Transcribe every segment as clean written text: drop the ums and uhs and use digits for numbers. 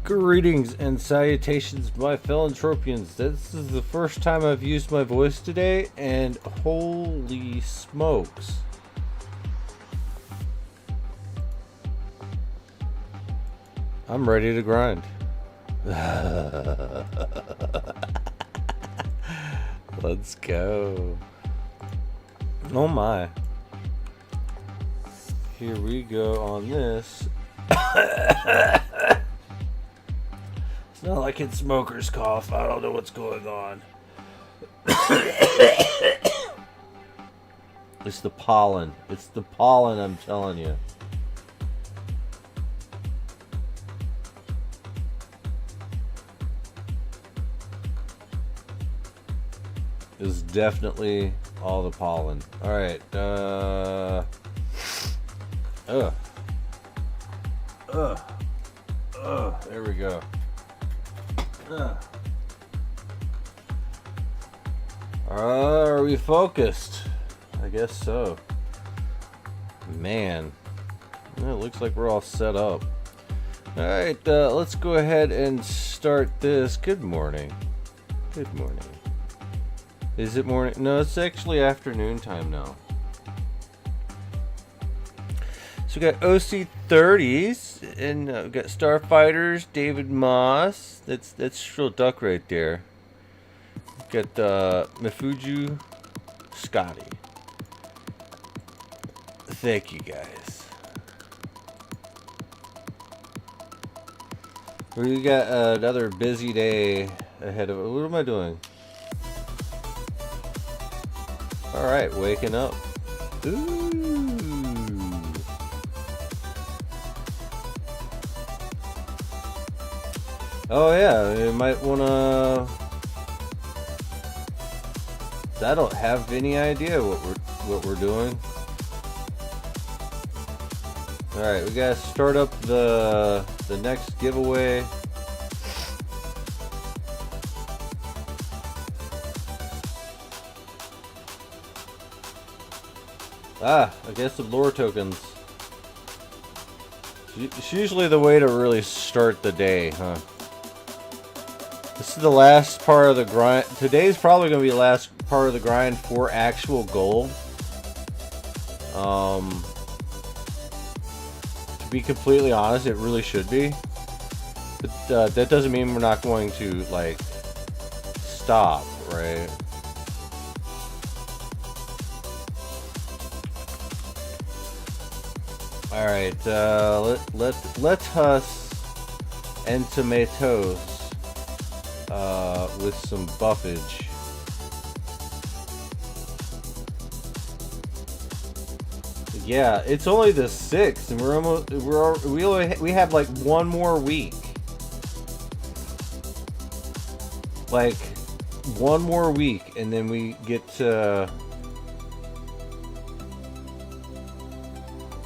Greetings and salutations, my fellow Entropians. This is the first time I've used my voice today, and holy smokes. I'm ready to grind. Let's go. Oh my. Here we go on this. It's not like it's smoker's cough. I don't know what's going on. It's the pollen. It's the pollen, I'm telling you. It's definitely all the pollen. Alright, there we go. Are we focused? I guess so. Man, it looks like we're all set up. Alright, let's go ahead and start this. Good morning. Good morning. Is it morning? No, it's actually afternoon time now. So we got OC30s, and we got Starfighters, David Moss. That's Shrill Duck right there. We got Mifuju, Scotty. Thank you guys. We got another busy day ahead of it. What am I doing? Alright, waking up. Ooh. Oh yeah, you might wanna... I don't have any idea what we're doing. Alright, we gotta start up the next giveaway. I guess some lore tokens. It's usually the way to really start the day, huh? This is the last part of the grind. Today's probably going to be the last part of the grind for actual gold. To be completely honest, it really should be. But that doesn't mean we're not going to, like, stop, right? Alright, let us and tomatoes with some buffage. Yeah, it's only the 6th, and we have like one more week. Like one more week, and then we get to.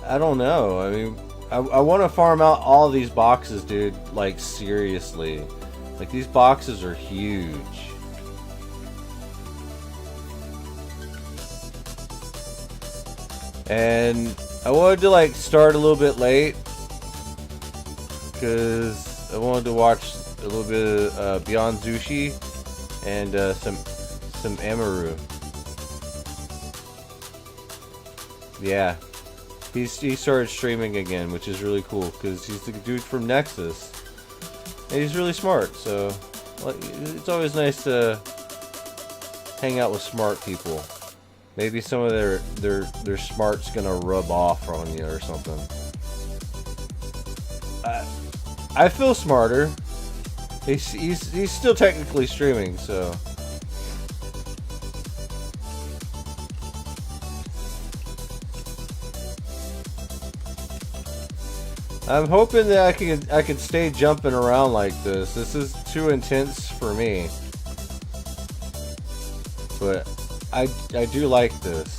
I don't know. I mean, I want to farm out all these boxes, dude. Like, seriously. Like, these boxes are huge. And I wanted to, like, start a little bit late. Because I wanted to watch a little bit of Beyond Zushi and some Amaru. Yeah. He started streaming again, which is really cool, because he's the dude from Nexus. And he's really smart, so like, it's always nice to hang out with smart people. Maybe some of their smart's gonna rub off on you or something. I feel smarter. He's still technically streaming, so... I'm hoping that I can stay jumping around like this. This is too intense for me. But I do like this.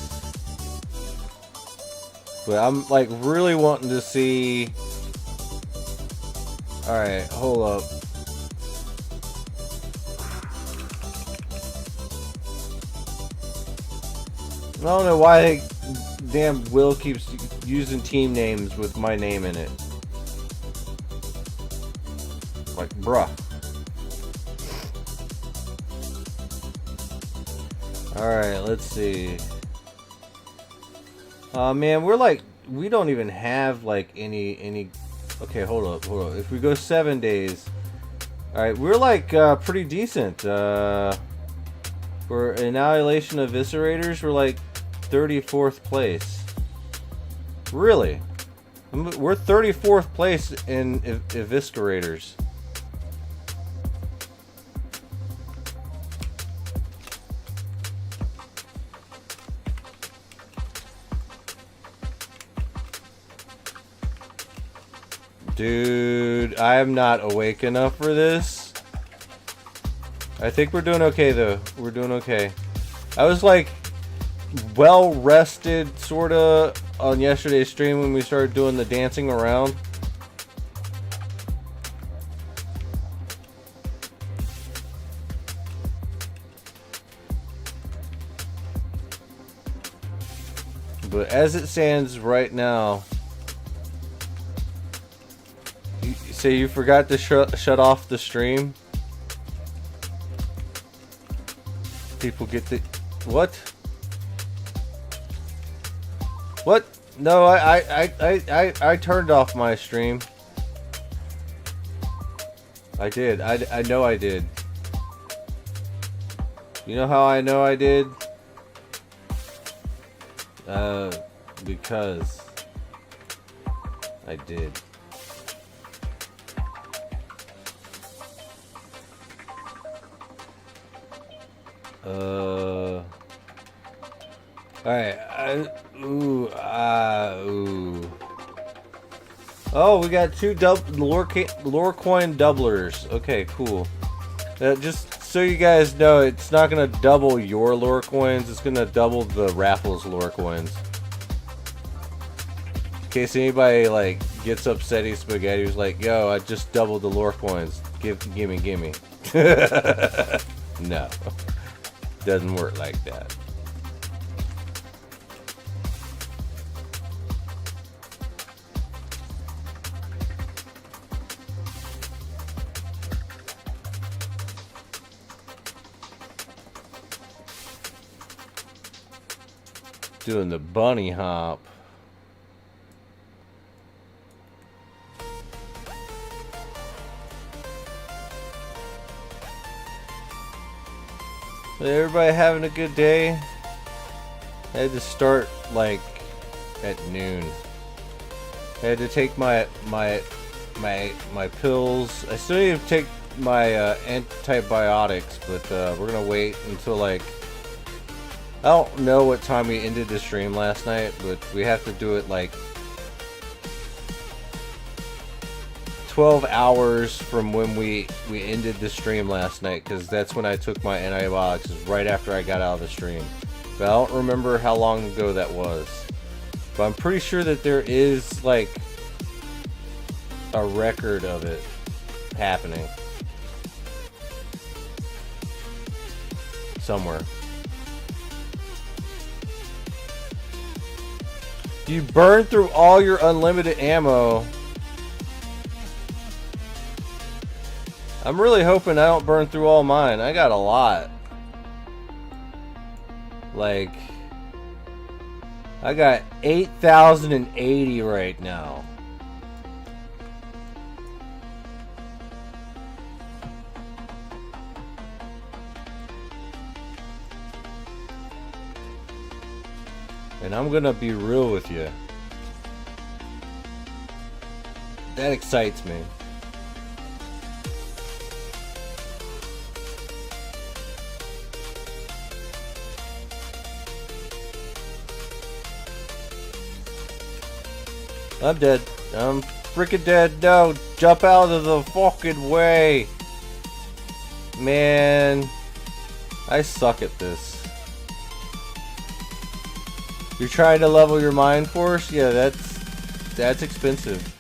But I'm like really wanting to see. Alright, hold up. I don't know why damn Will keeps using team names with my name in it. Like, bruh. Alright, let's see. Man, we're like, we don't even have like any. Okay, hold up. If we go 7 days, all right, we're like pretty decent. For Annihilation Eviscerators, we're like 34th place. Really, we're 34th place in Eviscerators. Dude, I am not awake enough for this. I think we're doing okay, though. We're doing okay. I was, like, well-rested, sorta, on yesterday's stream when we started doing the dancing around. But as it stands right now... So you forgot to shut off the stream? People get the... What? What? No, I turned off my stream. I did. I know I did. You know how I know I did? Because I did. Alright, ooh. Oh, we got two lore coin doublers. Okay, cool. Just so you guys know, it's not gonna double your lore coins, it's gonna double the raffle's lore coins. In case anybody, like, gets upsetty spaghetti, was like, yo, I just doubled the lore coins. Gimme. No. Doesn't work like that. Doing the bunny hop. Everybody having a good day? I had to start like at noon. I had to take my pills. I still need to take my antibiotics, but we're gonna wait until like, I don't know what time we ended the stream last night, but we have to do it like 12 hours from when we ended the stream last night, because that's when I took my antibiotics, right after I got out of the stream. But I don't remember how long ago that was. But I'm pretty sure that there is like a record of it happening somewhere. You burned through all your unlimited ammo. I'm really hoping I don't burn through all mine. I got a lot. Like, I got 8,080 right now. And I'm gonna be real with you. That excites me. I'm dead. I'm freaking dead. No, jump out of the fucking way. Man, I suck at this. You're trying to level your mind force? Yeah, that's expensive.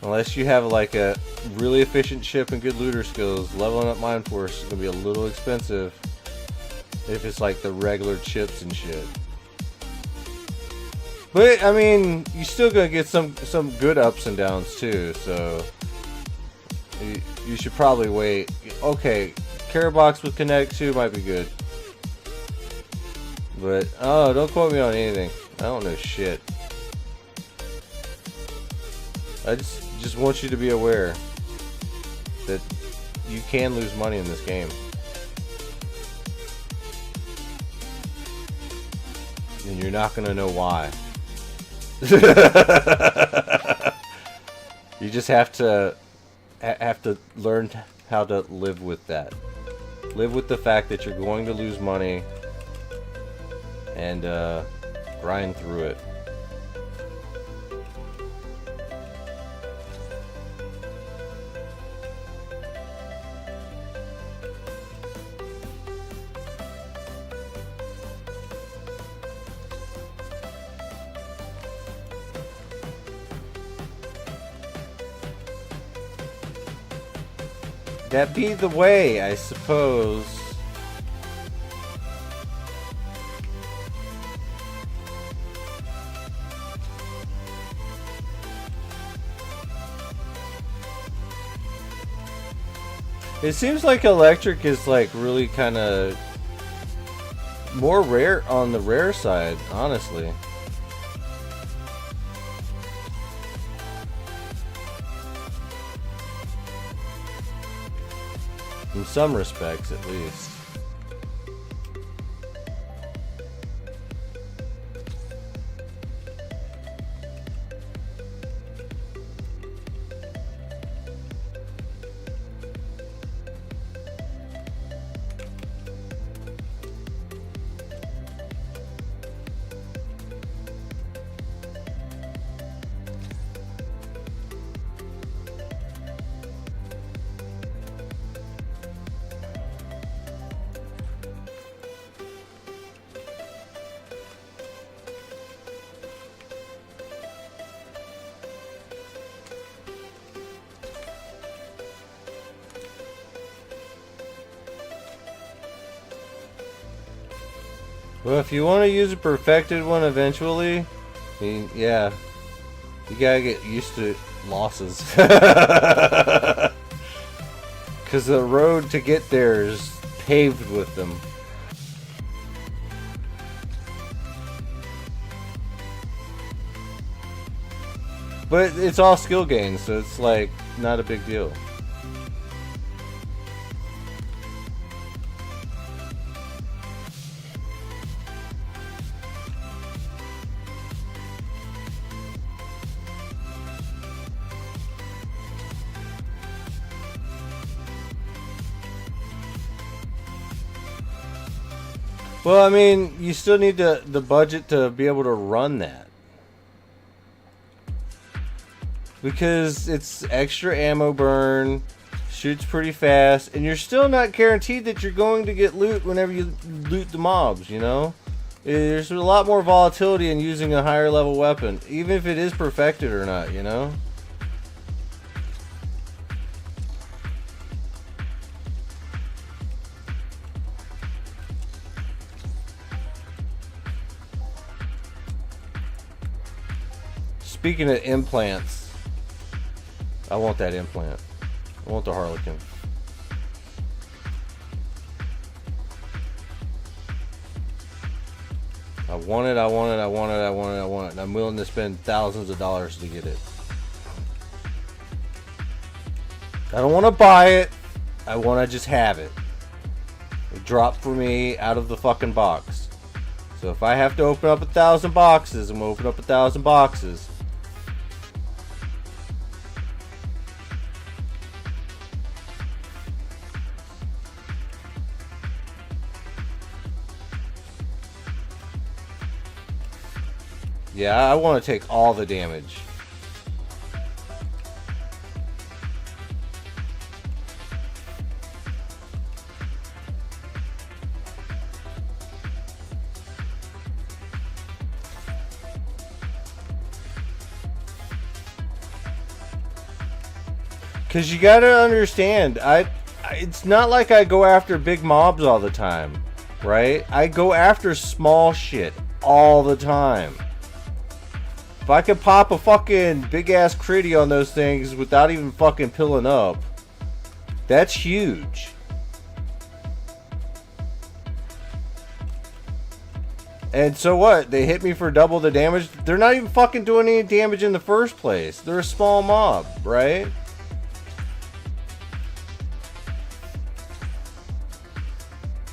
Unless you have like a really efficient ship and good looter skills, leveling up mind force is gonna be a little expensive if it's like the regular chips and shit. But I mean, you still gonna get some good ups and downs too. So You should probably wait. Okay, Care Box with Kinetic 2 might be good. But, oh, don't quote me on anything. I don't know shit. I just want you to be aware that you can lose money in this game. And you're not gonna know why. You just have to learn how to live with that. Live with the fact that you're going to lose money and grind through it. That be the way, I suppose. It seems like electric is like really kind of more rare on the rare side, honestly. In some respects, at least. Well, if you want to use a perfected one eventually, I mean, yeah, you gotta get used to losses. Because the road to get there is paved with them. But it's all skill gains, so it's like not a big deal. Well, I mean, you still need the budget to be able to run that. Because it's extra ammo burn, shoots pretty fast, and you're still not guaranteed that you're going to get loot whenever you loot the mobs, you know? There's a lot more volatility in using a higher level weapon, even if it is perfected or not, you know? Speaking of implants, I want that implant. I want the Harlequin. I want it, I want it, I want it, I want it, I want it. And I'm willing to spend thousands of dollars to get it. I don't want to buy it. I want to just have it. It dropped for me out of the fucking box. So if I have to open up 1,000 boxes, I'm going to open up 1,000 boxes. Yeah, I want to take all the damage. Because you gotta understand, it's not like I go after big mobs all the time, right? I go after small shit all the time. If I could pop a fucking big ass critty on those things without even fucking pilling up, That's huge. And so what? They hit me for double the damage? They're not even fucking doing any damage in the first place. They're a small mob, right?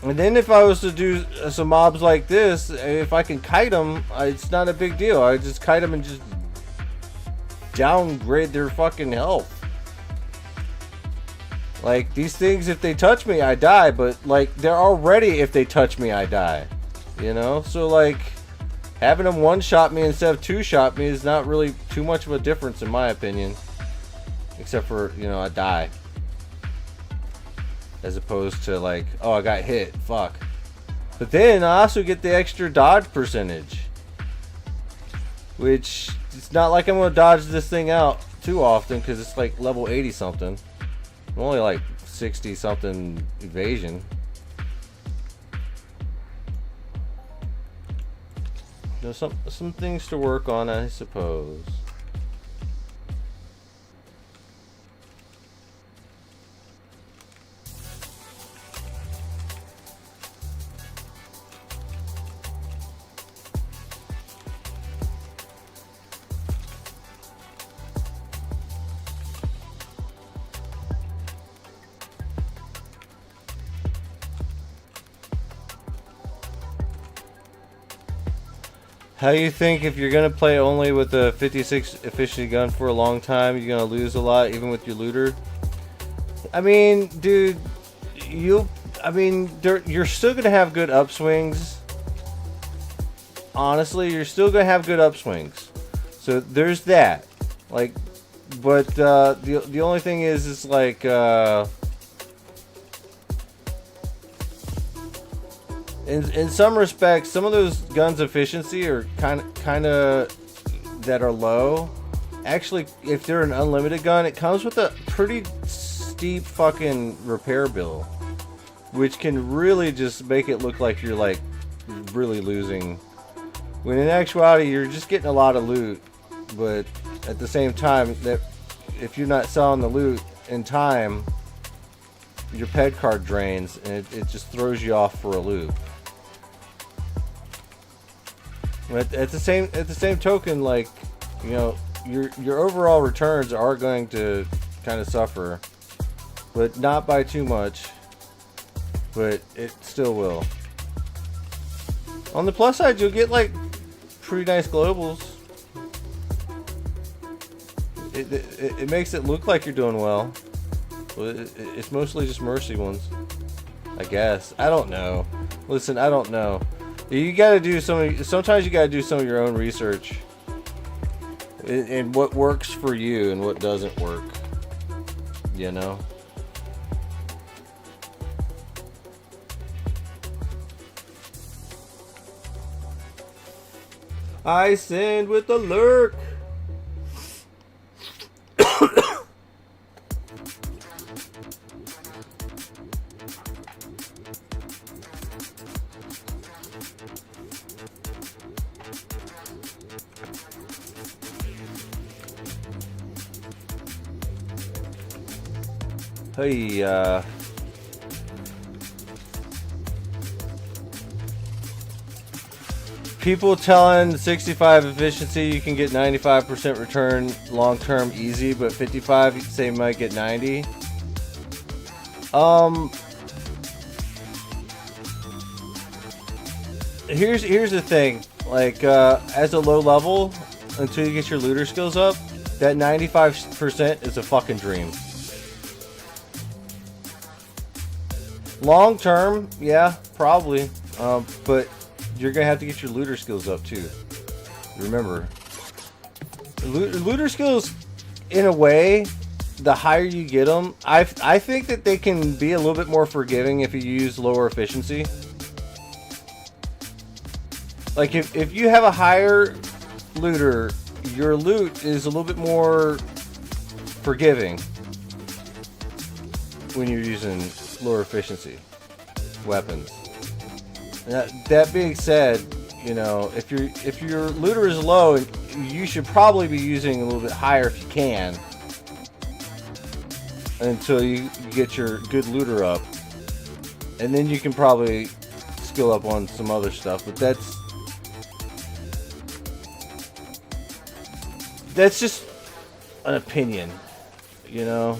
And then if I was to do some mobs like this, if I can kite them, it's not a big deal. I just kite them and just downgrade their fucking health. Like, these things, if they touch me, I die. But, like, they're already, if they touch me, I die. You know? So, like, having them one-shot me instead of two-shot me is not really too much of a difference, in my opinion. Except for, you know, I die. As opposed to, like, oh, I got hit. Fuck. But then, I also get the extra dodge percentage. Which, it's not like I'm going to dodge this thing out too often, because it's, like, level 80-something. I'm only like 60 something evasion. There's some things to work on, I suppose. How you think if you're gonna play only with a 56 efficiency gun for a long time, you're gonna lose a lot even with your looter? I mean, dude, you're still gonna have good upswings. Honestly, you're still gonna have good upswings. So there's that. Like, but the only thing is like In some respects, some of those guns' efficiency are kind of that are low. Actually, if they're an unlimited gun, it comes with a pretty steep fucking repair bill, which can really just make it look like you're like really losing. When in actuality, you're just getting a lot of loot, but at the same time, that if you're not selling the loot in time, your ped card drains and it just throws you off for a loop. But at the same token, like, you know, your overall returns are going to kind of suffer, but not by too much. But it still will. On the plus side, you'll get like pretty nice globals. It makes it look like you're doing well, but it's mostly just mercy ones, I guess. I don't know. Listen, I don't know. You gotta do sometimes you gotta do some of your own research in what works for you and what doesn't work, you know? I sinned with the lurk. Hey, people telling 65 efficiency you can get 95% return long term easy, but 55 say you might get 90. Here's the thing, like as a low level, until you get your looter skills up, that 95% is a fucking dream. Long term, yeah, probably. But you're gonna have to get your looter skills up too. Remember, looter skills, in a way, the higher you get them, I think that they can be a little bit more forgiving if you use lower efficiency. Like if you have a higher looter, your loot is a little bit more forgiving when you're using lower efficiency weapons. That being said, you know, if your looter is low, you should probably be using a little bit higher if you can. until you get your good looter up. And then you can probably skill up on some other stuff, but that's just an opinion, you know?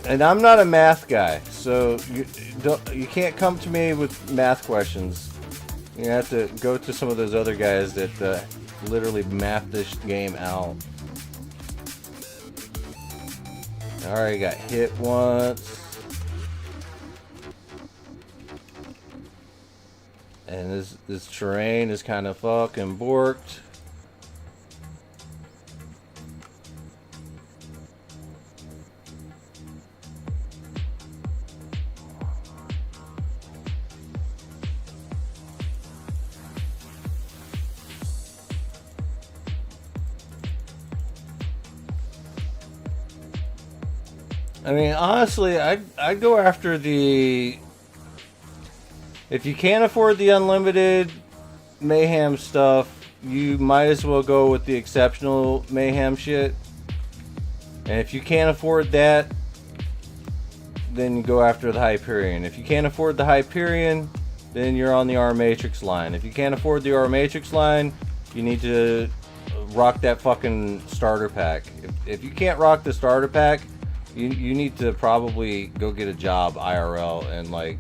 And I'm not a math guy, so you can't come to me with math questions. You have to go to some of those other guys that literally math this game out. Alright, got hit once. And this terrain is kind of fucking borked. I mean, honestly, I'd go after the... If you can't afford the unlimited Mayhem stuff, you might as well go with the exceptional Mayhem shit. And if you can't afford that, then go after the Hyperion. If you can't afford the Hyperion, then you're on the Arma Matrix line. If you can't afford the Arma Matrix line, you need to rock that fucking starter pack. If you can't rock the starter pack, you need to probably go get a job IRL and like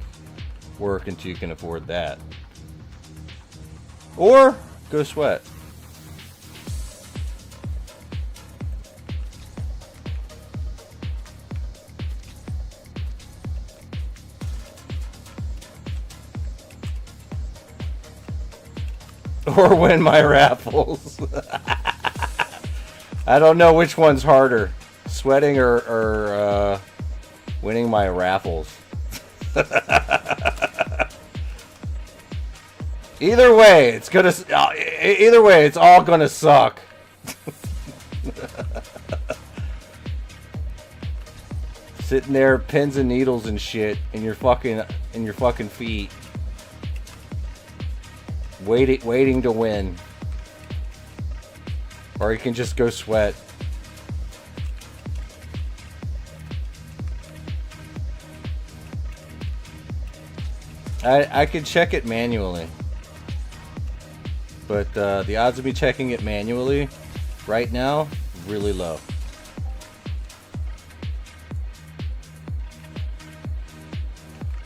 work until you can afford that. Or go sweat. Or win my raffles. I don't know which one's harder. Sweating or winning my raffles. Either way, it's gonna. Either way, it's all gonna suck. Sitting there, pins and needles and shit, in your fucking feet, waiting to win. Or you can just go sweat. I could check it manually, but the odds of me checking it manually right now, really low.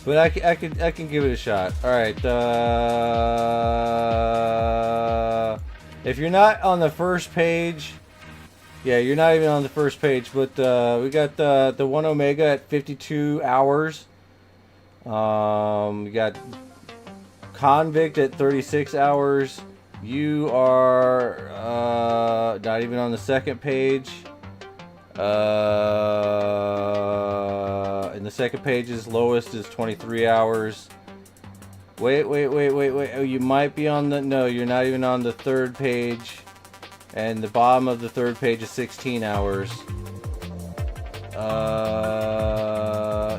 But I can give it a shot. All right. If you're not on the first page, yeah, you're not even on the first page. But we got the 1 Omega at 52 hours. We got Convict at 36 hours. You are not even on the second page. And the second page's lowest is 23 hours. Wait. Oh, you might be on the... No, you're not even on the third page. And the bottom of the third page is 16 hours.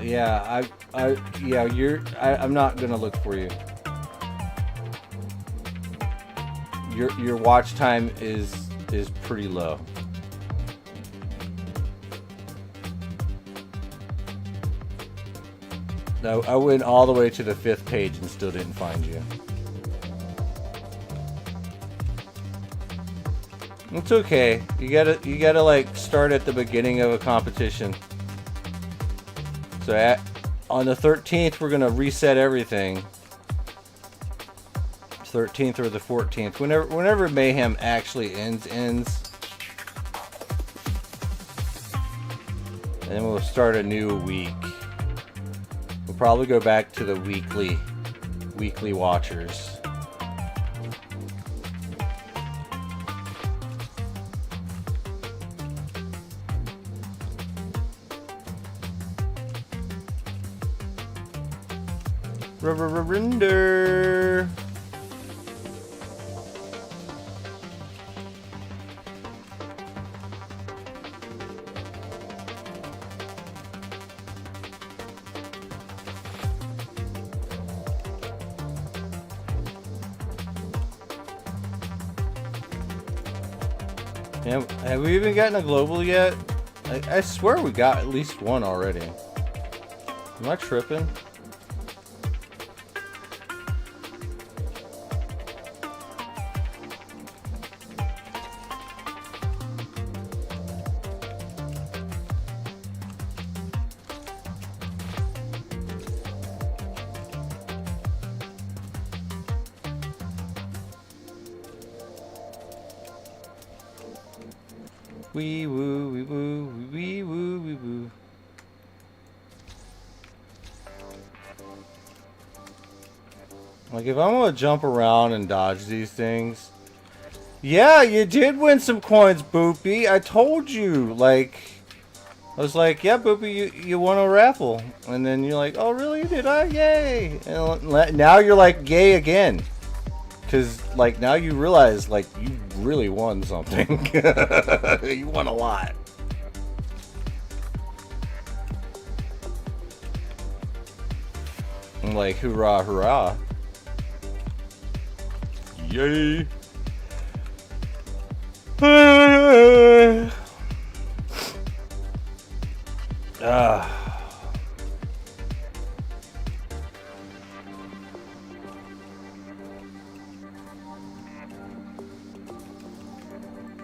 Yeah, I'm not gonna look for you. Your watch time is pretty low. No, I went all the way to the 5th page and still didn't find you. It's okay. You gotta like start at the beginning of a competition. So on the 13th, we're gonna reset everything. 13th or the 14th, whenever Mayhem actually ends. And then we'll start a new week. We'll probably go back to the weekly watchers. Render. Have we even gotten a global yet? I swear we got at least one already. Am I tripping? Wee woo, wee woo, wee woo, wee woo. Like, if I'm gonna jump around and dodge these things... Yeah, you did win some coins, Boopy. I told you. Like, I was like, yeah, Boopy, you won a raffle. And then you're like, oh, really? Did I? Yay. And now you're like, yay again. Because, like, now you realize, like, you really won something. You won a lot. I'm like, hoorah, hurrah. Yay.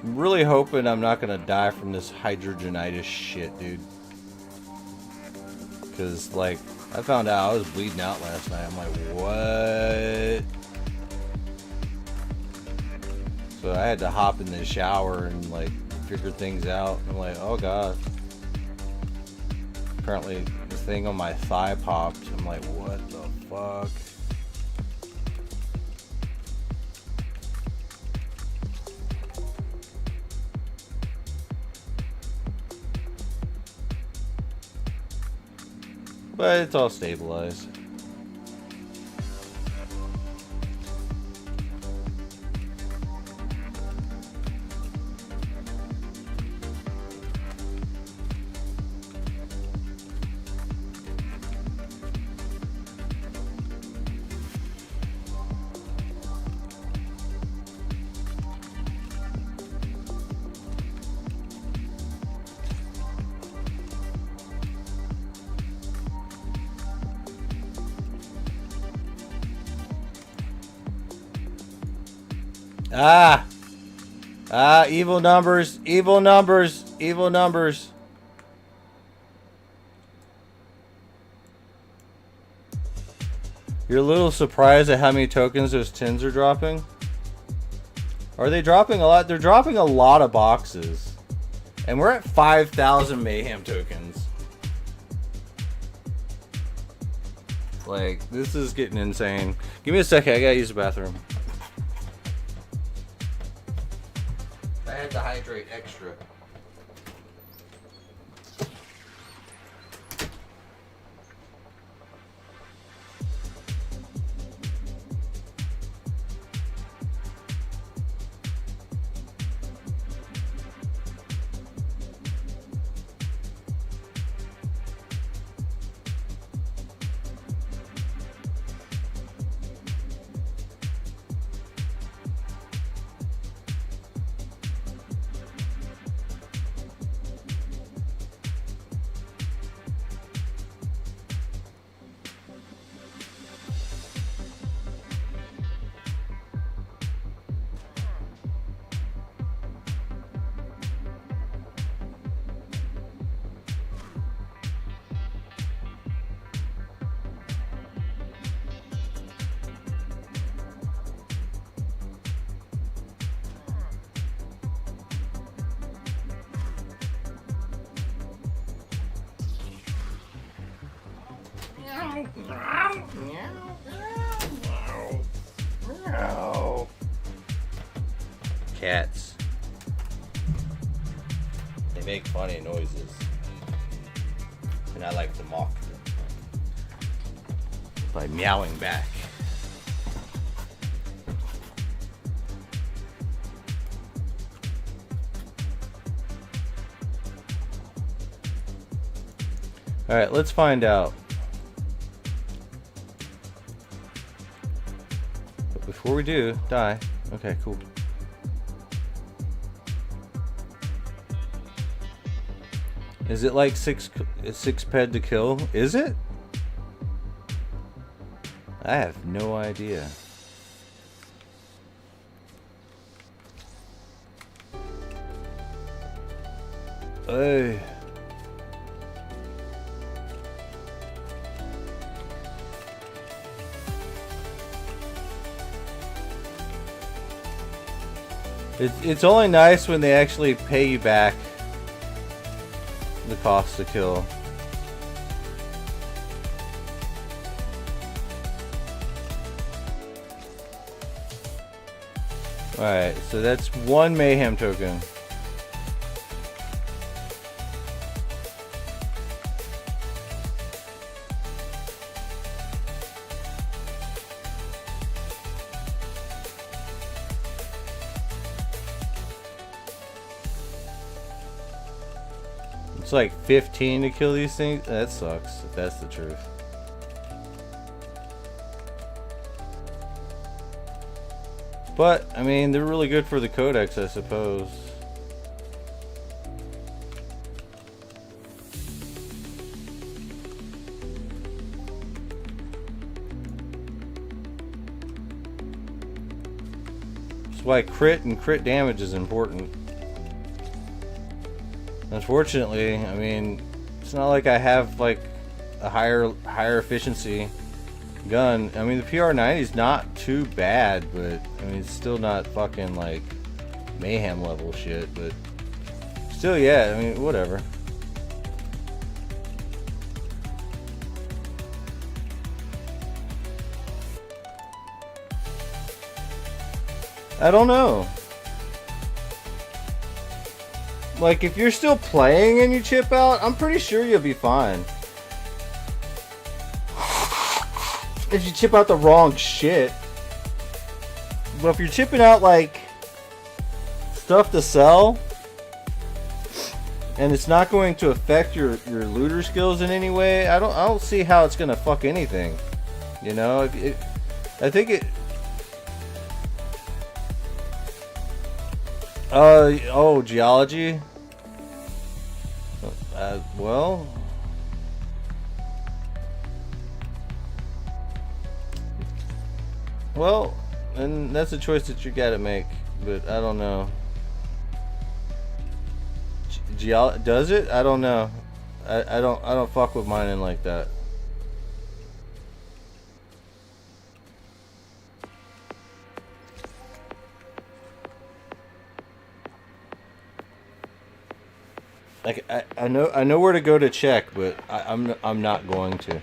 I'm really hoping I'm not gonna die from this hydrogenitis shit, dude. Because, like, I found out I was bleeding out last night. I'm like, what? So I had to hop in the shower and, like, figure things out. I'm like, oh god. Apparently, the thing on my thigh popped. I'm like, what the fuck? But it's all stabilized. Evil numbers, evil numbers, evil numbers. You're a little surprised at how many tokens those tins are dropping? Are they dropping a lot? They're dropping a lot of boxes. And we're at 5,000 Mayhem tokens. Like, this is getting insane. Give me a second, I gotta use the bathroom. I had to hydrate extra. Cats. They make funny noises. And I like to mock them by meowing back. Alright, let's find out. But before we do, die. Okay, cool. Is it like six ped to kill? Is it? I have no idea. Hey. It's only nice when they actually pay you back the cost to kill. Alright, so that's one Mayhem token. It's like 15 to kill these things? That sucks, if that's the truth. But, I mean, they're really good for the codex, I suppose. That's why crit and crit damage is important. Unfortunately, I mean, it's not like I have like a higher efficiency gun. I mean, the PR90 is not too bad, but I mean, it's still not fucking like Mayhem level shit, but still, yeah, I mean, whatever. I don't know. Like, if you're still playing and you chip out, I'm pretty sure you'll be fine. If you chip out the wrong shit. But if you're chipping out, like, stuff to sell, and it's not going to affect your looter skills in any way, I don't see how it's gonna fuck anything. You know, I think it. Oh, geology. Well, and that's a choice that you gotta make. But I don't know. Does it? I don't know. I don't fuck with mining like that. Like I know where to go to check, but I'm not going to.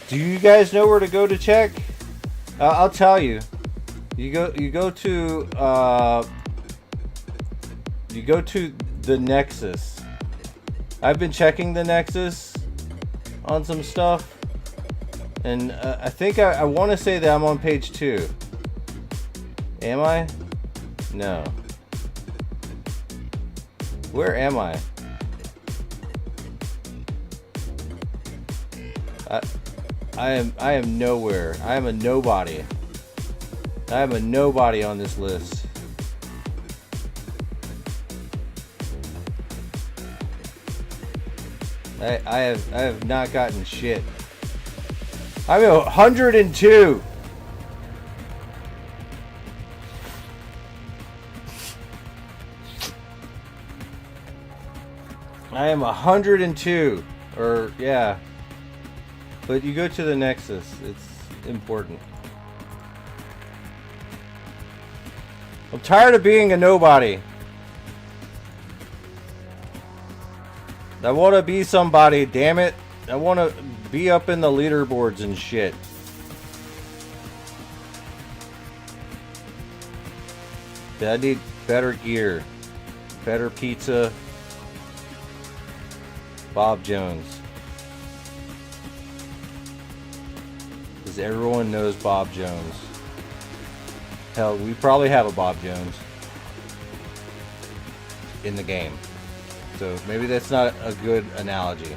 Do you guys know where to go to check? I'll tell you. You go to the Nexus. I've been checking the Nexus on some stuff, and I think I want to say that I'm on page 2. Am I? No. Where am I? I am nowhere. I am a nobody. I am a nobody on this list. I have not gotten shit. I'm at 102. I am 102, or yeah. But you go to the Nexus. It's important. I'm tired of being a nobody. I want to be somebody, damn it. I want to be up in the leaderboards and shit. I need better gear, better pizza. Bob Jones. Because everyone knows Bob Jones. Hell, we probably have a Bob Jones in the game. So maybe that's not a good analogy.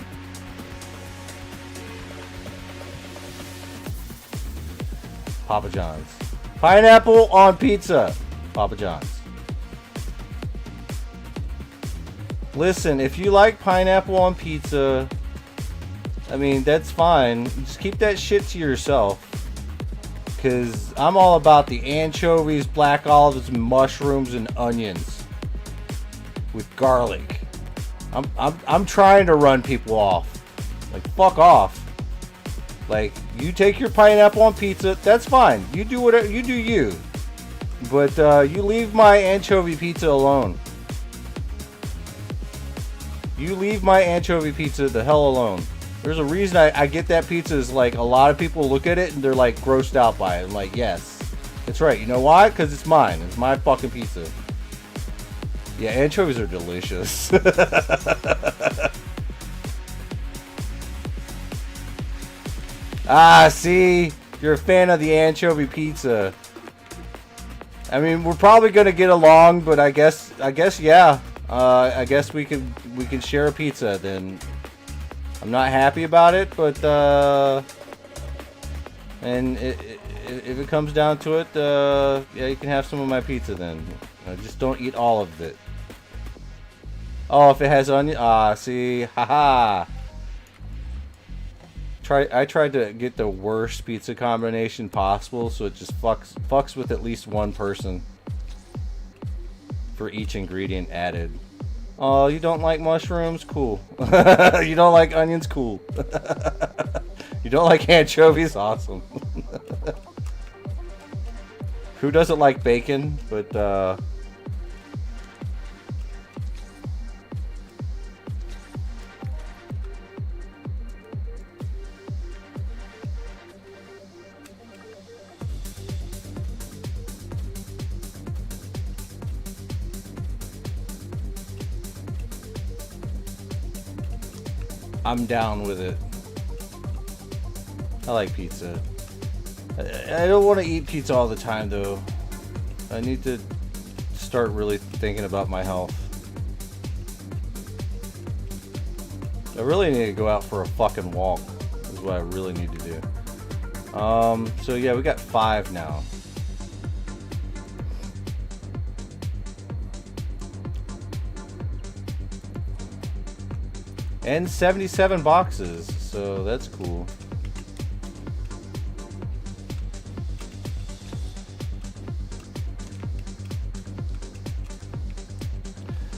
Papa John's. Pineapple on pizza. Papa John's. Listen, if you like pineapple on pizza, I mean, that's fine. Just keep that shit to yourself. Because I'm all about the anchovies, black olives, mushrooms, and onions. With garlic. I'm trying to run people off. Like, fuck off. Like, you take your pineapple on pizza, that's fine. You do whatever, you do you. But you leave my anchovy pizza alone. You leave my anchovy pizza the hell alone. There's a reason I get that pizza is like a lot of people look at it and they're like grossed out by it. I'm like, yes, that's right. You know why? Because it's mine. It's my fucking pizza. Yeah, anchovies are delicious. Ah, see? You're a fan of the anchovy pizza. I mean, we're probably gonna get along, but I guess, yeah. I guess we can share a pizza then. I'm not happy about it, but and if it comes down to it, yeah, you can have some of my pizza then. Just don't eat all of it. Oh, if it has onion, see, haha. I tried to get the worst pizza combination possible, so it just fucks with at least one person for each ingredient added. Oh, you don't like mushrooms? Cool. You don't like onions? Cool. You don't like anchovies? Awesome. Who doesn't like bacon? But I'm down with it. I like pizza. I don't want to eat pizza all the time though. I need to start really thinking about my health. I really need to go out for a fucking walk. Is what I really need to do. So yeah, we got 5 now. And 77 boxes, so that's cool.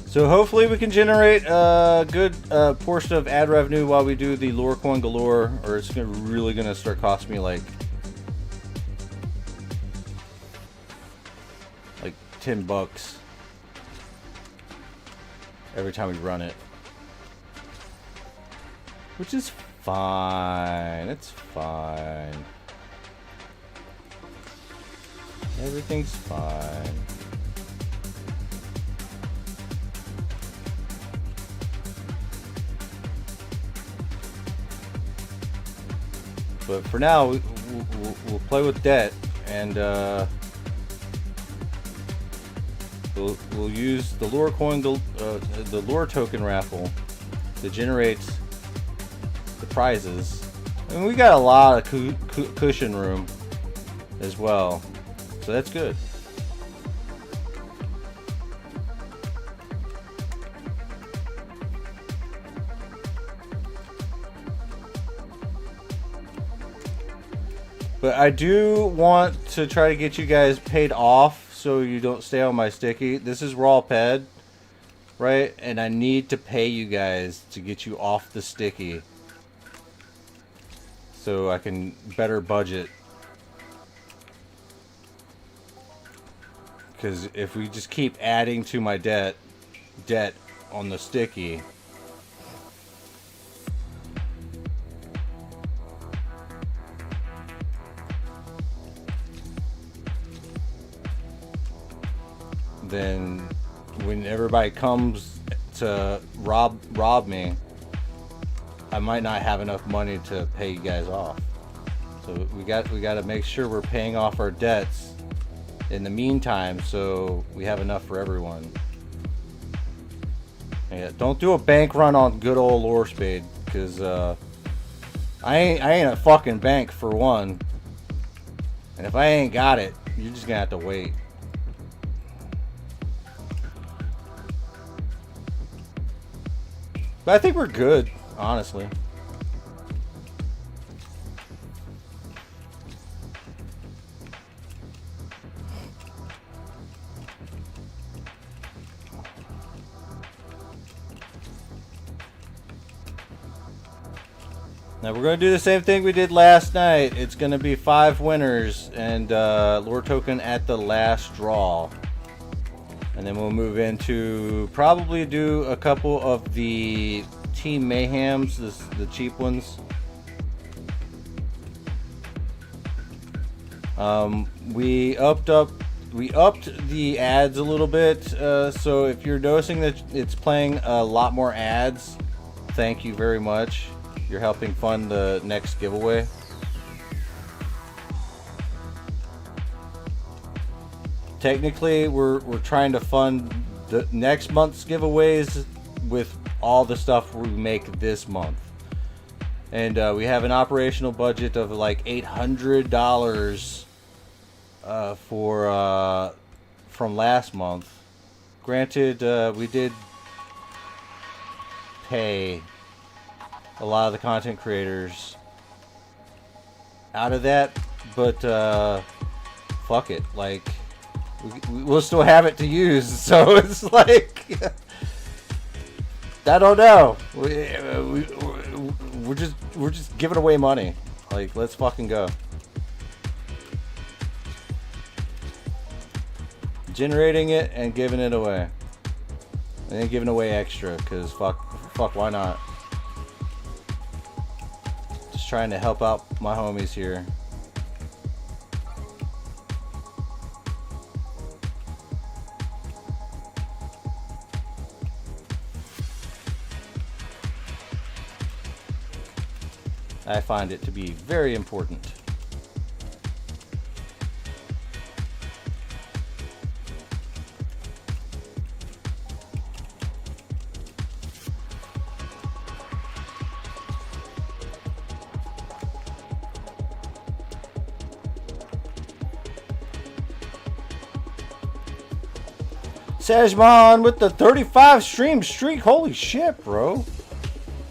So hopefully we can generate a good portion of ad revenue while we do the lore coin galore, or it's really gonna start costing me like $10 every time we run it. Which is fine. It's fine. Everything's fine. But for now, we'll play with debt, and we'll use the lore coin, the lore token raffle to generate prizes. I mean, we got a lot of cushion room as well, so that's good. But I do want to try to get you guys paid off so you don't stay on my sticky. This is raw ped, right? And I need to pay you guys to get you off the sticky, so I can better budget. Because if we just keep adding to my debt on the sticky, then when everybody comes to rob me, I might not have enough money to pay you guys off. So we got to make sure we're paying off our debts in the meantime, so we have enough for everyone. Yeah, don't do a bank run on good old Lorespade, because I ain't a fucking bank for one. And if I ain't got it, you're just gonna have to wait. But I think we're good, honestly. Now we're going to do the same thing we did last night. It's going to be 5 winners and lore token at the last draw. And then we'll move into probably do a couple of the Team Mayhems, the cheap ones. We upped the ads a little bit. So if you're noticing that it's playing a lot more ads, thank you very much. You're helping fund the next giveaway. Technically, we're trying to fund the next month's giveaways with all the stuff we make this month. And we have an operational budget of like $800 from last month. Granted, we did pay a lot of the content creators out of that, but fuck it, like we'll still have it to use, so it's like I don't know, we're just giving away money, like let's fucking go. Generating it and giving it away, and then giving away extra, cause fuck, why not? Trying to help out my homies here. I find it to be very important. Sajman with the 35 stream streak. Holy shit, bro.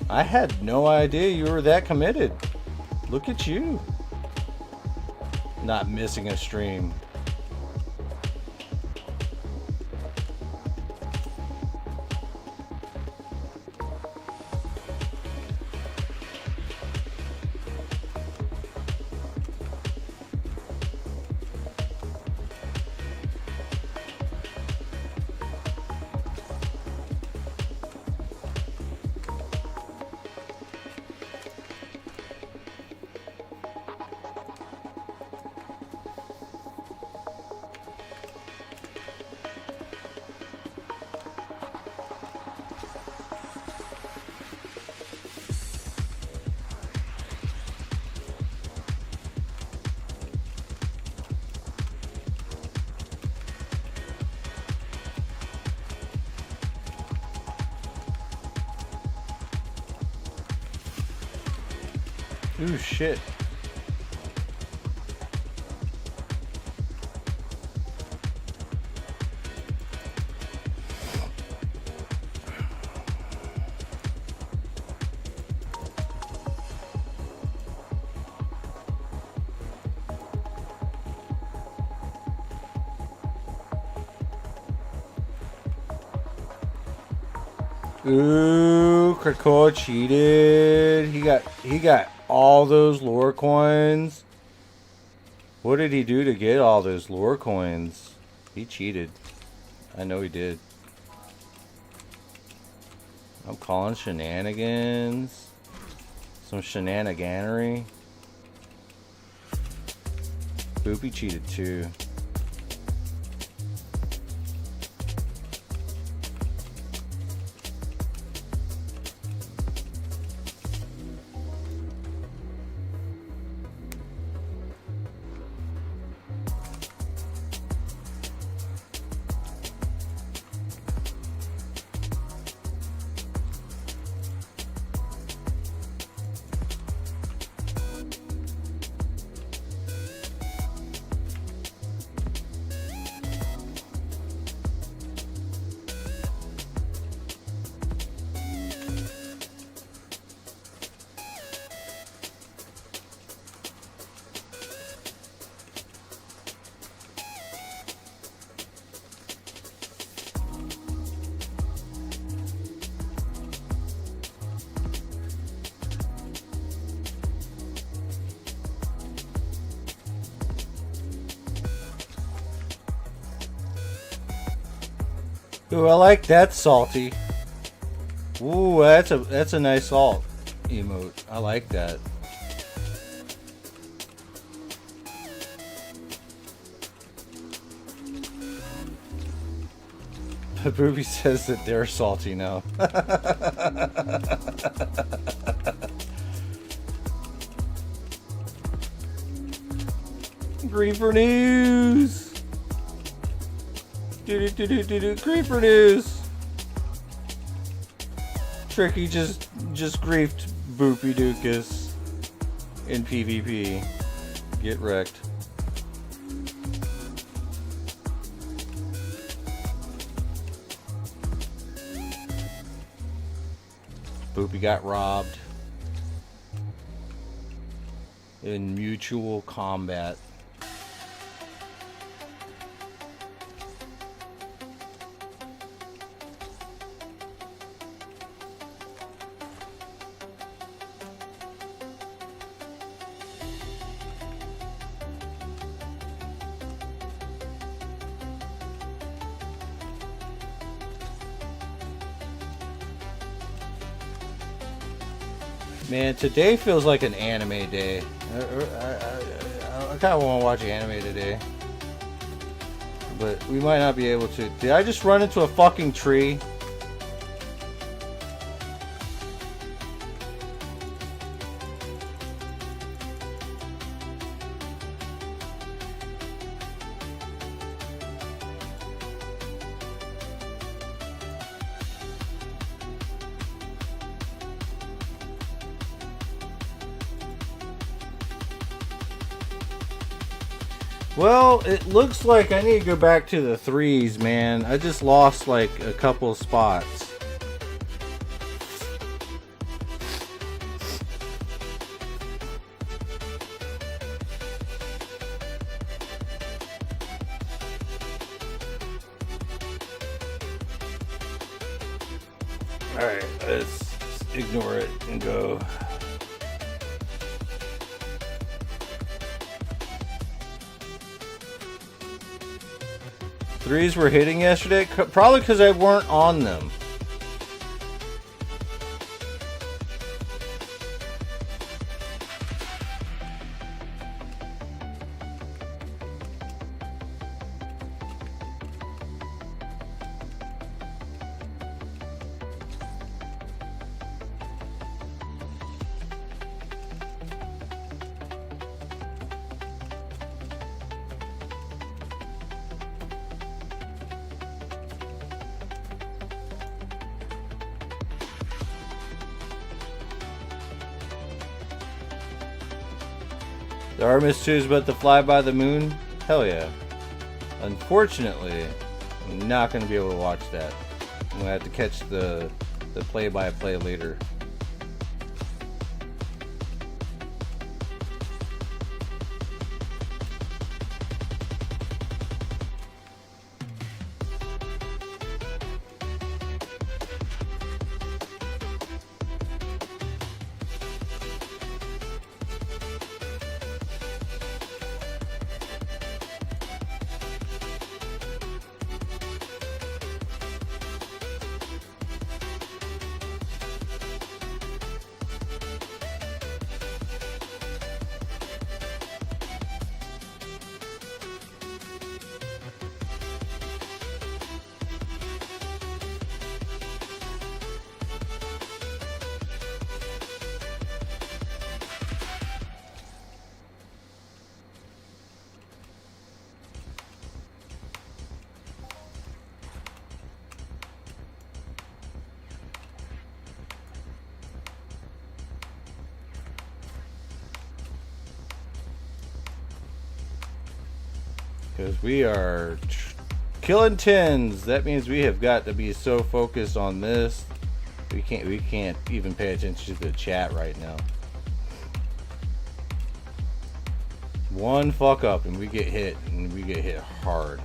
I had no idea you were that committed. Look at you. Not missing a stream. Ooh, shit. Ooh, Krakoa cheated. He got all those lore coins. What did he do to get all those lore coins? He cheated. I know he did. I'm calling shenanigans. Some shenaniganery. Boopy cheated too. Ooh, I like that salty. Ooh, that's a nice salt emote. I like that. Booby says that they're salty now. Griefer news. Griefer news. Tricky just griefed Boopy Dukas in PvP. Get wrecked. Boopy got robbed in mutual combat. Man, today feels like an anime day. I kind of want to watch anime today. But we might not be able to. Did I just run into a fucking tree? Well, it looks like I need to go back to the 3s, man. I just lost like a couple spots. Alright, let's ignore it and go. Threes were hitting yesterday? Probably because I weren't on them. The Artemis 2 is about to fly by the moon? Hell yeah. Unfortunately, I'm not going to be able to watch that. I'm going to have to catch the play-by-play later. Because we are killing 10s. That means we have got to be so focused on this. We can't even pay attention to the chat right now. One fuck up and we get hit, and we get hit hard.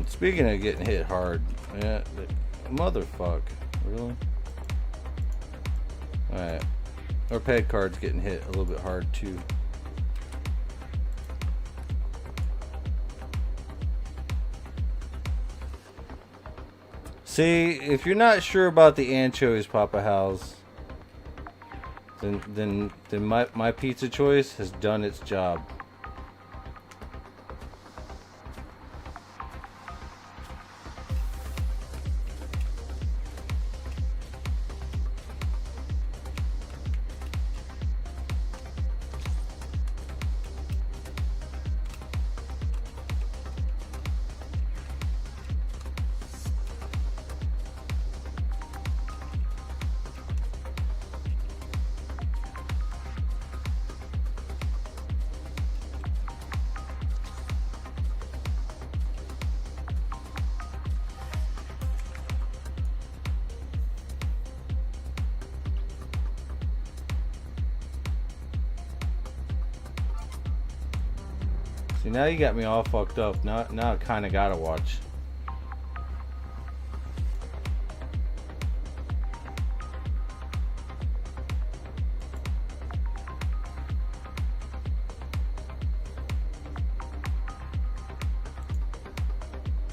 Speaking of getting hit hard, yeah, Motherfuck. Really? Alright. Our peg card's getting hit a little bit hard too. See, if you're not sure about the anchovies, Papa House, then my pizza choice has done its job. See, now you got me all fucked up. Now I kind of gotta watch.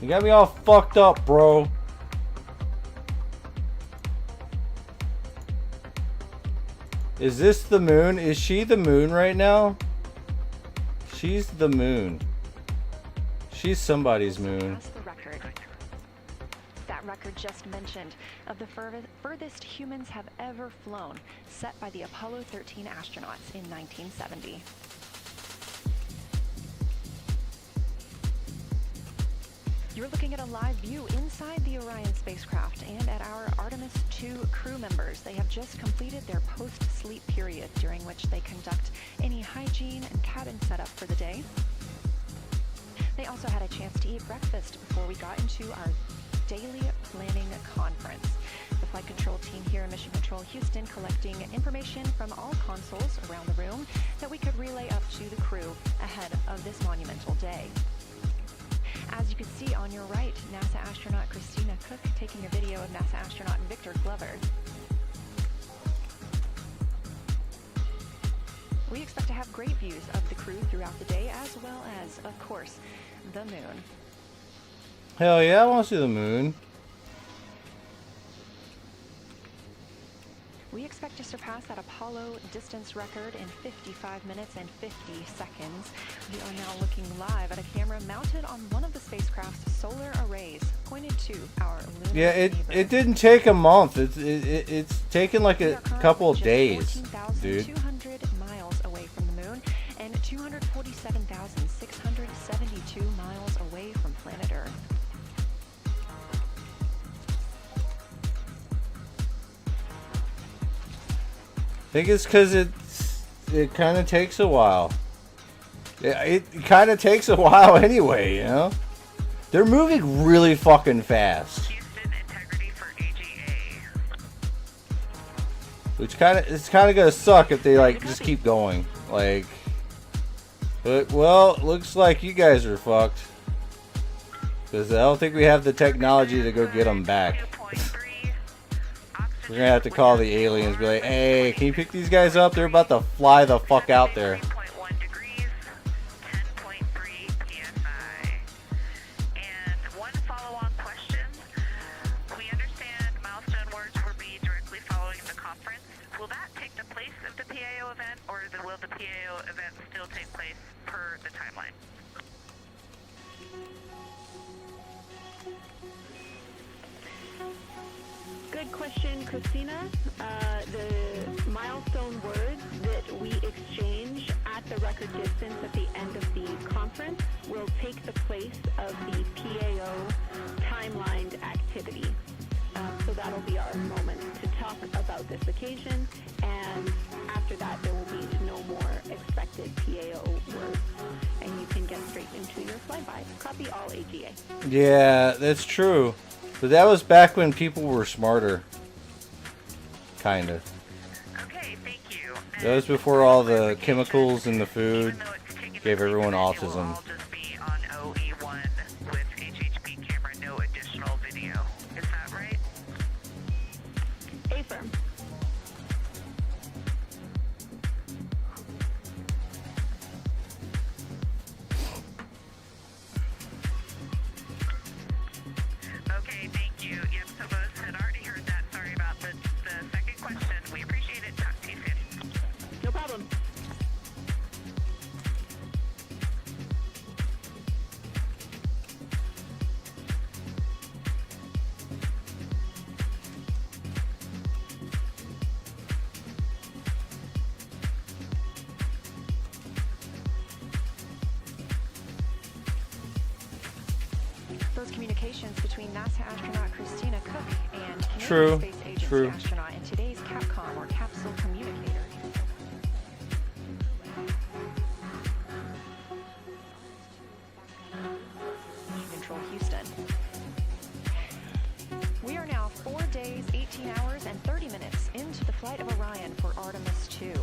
You got me all fucked up, bro. Is this the moon? Is she the moon right now? She's the moon. She's somebody's moon. That's the record. That record just mentioned of the furthest humans have ever flown, set by the Apollo 13 astronauts in 1970. You're looking at a live view inside the Orion spacecraft and at our Artemis II crew members. They have just completed their post-sleep period, during which they conduct any hygiene and cabin setup for the day. They also had a chance to eat breakfast before we got into our daily planning conference. The flight control team here in Mission Control Houston collecting information from all consoles around the room that we could relay up to the crew ahead of this monumental day. As you can see on your right, NASA astronaut Christina Cook taking a video of NASA astronaut Victor Glover. We expect to have great views of the crew throughout the day, as well as, of course, the moon. Hell yeah, I want to see the moon. We expect to surpass that Apollo distance record in 55 minutes and 50 seconds. We are now looking live at a camera mounted on one of the spacecraft's solar arrays, pointed to our lunar Yeah, neighbor. it didn't take a month. It's taken like a couple of days, dude. 200 miles away from the moon and 247,672 miles away from planet Earth. I think it's because it kind of takes a while. Yeah, it kind of takes a while anyway, you know? They're moving really fucking fast. Houston integrity for AGA. Which it's kind of gonna suck if they like just keep going. Like, but well, looks like you guys are fucked. Because I don't think we have the technology to go get them back. We're gonna have to call the aliens, be like, hey, can you pick these guys up? They're about to fly the fuck out there. 10.1 degrees, 10.3 psi. And one follow-on question. We understand milestone words will be directly following the conference. Will that take the place of the PAO event, or will the PAO event still take place per the timeline? Good question, Christina. The milestone words that we exchange at the record distance at the end of the conference will take the place of the PAO timelined activity. So that'll be our moment to talk about this occasion, and after that there will be no more expected PAO words, and you can get straight into your flyby. Copy all AGA. Yeah, that's true. But that was back when people were smarter. Kinda. Okay, thank you. That was before all the chemicals in the food gave everyone autism. I'll just be on OE1 with HHP camera, no additional video. Is that right? close communications between NASA astronaut Christina Cook and Canadian True, Space Agency true. astronaut in today's Capcom or capsule communicator. Control Houston. We are now 4 days, 18 hours, and 30 minutes into the flight of Orion for Artemis 2.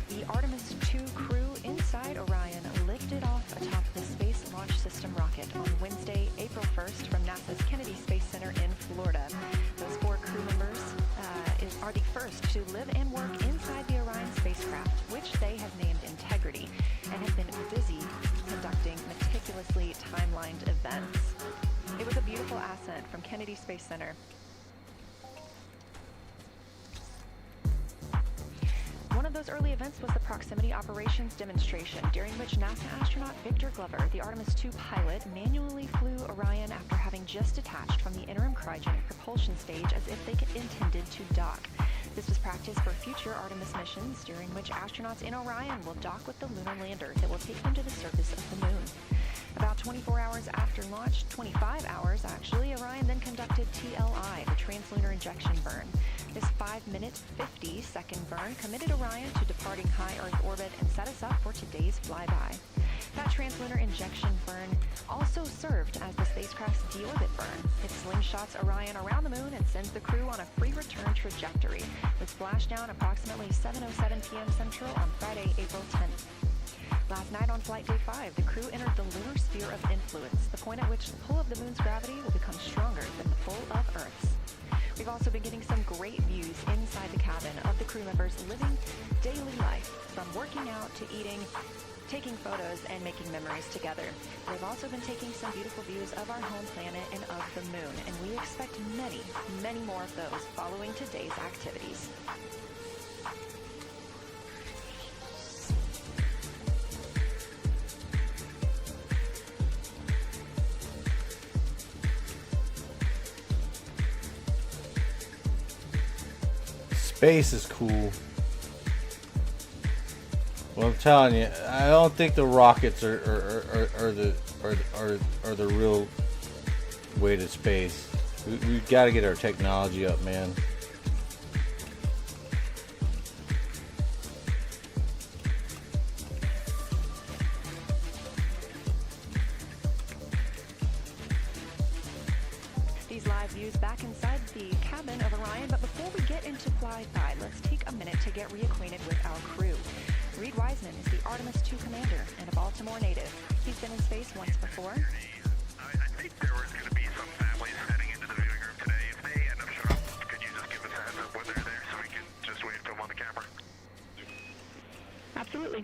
The Artemis 2 crew inside Orion lifted off atop the Space Launch System rocket on Wednesday, April 1st from NASA's Kennedy Space Center in Florida. Those 4 crew members are the first to live and work inside the Orion spacecraft, which they have named Integrity, and have been busy conducting meticulously timelined events. It was a beautiful ascent from Kennedy Space Center. One of those early events was the proximity operations demonstration, during which NASA astronaut Victor Glover, the Artemis 2 pilot, manually flew Orion after having just detached from the interim cryogenic propulsion stage as if they intended to dock. This was practice for future Artemis missions, during which astronauts in Orion will dock with the lunar lander that will take them to the surface of the moon. About 24 hours after launch, 25 hours actually, Orion then conducted TLI, the translunar injection burn. This 5-minute, 50-second burn committed Orion to departing high Earth orbit and set us up for today's flyby. That translunar injection burn also served as the spacecraft's deorbit burn. It slingshots Orion around the moon and sends the crew on a free return trajectory, with splashdown approximately 7:07 p.m. Central on Friday, April 10th. Last night on Flight Day 5, the crew entered the lunar sphere of influence, the point at which the pull of the moon's gravity will become stronger than the pull of Earth's. We've also been getting some great views inside the cabin of the crew members living daily life, from working out to eating, taking photos, and making memories together. We've also been taking some beautiful views of our home planet and of the moon, and we expect many, many more of those following today's activities. Space is cool. Well, I'm telling you, I don't think the rockets are the real way to space. We've got to get our technology up, man. These live views back inside the cabin of Orion, but before we get into flyby, let's take a minute to get reacquainted with our crew. Reed Wiseman is the Artemis 2 commander and a Baltimore native. He's been in space once before. I think there was going to be some families heading into the viewing room today. If they end up showing up, could you just give us a heads up when they're there so we can just wait for them on the camera? Absolutely.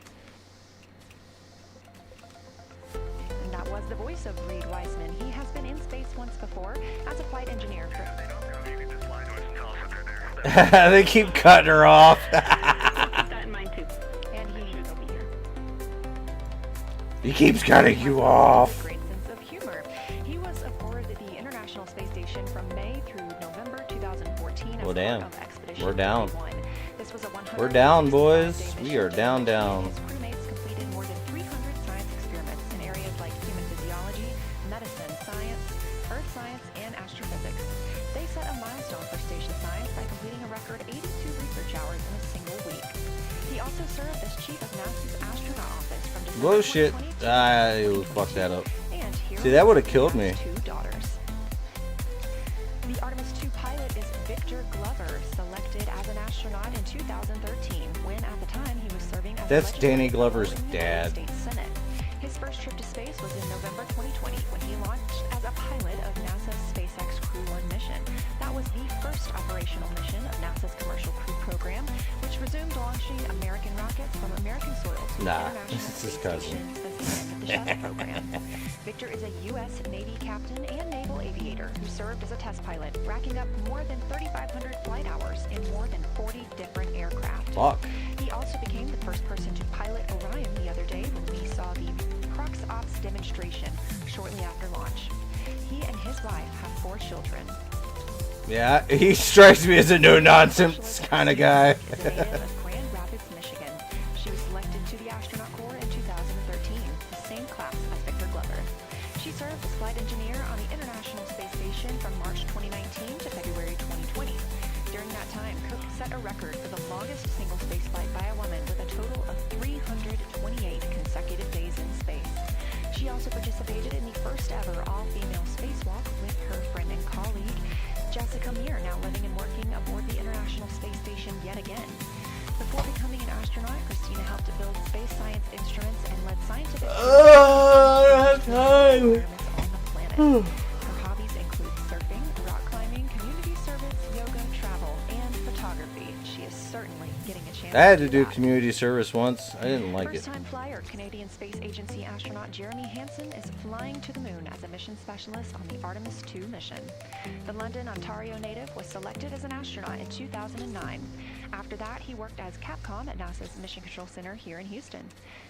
And that was the voice of Reed Wiseman. He has been in space once before as a flight engineer for... If they don't come, you can just lie to us and tell us that they're there. They keep cutting her off. Keep that in mind too. And he will be here. He keeps cutting you off. Great sense of humor. He was aboard the International Space Station from May through November 2014 as Well, damn. part of Expedition We're down. 31. This was a 165 We're down, boys. day We mission are down, to down. His crewmates completed more than 300 science experiments in areas like human physiology, medicine, science, earth science, and astrophysics. They set a milestone for station science by completing a record 82 research hours in a single week. He also served as chief of NASA's astronaut office from December Bullshit. 2022 I fucked that up. and here See, that are would've his killed me. 2 daughters. The Artemis 2 pilot is Victor Glover, selected as an astronaut in 2013, when at the time he was serving as That's a Danny legislative Glover's fellow in the dad. United States Senate. His first trip to space was in November 2020, when he launched as a pilot of NASA's SpaceX Crew 1 mission. That was the first operational mission of NASA's Commercial Crew program, which resumed launching American rockets from American soil to Nah, international this is his space cousin. stations as the end of the shuttle program. Victor is a U.S. Navy captain and naval aviator who served as a test pilot, racking up more than 3,500 flight hours in more than 40 different aircraft. Fuck. He also became the first person to pilot Orion the other day when we saw the Prox Ops demonstration shortly after launch. He and his wife have 4 children. Yeah, he strikes me as a no-nonsense kind of guy. Is a native of Grand Rapids, Michigan. She was selected to the astronaut corps in 2013, the same class as Victor Glover. She served as flight engineer on the International mission from March 2019 to February 2020. During that time, Cook set a record for the longest single spaceflight by a woman with a total of 328 consecutive days in space. She also participated in the first ever all-female spacewalk with her friend and colleague, Jessica Meir, now living and working aboard the International Space Station yet again. Before becoming an astronaut, Christina helped build space science instruments and led scientific experiments on the planet. Her hobbies include surfing, rock climbing, community service, yoga, travel, and photography. She is certainly getting a chance. I had to do that. community service once. I didn't like it. First-time flyer Canadian Space Agency astronaut Jeremy Hansen is flying to the moon as a mission specialist on the Artemis II mission. The London, Ontario native was selected as an astronaut in 2009. After that, he worked as Capcom at NASA's Mission Control Center here in Houston.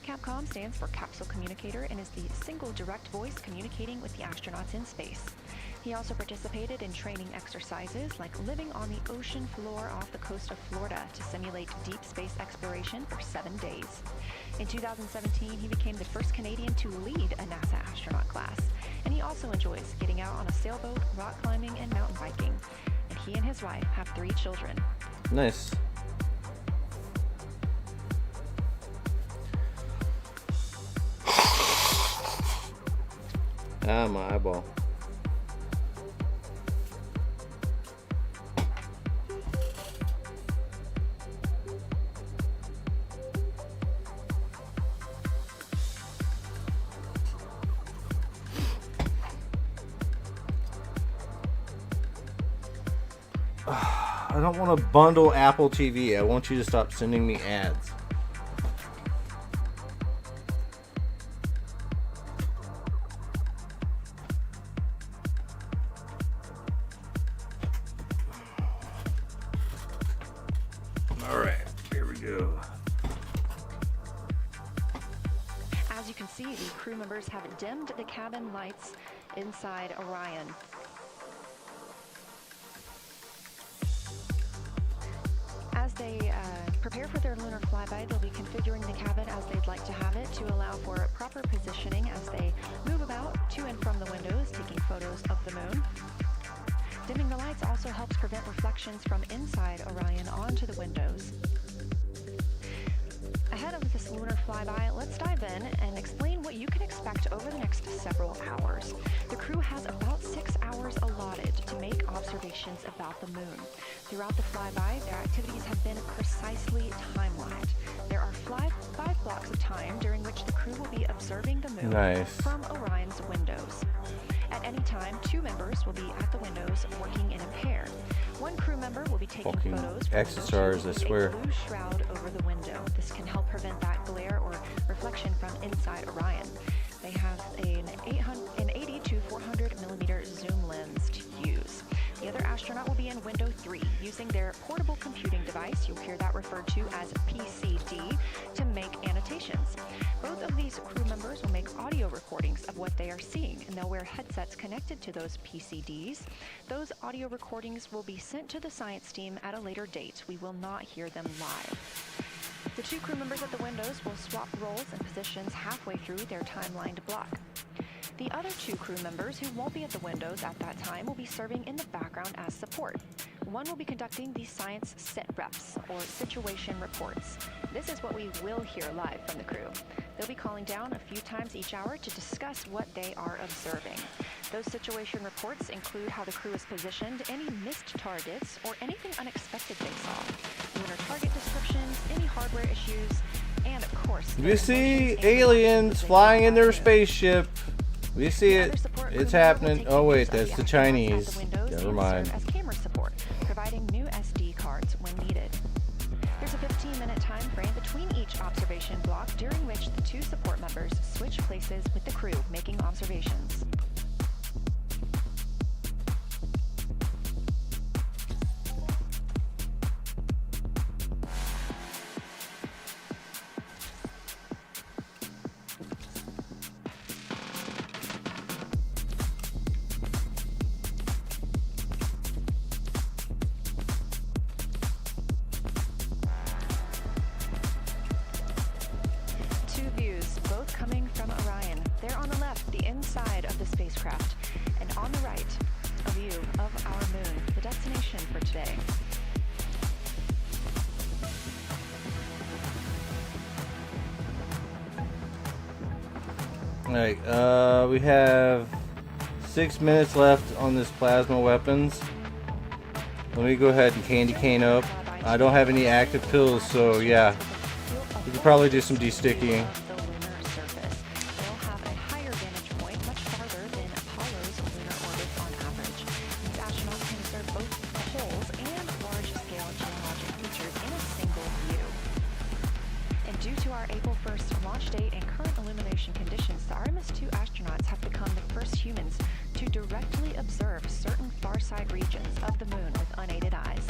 Capcom stands for Capsule Communicator and is the single direct voice communicating with the astronauts in space. He also participated in training exercises like living on the ocean floor off the coast of Florida to simulate deep space exploration for 7 days. In 2017, he became the first Canadian to lead a NASA astronaut class, and he also enjoys getting out on a sailboat, rock climbing, and mountain biking. And he and his wife have 3 children. Nice. Ah, my eyeball. I don't want to bundle Apple TV. I want you to stop sending me ads. All right, here we go. As you can see, the crew members have dimmed the cabin lights inside Orion. As they prepare for their lunar flyby, they'll be configuring the cabin as they'd like to have it to allow for proper positioning as they move about to and from the windows, taking photos of the moon. Dimming the lights also helps prevent reflections from inside Orion onto the windows. Ahead of this lunar flyby, let's dive in and explain what you can expect over the next several hours. The crew has about 6 hours allotted to make observations about the moon. Throughout the flyby, their activities have been precisely timelined. There are 5 blocks of time during which the crew will be observing the moon from Orion's windows. At any time, 2 members will be at the windows working in a pair. One crew member will be taking photos from Exostars, I swear. a blue shroud over the window. This can help prevent that glare or reflection from inside Orion. They have an 80 to 400 millimeter zoom lens to use. The other astronaut will be in window 3 using their portable computing device, you'll hear that referred to as PCD, to make annotations. Both of these crew members will make audio recordings of what they are seeing, and they'll wear headsets connected to those PCDs. Those audio recordings will be sent to the science team at a later date. We will not hear them live. The 2 crew members at the windows will swap roles and positions halfway through their timelined block. The other 2 crew members who won't be at the windows at that time will be serving in the background as support. One will be conducting the science sit reps, or situation reports. This is what we will hear live from the crew. They'll be calling down a few times each hour to discuss what they are observing. Those situation reports include how the crew is positioned, any missed targets, or anything unexpected they saw. Lunar target descriptions, any hardware issues, and of course... We see aliens flying in their spaceship. We see it. It's happening. Oh wait, that's the Chinese. Never mind. As camera support, providing new SD cards when needed. There's a 15-minute time frame between each observation block during which the 2 support members switch places with the crew making observations. view of our moon, the destination for today. Alright, we have 6 minutes left on this plasma weapons. Let me go ahead and candy cane up. I don't have any active pills, so yeah. We could probably do some de-sticking. The lunar surface. They'll have a higher vantage point, much farther than Apollo's lunar orbit on average. These astronauts can observe both holes and large-scale geologic features in a single view. And due to our April 1st launch date and current illumination conditions, the Artemis II astronauts have become the first humans to directly observe certain far-side regions of the moon with unaided eyes.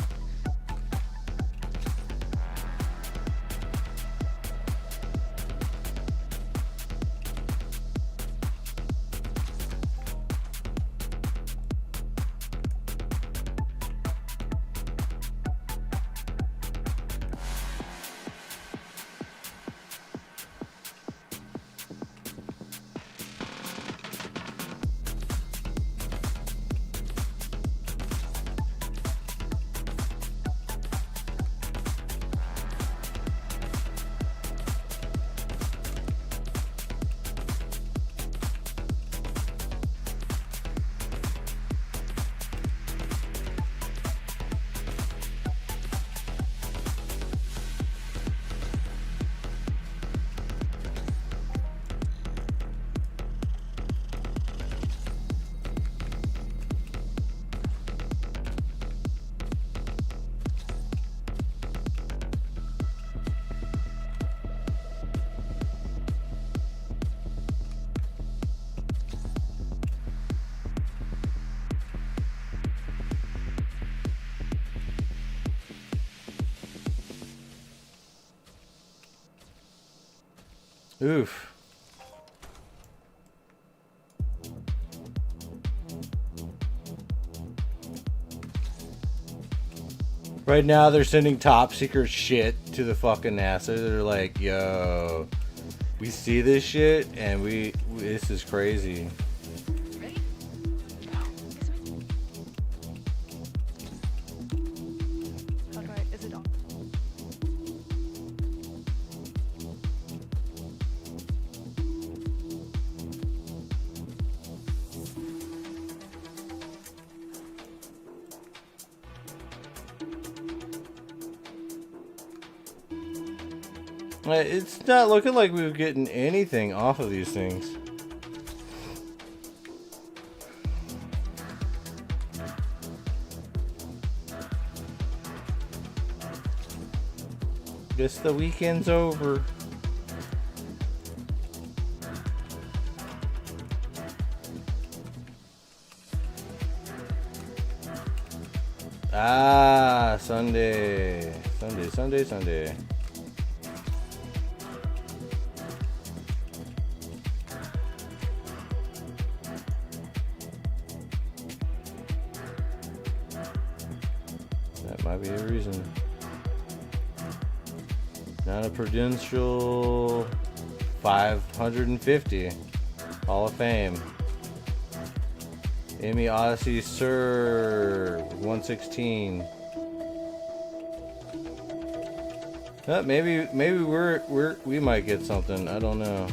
Oof. Right now they're sending top secret shit to the fucking NASA. They're like, yo, we see this shit and this is crazy. It's not looking like we're getting anything off of these things. Guess the weekend's over. Ah, Sunday. Sunday. That might be a reason. Not a Prudential 550 Hall of Fame. Emmy Odyssey Sir 116. Maybe we might get something. I don't know.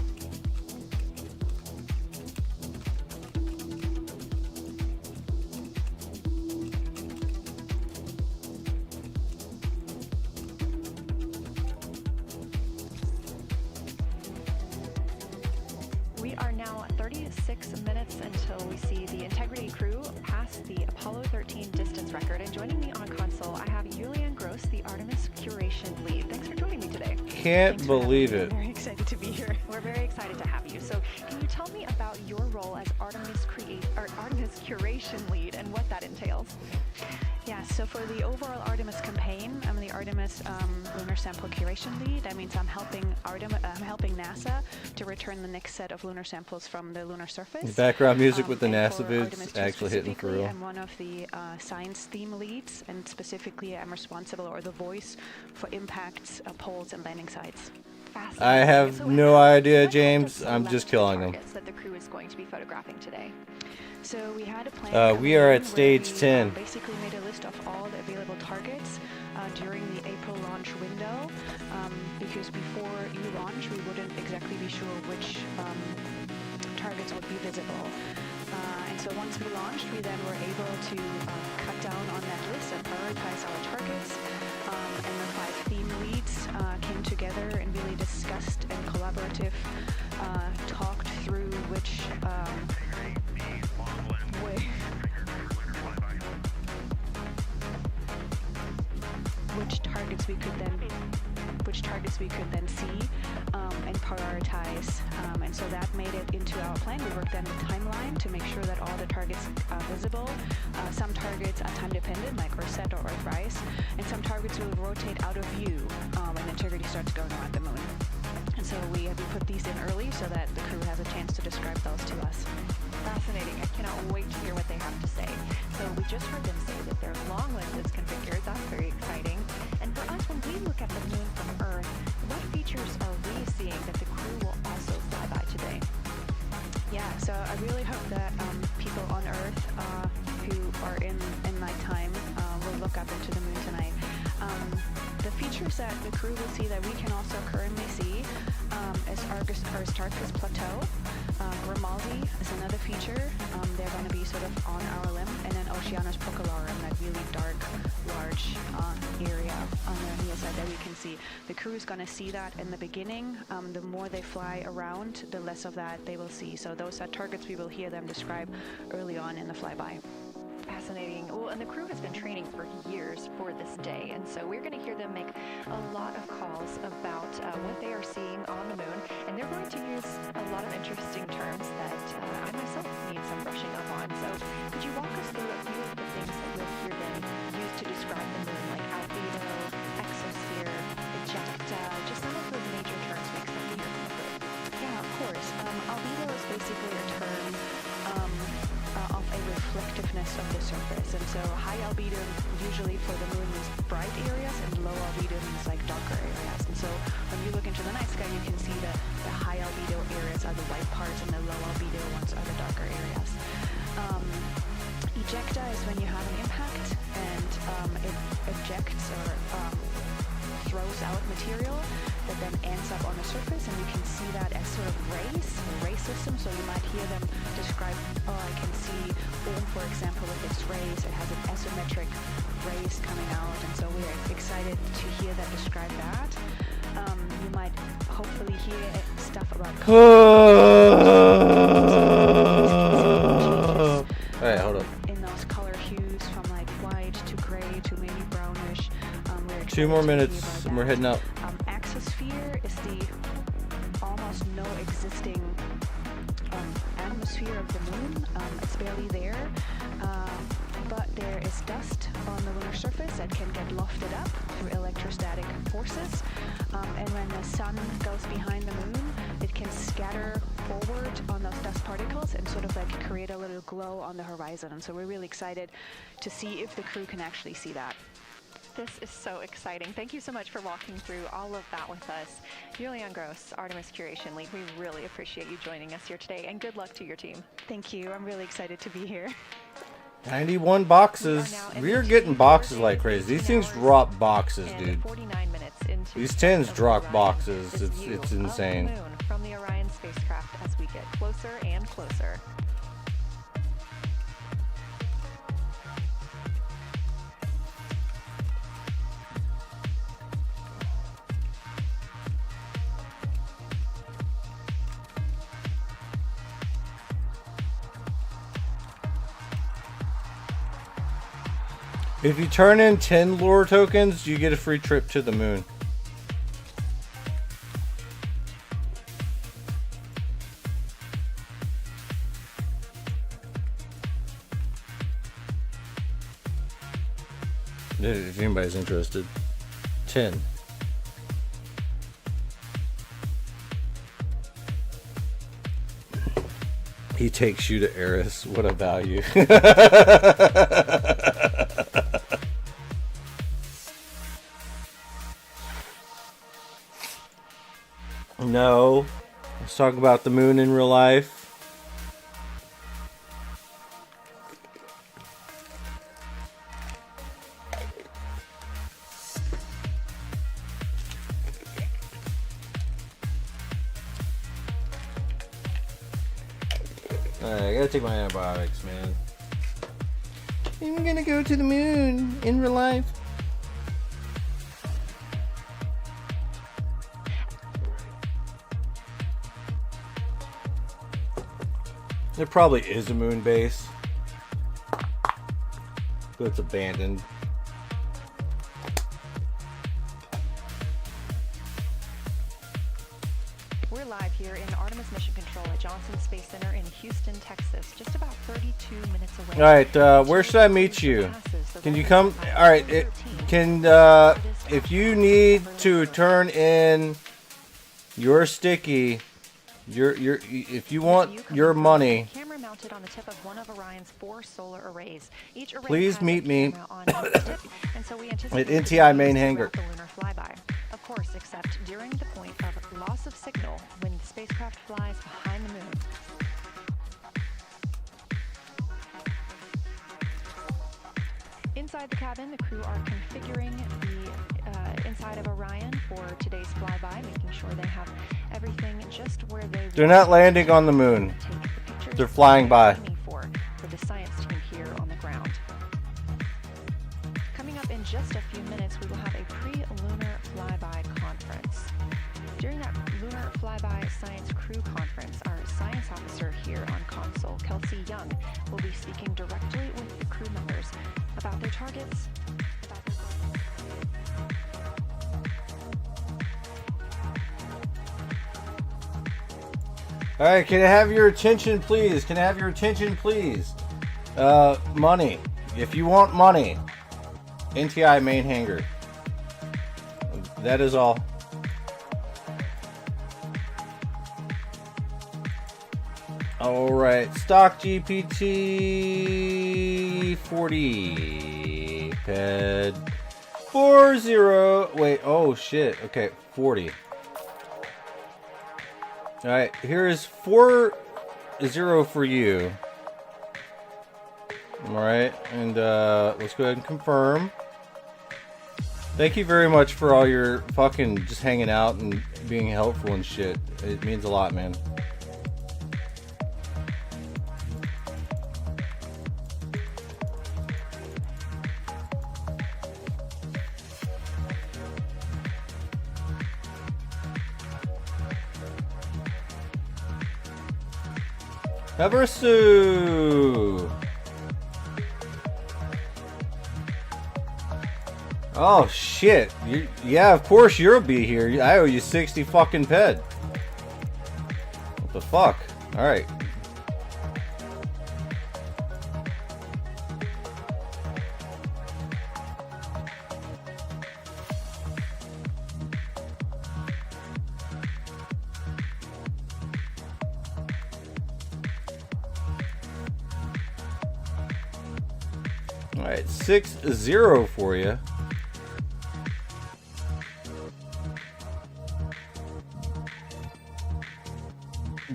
We are now 36 minutes until we see the Integrity crew pass the Apollo 13 distance record. And joining me on console, I have Julian Gross, the Artemis Curation Lead. Thanks for joining me today. Can't believe it. I'm very excited to be here. We're very excited to have you. So can you tell me about your role as Artemis Curation Lead and what that entails? Yeah, so for the overall Artemis campaign, I'm the Artemis Lunar Sample Curation Lead. That means I'm helping NASA to return the next set of lunar samples from the lunar surface. The background music with the And NASA for vids Artemis II actually hitting for specifically, real. I'm one of the science theme leads, and specifically I'm responsible, or the voice, for impacts, poles, and landing sites. I have no idea, James. I'm just killing them. Targets that the crew is going to be photographing today. So we had a plan. We are at where stage we, 10. Basically made a list of all the available targets during the April launch window, because before you launch, we wouldn't exactly be sure which targets would be visible. And so once we launched, we then were able to cut down on that list and prioritize our targets. And the 5 theme leads came together and really discussed and collaborative talked through which targets we could then see and prioritize, and so that made it into our plan. We worked on the timeline to make sure that all the targets are visible. Some targets are time dependent, like Reset or Earthrise, and some targets will rotate out of view when Integrity starts going around the moon. And so we put these in early so that the crew has a chance to describe those to us. Fascinating. I cannot wait to hear what they have to say. So we just heard them say that their long list is configured. That's very exciting. And for us, when we look at the moon from Earth, what features are we seeing that the crew will also fly by today? Yeah, so I really hope that people on Earth who are in nighttime will look up into the moon tonight. The features that the crew will see that we can also currently see is Aristarchus Plateau. Grimaldi is another feature. They're going to be sort of on our limb. And then Oceanus Procularum, that really dark, large area on the near side that we can see. The crew is going to see that in the beginning. The more they fly around, the less of that they will see. So those are targets we will hear them describe early on in the flyby. Fascinating. Well, and the crew has been training for years for this day, and so we're going to hear them make a lot of calls about what they are seeing on the moon, and they're going to use a lot of interesting terms that I myself need some brushing up on. So could you walk us through a few of the things that we'll hear them use to describe the moon, like albedo, exosphere, ejecta, just some of the major terms we expect to hear from the crew? Yeah, of course. Albedo is basically a term of a reflectiveness of the surface, and so high albedo usually for the moon means bright areas, and low albedo means like darker areas. And so when you look into the night sky, you can see the high albedo areas are the white parts, and the low albedo ones are the darker areas. Ejecta is when you have an impact and it ejects or throws out material that then ends up on the surface, and you can see that as sort of ray system. So you might hear them describe, I can see Boom, for example, with its rays. It has an asymmetric rays coming out, and so we're excited to hear that describe that. You might hopefully hear stuff about Alright, hold up. in those color hues from like white to gray to maybe brownish. We're excited 2 more to hear minutes about and we're that. heading out. Exosphere is the almost no existing atmosphere of the moon. It's barely there, but there is dust on the lunar surface that can get lofted up through electrostatic forces. And when the sun goes behind the moon, it can scatter forward on those dust particles and sort of like create a little glow on the horizon. And so we're really excited to see if the crew can actually see that. This is so exciting. Thank you so much for walking through all of that with us. Julian Gross, Artemis Curation Lead, we really appreciate you joining us here today, and good luck to your team. Thank you. I'm really excited to be here. 91 boxes. We're getting boxes like crazy. These things drop boxes, And dude. 49 minutes into These 10s of drop Orion, boxes. this It's view of the insane. moon from the Orion spacecraft as we get closer and closer. If you turn in 10 lore tokens, you get a free trip to the moon. If anybody's interested. 10. He takes you to Eris. What a value. No. Let's talk about the moon in real life. Alright, I gotta take my antibiotics, man. I'm gonna go to the moon in real life. There probably is a moon base, but it's abandoned. We're live here in Artemis Mission Control at Johnson Space Center in Houston, Texas, just about 32 minutes away. Alright, where should I meet you? Can you come? Alright, if you need to turn in your sticky, if you want your money, Camera mounted on the tip of one of Orion's 4 solar arrays. Each array please has meet a me camera on each stick, and so we anticipate at NTI main throughout hangar. the lunar flyby. Of course, except during the point of loss of signal when the spacecraft flies behind the moon. Inside the cabin, the crew are configuring the inside of Orion for today's flyby, making sure they have everything just where they They're want not landing on the moon. to take the pictures They're flying by. aiming for the science team here on the ground. Coming up in just a few minutes, we will have a pre-lunar flyby conference. During that lunar flyby science crew conference, our science officer here on console, Kelsey Young, will be speaking directly with the crew members about their targets, about their goals. Alright, can I have your attention, please? Can I have your attention, please? Money. If you want money, NTI main hangar. That is all. Alright, stock GPT 40. Ped 40. Wait, oh shit. Okay, 40. Alright, here is 40 for you. Alright, and let's go ahead and confirm. Thank you very much for all your fucking just hanging out and being helpful and shit. It means a lot, man. Eversu! Oh shit! Yeah, of course you'll be here. I owe you 60 fucking ped. What the fuck? All right. Alright, 6-0 for you.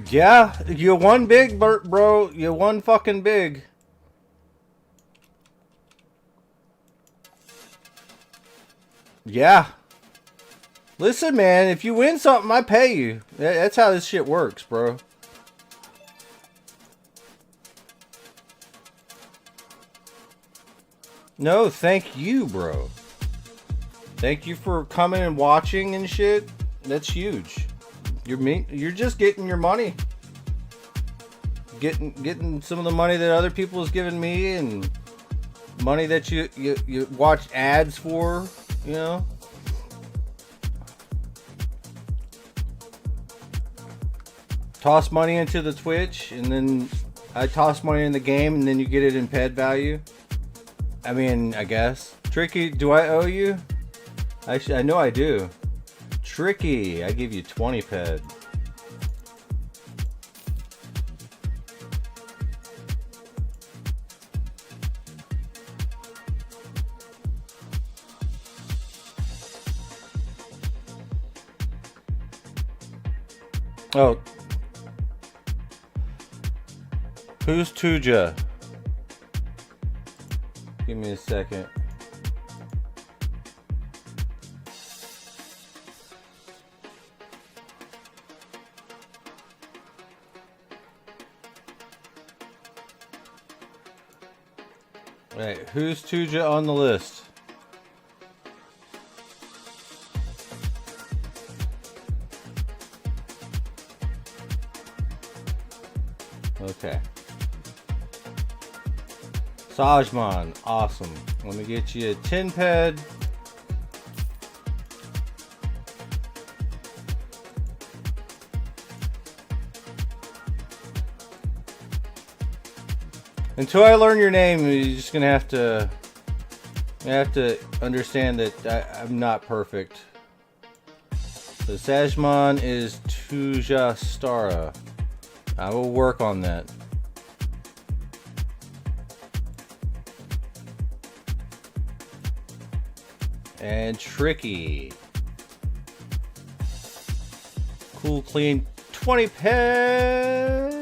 Yeah, you won big, bro. You won fucking big. Yeah. Listen, man, if you win something, I pay you. That's how this shit works, bro. No, thank you, bro. Thank you for coming and watching and shit. That's huge. You're just getting your money. Getting some of the money that other people has given me and money that you watch ads for, you know. Toss money into the Twitch and then I toss money in the game and then you get it in ped value. I mean, I guess. Tricky, do I owe you? I know I do. Tricky, I give you 20 ped. Oh. Who's Tuja? Give me a second. Right, who's Tuja on the list? Okay. Sajman, awesome. Let me get you a tin pad. Until I learn your name, you're just gonna have to understand that I'm not perfect. So Sajman is Tuja Stara. I will work on that. And Tricky. Cool, clean 20 pad.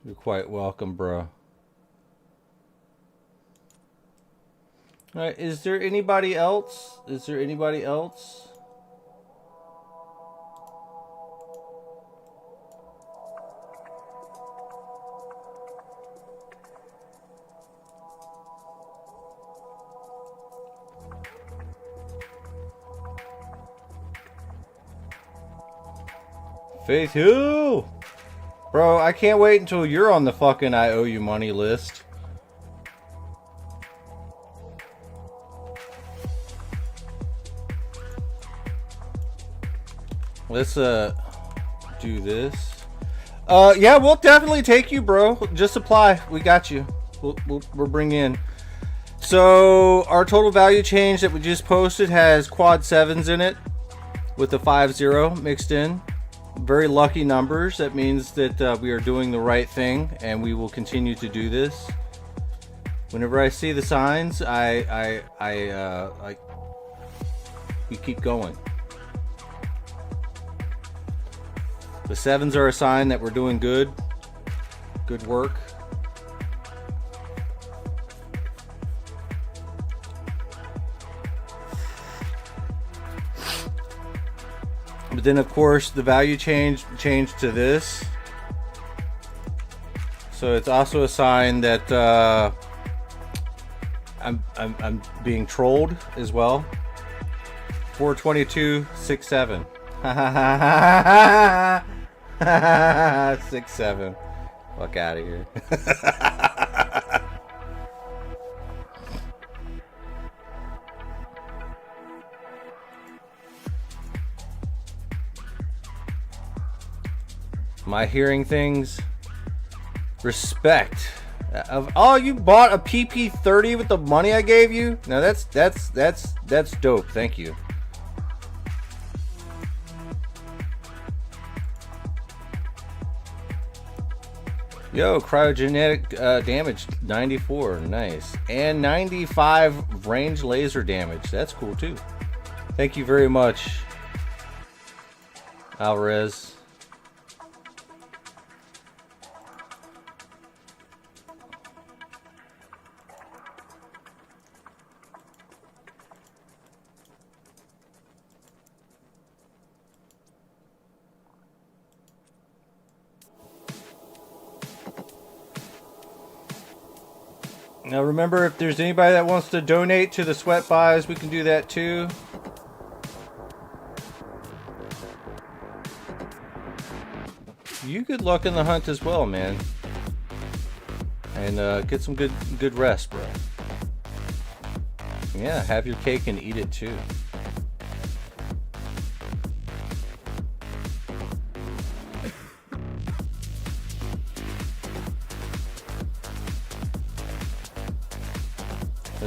You're quite welcome, bro. Alright, is there anybody else? Is there anybody else? Faith who? Bro, I can't wait until you're on the fucking I owe you money list. Let's do this. Yeah, we'll definitely take you, bro. Just apply. We got you. We'll bring you in. So our total value change that we just posted has quad 7s in it with the 5-0 mixed in. Very lucky numbers. That means that we are doing the right thing, and we will continue to do this. Whenever I see the signs, we keep going. The 7s are a sign that we're doing good work. But then, of course, the value changed to this. So it's also a sign that I'm being trolled as well. 42267. 67. Fuck out of here. Am I hearing things? Respect. Oh, you bought a PP30 with the money I gave you? Now that's dope. Thank you. Yo, cryogenic damage 94, nice, and 95 range laser damage. That's cool too. Thank you very much, Alvarez. Now remember, if there's anybody that wants to donate to the sweat buys, we can do that too. You good luck in the hunt as well, man. And get some good rest, bro. Yeah, have your cake and eat it too.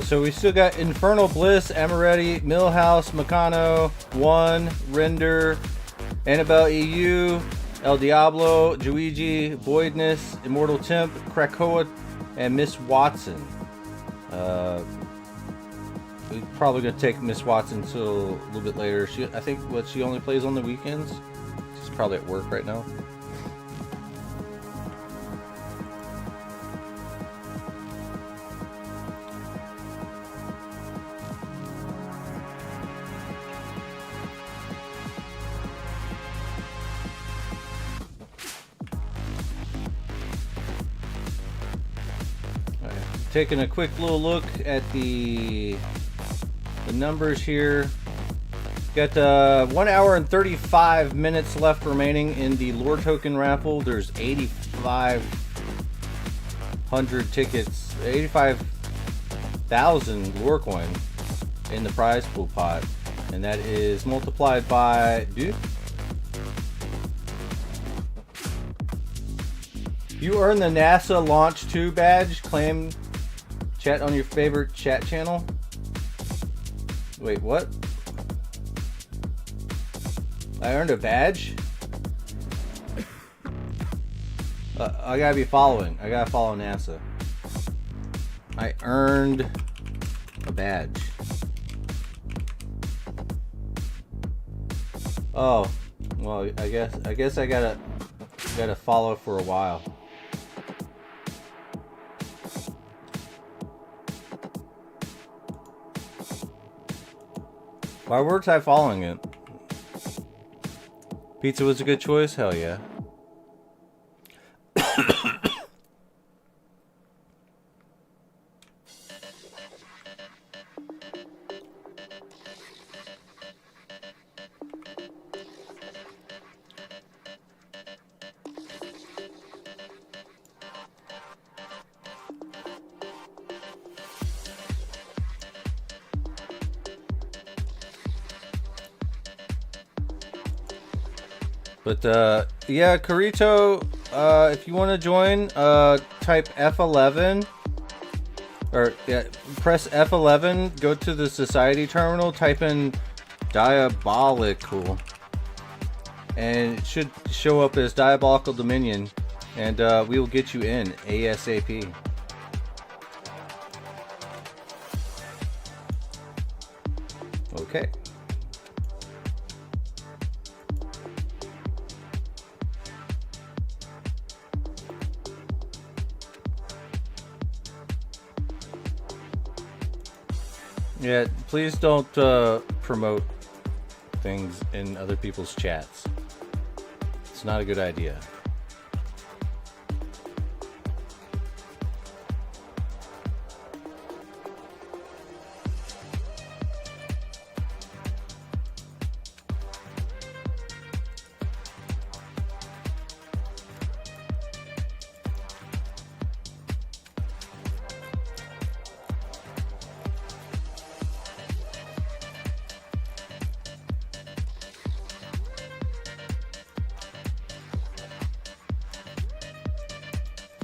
So we still got Infernal Bliss, Amaretti, Millhouse, Meccano, One, Render, Annabelle EU, El Diablo, Juigi, Voidness, Immortal Temp, Krakoa, and Miss Watson. We're probably gonna take Miss Watson till a little bit later. I think she only plays on the weekends. She's probably at work right now. taking a quick little look at the numbers here. Got 1 hour and 35 minutes left remaining in the lore token raffle. There's 8,500 tickets, 85,000 lore coins in the prize pool pot, and that is multiplied by, dude. You earn the NASA Launch 2 badge. Claim chat on your favorite chat channel. Wait, what? I earned a badge? I gotta be following. I gotta follow NASA. I earned a badge. Oh, well, I guess I gotta follow for a while. Why weren't I following it? Pizza was a good choice? Hell yeah. But yeah, Carito, if you want to join, type F11, or yeah, press F11, go to the society terminal, type in diabolical, and it should show up as Diabolical Dominion, and we will get you in ASAP. Okay. Yeah, please don't promote things in other people's chats. It's not a good idea.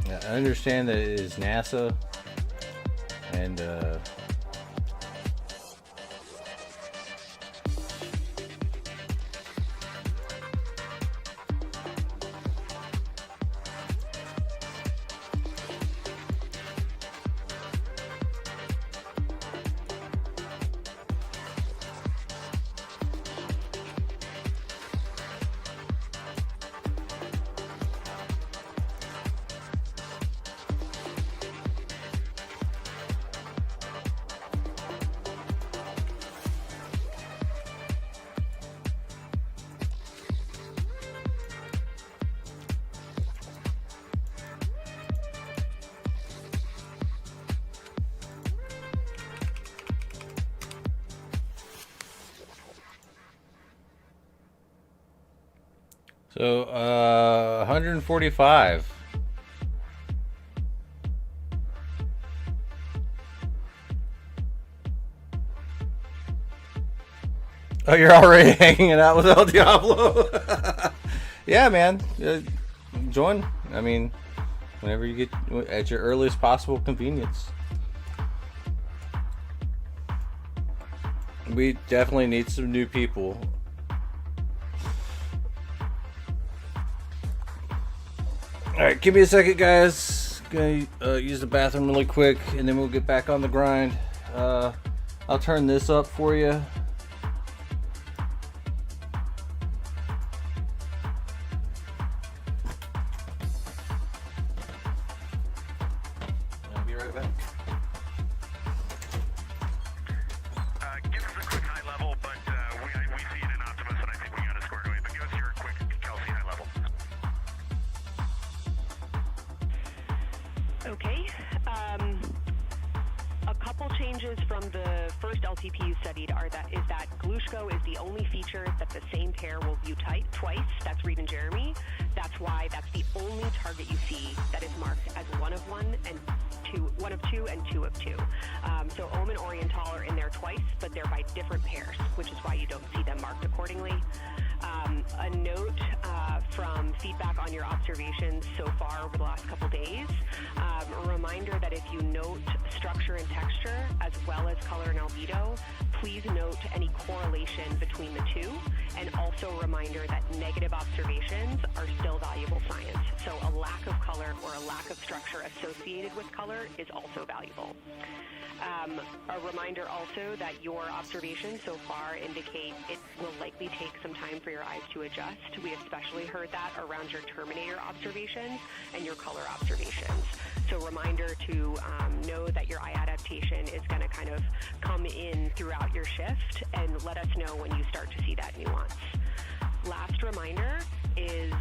I understand that it is NASA, and so 145. Oh, you're already hanging it out with El Diablo. Yeah, man. Join. I mean, whenever you get at your earliest possible convenience. We definitely need some new people. Alright, give me a second, guys. Gonna use the bathroom really quick, and then we'll get back on the grind. I'll turn this up for you. I'll be right back. Give us a quick high level, but we see it in Optimus, and I think we got it squared away. But give us your quick Kelsey high level. Okay. changes from the first LTP you studied is that Glushko is the only feature that the same pair will view twice. That's Reed and Jeremy. That's why that's the only target you see that is marked as one of two and two of two. So Ohm and Oriental are in there twice, but they're by different pairs, which is why you don't see them marked accordingly. A note from feedback on your observations so far over the last couple days. A reminder that if you note structure and texture, as well as color and albedo, please note any correlation between the two, and also a reminder that negative observations are still valuable science. So a lack of color or a lack of structure associated with color is also valuable. A reminder also that your observations so far indicate it will likely take some time for your eyes to adjust. We especially heard that around your Terminator observations and your color observations. So reminder to know that your eye adaptation is going to kind of come in throughout your shift, and let us know when you start to see that nuance. Last reminder is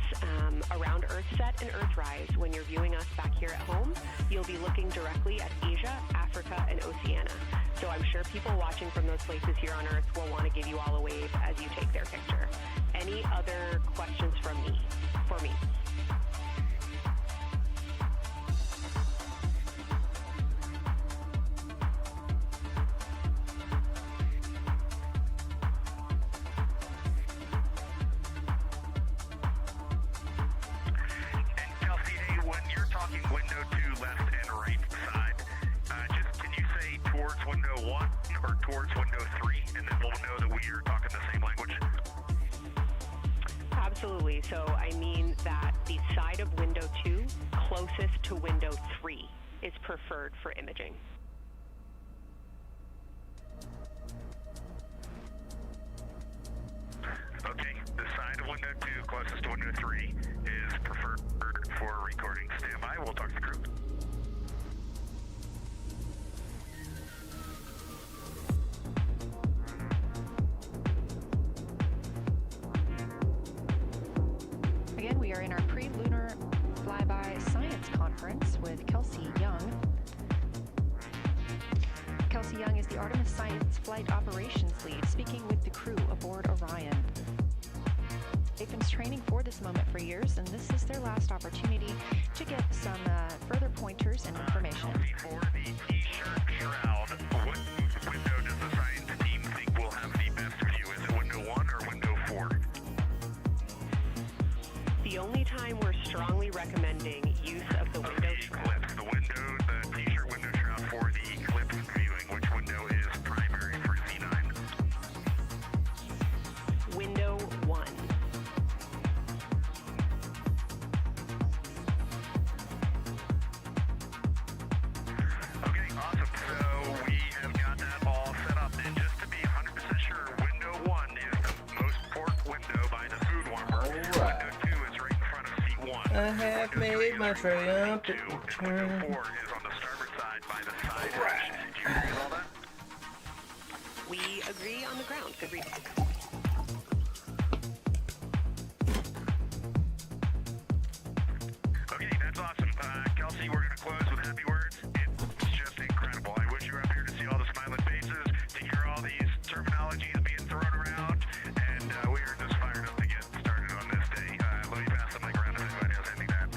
around Earthset and Earthrise. When you're viewing us back here at home, you'll be looking directly at Asia, Africa, and Oceania. So I'm sure people watching from those places here on Earth will want to give you all a wave as you take their picture. Any other questions for me? Absolutely. So I mean that the side of window 2 closest to window 3 is preferred for imaging. Okay, the side of window 2 closest to window 3 is preferred for recording. Stand by, we'll talk to the crew. Again, we are in our pre-lunar flyby science conference with Kelsey Young. Kelsey Young is the Artemis Science Flight Operations Lead, speaking with the crew aboard Orion. They've been training for this moment for years, and this is their last opportunity to get some further pointers and information. For the T-shirt shroud, what window does the science team think will have the best view? Is it window 1 or window 4? The only time we're strongly recommending use of the window eclipse. The T-shirt window shroud for the eclipse viewing. Which window is primary for Z9? window 1. Okay, awesome. So we have got that all set up. And just to be 100% sure, window 1 is the most port window by the food warmer. Alright. Window 2 is right in front of seat 1. I have made my triumphant return. Window 4 is on the starboard side by the side edge. Do you agree with all that? We agree on the ground. Good read. Okay, that's awesome. Kelsey, we're going to close with happy words. It's just incredible. I wish you were up here to see all the smiling faces, to hear all these terminologies being thrown around, and we are just fired up to get started on this day. Let me pass the mic around if anybody has anything to add.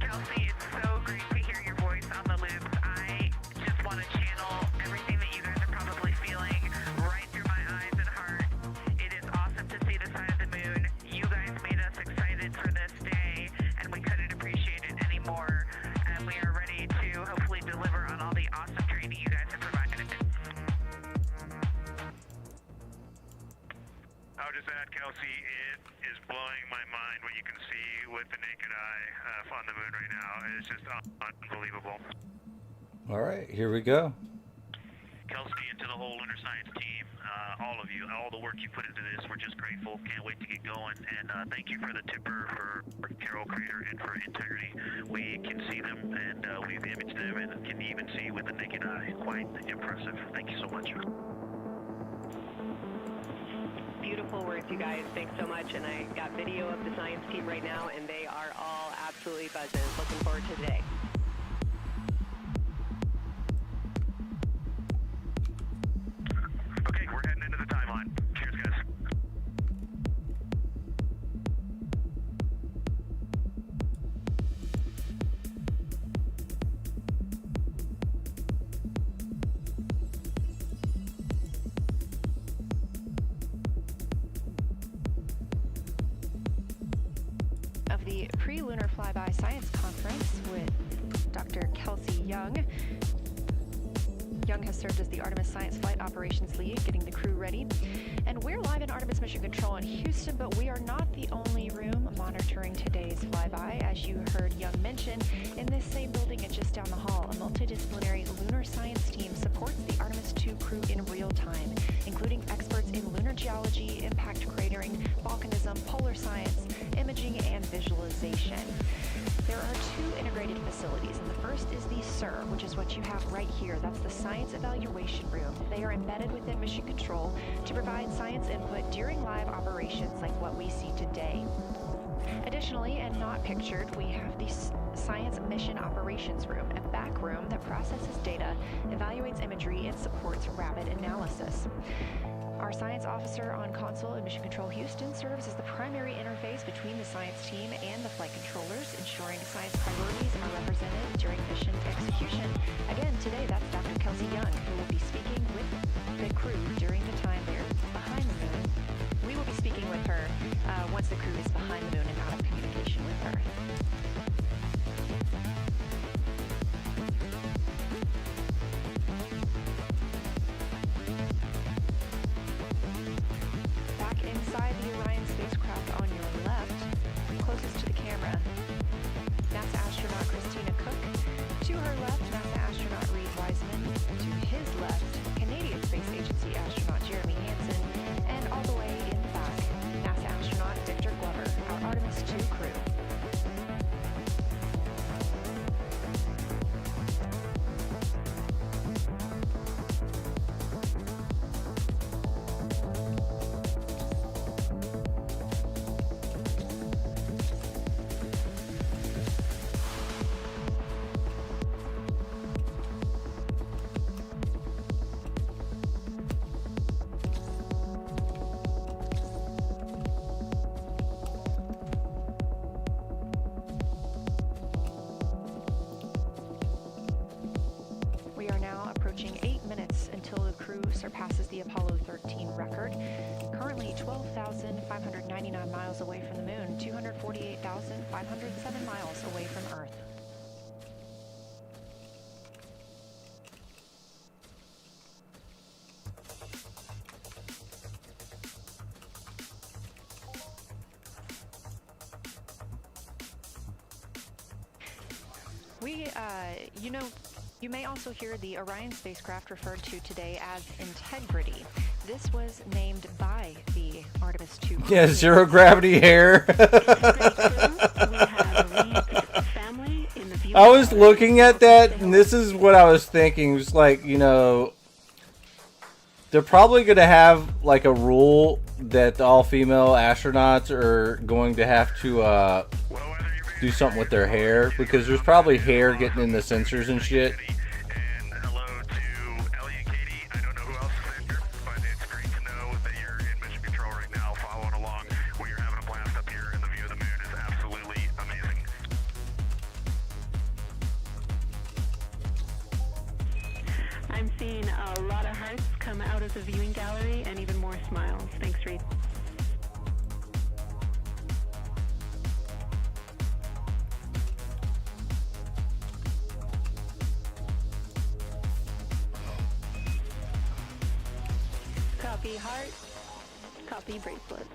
Kelsey, it's so great to hear your voice on the loops. I just want to channel everything that you guys are probably feeling right through my eyes and heart. It is awesome to see the side of the moon. You guys made us excited for this day, and we couldn't appreciate it anymore. And we are ready to hopefully deliver on all the awesome training you guys have provided. I'll just add, Kelsey, it is blowing my mind what you can see with the naked eye on the moon right now. It's just unbelievable. All right, here we go. Kelsey, and to the whole Lunar Science team, all of you, all the work you put into this, we're just grateful. Can't wait to get going. And thank you for the tipper, for Carol Crater, and for Integrity. We can see them, and we've imaged them, and can even see with the naked eye. Quite impressive. Thank you so much. Beautiful words, you guys. Thanks so much. And I got video of the science team right now, and they are all absolutely buzzing. Looking forward to today. the pre-lunar flyby science conference with Dr. Kelsey Young. Young has served as the Artemis Science Flight Operations Lead, getting the crew ready. And we're live in Artemis Mission Control in Houston, but we are not the only room monitoring today's flyby. As you heard Young mention, in this same building and just down the hall, a multidisciplinary lunar science team supports the Artemis 2 crew in real time, including experts in lunar geology, impact cratering, volcanism, polar science, imaging, and visualization. There are two integrated facilities, and the first is the SIR, which is what you have right here. That's the Science Evaluation Room. They are embedded within Mission Control to provide science input during live operations like what we see today. Additionally, and not pictured, we have the Science Mission Operations Room, a back room that processes data, evaluates imagery, and supports rapid analysis. Our science officer on console in Mission Control Houston serves as the primary interface between the science team and the flight controllers, ensuring science priorities are represented during mission execution. Again, today that's Dr. Kelsey Young, who will be speaking with the crew during the time they're behind the moon. We will be speaking with her once the crew is behind the moon and out of communication with her. Inside the Orion spacecraft on your left, closest to the camera, NASA astronaut Christina Cook. To her left, NASA astronaut Reed Wiseman. To his left, Canadian Space Agency astronaut Jeremy Hansen. And all the way in the back, NASA astronaut Victor Glover, our Artemis 2 crew. We are now approaching 8 minutes until the crew surpasses the Apollo 13 record. Currently 12,599 miles away from the moon, 248,507 miles away from Earth. You may also hear the Orion spacecraft referred to today as Integrity. This was named by the Artemis 2 crew. Yeah, zero gravity hair. I was looking at that, and this is what I was thinking. It was like, you know, they're probably going to have like a rule that all female astronauts are going to have to do something with their hair, because there's probably hair getting in the sensors and shit. And hello to Ellie and Katie. I don't know who else is in here, but it's great to know that you're in mission control right now, following along. You're having a blast up here, and the view of the moon is absolutely amazing. I'm seeing a lot of hearts come out of the viewing gallery and even more smiles. Thanks, Reed. Copy heart, copy bracelet.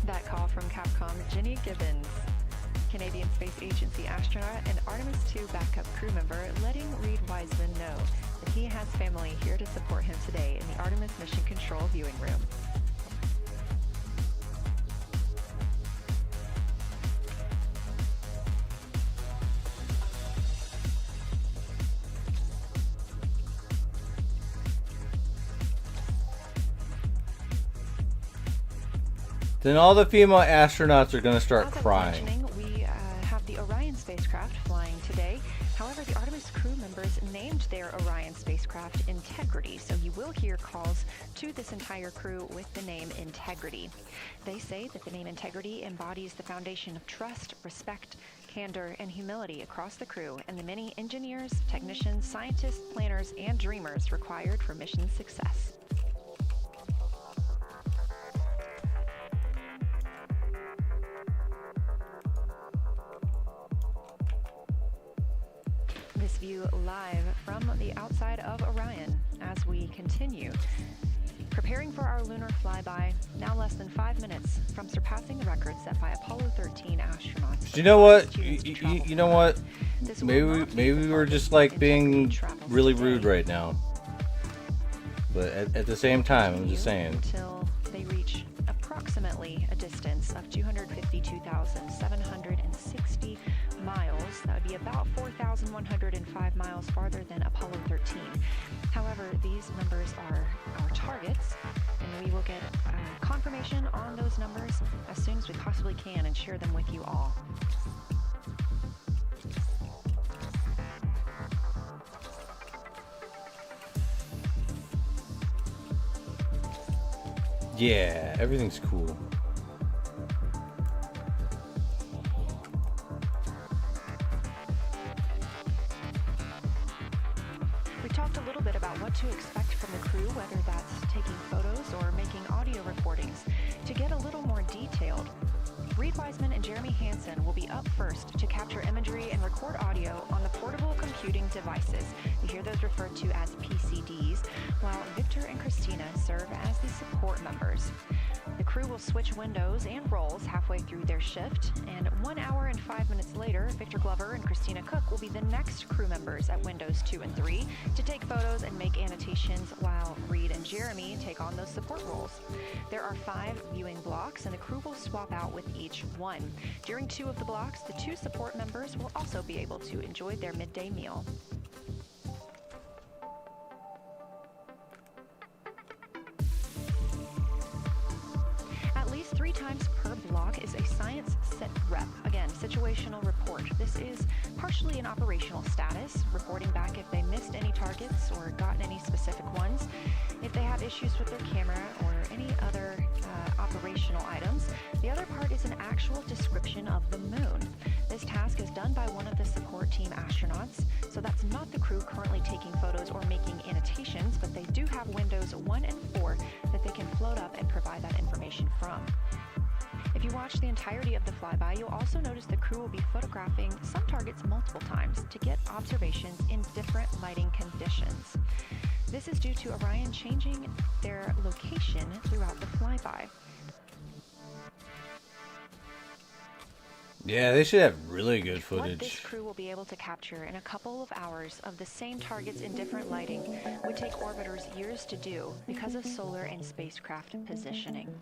That call from Capcom Jenny Gibbons, Canadian Space Agency astronaut and Artemis 2 backup crew member, letting Reed Wiseman know that he has family here to support him today in the Artemis Mission Control viewing room. Then all the female astronauts are going to start As I was crying. mentioning, we have the Orion spacecraft flying today. However, the Artemis crew members named their Orion spacecraft Integrity, so you will hear calls to this entire crew with the name Integrity. They say that the name Integrity embodies the foundation of trust, respect, candor, and humility across the crew and the many engineers, technicians, scientists, planners, and dreamers required for mission success. This view live from the outside of Orion as we continue. Preparing for our lunar flyby, now less than 5 minutes from surpassing the record set by Apollo 13 astronauts. You know what? You know what? Maybe we were just like being really rude right now. But at the same time, I'm just saying. Until they reach approximately a distance of 252,760 miles. That would be about 4,105 miles farther than Apollo 13. However, these numbers are our targets, and we will get confirmation on those numbers as soon as we possibly can and share them with you all. Yeah, everything's cool. We talked a little bit about what to expect from the crew, whether that's taking photos or making audio recordings. To get a little more detailed, Reed Wiseman and Jeremy Hansen will be up first to capture imagery and record audio on the portable computing devices. You hear those referred to as PCDs, while Victor and Christina serve as the support members. The crew will switch windows and roles halfway through their shift, and 1 hour and 5 minutes later, Victor Glover and Christina Cook will be the next crew members at windows 2 and 3 to take photos and make annotations, while Reed and Jeremy take on those support roles. There are 5 viewing blocks, and the crew will swap out with each one. During 2 of the blocks, the 2 support members will also be able to enjoy their midday meal. At least 3 times per block is a science sit rep. Again, situational report. This is partially an operational status, reporting back if they missed any targets or gotten any specific ones, if they have issues with their camera or any other operational items. The other part is an actual description of the moon. This task is done by one of the support team astronauts, so that's not the crew currently taking photos or making annotations, but they do have windows 1 and 4 that they can float up and provide that information from. If you watch the entirety of the flyby, you'll also notice the crew will be photographing some targets multiple times to get observations in different lighting conditions. This is due to Orion changing their location throughout the flyby. Yeah, they should have really good What footage. this crew will be able to capture in a couple of hours of the same targets in different lighting would take orbiters years to do because of solar and spacecraft positioning.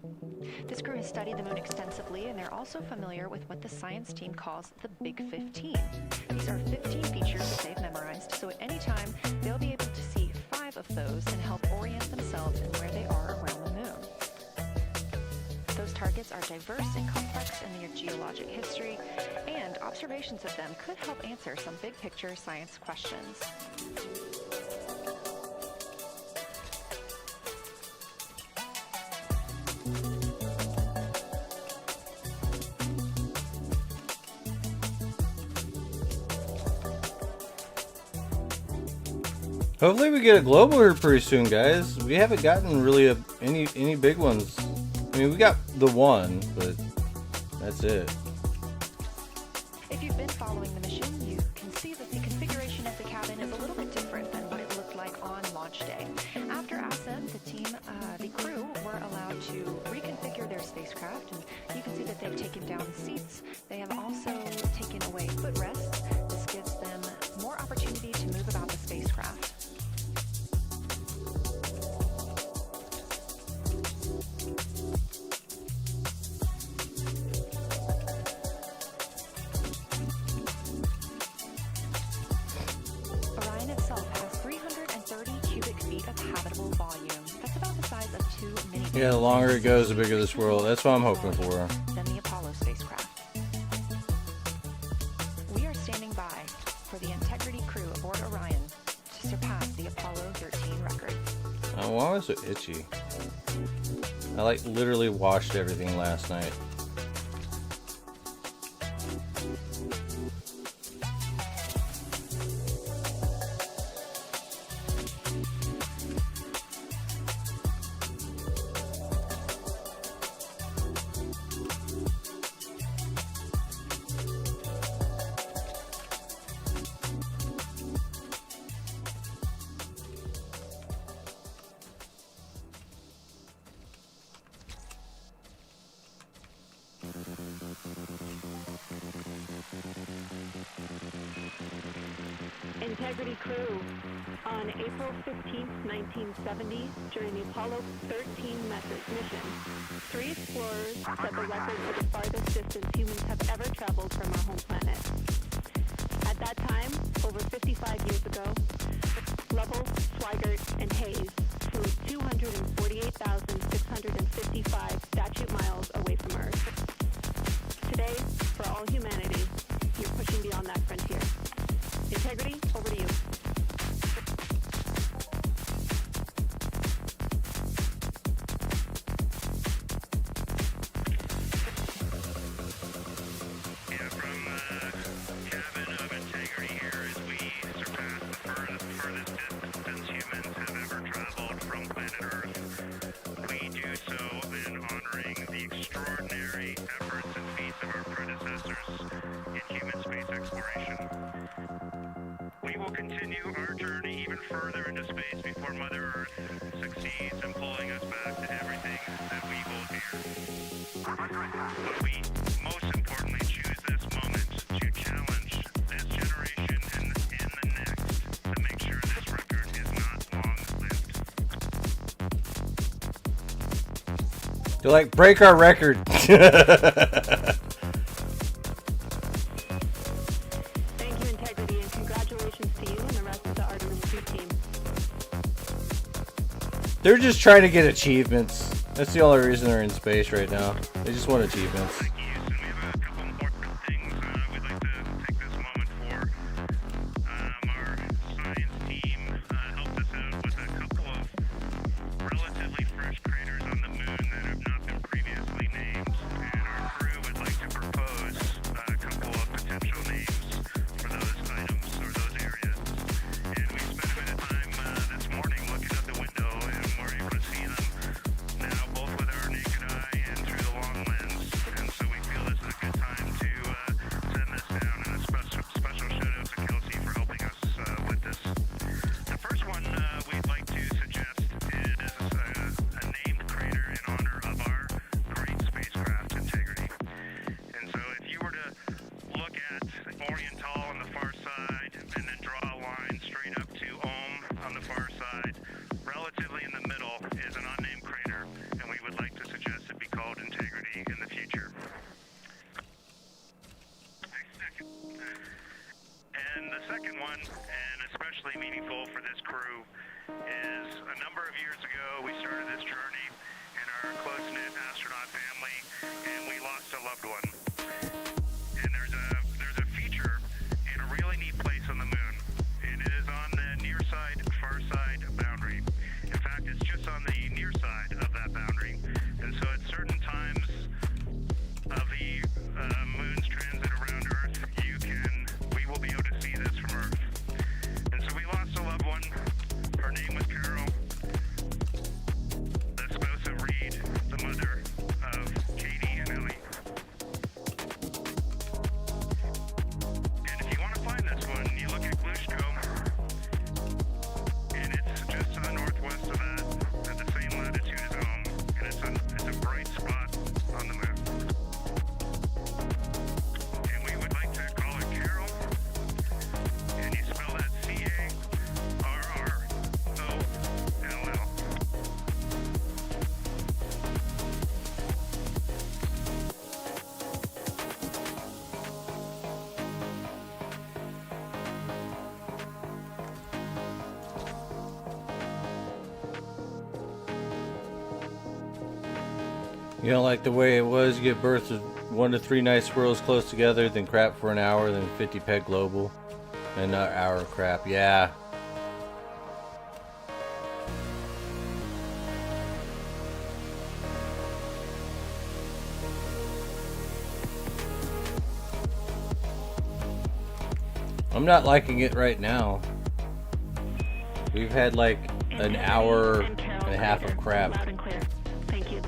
This crew has studied the moon extensively, and they're also familiar with what the science team calls the Big 15. These are 15 features that they've memorized, so at any time they'll be able to see 5 of those and help orient themselves in where they are around the moon. Those targets are diverse and complex in their geologic history, and observations of them could help answer some big-picture science questions. Hopefully we get a global here pretty soon, guys. We haven't gotten really any big ones. I mean, we got the one, but that's it. If you've been following the mission, you can see that the configuration of the cabin is a little bit different than what it looked like on launch day. After ascent, the crew were allowed to reconfigure their spacecraft, and you can see that they've taken down seats. They have also taken away footrests. This gives them more opportunity to move about the spacecraft. Orion itself has 330 cubic feet of habitable volume. That's about the size of 2 mini. Yeah, the longer it goes, the bigger this world. That's what I'm hoping for. Than the Apollo spacecraft. We are standing by for the Integrity am I so itchy? I like literally washed everything last night. Integrity crew, on April 15, 1970, during the Apollo 13 mission, 3 explorers set the record for the farthest distance humans have ever traveled from our home planet. At that time, over 55 years ago, Lovell, Swigert, and Hayes flew 248,655 statute miles away from Earth. Today, for all humanity, you're pushing beyond that frontier. Integrity, over to you. Yeah, from cabin of Integrity here as we surpass the furthest distance humans have ever traveled from planet Earth. We do so in honoring the extraordinary efforts and feats of our predecessors in human space exploration. We will continue our journey even further into space before Mother Earth succeeds in pulling us back to everything that we hold dear. But we most importantly choose this moment to challenge this generation and the next to make sure this record is not long-lived. They're like, break our record. Thank you, Integrity, and congratulations to you and the rest of the Artemis 2 team. They're just trying to get achievements. That's the only reason they're in space right now. They just want achievements. Thank you, and we have a couple more things we'd like to take this moment for. Our science team helped us out with a couple of relatively fresh craters on the moon that have not been previously named, and our crew would like to propose a couple of potential names for those items or those areas. And we spent a bit of time this morning looking out the window, and we're able to see them now both with our naked eye and through the long lens. And so we feel this is a good time to send this down, and a special shout out to Kelsey for helping us with this. The first one we'd like to suggest is a named crater in honor of our great spacecraft Integrity. And so if you were to look at Oriental on the far side and then draw a line straight up to Ohm on the far side, relatively in the middle is an unnamed crater, and we would like to suggest it be called Integrity in the future. And the second one, and especially meaningful for this crew, is a number of years ago we started this journey in our close-knit astronaut family, and we lost a loved one. And there's a feature in a really neat place on the moon, and it is on the near side, far side boundary. In fact, it's just on the near side of that boundary. And so at certain times of the moon's transit around Earth, we will be able to see this from Earth. And so we lost a loved one. Her name was Carol, the spouse of Reed, the mother of Katie and Ellie. And if you want to find this one, you look at Glushko, and it's just to the northwest of that, at the same latitude as Ohm, and it's a bright spot on the moon. And we would like to call it Carol, and you spell that C-A-R-R-O-L-L. You don't like the way it was? You give birth to 1 to 3 nice squirrels close together, then crap for an hour, then 50 peg global. And not hour crap, yeah. I'm not liking it right now. We've had like an hour and a half of crap. Loud and clear. Thank you.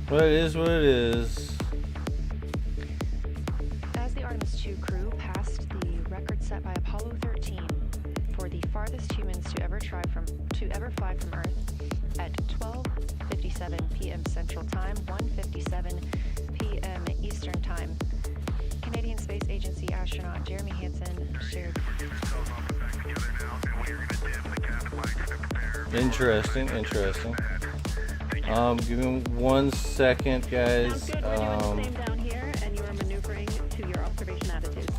What it is, what it is. As the Artemis 2 crew passed the record set by Apollo 13 for the farthest humans to ever fly from Earth at 12:57 p.m. Central Time, 1:57 p.m. Eastern Time, Canadian Space Agency astronaut Jeremy Hansen shared. Interesting, interesting. Give me 1 second, guys. Sounds good. We're doing the same down here, and you are maneuvering to your observation attitude.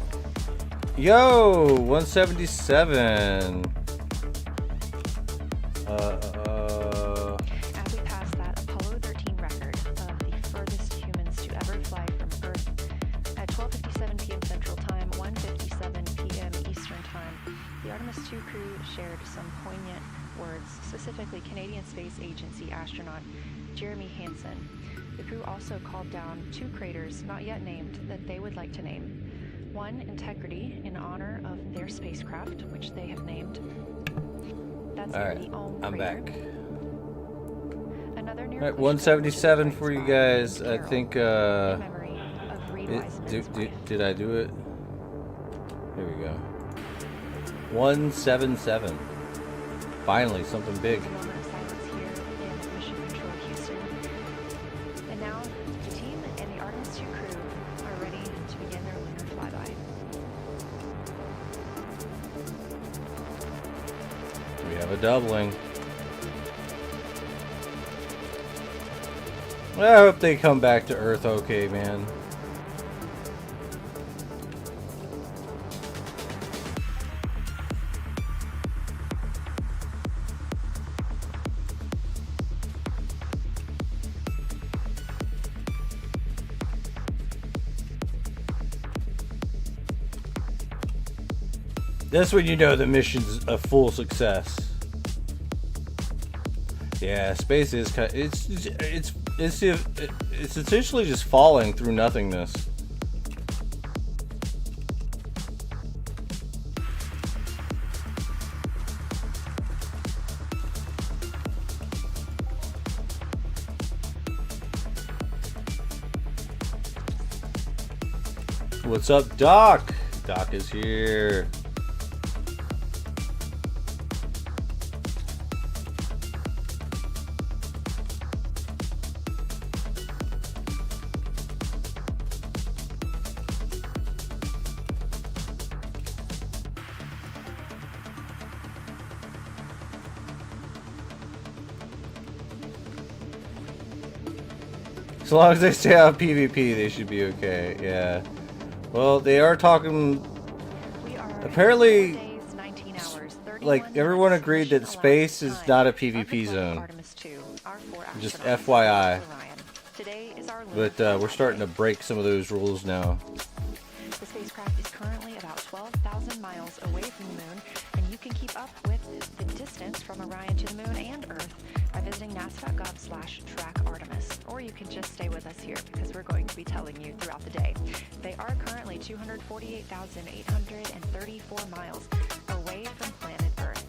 Yo, 177. As we pass that Apollo 13 record of the furthest humans to ever fly from Earth at 12:57 p.m. Central Time, 1:57 p.m. Eastern Time, the Artemis 2 crew shared some poignant words, specifically Canadian Space Agency astronaut Jeremy Hansen. The crew also called down 2 craters not yet named that they would like to name. One, Integrity, in honor of their spacecraft, which they have named. That's All right, the Ohm I'm crater. back. Another near All right, 177 for you guys. I think. memory of Reed It, Wiseman's wife. did I do it? Here we go. 177. Finally, something big. Moment of silence here in Mission Control Houston. And now the team and the Artemis 2 crew are ready to begin their lunar flyby. We have a doubling. I hope they come back to Earth okay, man. That's when you know the mission's a full success. Yeah, space is kind of, it's essentially just falling through nothingness. What's up, Doc? Doc is here. As long as they stay out of PvP, they should be okay. Yeah. Well, they are talking. We are Apparently, 6 days, 19 hours, 31 like everyone minutes, agreed that mission space is elapsed not a time of the PvP flight of zone. Artemis 2, our 4 Just astronauts FYI. to Orion. Today is our lunar But we're starting to break some of those rules now. The spacecraft is currently about 12,000 miles away from the moon, and you can keep up with the distance from Orion to the moon and Earth by visiting nasa.gov/track Artemis. Or you can just stay with us here because we're going to be telling you throughout the day. They are currently 248,834 miles away from planet Earth.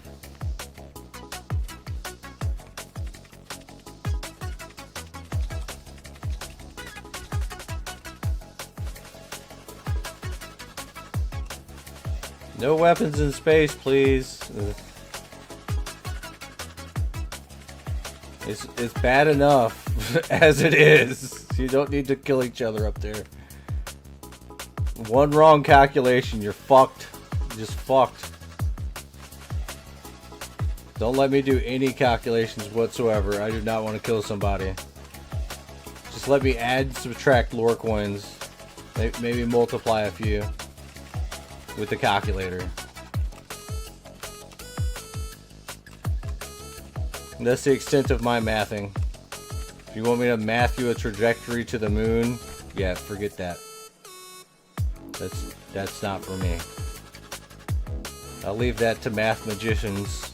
No weapons in space, please. It's bad enough as it is. You don't need to kill each other up there. One wrong calculation, you're fucked. You're just fucked. Don't let me do any calculations whatsoever. I do not want to kill somebody. Just let me add and subtract lore coins. Maybe multiply a few with the calculator. And that's the extent of my mathing. If you want me to math you a trajectory to the moon, yeah, forget that. That's not for me. I'll leave that to math magicians.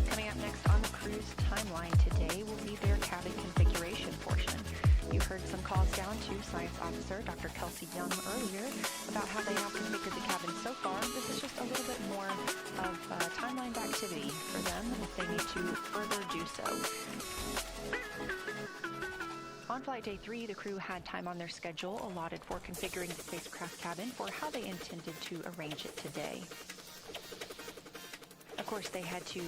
Coming up next on the crew's timeline today will be their cabin configuration portion. You heard some calls down to Science Officer Dr. Kelsey Young earlier about how they have configured the cabin so far. This is just a little bit more of timeline activity for them if they need to further do so. On flight day 3, the crew had time on their schedule allotted for configuring the spacecraft cabin for how they intended to arrange it today. Of course, they had to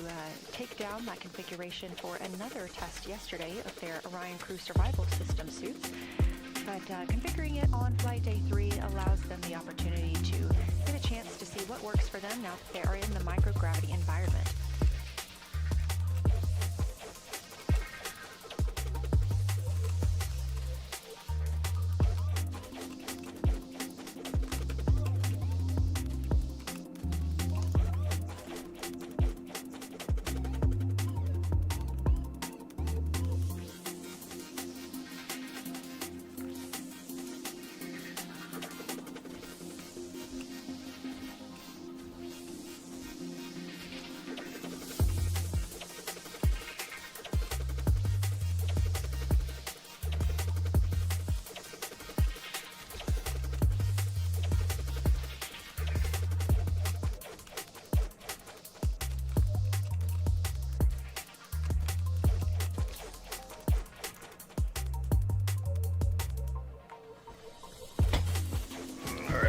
take down that configuration for another test yesterday of their Orion Crew Survival System suits. But configuring it on flight day 3 allows them the opportunity to get a chance to see what works for them now that they are in the microgravity environment.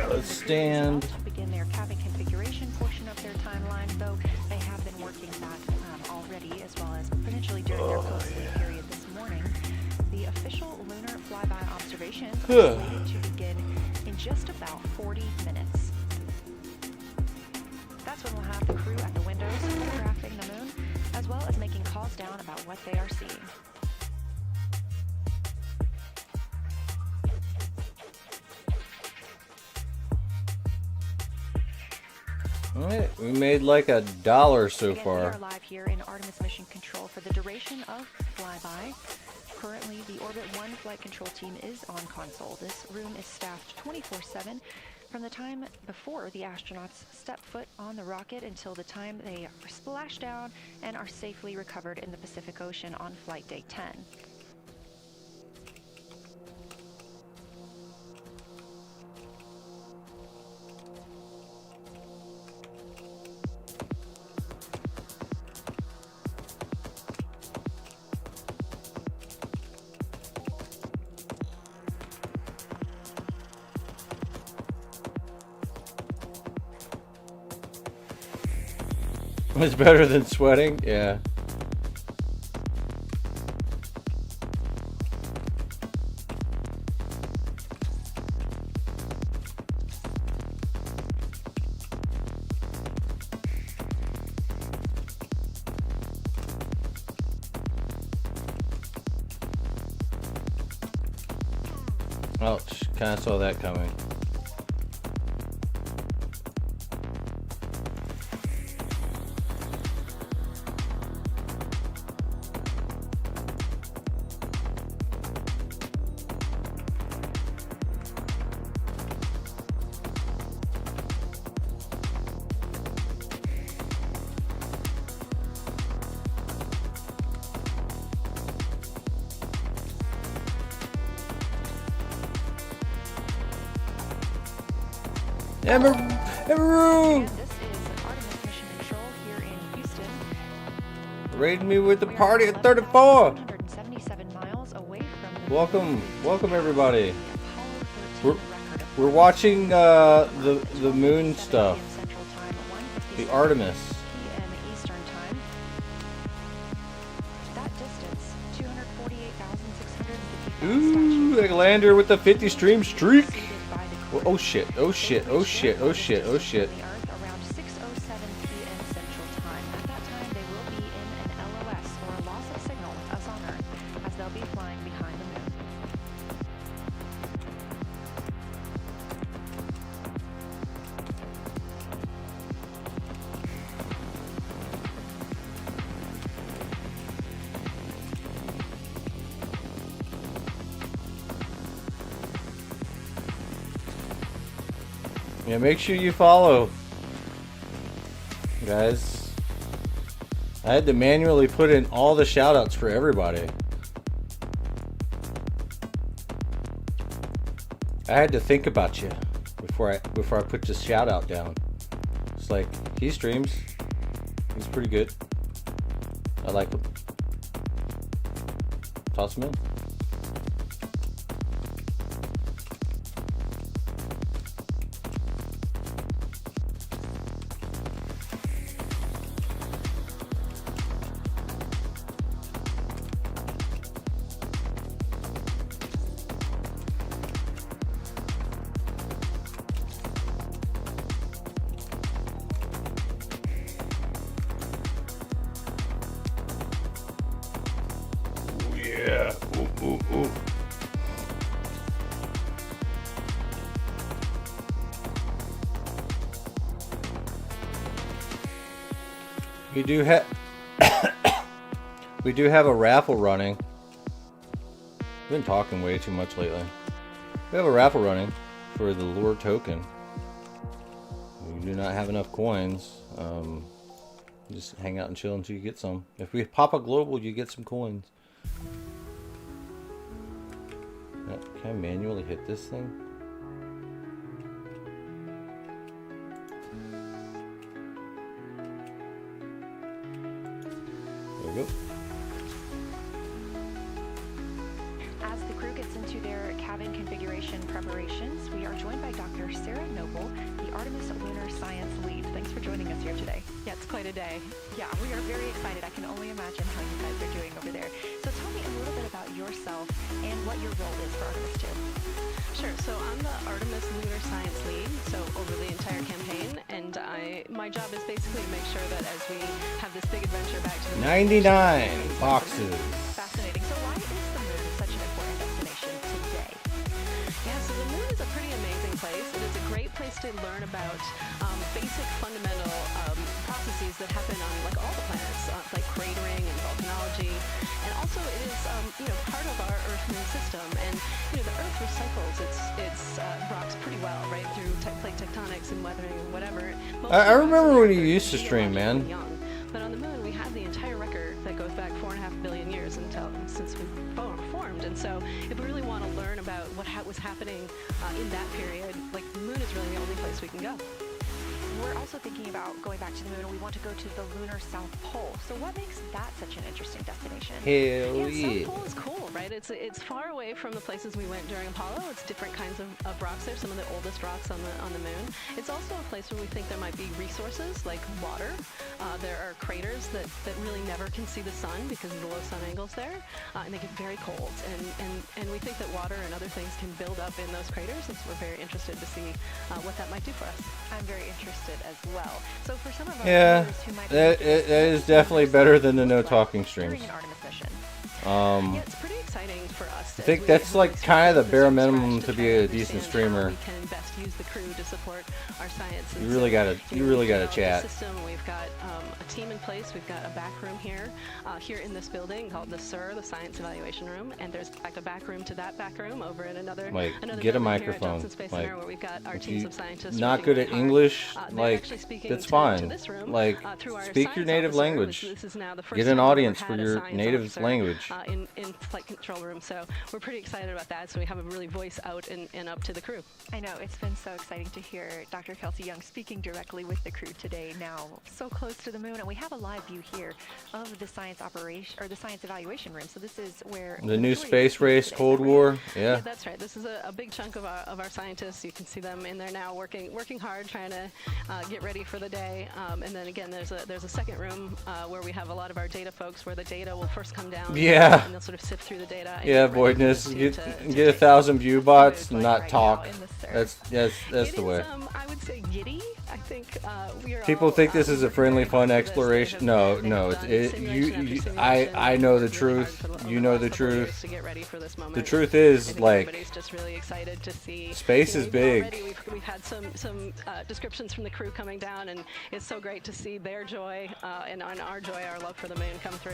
Let's stand. To begin their cabin configuration portion of their timeline, though they have been working that already, as well as potentially during their post-sleep period this morning. The official lunar flyby observations are slated to begin in just about 40 minutes. That's when we'll have the crew at the windows photographing the moon, as well as making calls down about what they are seeing. Alright, we made like $1 so Again, far. We are live here in Artemis Mission Control for the duration of flyby. Currently, the Orbit 1 flight control team is on console. This room is staffed 24/7 from the time before the astronauts step foot on the rocket until the time they are splashed down and are safely recovered in the Pacific Ocean on flight day 10. It's better than sweating? Yeah. Oh, kind of saw that coming. Emeroo! And this is Artemis Mission Control here in Houston. Raiding me with the party at 34! 177 miles away from the Welcome everybody. Apollo 13 We're watching the moon stuff. Central Time, The Artemis. p.m. Eastern Time. That distance, 248,655 Ooh, a lander with a 50 stream streak. Oh shit, oh shit, oh shit, oh shit, oh shit. The Earth around 6:07 p.m. Central Time. At that time, they will be in an LOS, or a loss of signal, us on Earth, as they'll be flying behind the moon. Yeah, make sure you follow, guys. I had to manually put in all the shoutouts for everybody. I had to think about you before I put this shout out down. It's like, he streams. He's pretty good. I like him. Toss him in. Yeah. Ooh, ooh, ooh. We do have we do have a raffle running. I've been talking way too much lately. We have a raffle running for the lure token. We do not have enough coins. Just hang out and chill until you get some. If we pop a global, you get some coins. Can I manually hit this thing? There we go. As the crew gets into their cabin configuration preparations, we are joined by Dr. Sarah Noble, the Artemis Lunar Science Lead. Thanks for joining us here today. Yeah, it's quite a day. Yeah, we are very excited. I can only imagine how you guys are doing over there. So tell me a little bit about yourself and what your role is for Artemis 2. Sure. So I'm the Artemis Lunar Science Lead, so over the entire campaign, and my job is basically to make sure that as we have this big adventure back to the 99 boxes. Fascinating. So why is the moon such an important destination today? Yeah, so the moon is a pretty amazing place. It is a great place to learn about basic fundamental processes that happen on like all the planets, like cratering and volcanology, and also it is part of our Earth-Moon system. And the Earth recycles its rocks pretty well, right, through plate tectonics and weathering and whatever. I remember when you used to stream, man. Young. But on the moon, we have the entire record that goes back 4.5 billion years since we formed. And so, if we really want to learn about what was happening in that period, like the moon is really the only place we can go. We're also thinking about going back to the moon, and we want to go to the lunar South Pole. So what makes that such an interesting destination? Hell Yeah, yeah. South Pole is cool, right? It's far away from the places we went during Apollo. It's different kinds of rocks there, some of the oldest rocks on the moon. It's also a place where we think there might be resources like water, there are craters that really never can see the sun because of the low sun angles there, and they get very cold. And we think that water and other things can build up in those craters, and so we're very interested to see what that might do for us. I'm very interested as well. So for some of our Yeah, viewers who might that is definitely better than the no talking streams. during an Artemis mission. Yeah, it's pretty exciting for us. I think that's like kind of the bare minimum to be a decent streamer. We can best use the crew to support our science. You really gotta chat. System. We've got a team in place. We've got a back room here in this building called the SIR, the Science Evaluation Room, and there's in fact a back room to that back room over in another. Like, another get a building here at microphone. Johnson Space Like, Center, where we've got our if teams you of scientists not working good really at hard. English, They're like, actually speaking that's to fine. this room, Like, through our speak your science native officer. language. This is now the first Get an time we've audience ever for had a your science native officer, language. in flight control room. So we're pretty excited about that. So we have a really voice out and up to the crew. I know, it's been so exciting to hear Dr. Kelsey Young speaking directly with the crew today, now so close to the moon, and we have a live view here of the science operation, or the science evaluation room. So this is where The new majority of space the team race, today, Cold is that right? War. Yeah, Yeah. that's right. This is a big chunk of our scientists. You can see them in there now working hard, trying to get ready for the day. And then again, there's a second room where we have a lot of our data folks, where the data will first come down. Yeah. And they'll sort of sift through the data. And Yeah, get ready for Voidness. the team Get to get a take. 1,000 view bots It's and like not right talk. now in the SIR. That's It the way. is, I would say giddy. I think we are People all, think this is a friendly, very fun close to this. exploration. They No, have no. done It, simulation after you, simulation. I know the Worked really hard truth. for the- You over know the the last couple of years truth. to get ready for this The moment. truth I is, think like, everybody's just really excited to see. space is even big. Already we've had some descriptions from the crew coming down, and it's so great to see their joy and our joy, our love for the moon come through.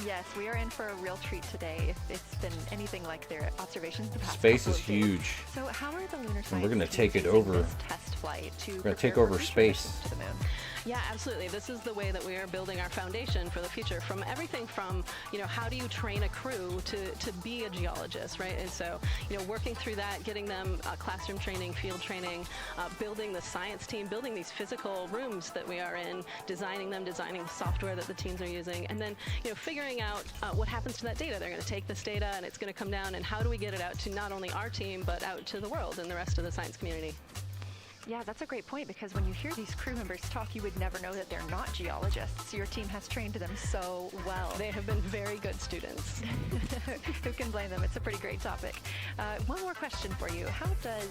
Yes, we are in for a real treat today. If it's been anything like their observations the past Space couple is of days. huge. So how are the lunar And we're gonna science take teams it using over. this test flight to We're gonna prepare take for over future space. missions to the moon? Yeah, absolutely. This is the way that we are building our foundation for the future. From everything from, how do you train a crew to be a geologist, right? And so, working through that, getting them classroom training, field training, building the science team, building these physical rooms that we are in, designing the software that the teams are using, and then, figuring out what happens to that data. They're going to take this data and it's going to come down, and how do we get it out to not only our team, but out to the world and the rest of the science community. Yeah, that's a great point, because when you hear these crew members talk, you would never know that they're not geologists. Your team has trained them so well. They have been very good students. Who can blame them? It's a pretty great topic. One more question for you. How does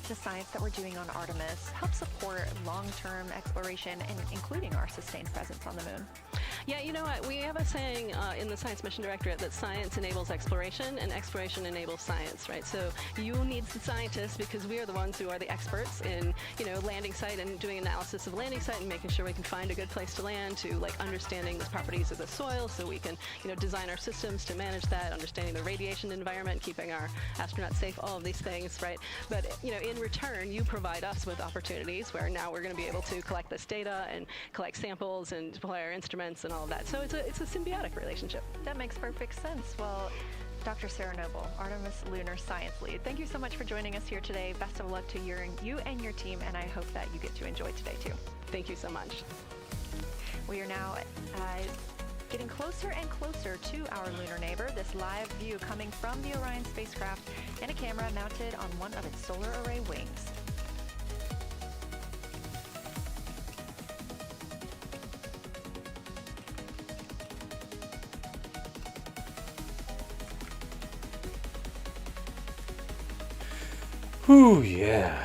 the science that we're doing on Artemis help support long-term exploration, and including our sustained presence on the moon? Yeah, you know what? We have a saying in the Science Mission Directorate that science enables exploration and exploration enables science, right? So you need the scientists, because we are the ones who are the experts in, landing site and doing analysis of landing site and making sure we can find a good place to land, to understanding the properties of the soil so we can, design our systems to manage that, understanding the radiation environment, keeping our astronauts safe, all of these things, right? But, in return, you provide us with opportunities where now we're going to be able to collect this data and collect samples and deploy our instruments and all of that. So it's a symbiotic relationship. That makes perfect sense. Well, Dr. Sarah Noble, Artemis Lunar Science Lead, thank you so much for joining us here today. Best of luck to you and your team, and I hope that you get to enjoy today too. Thank you so much. We are now getting closer and closer to our lunar neighbor. This live view coming from the Orion spacecraft and a camera mounted on one of its solar array wings. Whew, yeah.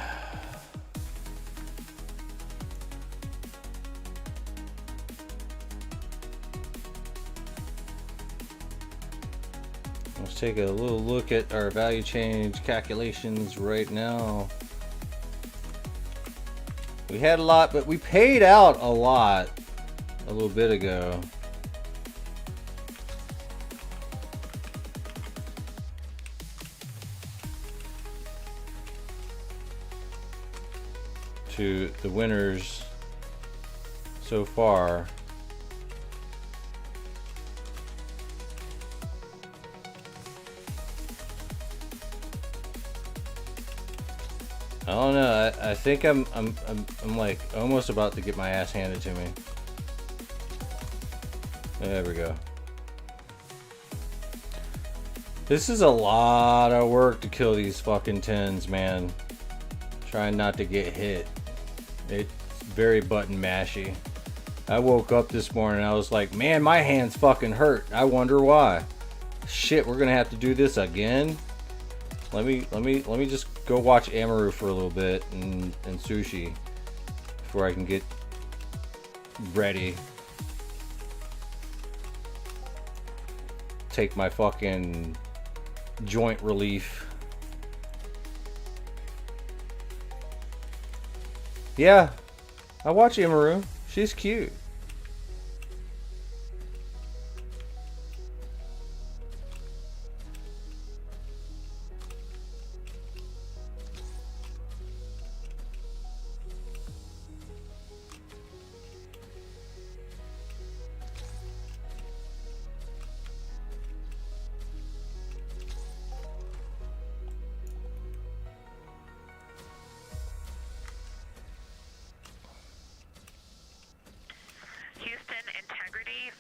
Let's take a little look at our value change calculations right now. We had a lot, but we paid out a lot a little bit ago. To the winners so far. I don't know. I think I'm like almost about to get my ass handed to me. There we go. This is a lot of work to kill these fucking tens, man. Trying not to get hit. It's very button mashy. I woke up this morning and I was like, man, my hands fucking hurt. I wonder why. Shit, we're gonna have to do this again. Let me just go watch Amaru for a little bit and sushi before I can get ready. Take my fucking joint relief. Yeah, I watch Amaru. She's cute.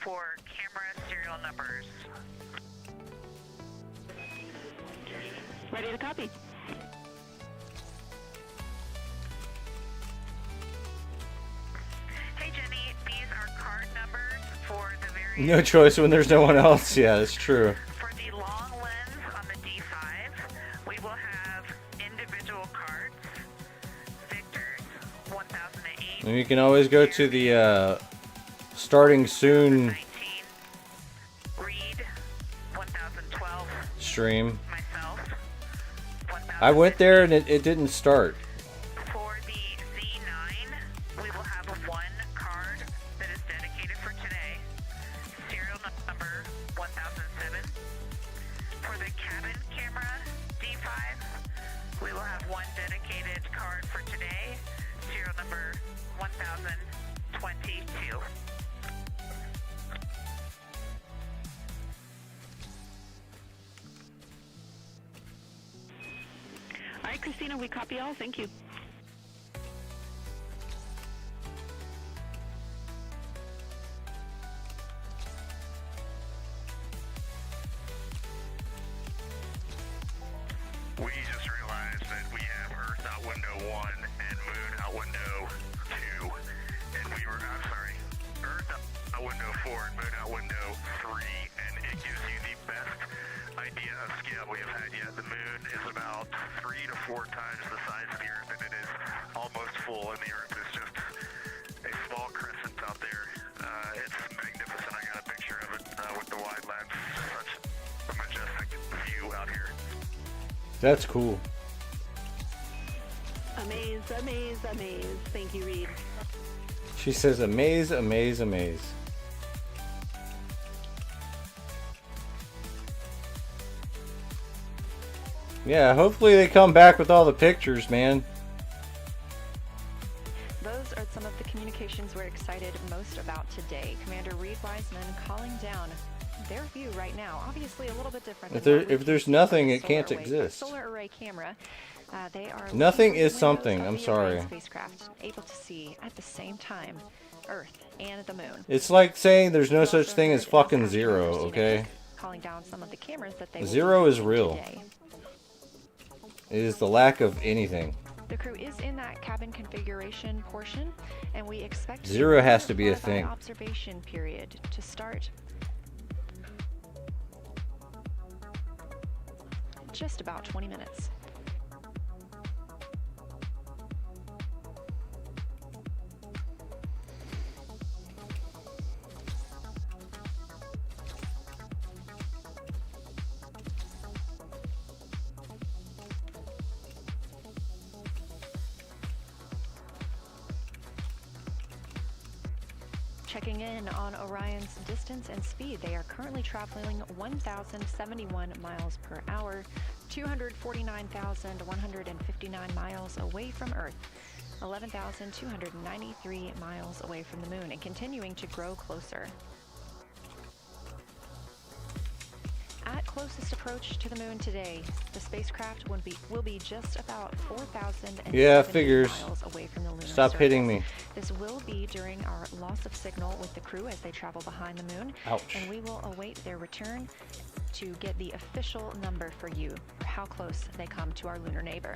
For camera serial numbers. Ready to copy. Hey Jenny, these are card numbers for the very... No choice when there's no one else. Yeah, that's true. For the long lens on the D5, we will have individual cards. Victor's 1008. And you can always go to the starting soon 19. Reed 1012. stream. Myself. I went there and it didn't start. For the Z9, we will have one card that is dedicated for today. Serial number 1007. For the cabin camera D5, we will have one dedicated card for today. Serial number 1022. All right, Christina, we copy all. Thank you. We just realized that we have Earth out window 1 and Moon out window 2. And we were, I'm sorry, Earth out window 4 and Moon out window 3. And it gives you the best idea of scale we have had yet. The Moon is about 3 to 4 times the size of the Earth, and it is almost full, and the Earth is just a small crescent out there. It's magnificent. I got a picture of it with the wide lens. Such a majestic view out here. That's cool. Amaze, amaze, amaze. Thank you, Reed. She says amaze, amaze, amaze. Yeah, hopefully they come back with all the pictures, man. Those are some of the communications we're excited most about today. Commander Reed Wiseman calling down their view right now. Obviously a little bit different. If there's nothing, it can't exist. Solar array camera. They are Nothing is something. I'm sorry. Spacecraft able to see at the same time Earth and the Moon. It's like saying there's no such thing as fucking zero, okay? Calling down some of the cameras that they Zero is real. Today. It is the lack of anything. The crew is in that cabin configuration portion, and we expect Zero has to be a thing. Observation period to start just about 20 minutes. Checking in on Orion's distance and speed, they are currently traveling 1,071 miles per hour, 249,159 miles away from Earth, 11,293 miles away from the Moon, and continuing to grow closer. At closest approach to the Moon today, the spacecraft will be just about 4,070 miles away from the lunar Stop surface. hitting me. This will be during our loss of signal with the crew as they travel behind the Moon. Ouch. And we will await their return to get the official number for you, for how close they come to our lunar neighbor.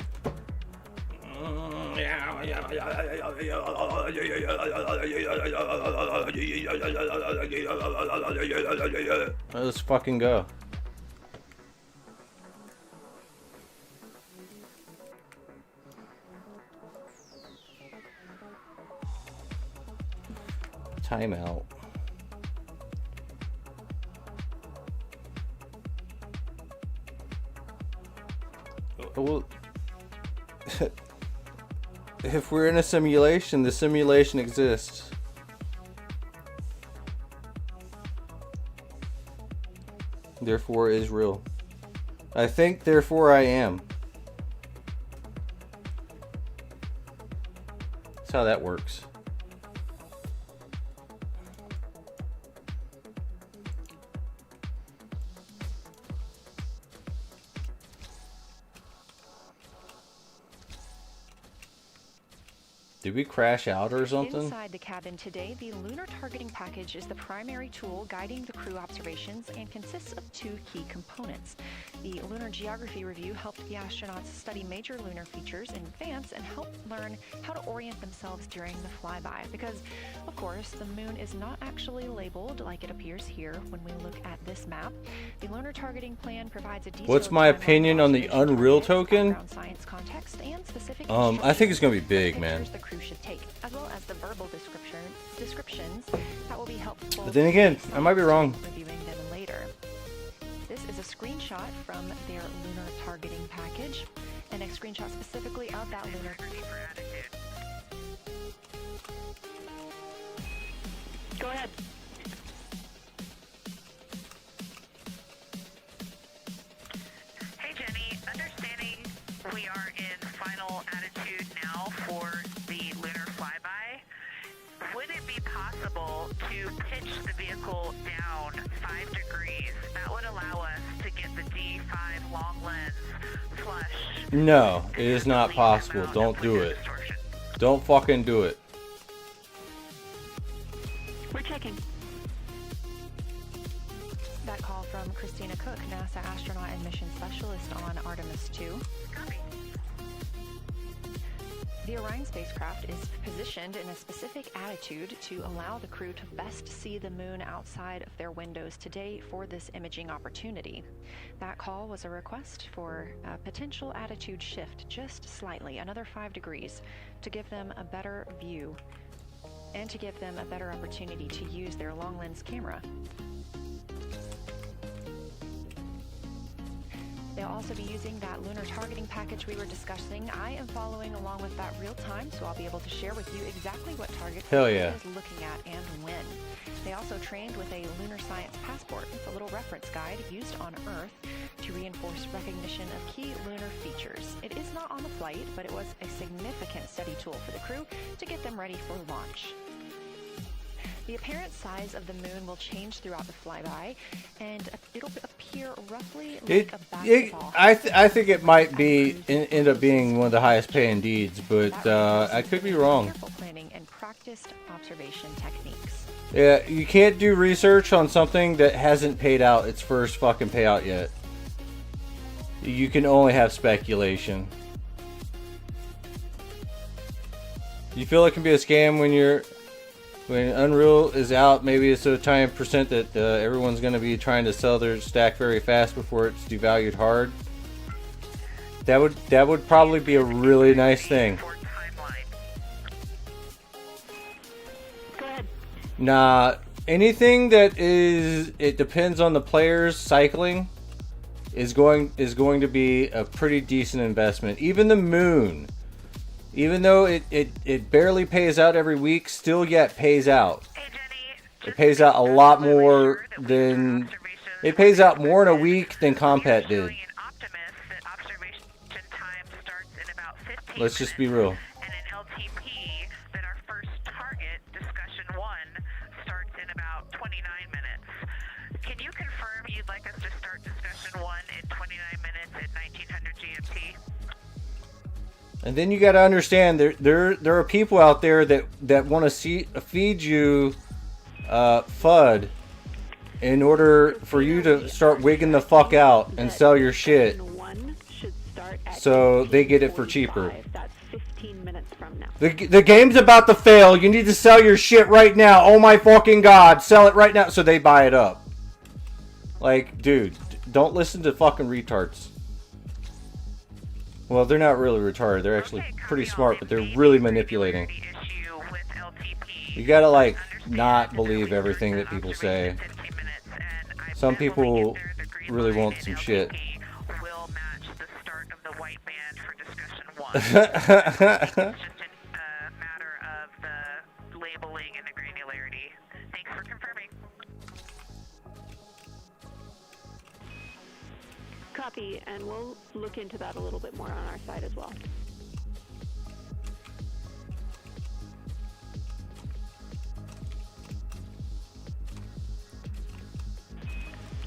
Let's fucking go. Timeout. Well, if we're in a simulation, the simulation exists. Therefore is real. I think, therefore I am. That's how that works. Did we crash out or something? Inside the cabin today, the lunar targeting package is the primary tool guiding the crew observations and consists of two key components. The Lunar Geography Review helped the astronauts study major lunar features in advance and help learn how to orient themselves during the flyby. Because, of course, the moon is not actually labeled like it appears here when we look at this map. The lunar targeting plan provides a detailed What's my opinion on the observation Unreal targets, token? background science context, and specific I think it's gonna be big, instructions man. and pictures the crew should take, as well as the verbal descriptions that will be helpful. But then again, I might be wrong. Reviewing them later. This is a screenshot from their lunar targeting package, and a screenshot specifically of that lunar. Go ahead. Hey Jenny, understanding we are in final attitude now for the lunar flyby, would it be possible to pitch the vehicle down 5 degrees? That would allow us to get the D5 long lens flush. No, it is not possible. Don't do it. Don't fucking do it. We're checking. That call from Christina Cook, NASA astronaut and mission specialist on Artemis 2. The Orion spacecraft is positioned in a specific attitude to allow the crew to best see the moon outside of their windows today for this imaging opportunity. That call was a request for a potential attitude shift just slightly, another 5 degrees, to give them a better view and to give them a better opportunity to use their long lens camera. They'll also be using that lunar targeting package we were discussing. I am following along with that real time, so I'll be able to share with you exactly what targets Hell the yeah. crew is looking at and when. They also trained with a lunar science passport. It's a little reference guide used on Earth to reinforce recognition of key lunar features. It is not on the flight, but it was a significant study tool for the crew to get them ready for launch. The apparent size of the moon will change throughout the flyby, and it'll appear roughly like a basketball. I think it might be end up being one of the highest paying deeds, but I could be wrong. Careful planning and practiced observation techniques. Yeah, you can't do research on something that hasn't paid out its first fucking payout yet. You can only have speculation. You feel it can be a scam when Unreal is out. Maybe it's a tiny percent that everyone's going to be trying to sell their stack very fast before it's devalued hard. That would probably be a really nice thing. Go ahead. Nah, anything that it depends on the players cycling is going to be a pretty decent investment. Even the moon, even though it barely pays out every week, still yet pays out. It pays out a lot more than it pays out more in a week than Compet did. Let's just be real. And in LTP, that our first target, discussion 1, starts in about 29 minutes. Can you confirm you'd like us to start discussion 1 in 29 minutes at 1900 GMT? And then you got to understand there are people out there that want to feed you FUD in order for you to start wigging the fuck out and sell your shit, One should start at so they get it for cheaper. 18:45. That's The game's about to fail. You need to sell your shit right now. Oh my fucking god. Sell it right now. So they buy it up. Like, dude, don't listen to fucking retards. Well, they're not really retarded. They're actually pretty smart, but they're really manipulating. You gotta, like, not believe everything that people say. Some people really want some shit. Will match the start of the white band for discussion 1. It's just a matter of the labeling and the granularity. Thanks for confirming. Copy, and we'll look into that a little bit more on our side as well.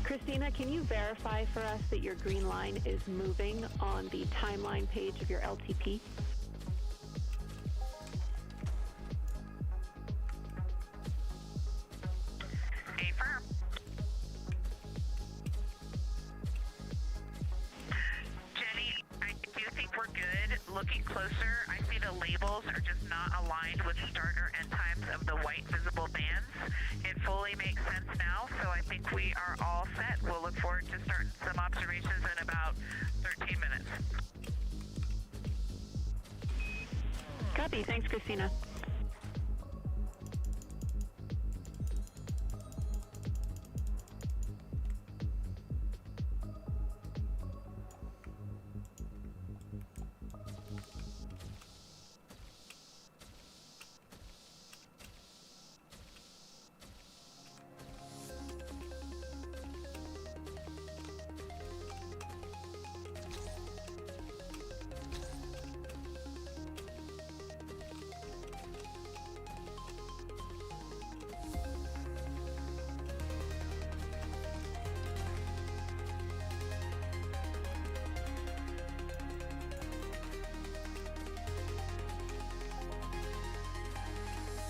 Christina, can you verify for us that your green line is moving on the timeline page of your LTP? Affirm. Jenny, I do think we're good. Looking closer, I see the labels are just not aligned with start or end times of the white visible bands. It fully makes sense now, so I think we are all set. We'll look forward to starting some observations in about 13 minutes. Copy. Thanks, Christina.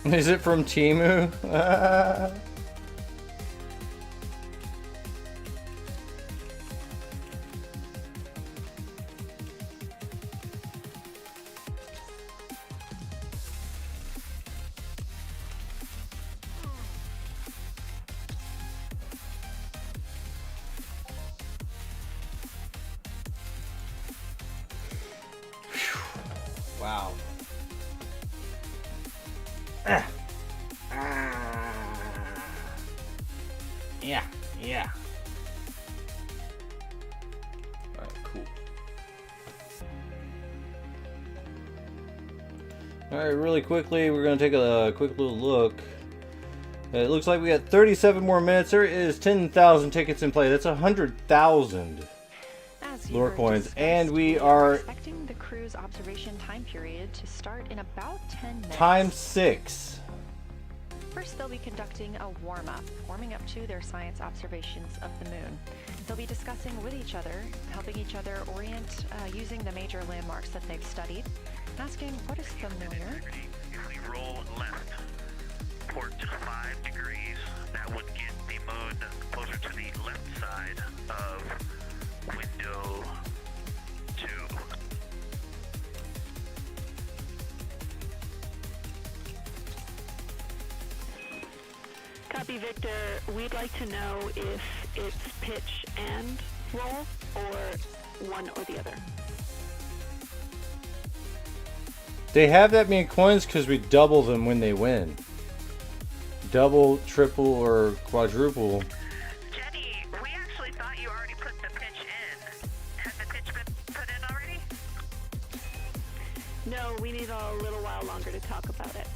Is it from Temu? Wow. Yeah. Alright, cool. Alright, really quickly, we're going to take a quick little look. It looks like we got 37 more minutes. There is 10,000 tickets in play. That's 100,000 lore coins. And we are expecting the crew's observation time period to start in about 10 minutes. times 6. First, they'll be conducting a warm-up, warming up to their science observations of the moon. They'll be discussing with each other, helping each other orient using the major landmarks that they've studied, asking what is familiar. If we roll left, port 5 degrees, that would get the moon closer to the left side of window 2. Copy, Victor. We'd like to know if it's pitch and roll or one or the other. They have that many coins because we double them when they win. Double, triple, or quadruple. Jenny, we actually thought you already put the pitch in. Has the pitch been put in already? No, we need a little while longer to talk about it.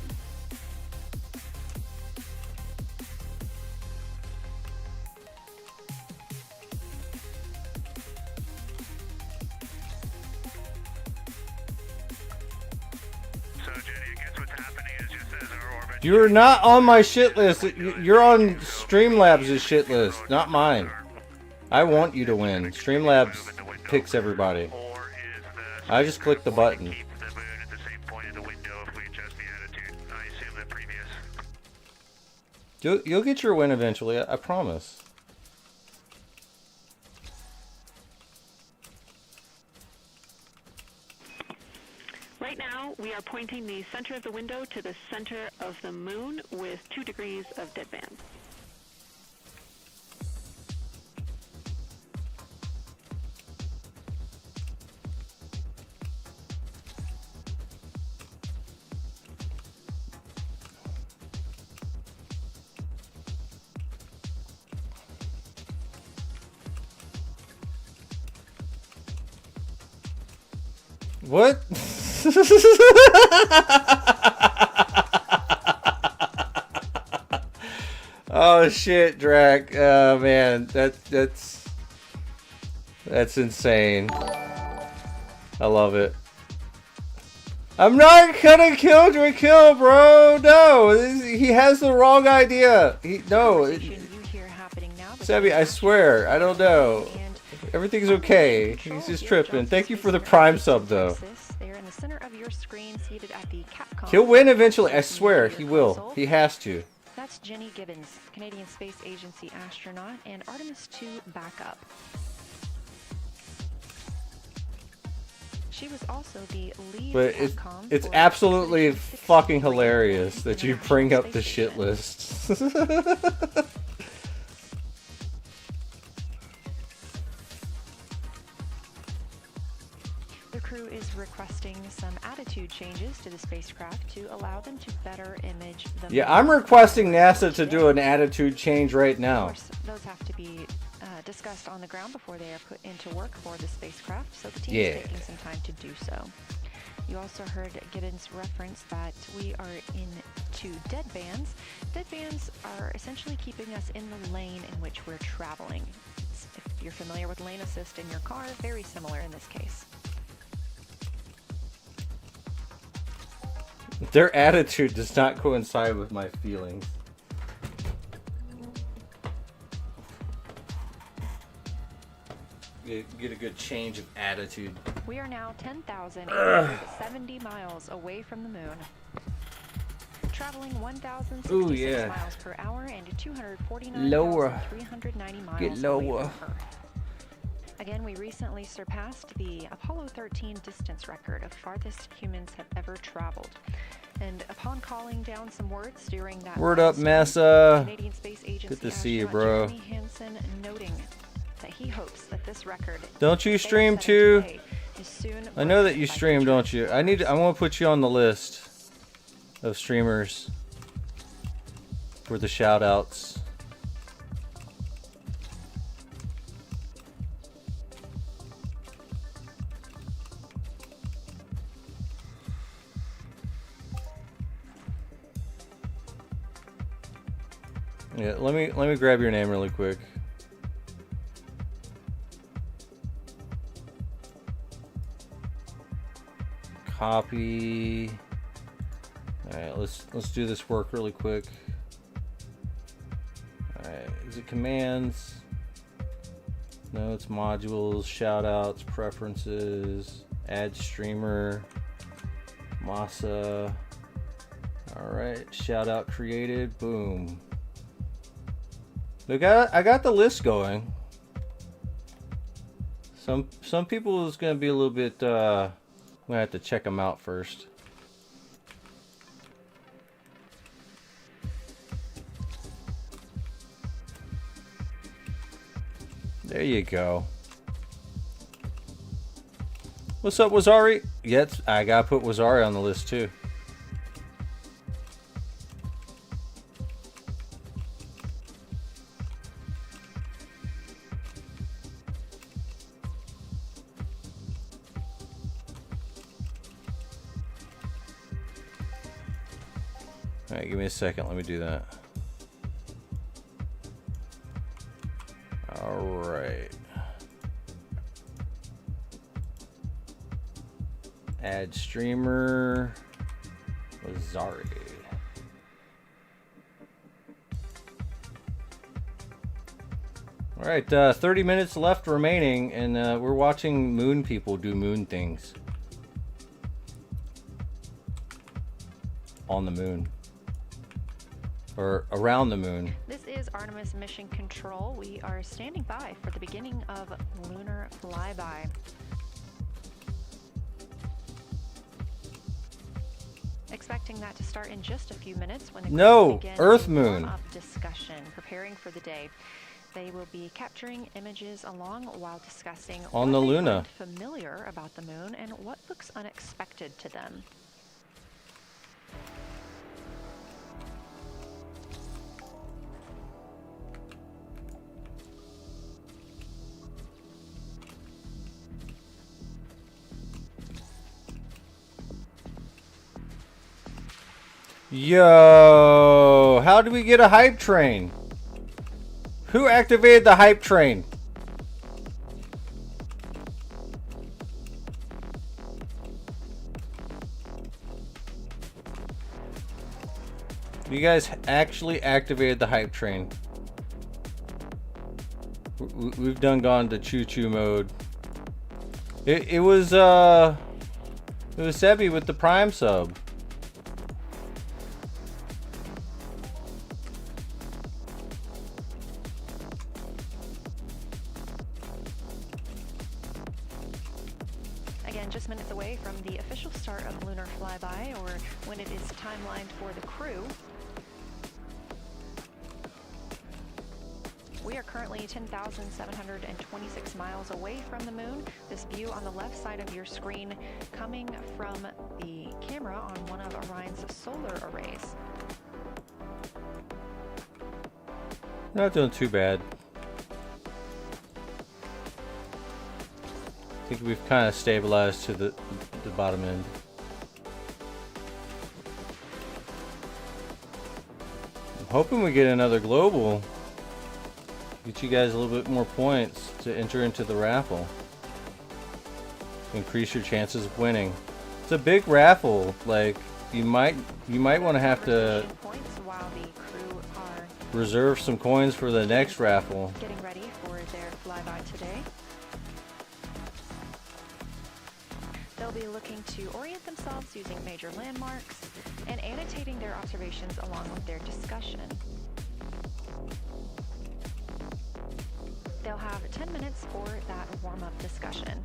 So, Jenny, I guess what's happening is just as our orbit... You're not on my shit list. You're on Streamlabs' shit list, not mine. I want you to win. Streamlabs picks everybody. Or is the... I just clicked the button. Keep the moon at the same point of the window if we adjust the attitude. I assume the previous... You'll get your win eventually, I promise. Right now, now we are pointing the center of the window to the center of the moon with 2 degrees of deadband. What? Oh shit, Drac. Oh man, that's insane. I love it. I'm not gonna kill Drakill, bro. No, he has the wrong idea. Sebby, I swear, I don't know. Everything's okay. He's just tripping. Thank you for the Prime sub, though. He'll win eventually. I swear, he will. He has to. That's Jenny Gibbons, Canadian Space Agency astronaut and Artemis 2 backup. She was also the lead. But it's absolutely fucking hilarious that you bring up the shit list. The crew is requesting some attitude changes to the spacecraft to allow them to better image the Yeah, I'm requesting NASA to do an attitude change right now. Of course, those have to be discussed on the ground before they are put into work for the spacecraft, so the team is taking some time to do so. You also heard Gibbons reference that we are in 2 deadbands. Deadbands are essentially keeping us in the lane in which we're traveling. If you're familiar with lane assist in your car, very similar in this case. Their attitude does not coincide with my feelings. Get a good change of attitude. We are now 10,870 miles away from the moon. Traveling 1,066 miles per hour and 249,390 miles Get lower. away from Earth. Again, we recently surpassed the Apollo 13 distance record of farthest humans have ever traveled. And upon calling down some words during that Word up, Massa. Canadian Space Agency Good to see you, bro. Jeremy Hansen noting that he hopes that this record Don't you stream too? I know that you stream, don't you? I want to put you on the list of streamers for the shout outs. Yeah, let me grab your name really quick. Copy. All right, let's do this work really quick. All right, is it commands? No, it's modules, shoutouts, preferences, add streamer, Masa. All right, shoutout created. Boom. I got the list going. Some people is gonna be a little bit. I'm gonna have to check them out first. There you go. What's up, Wazari? Yes, I gotta put Wazari on the list too. Alright, give me a second, let me do that. Alright. Add streamer. Lazari. Alright, 30 minutes left remaining, and we're watching moon people do moon things. On the moon. Or around the moon. This is Artemis Mission Control. We are standing by for the beginning of lunar flyby. Expecting that to start in just a few minutes when the No, crew begin Earth a Moon. warm-up discussion, preparing for the day. They will be capturing images along while discussing On what the they Luna. find familiar about the moon and what looks unexpected to them. Yo, how do we get a hype train? Who activated the hype train? You guys actually activated the hype train. We've done gone to choo-choo mode. It was Sebi with the Prime sub. Again, just minutes away from the official start of Lunar Flyby, or when it is timelined for the crew. We are currently 10,726 miles away from the moon. This view on the left side of your screen coming from the camera on one of Orion's solar arrays. Not doing too bad. I think we've kind of stabilized to the bottom end. I'm hoping we get another global. Get you guys a little bit more points to enter into the raffle. Increase your chances of winning. It's a big raffle. Like you might want to have to Points while the crew are reserve some coins for the next raffle. getting ready for their flyby today. They'll be looking to orient themselves using major landmarks and annotating their observations along with their discussion. They'll have 10 minutes for that warm-up discussion.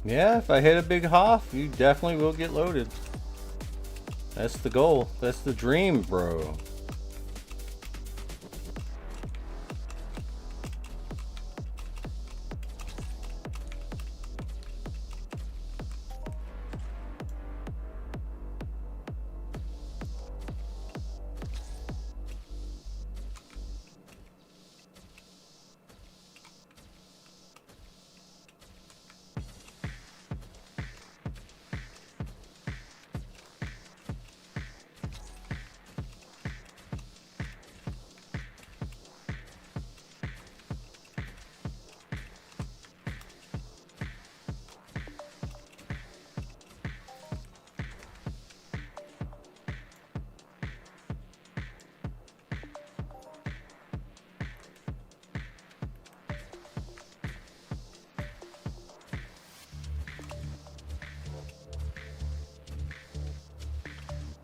Yeah, if I hit a big Hoff, you definitely will get loaded. That's the goal. That's the dream, bro.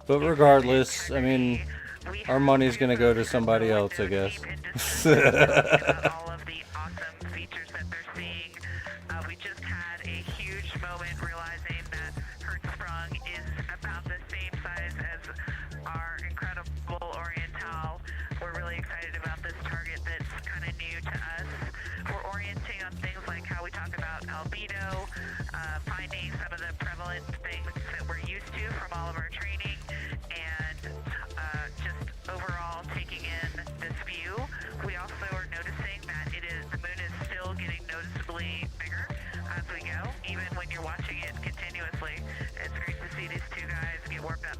But regardless, I mean, our money's gonna go to somebody else, I guess. All of the awesome features that they're seeing. We just had a huge moment realizing that Hertzsprung is about the same size as our incredible Oriental. We're really excited about this target that's kind of new to us. We're orienting on things like how we talk about albedo, finding some of the prevalent things that we're used to from all of our training, and just overall taking in this view. We also are noticing that the moon is still getting noticeably bigger as we go, even when you're watching it continuously. It's great to see these two guys get warmed up.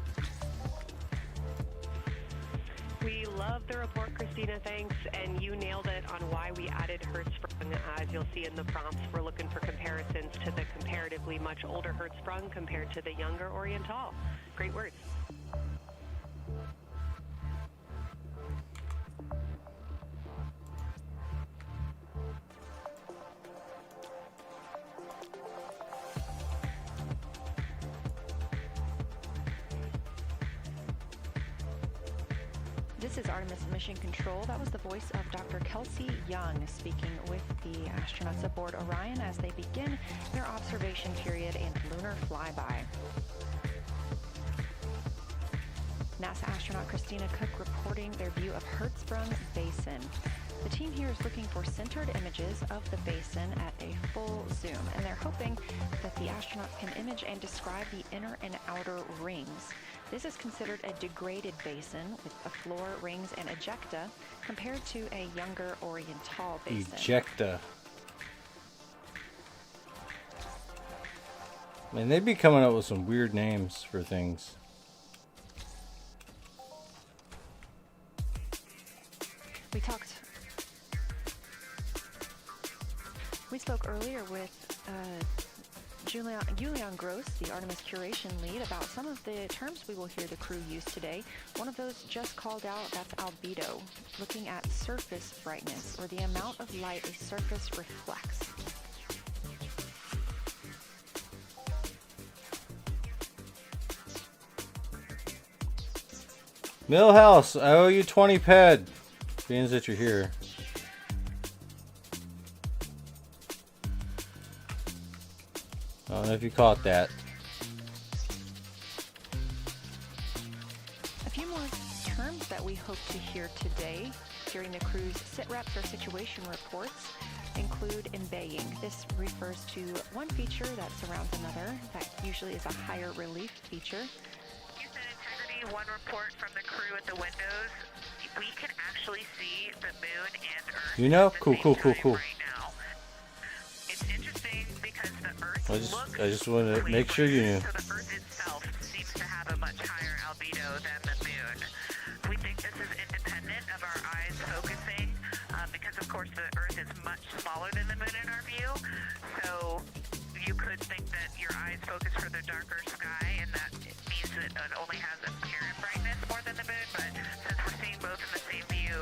We love the report, Christina. Thanks. And you nailed it on why we added Hertzsprung. As you'll see in the prompts, we're looking for comparisons to the comparatively much older Hertzsprung compared to the younger Oriental. Great words. This is Artemis Mission Control. That was the voice of Dr. Kelsey Young speaking with the astronauts aboard Orion as they begin their observation period and lunar flyby. NASA astronaut Christina Cook reporting their view of Hertzsprung Basin. The team here is looking for centered images of the basin at a full zoom, and they're hoping that the astronauts can image and describe the inner and outer rings. This is considered a degraded basin with a floor, rings, and ejecta compared to a younger Oriental basin. Ejecta. Man, they'd be coming up with some weird names for things. We spoke earlier with Julian Gross, the Artemis curation lead, about some of the terms we will hear the crew use today. One of those just called out, that's albedo, looking at surface brightness, or the amount of light a surface reflects. Millhouse, I owe you 20 ped, being that you're here. I don't know if you caught that. A few more terms that we hope to hear today during the crew's sit reps or situation reports include embaying. This refers to one feature that surrounds another. That usually is a higher relief feature. Houston Integrity, one report from the crew at the windows. We can actually see the moon and Earth. You know? at the Cool, same cool, cool, time cool. Right now. It's interesting because the Earth I just wanted to make sure you knew. So the Earth itself seems to have a much higher albedo than the moon. We think this is independent of our eyes focusing because, of course, the Earth is much smaller than the moon in our view. So you could think that your eyes focus for the darker sky, and that means that it only has apparent brightness more than the moon. But since we're seeing both in the same view,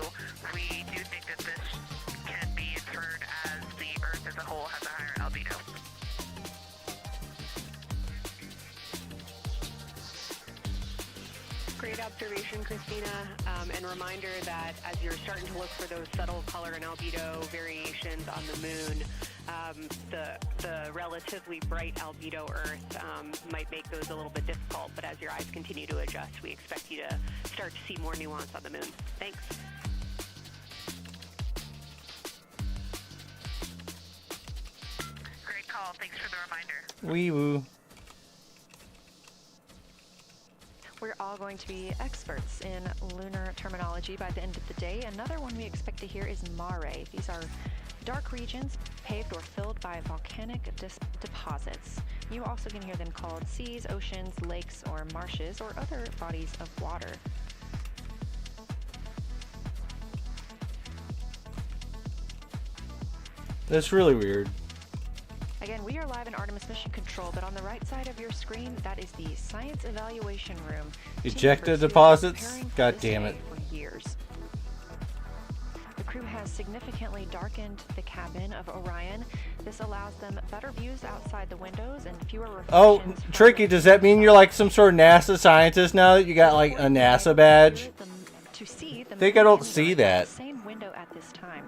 we do think that this can be inferred as the Earth as a whole has a higher albedo. Great observation, Christina, and reminder that as you're starting to look for those subtle color and albedo variations on the moon, the relatively bright albedo Earth might make those a little bit difficult, but as your eyes continue to adjust, we expect you to start to see more nuance on the moon. Thanks. Great call. Thanks for the reminder. Wee woo. We're all going to be experts in lunar terminology by the end of the day. Another one we expect to hear is mare. These are dark regions paved or filled by volcanic deposits. You also can hear them called seas, oceans, lakes, or marshes, or other bodies of water. That's really weird. Again, we are live in Artemis Mission Control, but on the right side of your screen, that is the Science Evaluation Room. Ejecta deposits? God damn it. For years. The crew has significantly darkened the cabin of Orion. This allows them better views outside the windows and fewer reflections. Oh, Tricky, does that mean you're like some sort of NASA scientist now that you got like a NASA badge? To see the I think I don't see that. same window at this time.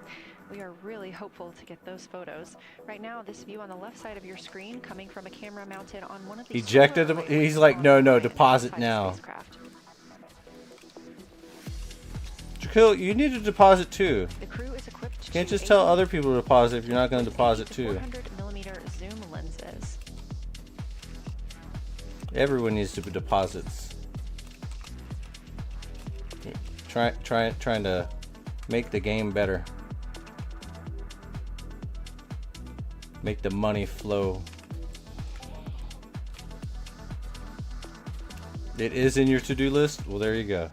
We are really hopeful to get those photos. Right now, this view on the left side of your screen, coming from a camera mounted on one of the Ejected. He's like, no, deposit now. Jaquil, you need to deposit too. The crew is equipped. You can't just tell other people to deposit if you're not going to deposit too. 400mm zoom lenses. Everyone needs to be deposits. Trying to make the game better. Make the money flow. It is in your to-do list? Well, there you go.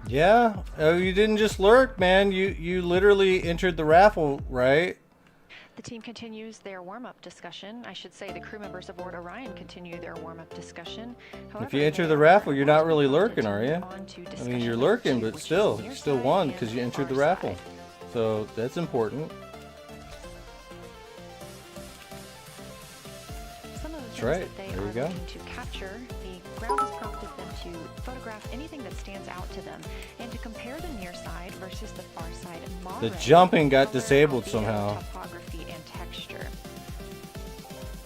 Yeah. Oh, you didn't just lurk, man. You literally entered the raffle, right? The team continues their warm-up discussion. I should say the crew members aboard Orion continue their warm-up discussion. However, If you enter they the are raffle, you're not forced really to lurking, are you? move on to I mean, discussion you're number lurking, 2, but which is still, the you near still side won and because you entered the far raffle. side. So that's important. Some of the things right. that they There you are go. looking to capture, the ground has prompted them to photograph anything that stands out to them and to compare the near side versus the far side. The Mare, jumping got color, disabled albedo, somehow. Topography and texture.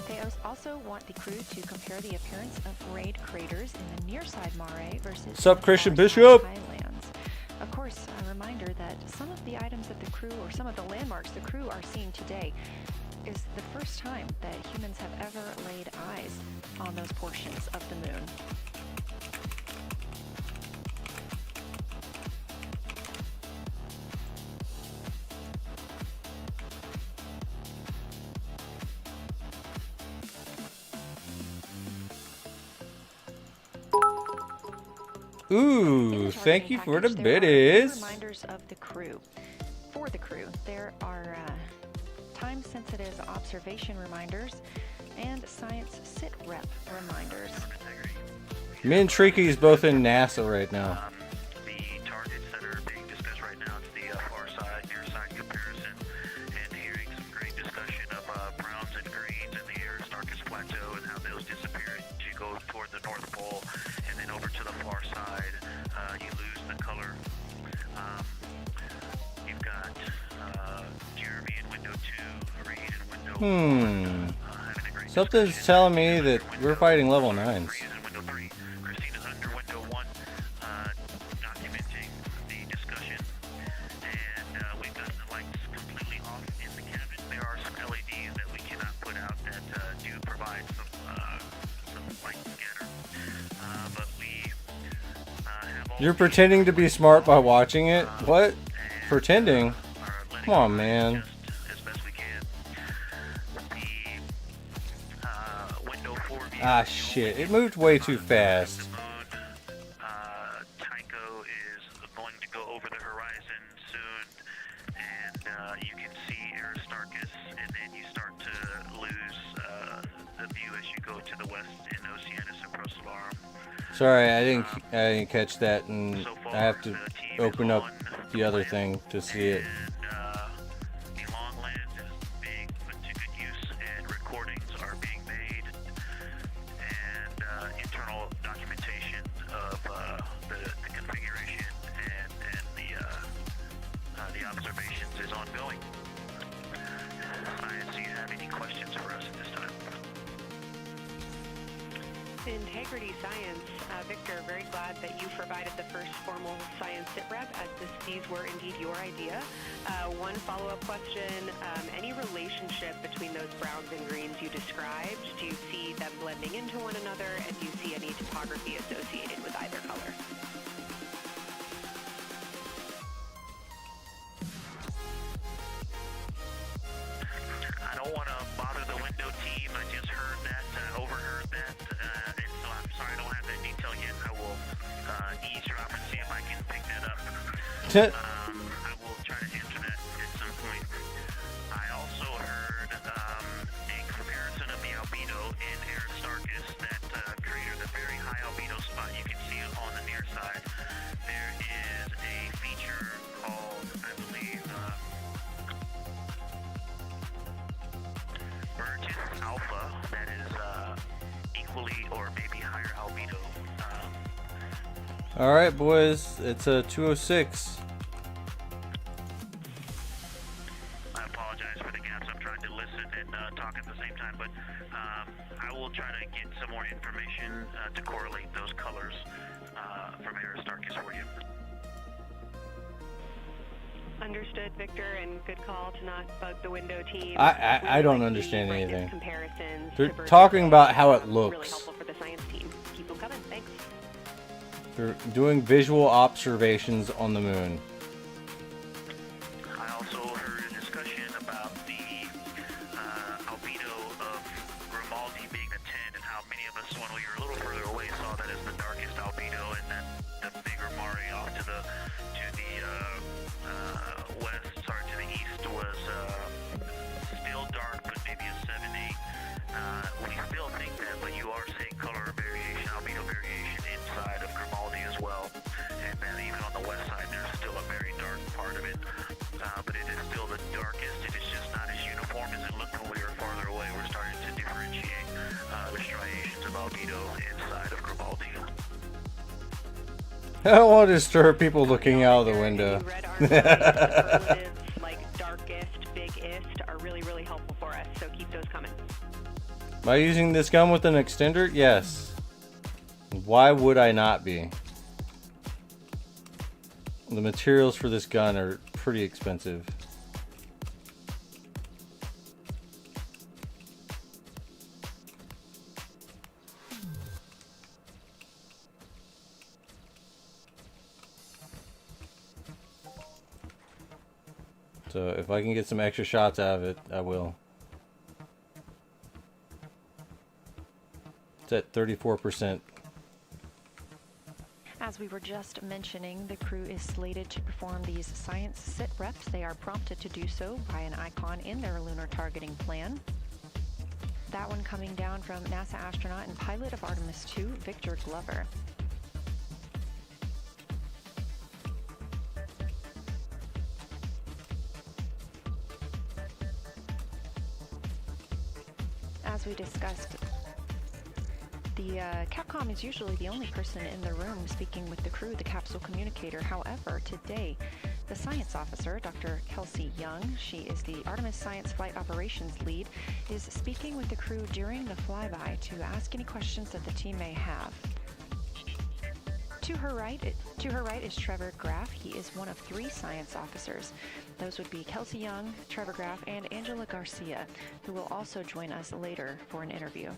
They also want the crew to compare the appearance of raid craters in the near side Mare versus Sup, the Christian far side Bishop? highlands. Of course, a reminder that some of the items that the crew, or some of the landmarks the crew are seeing today, is the first time that humans have ever laid eyes on those portions of the moon. Ooh, In the thank targeting you for the package, there are a few biddies. reminders of the crew. For the crew, there are time-sensitive observation reminders and science sit rep reminders. Me and Tricky is both in NASA right now. The targets that are being discussed right now is the far side, near side comparison, and hearing some great discussion of browns and greens in the Aristarchus Plateau and how those disappear as you go toward the North Pole, and then over to the far side, you lose the color. You've got Jeremy in window 2, Reed in window 1. Having a great Something's discussion. telling me that we're fighting level 9s. Reed is in window 3. Christina's under window 1, documenting the discussion. And we've got the lights completely off in the cabin. There are some LEDs that we cannot put out that do provide some light scatter. But we have all You're the, pretending to be smart by watching it? What? Pretending? are letting Come on, it man. just as best we can. The window 4 view. Ah, shit. It moved way too fast. The moon, Tycho is going to go over the horizon soon, and you can see Aristarchus, and then you start to lose the view as you go to the west in Oceanus and Procellarum. Sorry, I didn't catch that, and So far, I have to the team is open up on the other plan, thing to see it. And the long lens is being put to good use, and recordings are being made, and internal documentation of the configuration and the observations is ongoing. Science, do you have any questions for us at this time? Integrity Science, Victor, very glad that you provided the first formal science sit rep, as these were indeed your idea. One follow-up question, any relationship between those browns and greens you described? Do you see them blending into one another, and do you see any topography associated with either color? I don't want to bother the window team. I just heard that, overheard that, and so I'm sorry I don't have that detail yet. I will eavesdrop and see if I can pick that up. I will try to answer that at some point. I also heard a comparison of the albedo in Aristarchus, that crater, the very high albedo spot you can see on the near side. There is a feature called, I believe, Burgess Alpha that is equally or maybe higher albedo. Alright, boys. It's a 206. I apologize for the gaps. I'm trying to listen and talk at the same time, but I will try to get some more information to correlate those colors from Aristarchus for you. Understood, Victor, and good call to not bug the window team. I don't Really like understand the brightness anything. Comparisons They're to Burgess talking about how it Really looks. helpful for the science team. Keep them coming. Thanks. They're doing visual observations on the moon. I also heard a discussion about the albedo of Grimaldi being a 10 and how many of us, when we were a little further away, saw that as the darkest albedo, and then the bigger Mare off to the I don't want to disturb people looking out of the window. Red superlatives like darkest, biggest are really, really helpful for us, so keep those coming. Am I using this gun with an extender? Yes. Why would I not be? The materials for this gun are pretty expensive. So if I can get some extra shots out of it, I will. It's at 34%. As we were just mentioning, the crew is slated to perform these science sit reps. They are prompted to do so by an icon in their lunar targeting plan. That one coming down from NASA astronaut and pilot of Artemis II, Victor Glover. As we discussed, the Capcom is usually the only person in the room speaking with the crew, the capsule communicator. However, today, the science officer, Dr. Kelsey Young, she is the Artemis Science Flight Operations Lead, is speaking with the crew during the flyby to ask any questions that the team may have. To her right is Trevor Graff. He is one of 3 science officers. Those would be Kelsey Young, Trevor Graff, and Angela Garcia, who will also join us later for an interview.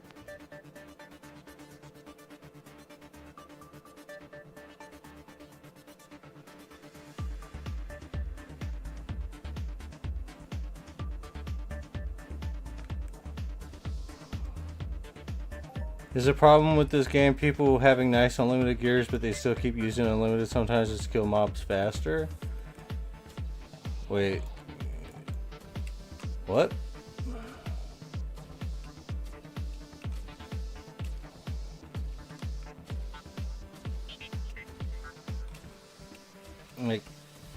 Is the problem with this game people having nice unlimited gears, but they still keep using unlimited sometimes just to kill mobs faster? Wait. What? Like,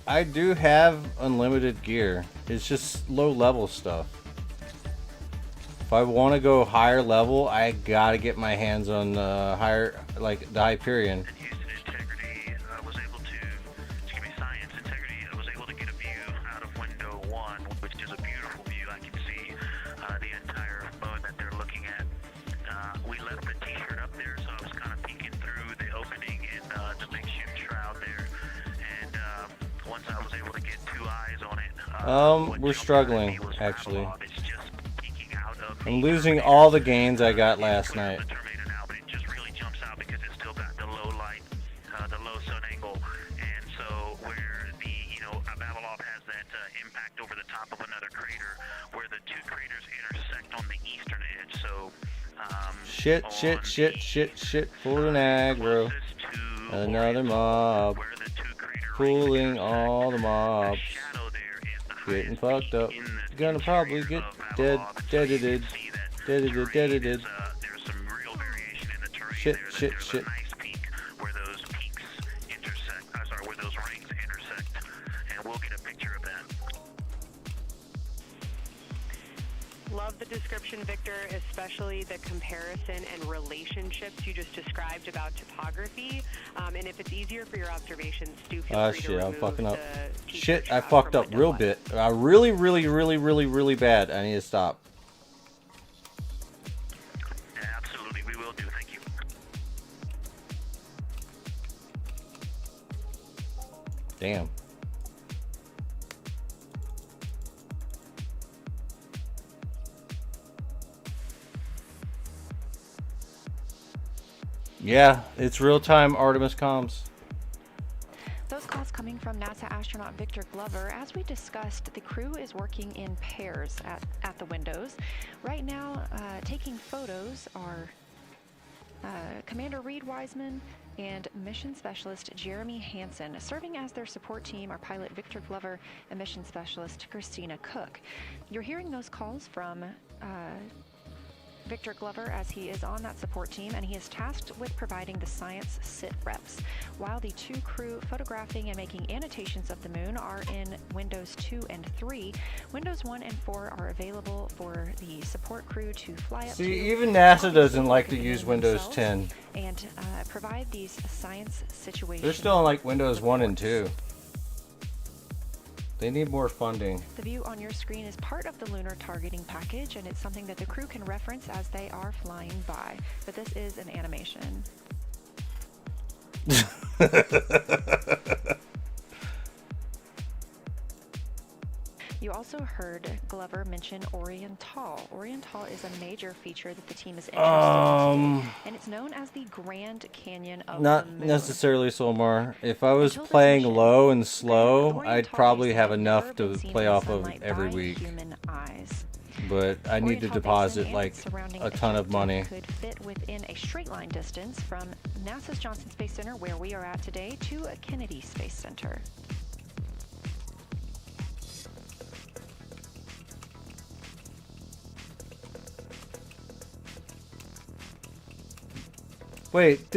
I do have unlimited gear. It's just low level stuff. If I want to go higher level, I gotta get my hands on higher, like the Hyperion. And Houston Integrity was able to Science Integrity was able to get a view out of window 1, which is a beautiful view. I can see the entire mode that they're looking at. We left the t-shirt up there, so I was kind of peeking through the opening in the makeshift shroud there. And once I was able to get 2 eyes on it, we're struggling, actually. I'm losing all the gains I got last night. But it just really jumps out because it's still got the low light, the low sun angle, and so where Babalov has that impact over the top of another crater, where the 2 craters intersect on the eastern edge. So shit, pulling aggro. Another mob. Pulling all the mobs. Getting fucked up. Gonna probably get deadited. There's some real variation in the terrain. Shit. Nice peak where those peaks intersect. Where those rings intersect, and we'll get a picture of that. Love the description, Victor, especially the comparison and relationships you just described about topography. And if it's easier for your observations, do feel free to remove I'm fucking up. the Shit, t-shirt I shot fucked from up window real 1. bit. Really bad. I need to stop. Absolutely, we will do. Thank you. Damn. Yeah, it's real-time Artemis comms. Those calls coming from NASA astronaut Victor Glover. As we discussed, the crew is working in pairs at the windows. Right now, taking photos are Commander Reed Wiseman and Mission Specialist Jeremy Hansen. Serving as their support team are pilot Victor Glover and Mission Specialist Christina Cook. You're hearing those calls from Victor Glover, as he is on that support team, and he is tasked with providing the science sit reps, while the 2 crew photographing and making annotations of the moon are in Windows 2 and 3. Windows 1 and 4 are available for the support crew to fly up to. See, even NASA doesn't like to use Windows 10. And provide these science situations. They're still on like Windows 1 and 2. They need more funding. The view on your screen is part of the lunar targeting package, and it's something that the crew can reference as they are flying by. But this is an animation. You also heard Glover mention Oriental. Oriental is a major feature that the team is interested in, and it's known as the Grand Canyon of the Moon. Not necessarily, Solmar. If I was playing low and slow, I'd probably have enough to play off of every week. But I need to deposit like a ton of money. Could fit within a straight line distance from NASA's Johnson Space Center, where we are at today, to Kennedy Space Center. Wait,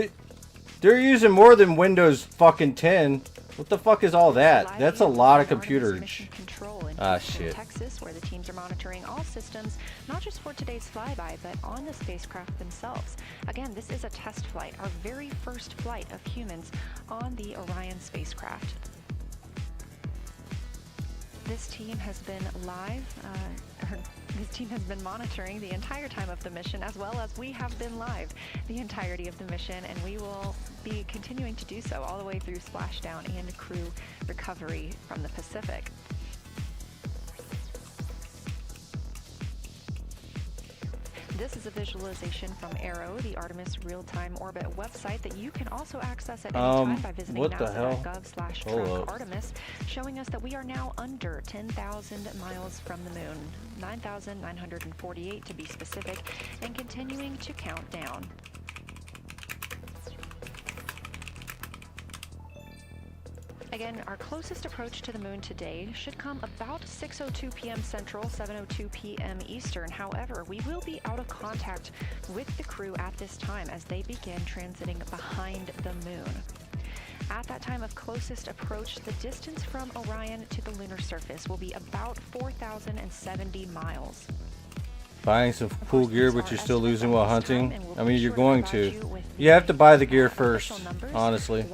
they're using more than Windows fucking 10. What the fuck is all that? That's a lot of computers. Ah, shit. Texas, where the teams are monitoring all systems, not just for today's flyby, but on the spacecraft themselves. Again, this is a test flight, our very first flight of humans on the Orion spacecraft. This team has been live, this team has been monitoring the entire time of the mission, as well as we have been live the entirety of the mission, and we will be continuing to do so all the way through splashdown and crew recovery from the Pacific. This is a visualization from Arrow, the Artemis real-time orbit website that you can also access at any time by visiting nasa.gov/track-artemis, showing us that we are now under 10,000 miles from the moon, 9,948 to be specific, and continuing to count down. Again, our closest approach to the moon today should come about 6:02 p.m. Central, 7:02 p.m. Eastern. However, we will be out of contact with the crew at this time as they begin transiting behind the moon. At that time of closest approach, the distance from Orion to the lunar surface will be about 4,070 miles. Buying some cool gear, but you're still losing while hunting? I mean, you're going to. You have to buy the gear first, honestly.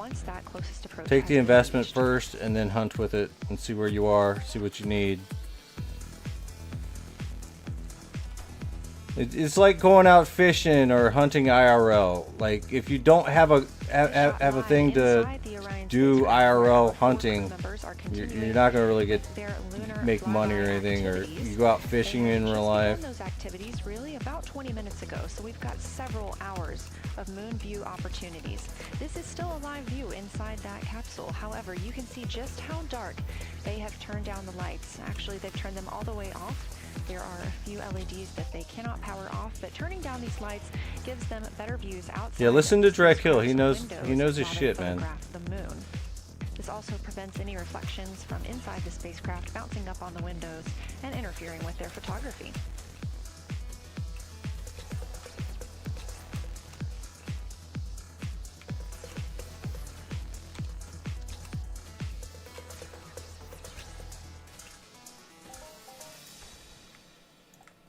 Take the investment first, and then hunt with it, and see where you are, see what you need. It's like going out fishing or hunting IRL. Like, if you don't have a thing to do IRL hunting, you're not going to really make money or anything, or you go out fishing in real life. Those activities really about 20 minutes ago, so we've got several hours of moon view opportunities. This is still a live view inside that capsule. However, you can see just how dark they have turned down the lights. Actually, they've turned them all the way off. There are a few LEDs that they cannot power off, but turning down these lights gives them better views outside. Yeah, listen to Drek Hill. He knows his shit, man. The moon. This also prevents any reflections from inside the spacecraft bouncing up on the windows and interfering with their photography.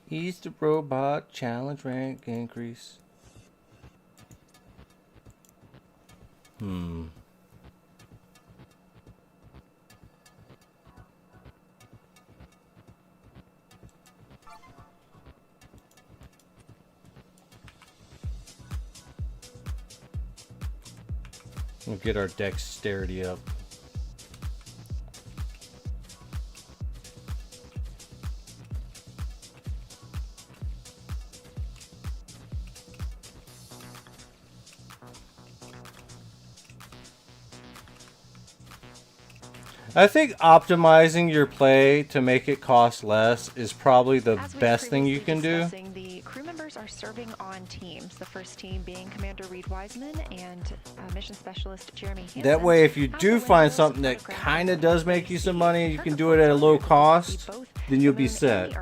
Ease the robot challenge rank increase. We'll get our dexterity up. I think optimizing your play to make it cost less is probably the best thing you can do. The crew members are serving on teams. The first team being Commander Reed Wiseman and Mission Specialist Jeremy Hansen. That way, if you do find something that kind of does make you some money, you can do it at a low cost, then you'll be set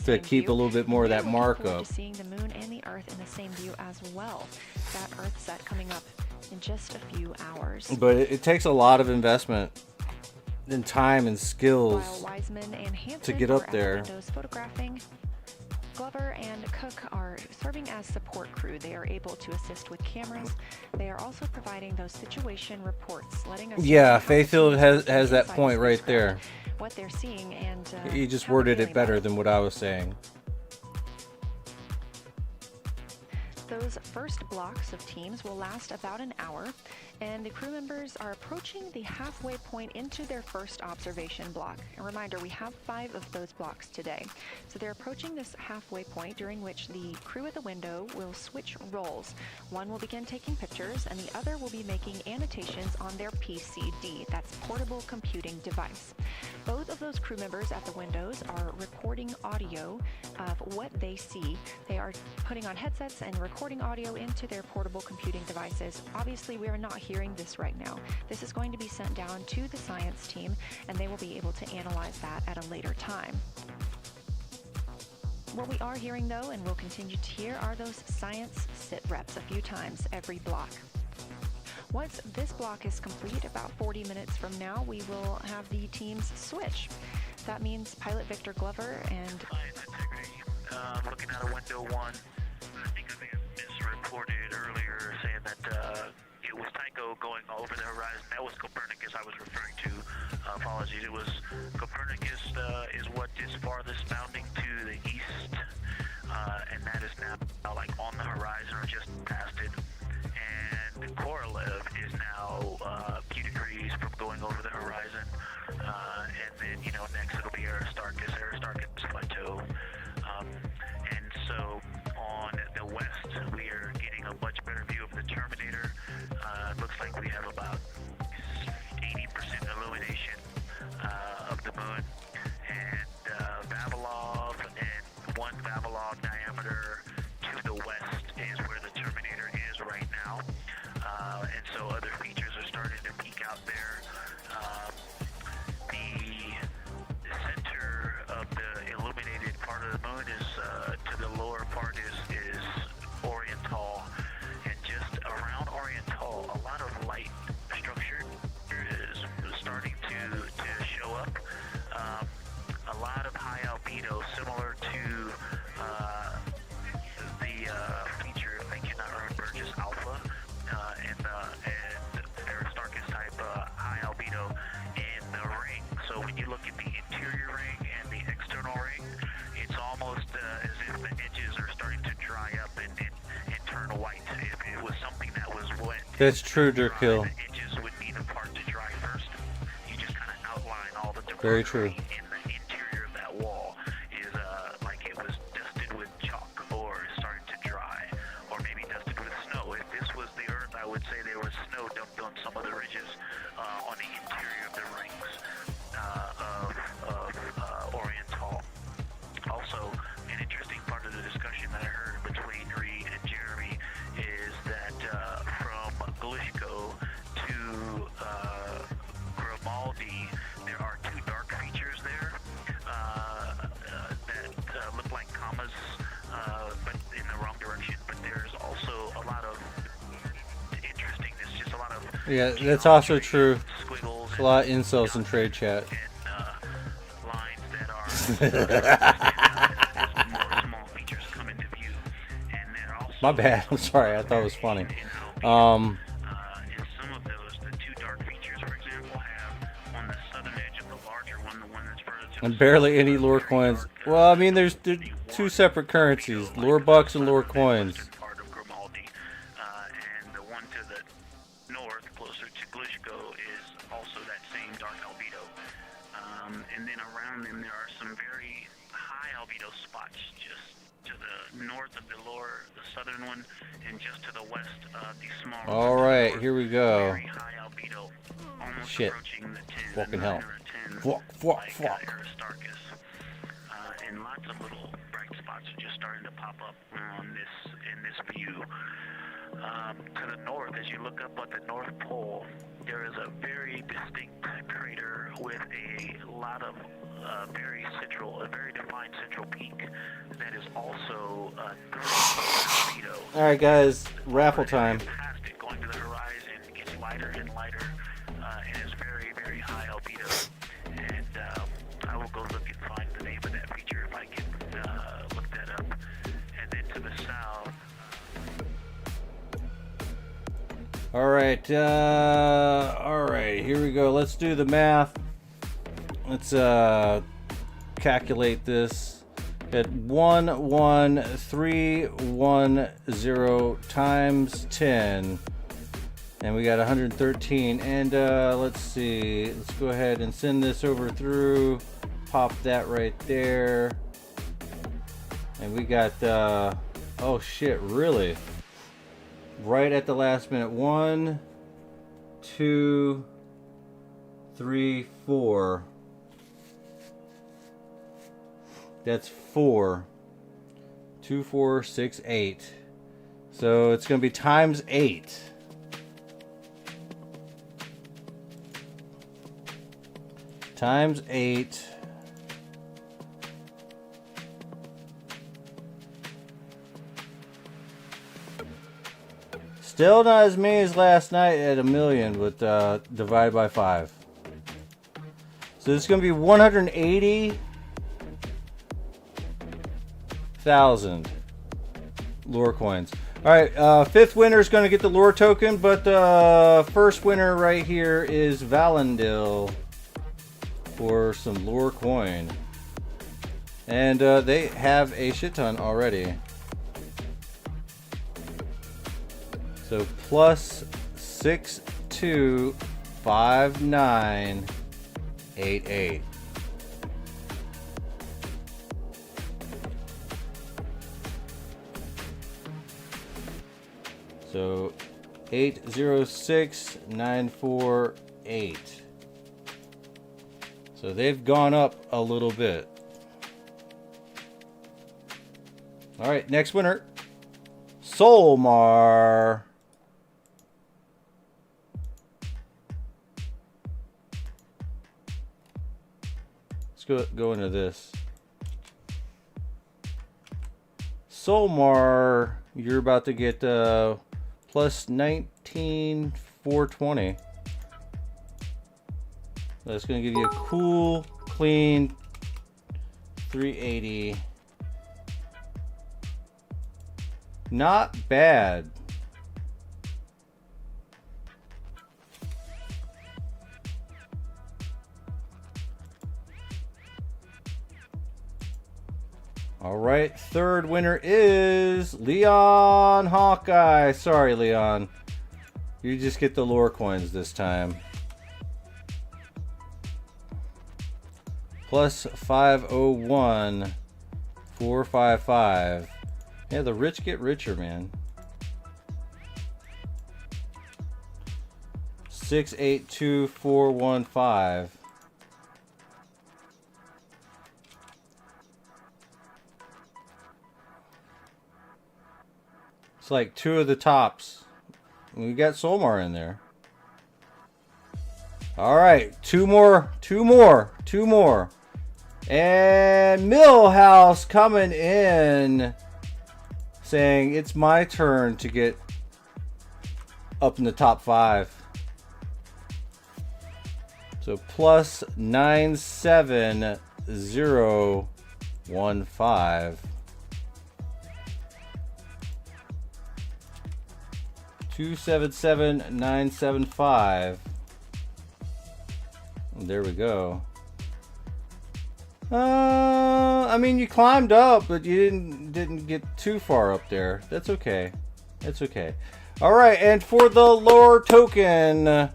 to keep a little bit more of that markup. Seeing the moon and the Earth in the same view as well. That Earth set coming up in just a few hours. But it takes a lot of investment in time and skills While Wiseman and Hansen to get are up at the there. windows photographing, Glover and Cook are serving as support crew. They are able to assist with cameras. They are also providing those situation reports, letting us know Yeah, how Faithfield the has teams that inside point the right spacecraft, there. what they're seeing, and He just how they're worded it feeling better about than what I was saying. Those first blocks of teams will last about an hour, and the crew members are approaching the halfway point into their first observation block. A reminder, we have 5 of those blocks today. So they're approaching this halfway point, during which the crew at the window will switch roles. One will begin taking pictures, and the other will be making annotations on their PCD, that's portable computing device. Both of those crew members at the windows are recording audio of what they see. They are putting on headsets and recording audio into their portable computing devices. Obviously, we are not hearing this right now. This is going to be sent down to the science team, and they will be able to analyze that at a later time. What we are hearing, though, and will continue to hear, are those science sit reps a few times every block. Once this block is complete, about 40 minutes from now, we will have the teams switch. That means Pilot Victor Glover and Science integrity. Looking at a window 1, I think I may have misreported earlier saying that it was Tycho going over the horizon. That was Copernicus I was referring to. Apologies. It was Copernicus is what is farthest bounding to the east, and that is now like on the horizon or just past it. And Korolev is now a few degrees from going over the horizon, and then next it'll be Aristarchus plateau. And so on the west, we are getting a much better view of the Terminator. It looks like we have about 80% illumination of the moon, and Vavilov and 1 Vavilov diameter to the west is where the Terminator is right now. And so other features are starting to peek out there. The center of the illuminated part of the moon is to the lower part is Oriental, and just around Oriental, a lot of light structure is starting to show up. A lot of high albedo, similar to the feature, I cannot remember, just alpha, and Aristarchus type high albedo in the ring. So when you look at the interior ring and the external ring, it's almost as if the edges are starting to dry up and turn white. If it was something that was wet, That's true, Dirkhill. the edges would be the part to dry first. You just kind of outline all the Very true. in the interior of that wall is like it was dusted with chalk or starting to dry, or maybe dusted with snow. If this was the Earth, I would say there was snow dumped on some of the ridges on the interior of the rings of Oriental. Also, an interesting part of the discussion that I heard between Reed and Jeremy is that from Glushko to Grimaldi, there are 2 dark features there that look like commas, but in the wrong direction. But there's also a lot of interestingness, just a lot of Yeah, that's also true. squiggles There's a lot of incels in trade chat. and lines that are more small features come into view, and they're also My bad. I'm sorry. I thought it was funny. and some of those, the 2 dark features, for example, have on the southern edge of the larger one, the one that's further to And the barely south, any lure coins. Well, I mean, there's 2 separate currencies: lure bucks and lure coins. part of Grimaldi, and the one to the north, closer to Glushko, is also that same dark albedo. And then around them, there are some very high albedo spots just to the north of the southern one, and just to the west, the smaller. All right, here we go. Very high albedo, almost Shit. approaching the 10, Fucking the 9 hell. or a 10, Fuck. like Aristarchus. And lots of little bright spots are just starting to pop up in this view. To the north, as you look up at the North Pole, there is a very distinct crater with a lot of a very defined central peak that is also 3 Alright guys, raffle time. Fantastic. Going to the horizon gets lighter and lighter, and is very, very high albedo. And I will go look and find the name of that feature if I can look that up. And then to the south. Alright, alright, here we go. Let's do the math. Let's calculate this. At 11310 times 10, and we got 113. And let's see, let's go ahead and send this over through, pop that right there, and we got oh shit, really, right at the last minute. 1 2 3 4. That's 4. 2 4 6 8. So it's going to be times 8. Times 8. Still not as many as last night at 1 million, but divided by 5. So it's going to be 180,000 lore coins. Alright, 5th winner is going to get the lore token, but the first winner right here is Valendil for some lore coin. And they have a shit ton already. So plus 625988. So 806948. So they've gone up a little bit. All right, next winner, Solmar. Let's go into this. Solmar, you're about to get plus 19,420. That's going to give you a cool, clean 380. Not bad. All right, 3rd winner is Leon Hawkeye. Sorry, Leon. You just get the lore coins this time. Plus 501,455. Yeah, the rich get richer, man. 682415. It's like 2 of the tops. We got Solmar in there. All right, 2 more. And Millhouse coming in saying it's my turn to get up in the top 5. So plus 97015. 277975. There we go. I mean, you climbed up, but you didn't get too far up there. That's okay. That's okay. All right, and for the lore token, and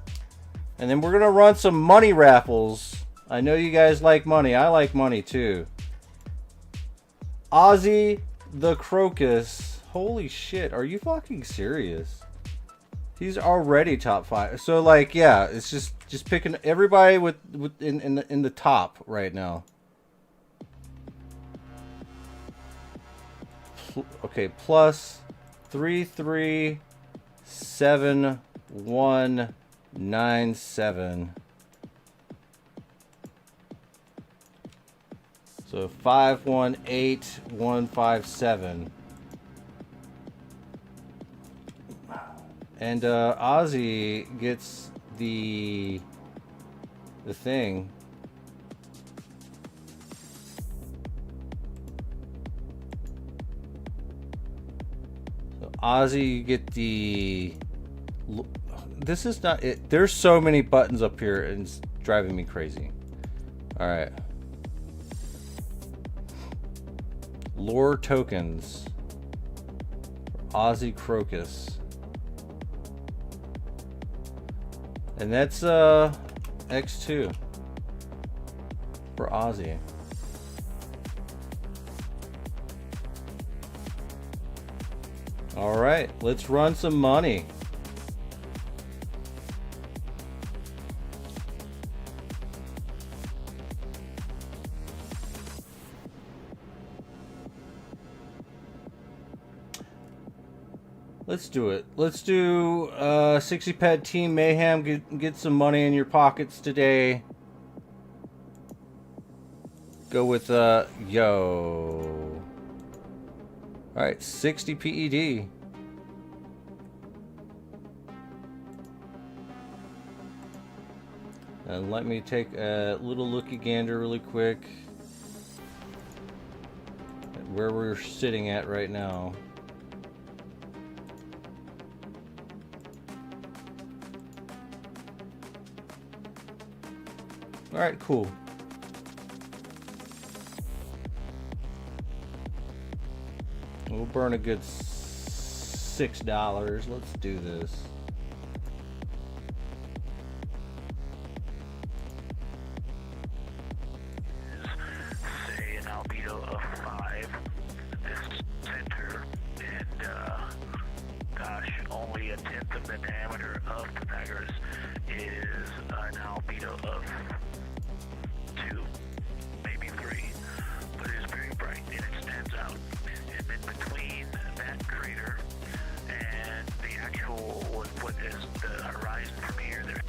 then we're gonna run some money raffles. I know you guys like money. I like money too. Ozzy the Crocus. Holy shit! Are you fucking serious? He's already top 5. So like, yeah, it's just picking everybody with in the top right now. Okay, plus 337197. So 518157. And Ozzy gets the thing. So Ozzy, you get the. This is not it. There's so many buttons up here, and it's driving me crazy. All right. Lore tokens. Ozzy Crocus. And that's X2 for Ozzy. All right, let's run some money. Let's do it. Let's do 60 pad team Mayhem. Get some money in your pockets today. Go with yo. All right, 60 PED. And let me take a little looky gander really quick at where we're sitting at right now. All right, cool. We'll burn a good $6. Let's do this. Say an albedo of 5. This center, and gosh, only a tenth of the diameter of Pythagoras is an albedo of 2, maybe 3, but it is very bright and it stands out. And then between that crater and the actual, what is the horizon from here, there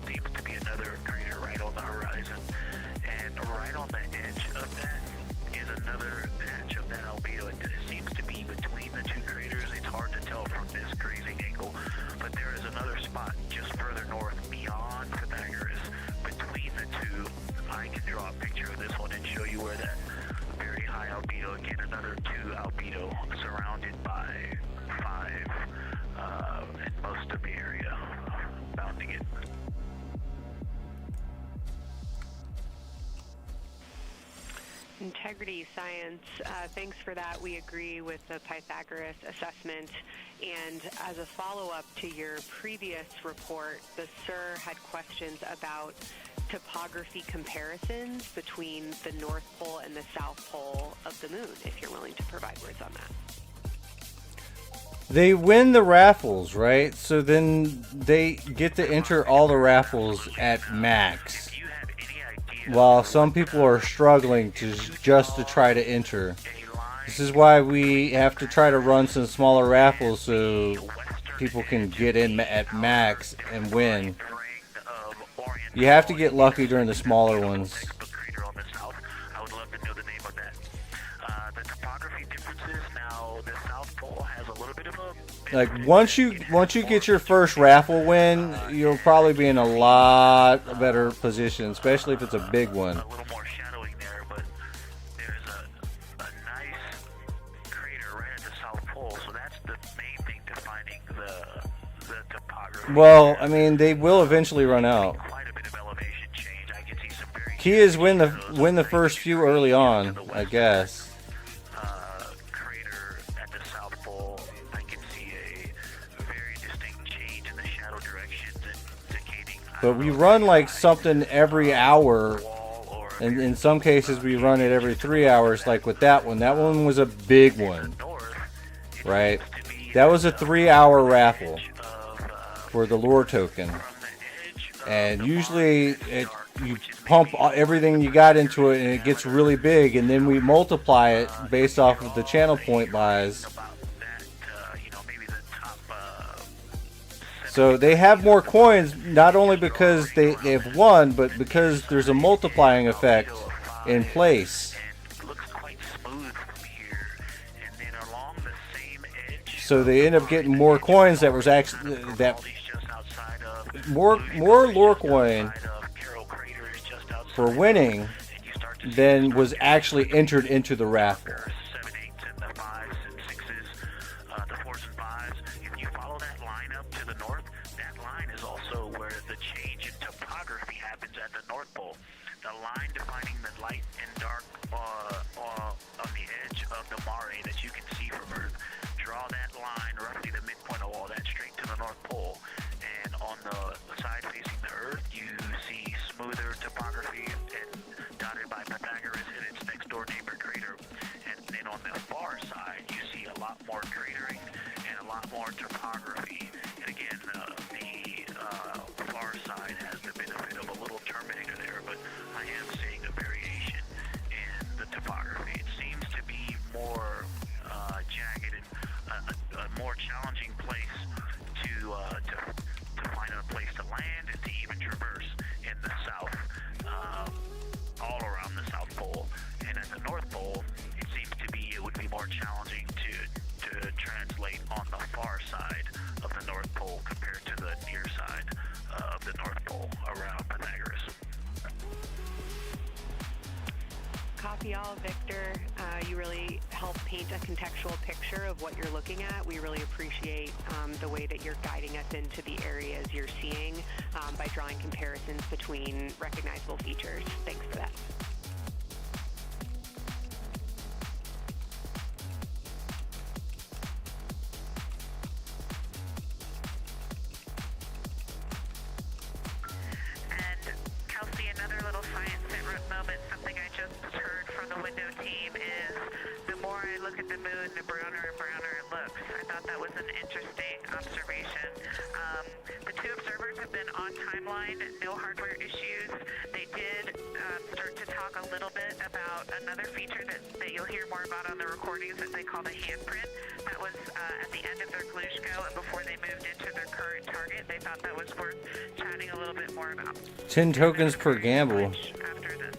seems to be another crater right on the horizon. And right on the edge of that is another patch of that albedo. It seems to be between the two craters. It's hard to tell from this grazing angle, but there is another spot just further north beyond Pythagoras. Between the two, I can draw a picture of this one and show you where that very high albedo, again another 2 albedo surrounded by 5, and most of the area bounding it. Integrity science, thanks for that. We agree with the Pythagoras assessment. And as a follow-up to your previous report, the SIR had questions about topography comparisons between the North Pole and the South Pole of the moon, if you're willing to provide words on that. They win the raffles, right? So then they get to enter all the raffles at max. While some people are struggling just to try to enter. This is why we have to try to run some smaller raffles so people can get in at max and win. You have to get lucky during the smaller ones. I would love to know the name of that. The topography differences now, the South Pole has a little bit of a... Like once you get your first raffle win, you'll probably be in a lot better position, especially if it's a big one. A little more shadowing there, but there's a nice crater right at the South Pole, so that's the main thing defining the topography. Well, I mean, they will eventually run out. Quite a bit of elevation change. I can see some very Key is win the first few early on, I guess. Crater at the South Pole. I can see a very distinct change in the shadow directions indicating. But we run like something every hour, and in some cases we run it every 3 hours, like with that one. That one was a big one, right? That was a 3-hour raffle for the lore token. And usually you pump everything you got into it and it gets really big, and then we multiply it based off of the channel point buys. So they have more coins, not only because they've won, but because there's a multiplying effect in place. So they end up getting more coins that was actually that more lore coin for winning than was actually entered into the raffle. 7, 8s, and the 5s and 6s, the 4s and 5s. If you follow that line up to the north, that line is also where the change in topography happens at the North Pole. The line defining the light and dark on the edge of the mare that you can see from Earth. Draw that line, roughly the midpoint of all that, straight to the North Pole. And on the side facing the Earth, you see smoother topography and dotted by Pythagoras and its next door neighbor crater. And then on the far side, you see a lot more cratering and a lot more topography. And again, the far side has the benefit of a little terminator there, but I am seeing a variation in the topography. It seems to be more jagged and a more challenging place to find a place to land and to even traverse in the south, all around the South Pole. And at the North Pole, it would be more challenging to translate on the far side of the North Pole compared to the near side of the North Pole around Pythagoras. Copy all, Victor. You really help paint a contextual picture of what you're looking at. We really appreciate the way that you're guiding us into the areas you're seeing by drawing comparisons between recognizable features. Thanks for that. And Kelsey, another little science moment, something I just heard from the window team is the more I look at the moon, the browner and browner it looks. I thought that was an interesting observation. The two observers have been on timeline, no hardware issues. They did start to talk a little bit about another feature that you'll hear more about on the recordings that they call the handprint. That was at the end of their Glushko and before they moved into their current target. They thought that was worth chatting a little bit more about. 10 tokens per gamble. After this.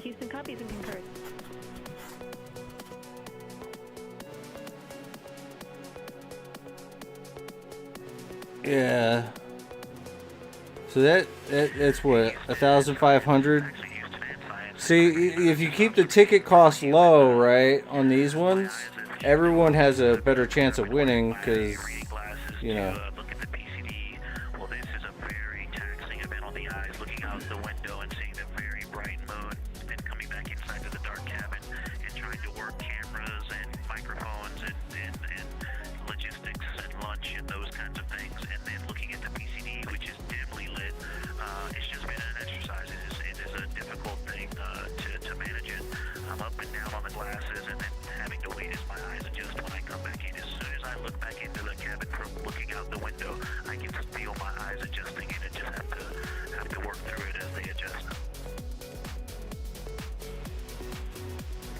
Houston copies and concurs. Yeah. So that's what, 1,500. See, if you keep the ticket cost low, right, on these ones, everyone has a better chance of winning because, you know. Look at the PCD. Well, this is a very taxing event on the eyes, looking out the window and seeing the very bright moon, and coming back inside to the dark cabin and trying to work cameras and microphones and logistics and lunch and those kinds of things, and then looking at the PCD, which is dimly lit. It's just been an exercise. It is a difficult thing to manage it. I'm up and down on the glasses and then having to wait as my eyes adjust when I come back in. As soon as I look back into the cabin from looking out the window, I can feel my eyes adjusting, and I just have to work through it as they adjust.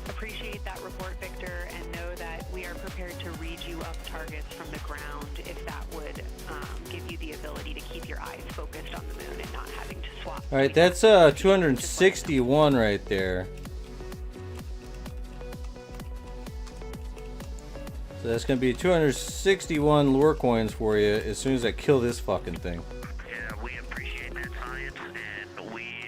Appreciate that report, Victor, and know that we are prepared to read you up targets from the ground if that would give you the ability to keep your eyes focused on the moon and not having to swap. All right, that's 261 right there. So that's going to be 261 lure coins for you as soon as I kill this fucking thing. Yeah, we appreciate that science, and we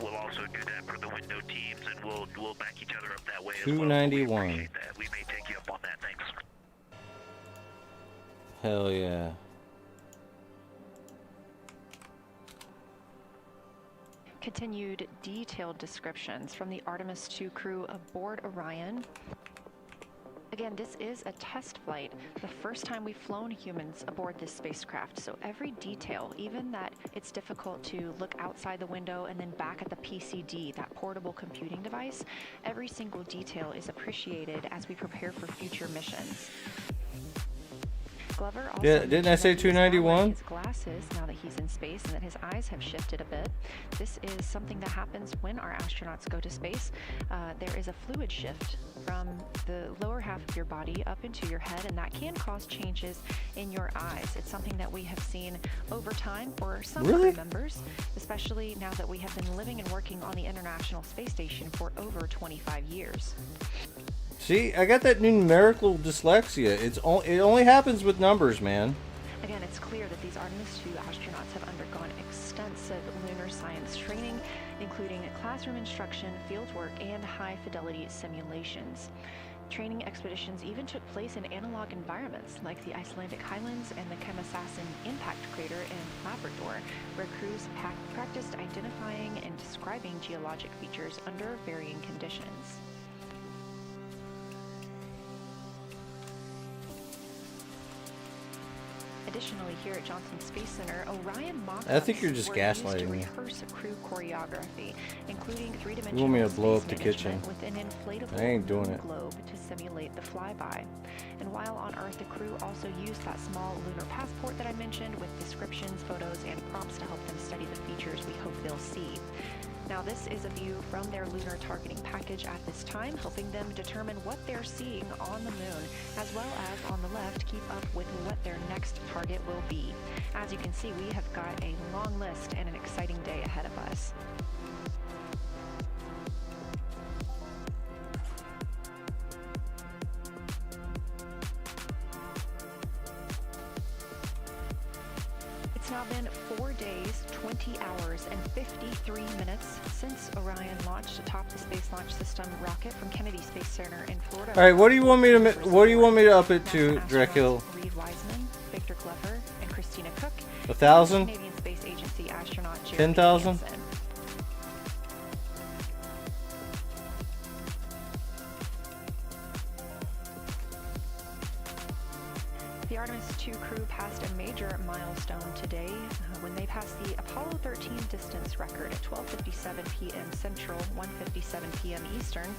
will also do that for the window teams, and we'll back each other up that way as well. 291. We appreciate that. We may take you up on that. Thanks. Hell yeah. Continued detailed descriptions from the Artemis II crew aboard Orion. Again, this is a test flight, the first time we've flown humans aboard this spacecraft, so every detail, even that it's difficult to look outside the window and then back at the PCD, that portable computing device, every single detail is appreciated as we prepare for future missions. Glover also Didn't I say 291? his glasses now that he's in space and that his eyes have shifted a bit. This is something that happens when our astronauts go to space. There is a fluid shift from the lower half of your body up into your head, and that can cause changes in your eyes. It's something that we have seen over time for some crew members, especially now that we have been living and working on the International Space Station for over 25 years. See, I got that numerical dyslexia. It only happens with numbers, man. Again, it's clear that these Artemis 2 astronauts have undergone extensive lunar science training, including classroom instruction, fieldwork, and high-fidelity simulations. Training expeditions even took place in analog environments like the Icelandic Highlands and the Kemassassin impact crater in Labrador, where crews practiced identifying and describing geologic features under varying conditions. Additionally, here at Johnson Space Center, Orion mock-ups I think you're just were gaslighting used to me. rehearse crew choreography, including three-dimensional You want me to blow space up the management kitchen? with an inflatable I ain't doing moon it. globe to simulate the flyby. And while on Earth, the crew also used that small lunar passport that I mentioned with descriptions, photos, and prompts to help them study the features we hope they'll see. Now, this is a view from their lunar targeting package at this time, helping them determine what they're seeing on the moon, as well as on the left, keep up with what their next target will be. As you can see, we have got a long list and an exciting day ahead of us. It's now been 4 days, 20 hours, and 53 minutes since Orion launched atop the Space Launch System rocket from Kennedy Space Center in Florida. All right, what do you want me to up it to, NASA Dracul? astronauts Reed Wiseman, Victor Glover, and Christina Cook. 1,000? Canadian Space Agency astronaut Jeremy 10,000? Hansen. The Artemis 2 crew passed a major milestone today when they passed the Apollo 13 distance record at 12:57 p.m. Central, 1:57 p.m. Eastern.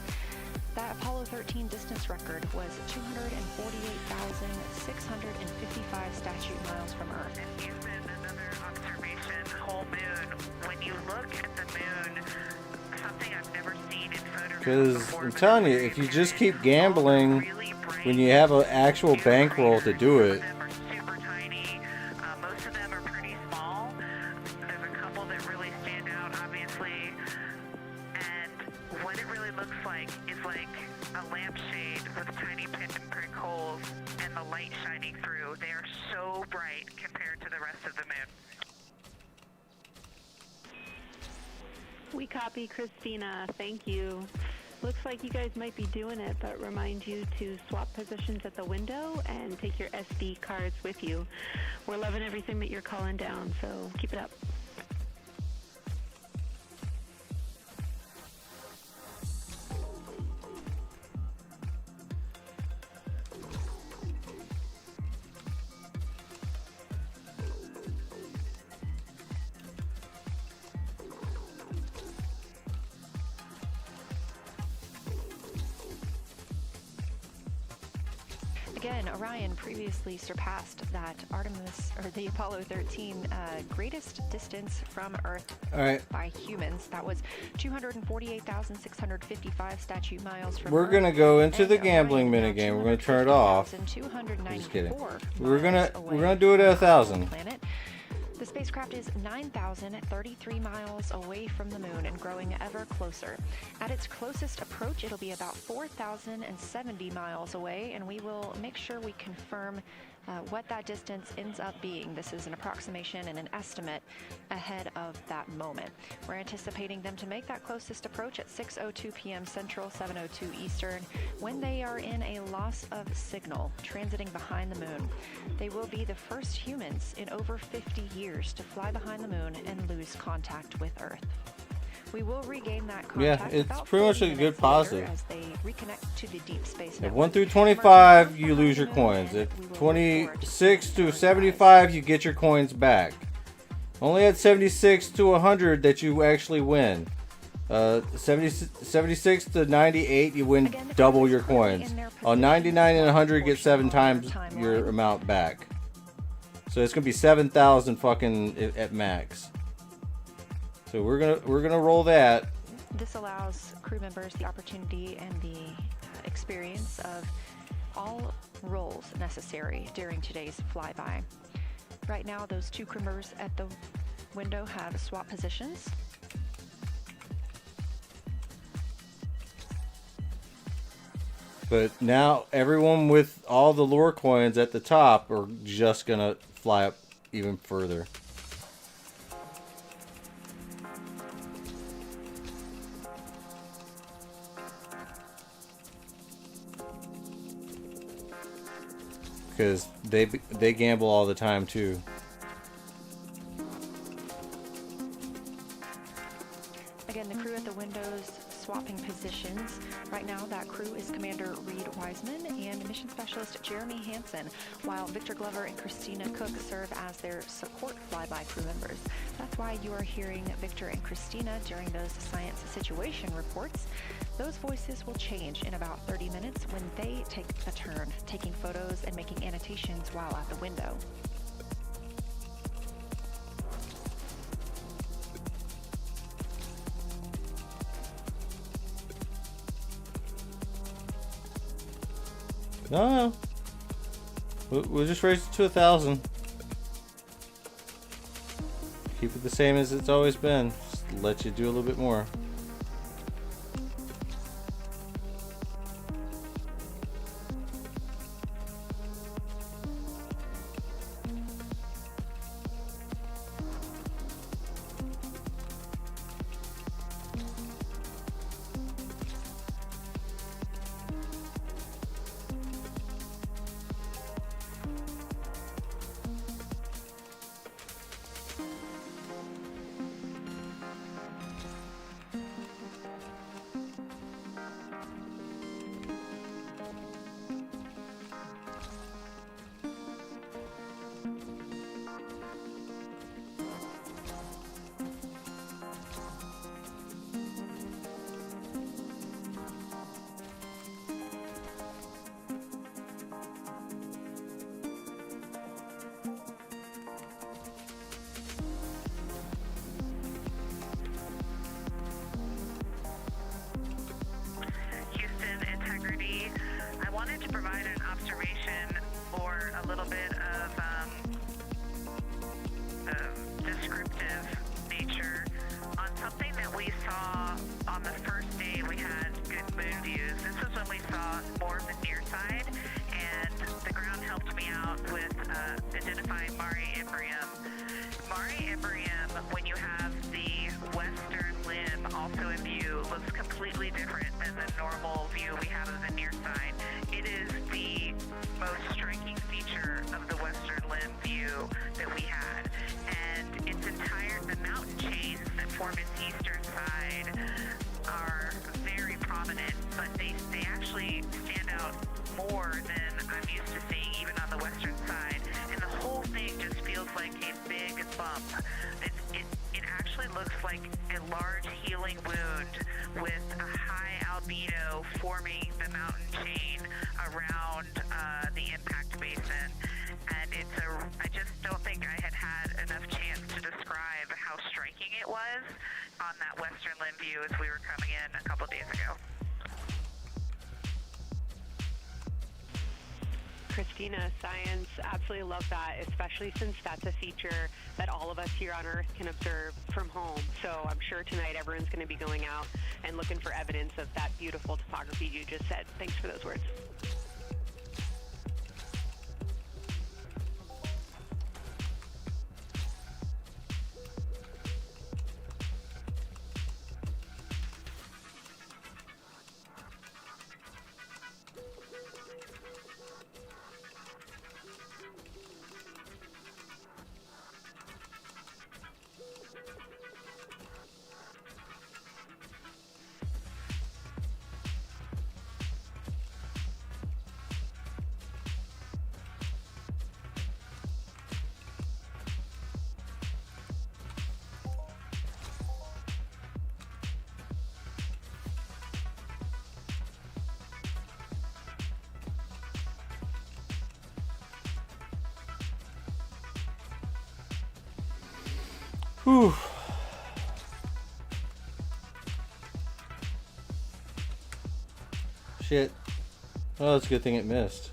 That Apollo 13 distance record was 248,655 statute miles from Earth. Here's another observation, whole moon. When you look at the moon, something I've never seen in photographs Because before, I'm but telling you, it's if you really just keep small, gambling really bright. when you have an actual bankroll to do it, Some of them are super tiny. Most of them are pretty small. There's a couple that really stand out, obviously. And what it really looks like is like a lampshade with tiny pinprick holes and the light shining through. They are so bright compared to the rest of the moon. We copy, Christina. Thank you. Looks like you guys might be doing it, but remind you to swap positions at the window and take your SD cards with you. We're loving everything that you're calling down, so keep it up. Again, Orion previously surpassed that the Apollo 13 greatest distance from Earth all right, by humans. That was 248,655 statute miles from we're Earth. gonna go into And the gambling Orion is now minigame. We're gonna turn it off. 250,294 Just kidding. miles We're gonna away do it at from our 1,000. planet. The spacecraft is 9,033 miles away from the moon and growing ever closer. At its closest approach, it'll be about 4,070 miles away, and we will make sure we confirm what that distance ends up being. This is an approximation and an estimate ahead of that moment. We're anticipating them to make that closest approach at 6:02 p.m. Central, 7:02 Eastern, when they are in a loss of signal, transiting behind the moon. They will be the first humans in over 50 years to fly behind the moon and lose contact with Earth. We will regain that contact. it's about pretty much 40 a good minutes positive. later as they reconnect to the deep space At network. 1 through 25, you lose your coins. At 26 to 75, you get your coins back. Only at 76 to 100 that you actually win. 76 to 98, you win double your coins. On 99 and 100, you get 7 times your amount back. So it's gonna be 7,000 fucking at max. So we're gonna roll that. This allows crew members the opportunity and the experience of all roles necessary during today's flyby. Right now, those two crew members at the window have swap positions. But now everyone with all the lore coins at the top are just gonna fly up even further. Because they gamble all the time too. Again, the crew at the windows swapping positions. Right now, that crew is Commander Reed Wiseman and Mission Specialist Jeremy Hansen, while Victor Glover and Christina Cook serve as their support flyby crew members. That's why you are hearing Victor and Christina during those science situation reports. Those voices will change in about 30 minutes when they take a turn, taking photos and making annotations while at the window. No. We'll just raise it to 1,000. Keep it the same as it's always been. Just let you do a little bit more. Houston Integrity. I wanted to provide an observation or a little bit of descriptive nature on something that we saw on the first day we had good moon views. This is when we saw more of the near side, and the ground helped me out with identifying Mare Imbrium. Mare Imbrium, when you have the western limb also in view, looks completely different than the normal view we have of the near side. It is the most striking feature of the western limb view that we had. And the mountain chains that form its eastern side are very prominent, but they actually stand out more than I'm used to seeing even on the western side. And the whole thing just feels like a big bump. It actually looks like a large healing wound with a high albedo forming the mountain chain around the impact basin. And I just don't think I had enough chance to describe how striking it was on that western limb view as we were coming in a couple days ago. Christina, science, absolutely love that, especially since that's a feature that all of us here on Earth can observe from home. So I'm sure tonight everyone's going to be going out and looking for evidence of that beautiful topography you just said. Thanks for those words. Whew. Shit. Oh, it's a good thing it missed.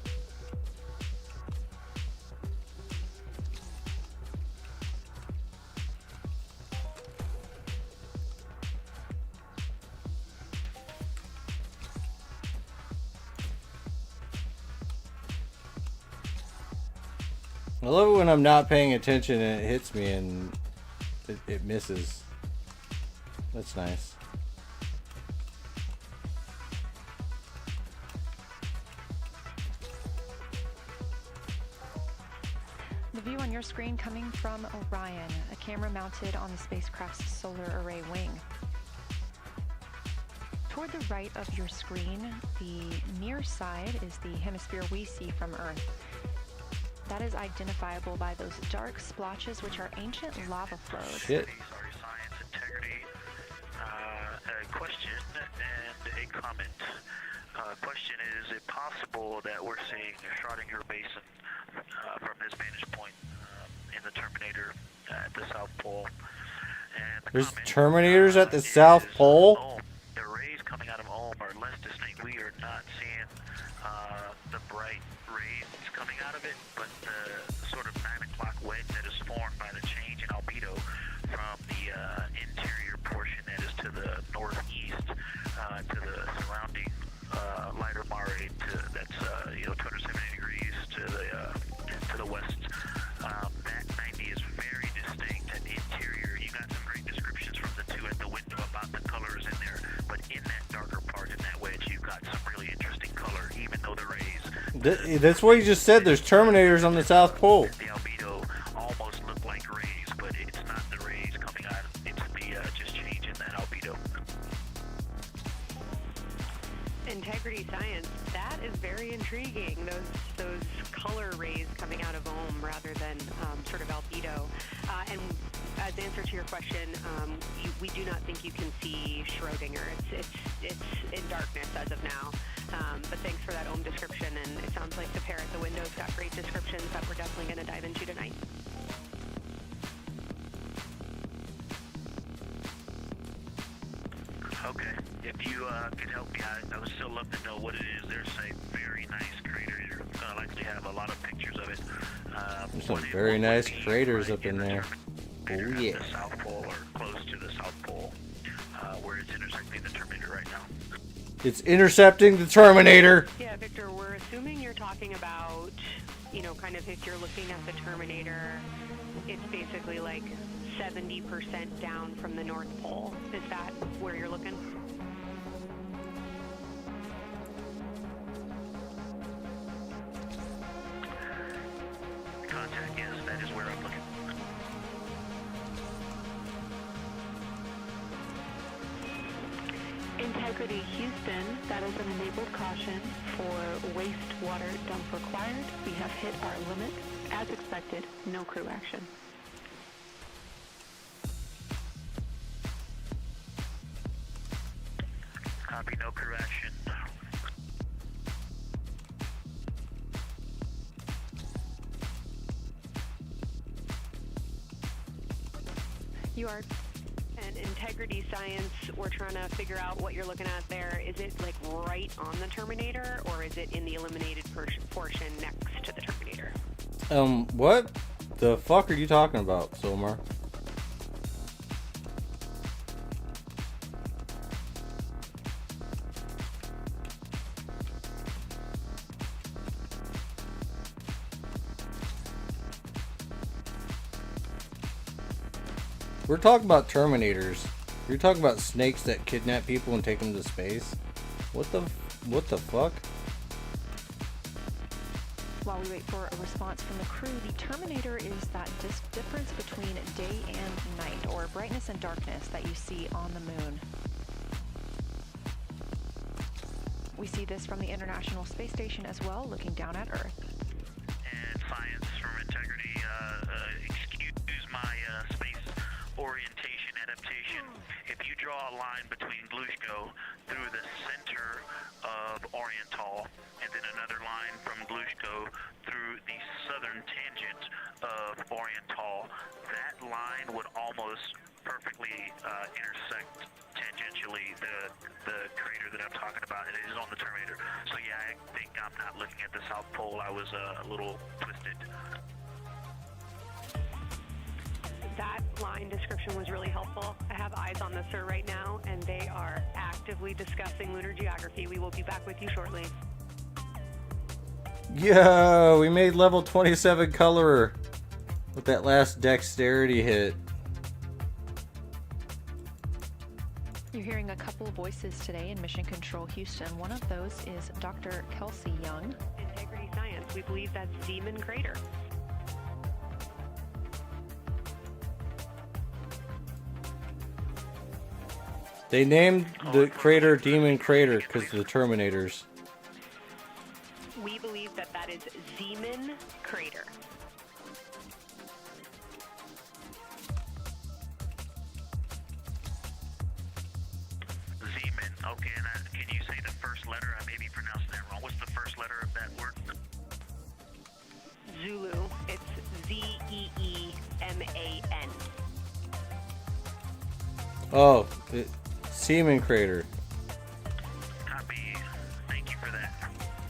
I love it when I'm not paying attention and it hits me and it misses. That's nice. The view on your screen coming from Orion, a camera mounted on the spacecraft's solar array wing. Toward the right of your screen, the near side is the hemisphere we see from Earth. That is identifiable by those dark splotches, which are ancient lava flows. Shit. Sorry, science, integrity. A question and a comment. Question is it possible that we're seeing a Schrodinger basin from this vantage point in the Terminator at the South Pole? And the There's comment, Terminators at the is South Pole? Ohm. The rays coming out of Ohm are less distinct. We are not seeing the bright rays coming out of it, but the sort of 9 o'clock wedge that is formed by the change in albedo from the interior portion that is to the northeast to the surrounding lighter mare that's 270 degrees to the west. That 90 is very distinct and interior. You got some great descriptions from the two at the window about the colors in there, but in that darker part in that wedge, you've got some really interesting color, even though the rays. That's what you just said. There's Terminators on the South Pole. The albedo almost look like rays, but it's not the rays coming out. It's the just change in that albedo. Integrity science, that is very intriguing. Those color rays coming out of Ohm rather than sort of albedo. And as answer to your question, we do not think you can see Schrodinger. It's in darkness as of now. But thanks for that Ohm description, and it sounds like the pair at the window's got great descriptions that we're definitely going to dive into tonight. Okay, if you could help me, I would still love to know what it is. There's a very nice crater. You're going to likely have a lot of pictures of it. There's some very nice craters up in there. Oh Terminator yeah. at the South Pole or close to the South Pole, where it's intersecting the Terminator right now. It's intercepting the Terminator. Yeah, Victor, we're assuming you're talking about, kind of if you're looking at the Terminator, it's basically like 70% down from the North Pole. Is that where you're looking? Contact, yes, that is where I'm looking. Integrity Houston, that is an enabled caution for wastewater dump required. We have hit our limit. As expected, no crew action. Copy, no crew action. You are And integrity science, we're trying to figure out what you're looking at there. Is it like right on the Terminator, or is it in the eliminated portion next to the Terminator? What the fuck are you talking about, Somar? We're talking about Terminators. You're talking about snakes that kidnap people and take them to space? What the fuck? While we wait for a response from the crew, the Terminator is that difference between day and night, or brightness and darkness, that you see on the moon. We see this from the International Space Station as well, looking down at Earth. And science from integrity, excuse my space orientation adaptation. If you draw a line between Glushko through the center of Oriental, and then another line from Glushko through the southern tangent of Oriental, that line would almost perfectly intersect tangentially the crater that I'm talking about. It is on the Terminator. So yeah, I think I'm not looking at the South Pole. I was a little twisted. That line description was really helpful. I have eyes on the SIR right now, and they are actively discussing lunar geography. We will be back with you shortly. Yo, we made level 27 colorer with that last dexterity hit. You're hearing a couple voices today in Mission Control Houston. One of those is Dr. Kelsey Young. Integrity Science, we believe that's Demon Crater. They named the crater Demon Crater because of the Terminators. We believe that that is Demon Crater. Zeman. Okay, and can you say the first letter? I may be pronouncing that wrong. What's the first letter of that word? Zulu. It's Z-E-E-M-A-N. Oh, Seaman Crater. Copy. Thank you for that.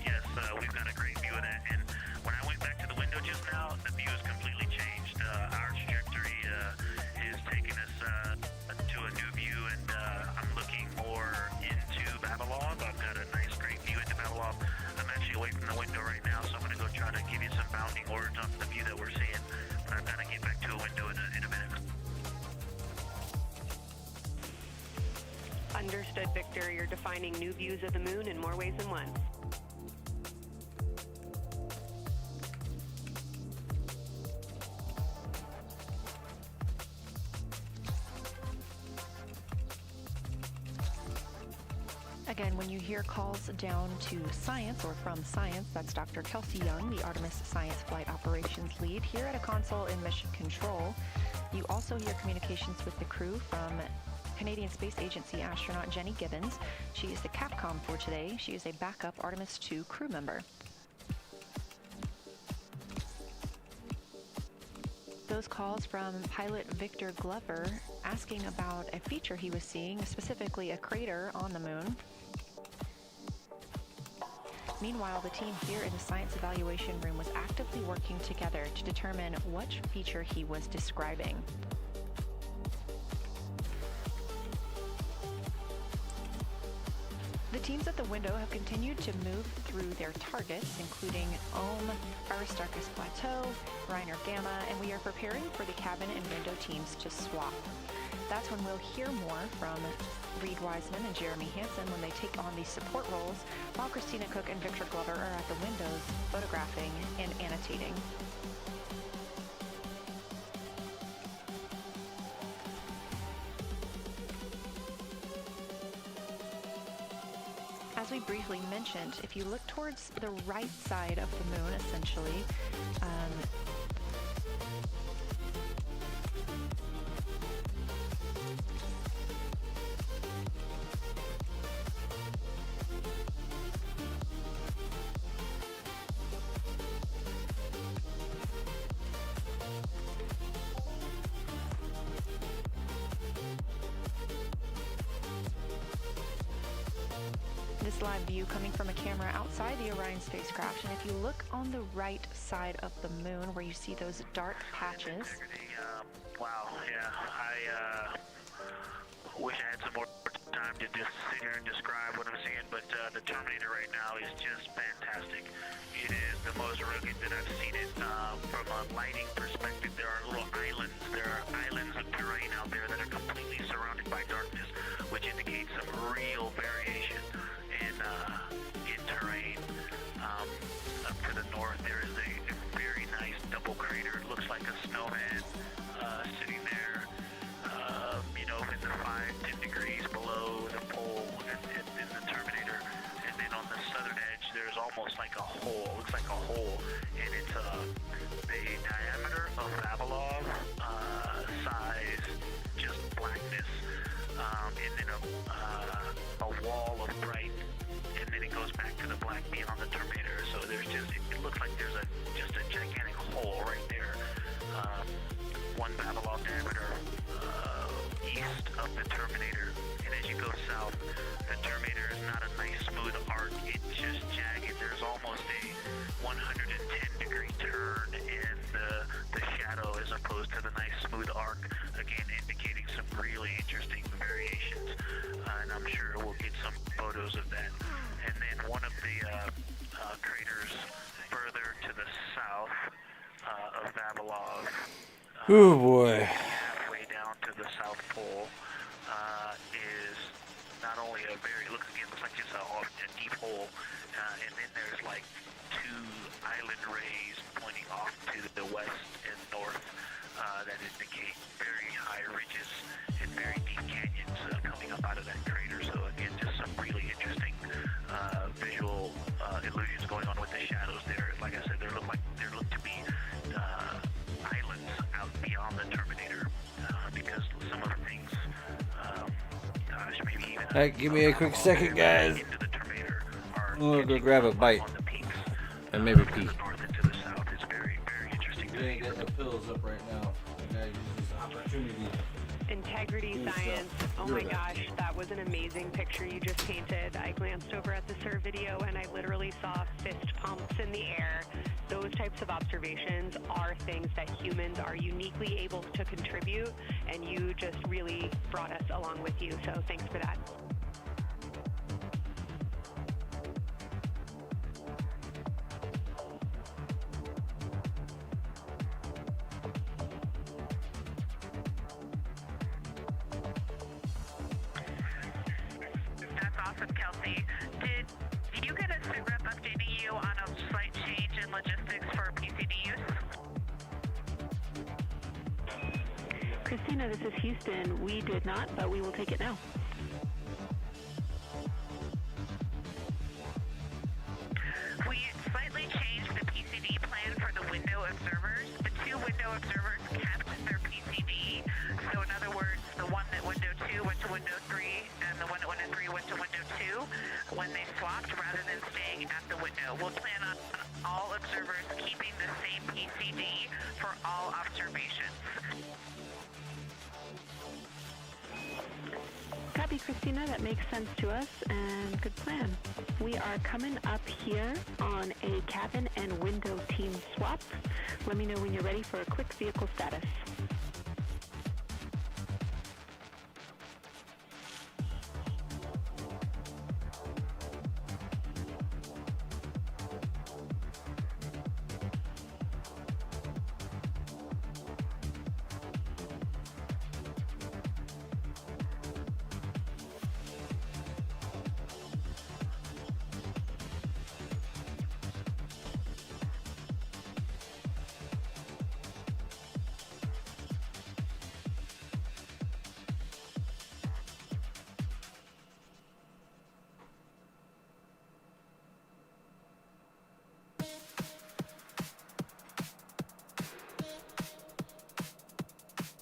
Yes, we've got a great view of that. And when I went back to the window just now, the view has completely changed. Our trajectory is taking us to a new view, and I'm looking more into Babylon. I've got a nice, great view into Babylon. I'm actually away from the window right now, so I'm going to go try to give you some bounding words on the view that we're seeing. But I've got to get back to a window in a minute. Understood, Victor. You're defining new views of the moon in more ways than one. Again, when you hear calls down to science or from science, that's Dr. Kelsey Young, the Artemis Science Flight Operations Lead here at a console in Mission Control. You also hear communications with the crew from Canadian Space Agency astronaut Jenny Gibbons. She is the Capcom for today. She is a backup Artemis 2 crew member. Those calls from pilot Victor Glover asking about a feature he was seeing, specifically a crater on the moon. Meanwhile, the team here in the science evaluation room was actively working together to determine which feature he was describing. The teams at the window have continued to move through their targets, including Ohm, Aristarchus Plateau, Reiner Gamma, and we are preparing for the cabin and window teams to swap. That's when we'll hear more from Reed Wiseman and Jeremy Hansen when they take on these support roles, while Christina Cook and Victor Glover are at the windows photographing and annotating. As we briefly mentioned, if you look towards the right side of the moon, essentially, this live view coming from a camera outside the Orion spacecraft, and if you look on the right side of the moon where you see those dark patches. Wow, yeah, I wish I had some more time to just sit here and describe what I'm seeing, but the Terminator right now is just fantastic. It is the most rugged that I've seen it. From a lighting perspective, there are little islands. There are islands of terrain out there that are completely surrounded by darkness, which indicates some real variation in terrain. Up to the north, there is a very nice double crater. It looks like a snowman sitting there, in the 5-10 degrees below the pole in the Terminator. And then on the southern edge, there's almost like a hole. It looks like a hole, and it's the diameter of Vavilov size, just blackness, and then a wall of bright, and then it goes back to the black beyond the Terminator. So there's it looks like there's just a gigantic hole right there. One Vavilov diameter east of the Terminator, and as you go south, the Terminator is not a nice smooth arc. It's just jagged. There's almost a 110-degree turn in the shadow as opposed to the nice smooth arc, again indicating some really interesting variations, and I'm sure we'll get some photos of that. And then one of the craters Avalov. Oh boy. Halfway down to the South Pole is not only a very, looks like just a deep hole, and then there's like two island rays pointing off to the west and north that indicate very high ridges and very deep canyons coming up out of that crater. So again, just some really interesting visual illusions going on with the shadows there. Like I said, there look to be islands out beyond the Terminator because some of the things, gosh, maybe even. Alright, give me a quick second, guys. Into the Terminator are I'm gonna go grab a bite on the peaks. and maybe To pee. the north and to the south. It's very, very interesting to see. Get the pills up right now. I gotta use this opportunity. Integrity Do science. stuff. Oh You're my right. gosh, that was an amazing picture you just painted. I glanced over at the SIR video and I literally saw fist pumps in the air. Those types of observations are things that humans are uniquely able to contribute, and you just really brought us along with you, so thanks for that. That's awesome, Kelsey. Did you get a sit rep updating you on a slight change in logistics for PCD use? Christina, this is Houston. We did not, but we will take it now. We slightly changed the PCD plan for the window observers. The two window observers kept their PCD. So in other words, the one that window 2 went to window 3 and the one that window 3 went to window 2 when they swapped rather than staying at the window. We'll plan on all observers keeping the same PCD for all observations. Copy, Christina. That makes sense to us, and good plan. We are coming up here on a cabin and window team swap. Let me know when you're ready for a quick vehicle status.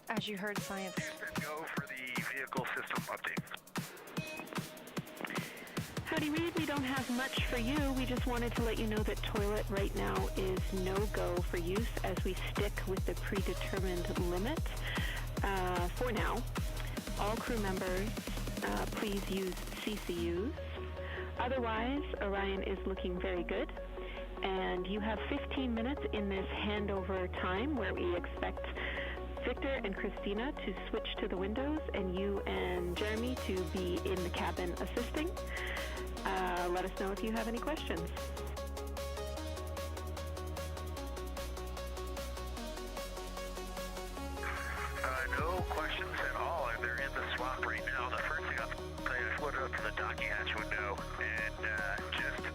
As you heard, science. Houston, go for the vehicle system update. Howdy, Reed. We don't have much for you. We just wanted to let you know that toilet right now is no-go for use as we stick with the predetermined limit for now. All crew members, please use CCUs. Otherwise, Orion is looking very good. And you have 15 minutes in this handover time where we expect Victor and Christina to switch to the windows and you and Jeremy to be in the cabin assisting. Let us know if you have any questions. No questions at all. They're in the swap right now. The first thing I floated up to the docking hatch window and just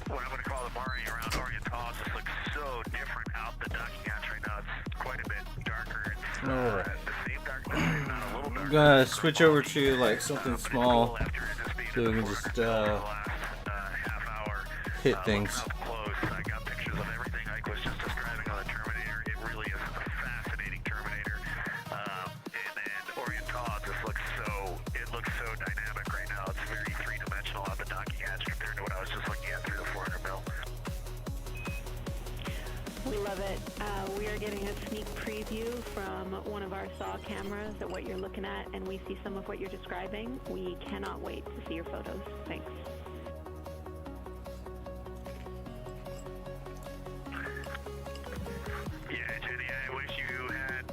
what I'm going to call the Mari around Oriental just looks so different out the docking hatch right now. It's quite a bit darker. It's Alright. the same darkness, not a little darker. I'm gonna switch over to like something small After just being so we in can the just for the last half hour. hit things. Looking up close, I got pictures of everything Ike was just describing on the Terminator. It really is a fascinating Terminator. And then Oriental just looks so dynamic right now. It's very three-dimensional out the docking hatch compared to what I was just looking at through the 400 mil. We love it. We are getting a sneak preview from one of our SAW cameras at what you're looking at, and we see some of what you're describing. We cannot wait to see your photos. Thanks. Yeah, Jenny, I wish you had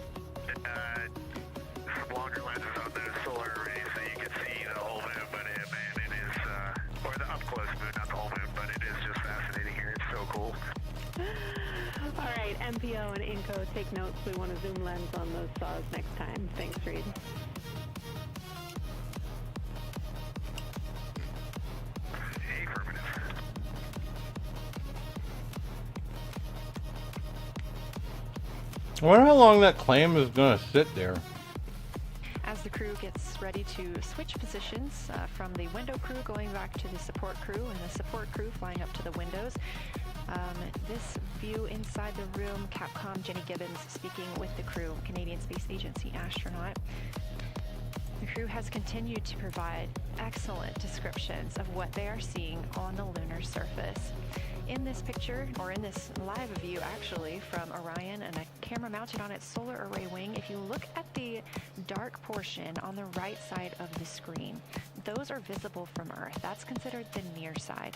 some longer lenses on those solar arrays so you could see the whole moon, but man, MPO and Inco, take notes. We want a zoom lens on those saws next time. Thanks, Reed. Affirmative. I wonder how long that claim is gonna sit there. As the crew gets ready to switch positions from the window crew going back to the support crew, and the support crew flying up to the windows. This view inside the room, Capcom Jenny Gibbons speaking with the crew, Canadian Space Agency astronaut. The crew has continued to provide excellent descriptions of what they are seeing on the lunar surface. In this picture, or in this live view actually, from Orion and a camera mounted on its solar array wing, if you look at the dark portion on the right side of the screen, those are visible from Earth. That's considered the near side.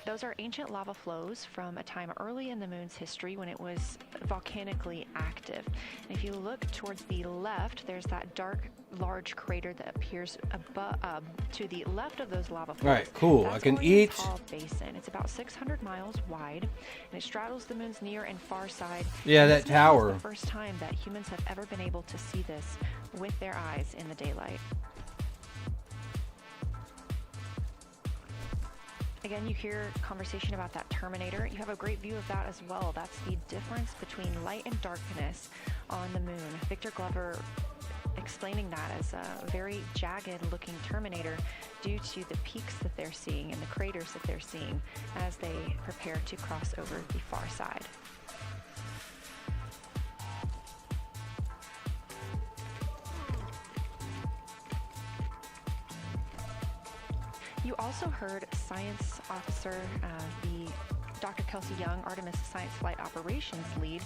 Those are ancient lava flows from a time early in the moon's history when it was volcanically active. And if you look towards the left, there's that dark, large crater that appears above, to the left of those lava flows. All right, cool. That's I can Orion's eat. Tall Basin. It's about 600 miles wide, and it straddles the moon's near and far side. Yeah, And that this is tower. the first time that humans have ever been able to see this with their eyes in the daylight. Again, you hear conversation about that Terminator. You have a great view of that as well. That's the difference between light and darkness on the moon. Victor Glover explaining that as a very jagged looking Terminator due to the peaks that they're seeing and the craters that they're seeing as they prepare to cross over the far side. You also heard science officer, the Dr. Kelsey Young, Artemis Science Flight Operations lead,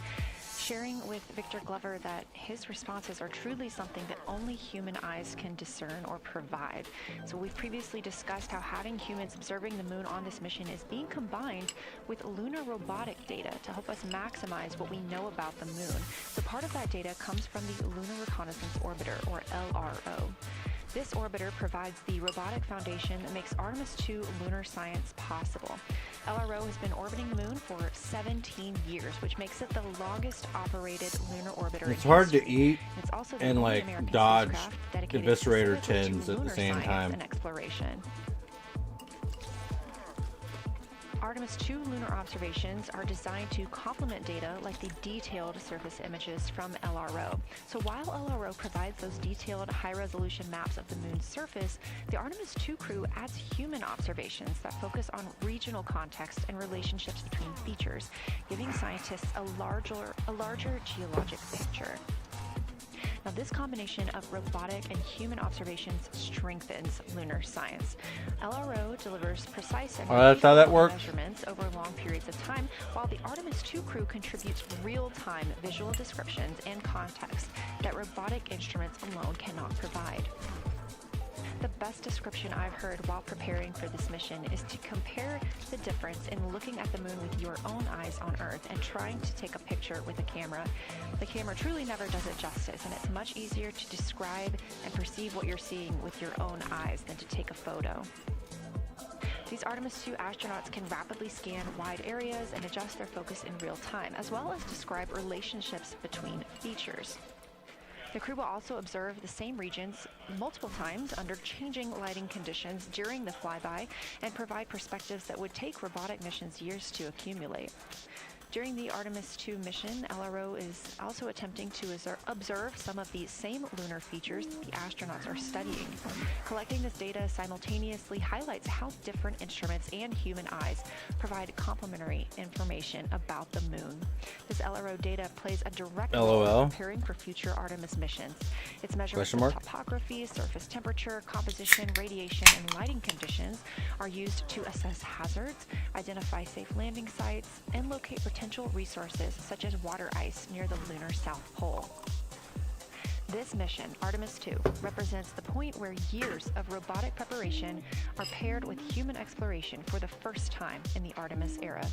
sharing with Victor Glover that his responses are truly something that only human eyes can discern or provide. So we've previously discussed how having humans observing the moon on this mission is being combined with lunar robotic data to help us maximize what we know about the moon. So part of that data comes from the Lunar Reconnaissance Orbiter, or LRO. This orbiter provides the robotic foundation that makes Artemis 2 lunar science possible. LRO has been orbiting the moon for 17 years, which makes it the longest operated lunar orbiter. It's hard to history. eat It's also the and only like American dodge spacecraft dedicated eviscerator specifically to tins at the lunar same science time. and exploration. Artemis 2 lunar observations are designed to complement data like the detailed surface images from LRO. So while LRO provides those detailed high-resolution maps of the moon's surface, the Artemis 2 crew adds human observations that focus on regional context and relationships between features, giving scientists a larger geologic picture. Now, this combination of robotic and human observations strengthens lunar science. LRO delivers precise and that's how that works. measurements over long periods of time, while the Artemis 2 crew contributes real-time visual descriptions and context that robotic instruments alone cannot provide. The best description I've heard while preparing for this mission is to compare the difference in looking at the moon with your own eyes on Earth and trying to take a picture with a camera. The camera truly never does it justice, and it's much easier to describe and perceive what you're seeing with your own eyes than to take a photo. These Artemis 2 astronauts can rapidly scan wide areas and adjust their focus in real time, as well as describe relationships between features. The crew will also observe the same regions multiple times under changing lighting conditions during the flyby and provide perspectives that would take robotic missions years to accumulate. During the Artemis 2 mission, LRO is also attempting to observe some of the same lunar features that the astronauts are studying. Collecting this data simultaneously highlights how different instruments and human eyes provide complementary information about the moon. This LRO data plays a direct role in preparing for future Artemis missions. Its measurements of topography, surface temperature, composition, radiation, and lighting conditions are used to assess hazards, identify safe landing sites, and locate potential resources such as water ice near the lunar South Pole. This mission, Artemis 2, represents the point where years of robotic preparation are paired with human exploration for the first time in the Artemis era.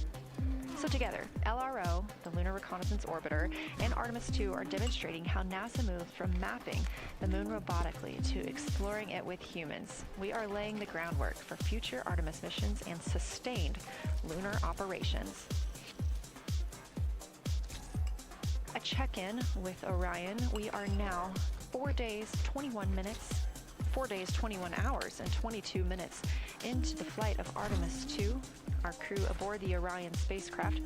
So together, LRO, the Lunar Reconnaissance Orbiter, and Artemis 2 are demonstrating how NASA moved from mapping the moon robotically to exploring it with humans. We are laying the groundwork for future Artemis missions and sustained lunar operations. A check-in with Orion. We are now 4 days, 21 minutes, 4 days, 21 hours, and 22 minutes into the flight of Artemis 2, our crew aboard the Orion spacecraft.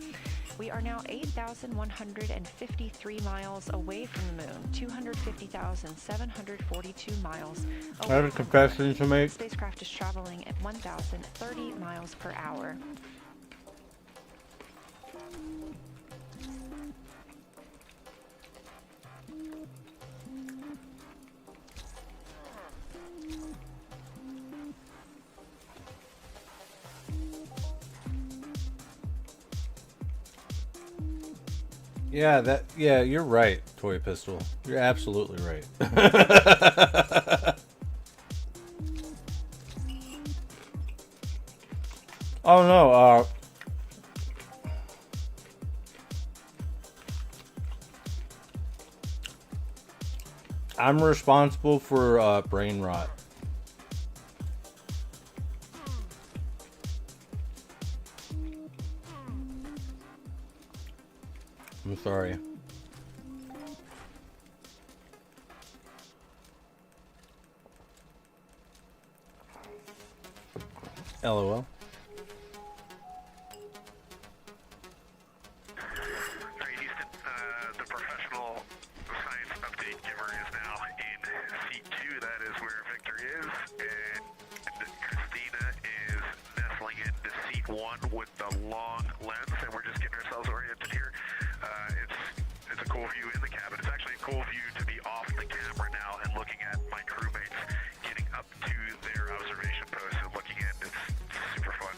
We are now 8,153 miles away from the moon, 250,742 miles I away. have a confession to make. The spacecraft is traveling at 1,030 miles per hour. Yeah, you're right, Toy Pistol. You're absolutely right. Oh no, I'm responsible for brain rot. I'm sorry. LOL. Alright, Houston, the professional science update giver is now in seat 2. That is where Victor is, and Christina is nestling into seat 1 with the long lens, and we're just getting ourselves oriented here. It's a cool view in the cabin. It's actually a cool view to be off the camera now and looking at my crewmates getting up to their observation post and looking in. It's super fun.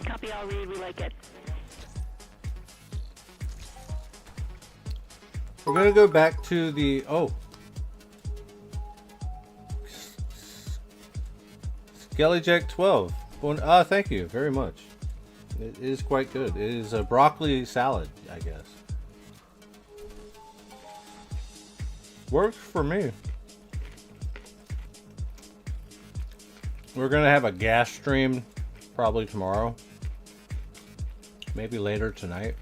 Copy all, read, we like it. We're gonna go back to the Skellyjack 12. Thank you very much. It is quite good. It is a broccoli salad, I guess. Works for me. We're gonna have a gas stream probably tomorrow. Maybe later tonight.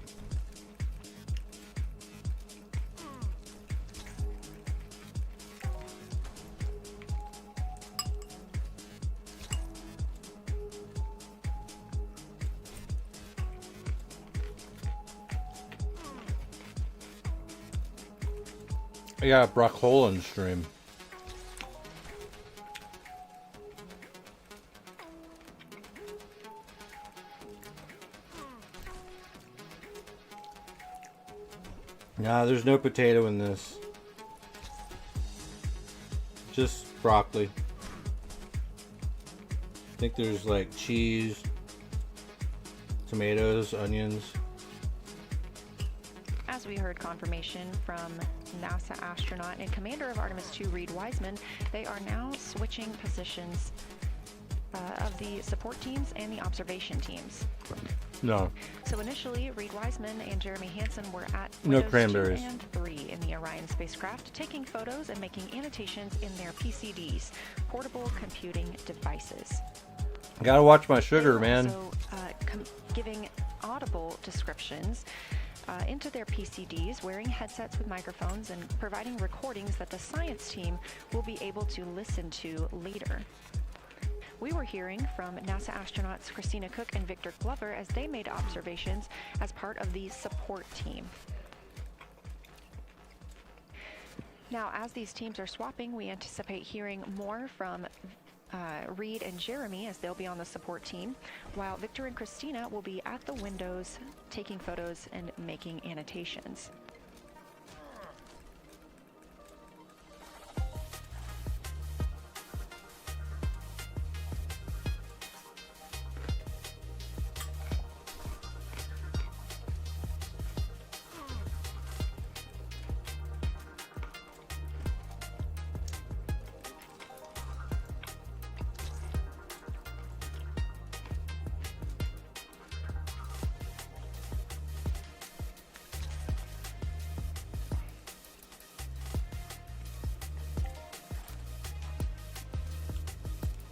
Yeah, Brockholland stream. Nah, there's no potato in this. Just broccoli. I think there's like cheese, tomatoes, onions. As we heard confirmation from NASA astronaut and commander of Artemis 2, Reed Wiseman, they are now switching positions of the support teams and the observation teams. No. So initially, Reed Wiseman and Jeremy Hansen were at No windows cranberries. 2 and 3 in the Orion spacecraft, taking photos and making annotations in their PCDs, portable computing devices. Gotta watch my sugar, They were man. also giving audible descriptions into their PCDs, wearing headsets with microphones and providing recordings that the science team will be able to listen to later. We were hearing from NASA astronauts Christina Cook and Victor Glover as they made observations as part of the support team. Now, as these teams are swapping, we anticipate hearing more from Reed and Jeremy as they'll be on the support team, while Victor and Christina will be at the windows taking photos and making annotations.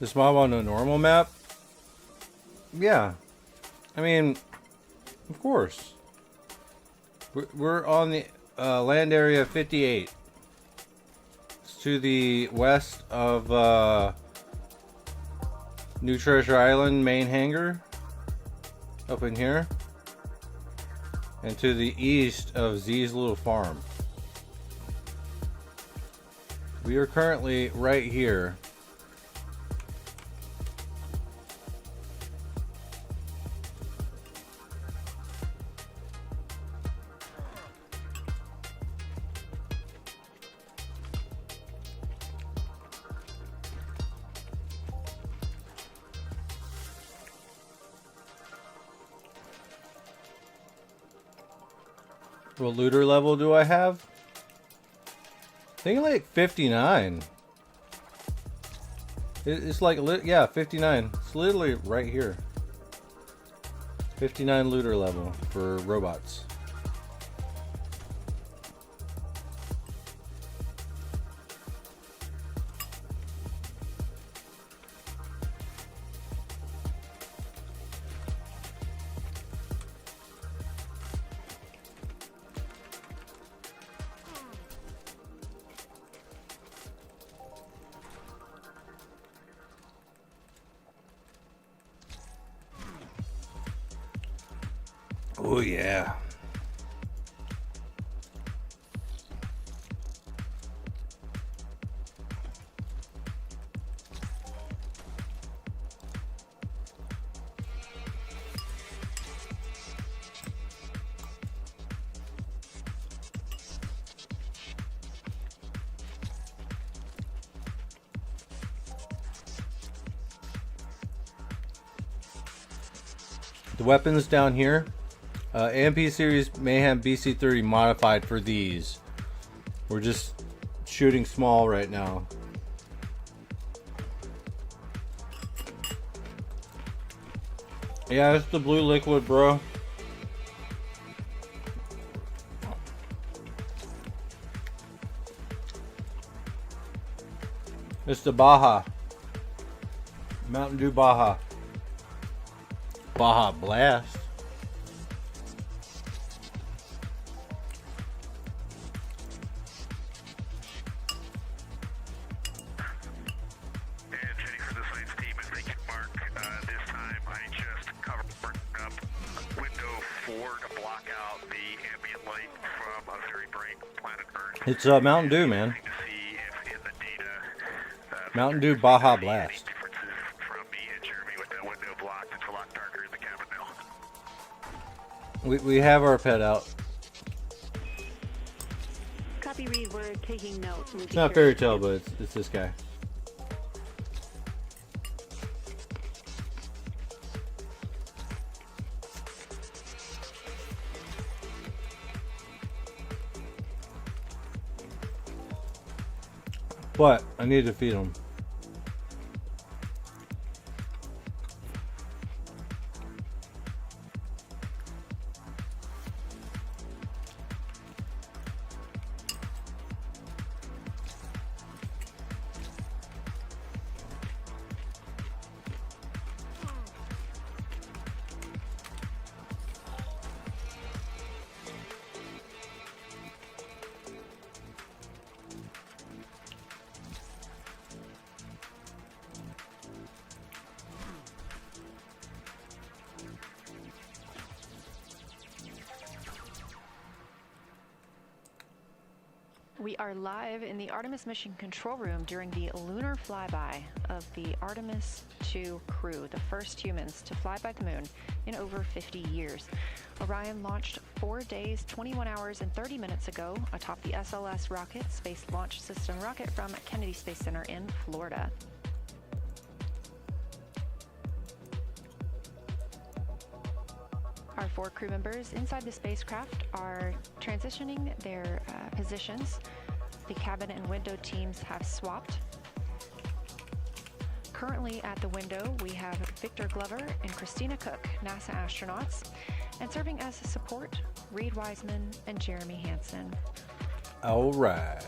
This mob on a normal map? Yeah. I mean, of course. We're on the land area 58. It's to the west of New Treasure Island main hangar. Up in here. And to the east of Z's little farm. We are currently right here. What looter level do I have? I think like 59. It's like, yeah, 59. It's literally right here. 59 looter level for robots. Oh yeah. The weapons down here. AMP series Mayhem BC30 modified for these. We're just shooting small right now. Yeah, it's the blue liquid, bro. It's the Baja. Mountain Dew Baja. Baja Blast. It's Mountain Dew, man. Mountain Dew Baja Blast. We have our pet out. Copy, Reed. We're taking notes. It's not Fairy Tale, but it's this guy. But I need to feed him. We are live in the Artemis mission control room during the lunar flyby of the Artemis 2 crew, the first humans to fly by the moon in over 50 years. Orion launched 4 days, 21 hours, and 30 minutes ago atop the SLS rocket, Space Launch System rocket from Kennedy Space Center in Florida. Our 4 crew members inside the spacecraft are transitioning their positions. The cabin and window teams have swapped. Currently at the window, we have Victor Glover and Christina Cook, NASA astronauts, and serving as support, Reed Wiseman and Jeremy Hansen. All right.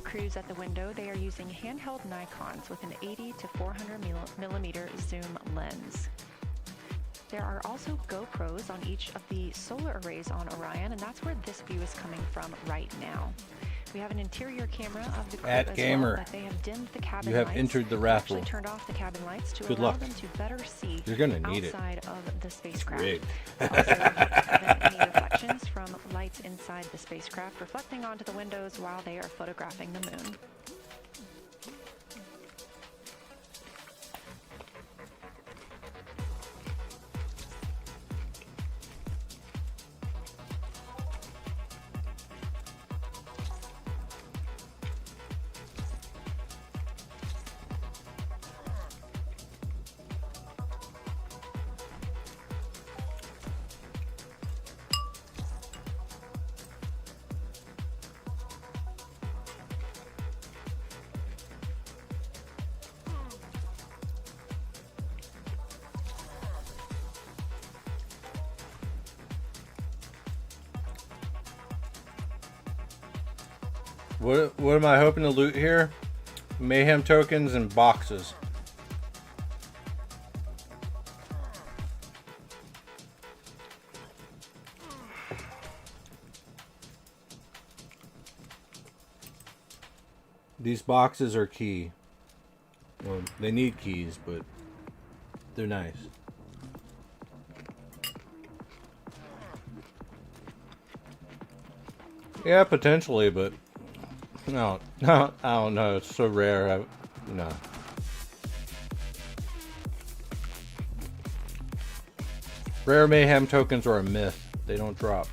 crews at the window, they are using handheld Nikons with an 80 to 400 millimeter zoom lens. There are also GoPros on each of the solar arrays on Orion, and that's where this view is coming from right now. We have an interior camera of the crew as well, but they have dimmed the cabin you have lights. entered the They raffle. actually turned off the cabin lights to Good allow luck. them to better see You're gonna need outside of the spacecraft. rigged. Also, we haven't had any reflections from lights inside the spacecraft reflecting onto the windows while they are photographing the moon. What am I hoping to loot here? Mayhem tokens and boxes. These boxes are key. Well, they need keys, but they're nice. Yeah, potentially, but no, I don't know. It's so rare. No. Rare Mayhem tokens are a myth. They don't drop.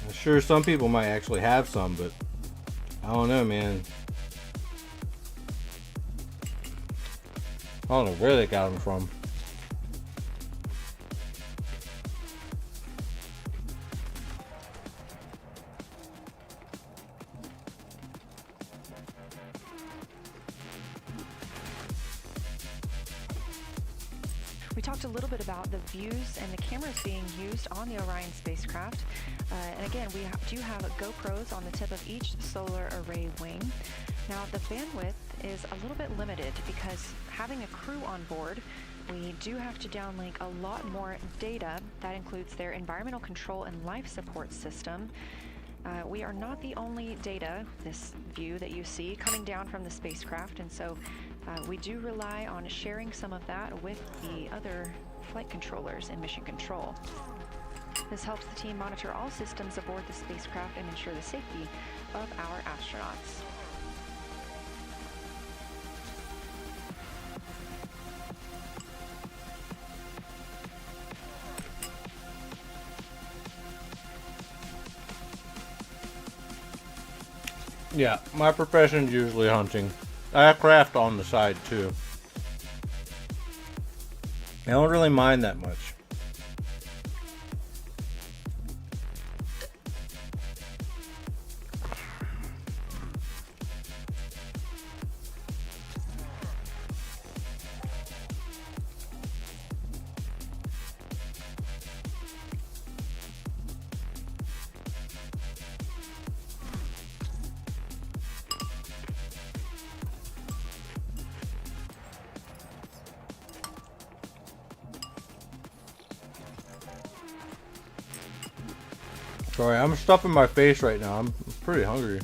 I'm sure some people might actually have some, but I don't know, man. I don't know where they got them from. We talked a little bit about the views and the cameras being used on the Orion spacecraft. And again, we do have GoPros on the tip of each solar array wing. Now, the bandwidth is a little bit limited because having a crew on board, we do have to downlink a lot more data. That includes their environmental control and life support system. We are not the only data, this view that you see, coming down from the spacecraft, and so we do rely on sharing some of that with the other flight controllers in mission control. This helps the team monitor all systems aboard the spacecraft and ensure the safety of our astronauts. Yeah, my profession's usually hunting. I craft on the side too. I don't really mind that much. Sorry, I'm stuffing my face right now. I'm pretty hungry.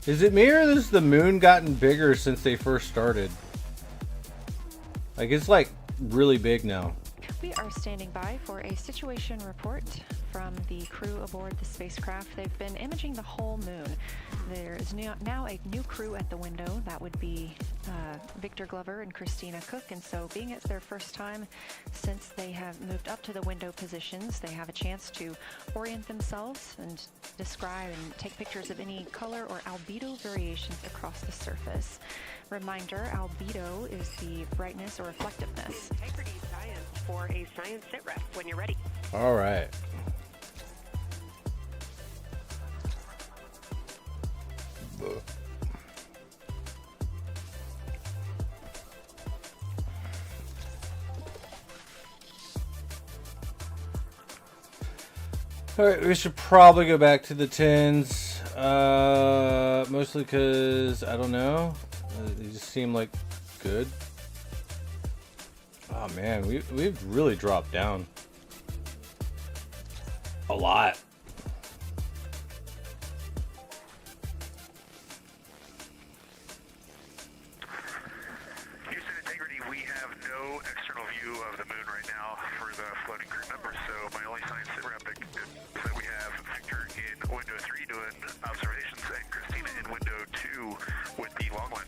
Is it me or has the moon gotten bigger since they first started? Like, it's like really big now. We are standing by for a situation report from the crew aboard the spacecraft. They've been imaging the whole moon. There is now a new crew at the window. That would be Victor Glover and Christina Cook. And so being it's their first time since they have moved up to the window positions, they have a chance to orient themselves and describe and take pictures of any color or albedo variations across the surface. Reminder, albedo is the brightness or reflectiveness. Integrity Science for a science sit rep when you're ready. All right. Alright, we should probably go back to the 10s. Mostly because, I don't know. They just seem like good. Oh man, we've really dropped down. A lot. Houston Integrity, we have no external view of the moon right now for the floating crew members, so my only science sit rep is that we have Victor in window 3 doing observations and Christina in window 2 with the long lens.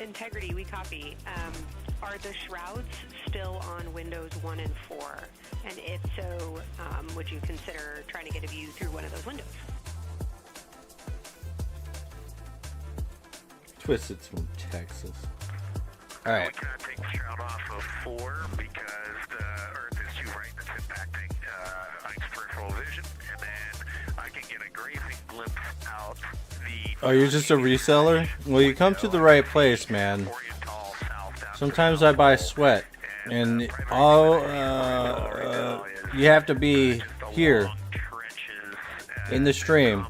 Integrity, we copy. Are the shrouds still on windows 1 and 4? And if so, would you consider trying to get a view through one of those windows? Twisted's from Texas. Alright. We cannot take the shroud off of 4 because the Earth is too bright that's impacting Ike's peripheral vision, and then I can get a grazing glimpse out the... Oh, you're just a reseller? Well, you come to the right place, man. Sometimes I buy sweat, and you have to be here in the stream,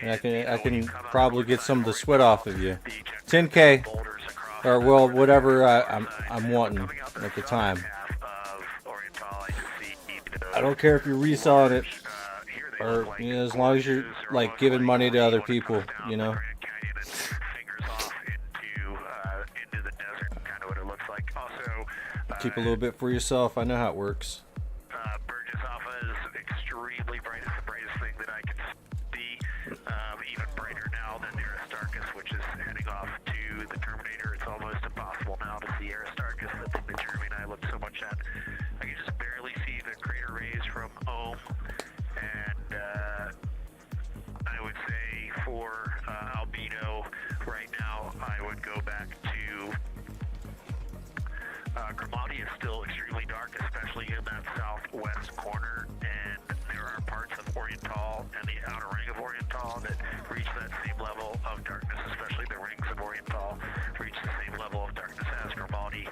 and I can probably get some of the sweat off of you. 10K, or well, whatever I'm wanting at the time. I don't care if you're reselling it, or you know, as long as you're like giving money to other people, you know. Keep a little bit for yourself. I know how it works. Burgess Alpha is extremely bright. It's the brightest thing that I can see. Even brighter now than Aristarchus, which is heading off to the Terminator. It's almost impossible now to see Aristarchus. The thing that Jeremy and I looked so much at. I can just barely see the crater rays from Ohm. And I would say for Albedo right now, I would go back to Grimaldi is still extremely dark, especially in that southwest corner, and there are parts of Oriental and the outer ring of Oriental that reach that same level of darkness, especially the rings of Oriental reach the same level of darkness as Grimaldi.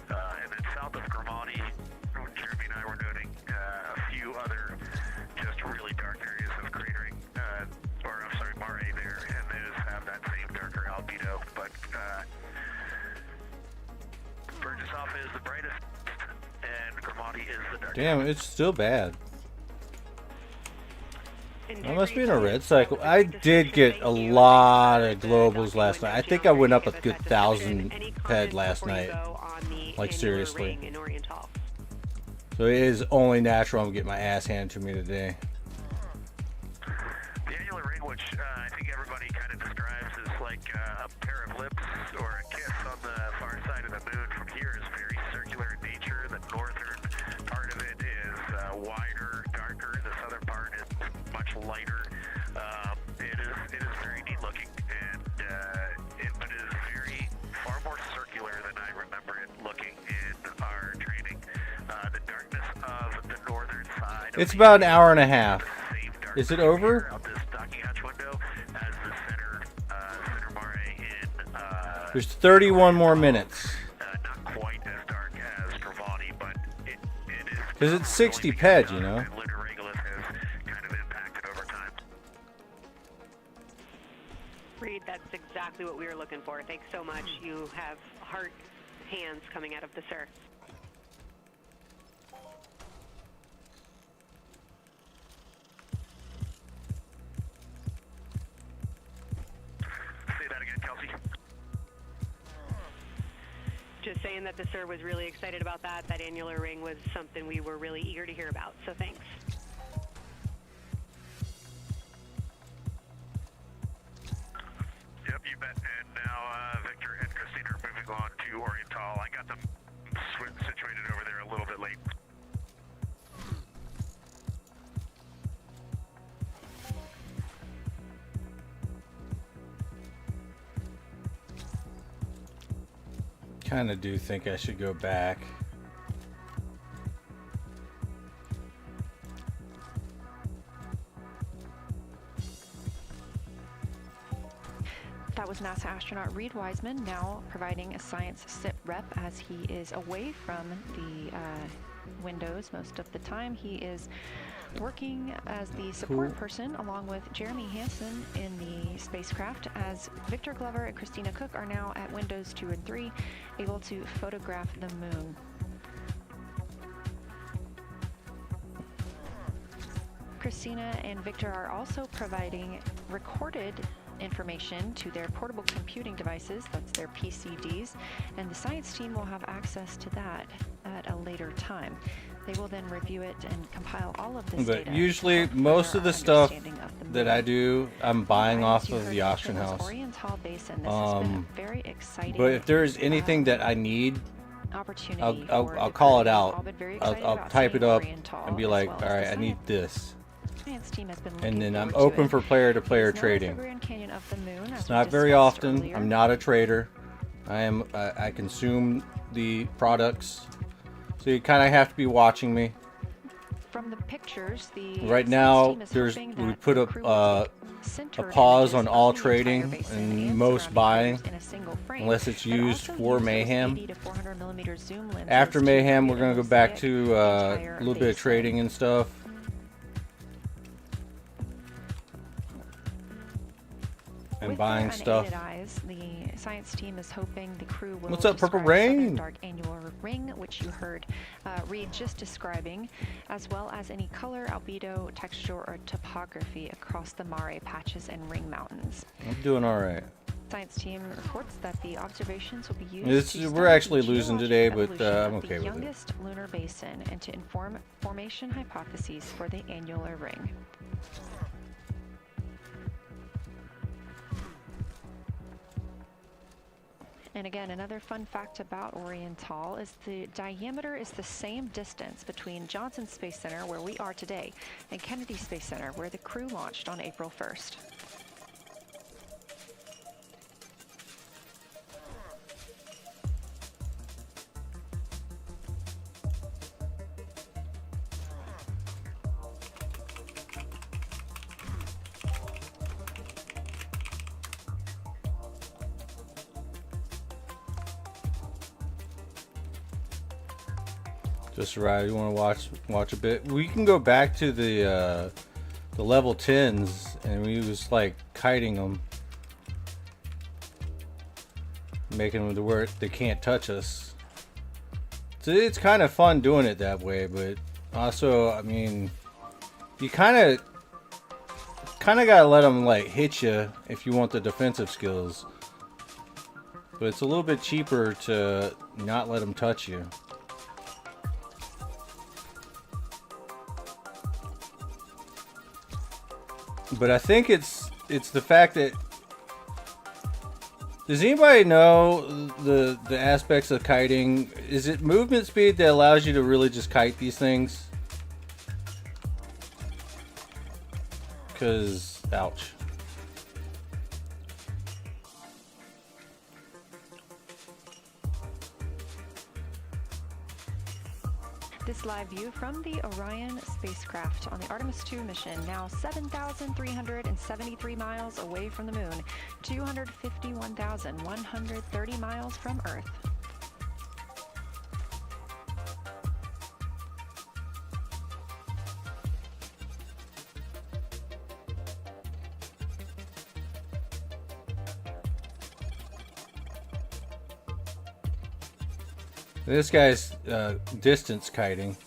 And then south of Grimaldi, Jeremy and I were noting a few other just really dark areas of cratering, or I'm sorry, Mare there, and those have that same darker albedo, but Burgess Alpha is the brightest, and Grimaldi is the darkest. Damn, it's still bad. I must be in a red cycle. I did get a lot of globals last night. I think I went up a good 1,000 ped last night. Like, seriously. So it is only natural I'm getting my ass handed to me today. The annular ring, which I think everybody kind of describes as like a pair of lips or a kiss on the far side of the moon from here, is very circular in nature. The northern part of it is wider, darker. The southern part is much lighter. It is very neat looking, and but it is very far more circular than I remember it looking in our training. The darkness of the northern side. It's about an hour and a half. Is it over? There's 31 more minutes. Not quite as dark as Grimaldi, but it is. Because it's 60 ped, you know. Lunar regolith has kind of impacted over time. Reed, that's exactly what we were looking for. Thanks so much. You have heart hands coming out of the sir. Say that again, Kelsey. Just saying that the sir was really excited about that. That annular ring was something we were really eager to hear about, so thanks. Yep, you bet. And now Victor and Christina are moving on to Oriental. I got them situated over there a little bit late. Kind of do think I should go back. That was NASA astronaut Reed Wiseman, now providing a science sit rep as he is away from the windows most of the time. He is working as the support person along with Jeremy Hansen in the spacecraft, as Victor Glover and Christina Cook are now at windows 2 and 3, able to photograph the moon. Christina and Victor are also providing recorded information to their portable computing devices, that's their PCDs, and the science team will have access to that at a later time. They will then review it and compile all of this data. But usually most of the stuff that I do, I'm buying off of the auction house. But if there's anything that I need, I'll call it out. I'll type it up and be like, all right, I need this. And then I'm open for player-to-player trading. It's not very often. I'm not a trader. I consume the products, so you kind of have to be watching me. From the pictures, right now, we put a pause on all trading and most buying, unless it's used for Mayhem. After Mayhem, we're gonna go back to a little bit of trading and stuff. And with buying stuff. Eyes, the science team is hoping the crew will. What's up, Purple Rain? Dark annular ring, which you heard Reed just describing, as well as any color, albedo, texture, or topography across the Mare patches and ring mountains. I'm doing all right. Science team reports that the observations will be used. We're actually losing today, but I'm okay with it. The youngest lunar basin, and to inform formation hypotheses for the annular ring. And again, another fun fact about Oriental is the diameter is the same distance between Johnson Space Center, where we are today, and Kennedy Space Center, where the crew launched on April 1st. Just right. You want to watch a bit? We can go back to the level 10s, and we was like kiting them, making them to where they can't touch us. So it's kind of fun doing it that way, but also, I mean, you kind of gotta let them like hit you if you want the defensive skills. But it's a little bit cheaper to not let them touch you. But I think it's the fact that, does anybody know the aspects of kiting? Is it movement speed that allows you to really just kite these things? Because, ouch. This live view from the Orion spacecraft on the Artemis II mission, now 7,373 miles away from the moon, 251,130 miles from Earth. This guy's distance kiting.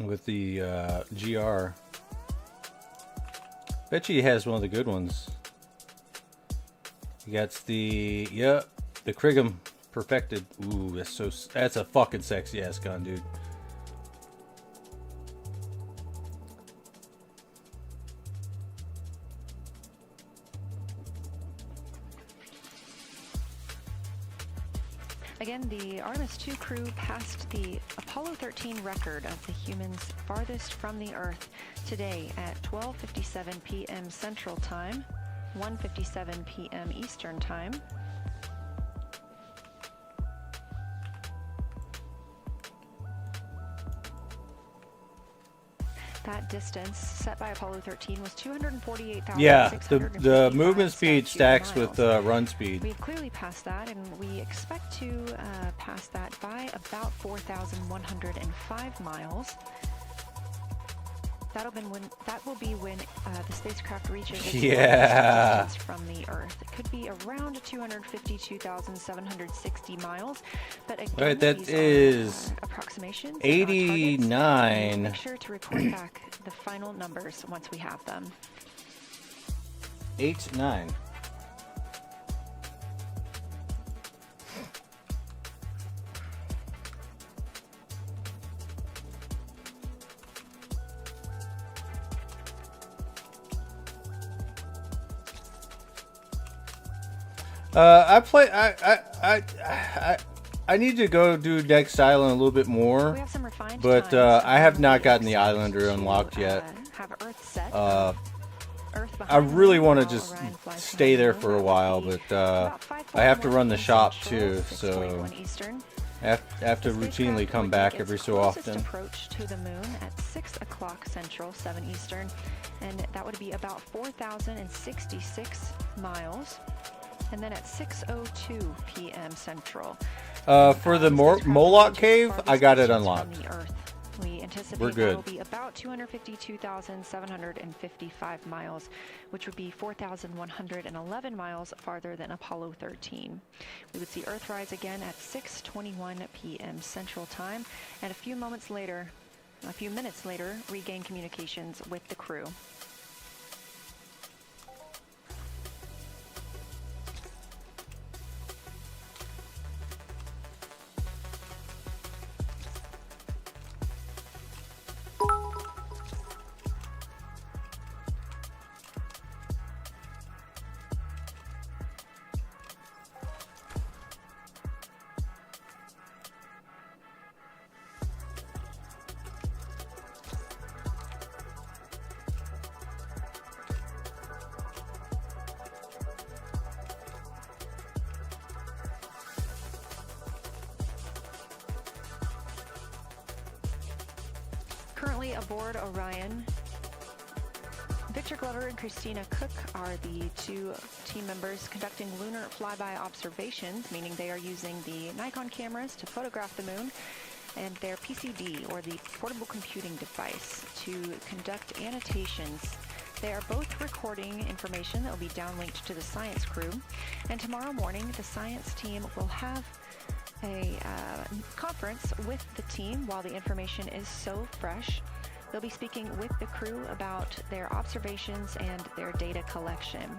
With the GR. Bet you he has one of the good ones. He got the, the Kriggum perfected. Ooh, that's a fucking sexy ass gun, dude. Again, the Artemis II crew passed the Apollo 13 record of the humans farthest from the Earth today at 12:57 p.m. Central Time, 1:57 p.m. Eastern Time. That distance set by Apollo 13 was 248,650 Yeah, the movement speed stacks with run speed. We've clearly passed that, and we expect to pass that by about 4,105 miles. That will be when the spacecraft reaches its Yeah. distance from the Earth. It could be around 252,760 miles, but again, Right, that these is are approximations. 89. Make sure to report back the final numbers once we have them. 89. I need to go do Next Island a little bit more, We have some refined but times. I have not gotten the We expect Islander to, unlocked yet. Have Earth set. I Behind really the want to wall, just Orion flies stay behind there the for a moon. while, That would but be about 5:41 I have to run the shop Central, too, so 6:21 Eastern. I have to The routinely spacecraft come would back make every its so closest often. approach to the moon at 6 o'clock Central, 7 Eastern, and that would be about 4,066 miles. And then at 6:02 p.m. Central. For the spacecraft Moloch reaches cave, farthest I got it distance unlocked. From the Earth. We anticipate We're good. that will be about 252,755 miles, which would be 4,111 miles farther than Apollo 13. We would see Earthrise again at 6:21 p.m. Central Time, and a few minutes later, regain communications with the crew. Currently aboard Orion, Victor Glover and Christina Cook are the two team members conducting lunar flyby observations, meaning they are using the Nikon cameras to photograph the moon, and their PCD, or the portable computing device, to conduct annotations. They are both recording information that will be downlinked to the science crew, and tomorrow morning the science team will have a conference with the team while the information is so fresh. They'll be speaking with the crew about their observations and their data collection.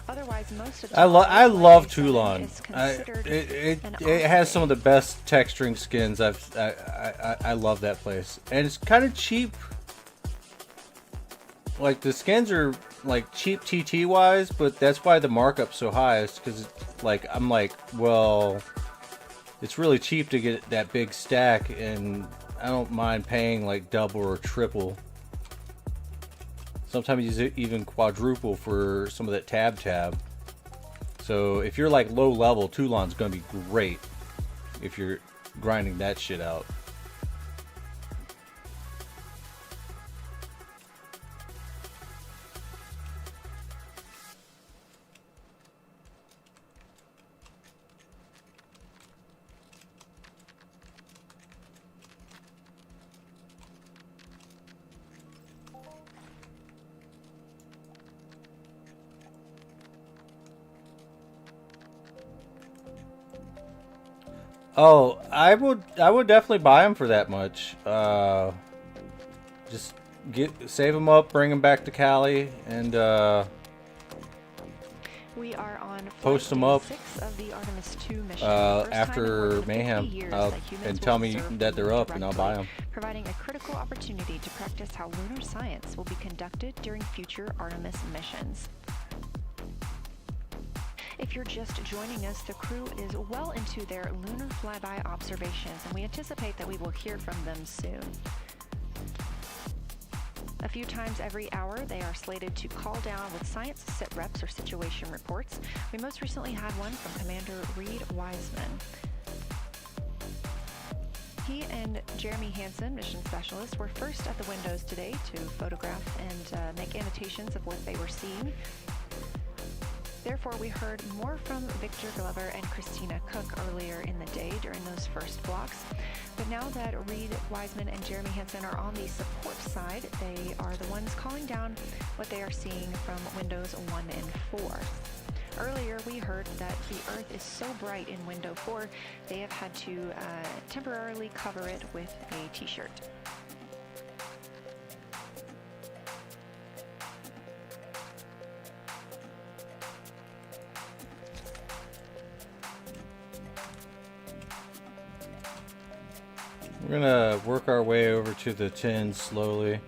Otherwise, most of the I love Toulon Toulon. is considered It an has some of the off-base. best texturing skins. I love that place, and it's kind of cheap. Like the skins are like cheap TT wise, but that's why the markup's so high. Is because like I'm like, well, it's really cheap to get that big stack, and I don't mind paying like double or triple. Sometimes even quadruple for some of that tab. So if you're like low level, Toulon's gonna be great if you're grinding that shit out. Oh, I would definitely buy them for that much. Just save them up, bring them back to Cali, and We are on post flight them up 6 of the Artemis II mission. The first time in more after than 50 Mayhem, years and that humans tell will me observe that the they're moon up, and I'll buy directly, them. providing a critical opportunity to practice how lunar science will be conducted during future Artemis missions. If you're just joining us, the crew is well into their lunar flyby observations, and we anticipate that we will hear from them soon. A few times every hour, they are slated to call down with science sit reps or situation reports. We most recently had one from Commander Reed Wiseman. He and Jeremy Hansen, mission specialist, were first at the windows today to photograph and make annotations of what they were seeing. Therefore, we heard more from Victor Glover and Christina Cook earlier in the day during those first blocks. But now that Reed Wiseman and Jeremy Hansen are on the support side, they are the ones calling down what they are seeing from Windows 1 and 4. Earlier, we heard that the Earth is so bright in Window 4, they have had to temporarily cover it with a t-shirt. We're gonna work our way over to the 10 slowly.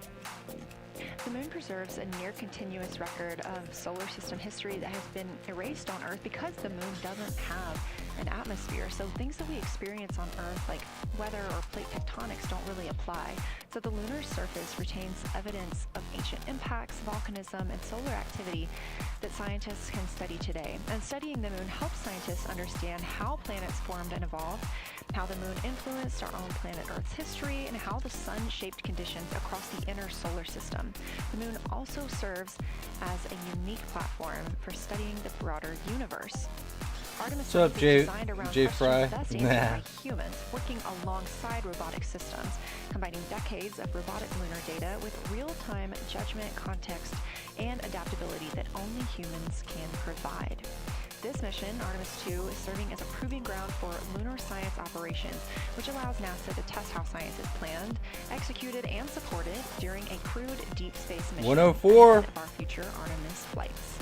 The moon preserves a near continuous record of solar system history that has been erased on Earth because the moon doesn't have an atmosphere. So things that we experience on Earth, like weather or plate tectonics, don't really apply. So the lunar surface retains evidence of ancient impacts, volcanism, and solar activity that scientists can study today. And studying the moon helps scientists understand how planets formed and evolved, how the moon influenced our own planet Earth's history, and how the sun shaped conditions across the inner solar system. The moon also serves as a unique platform for studying the broader universe. Artemis What's up, is Jay- designed around Jay questions Fry? best answered by humans, working alongside robotic systems, combining decades of robotic lunar data with real-time judgment, context, and adaptability that only humans can provide. This mission, Artemis 2, is serving as a proving ground for lunar science operations, which allows NASA to test how science is planned, executed, and supported during a crewed deep space mission 104. ahead of our future Artemis flights.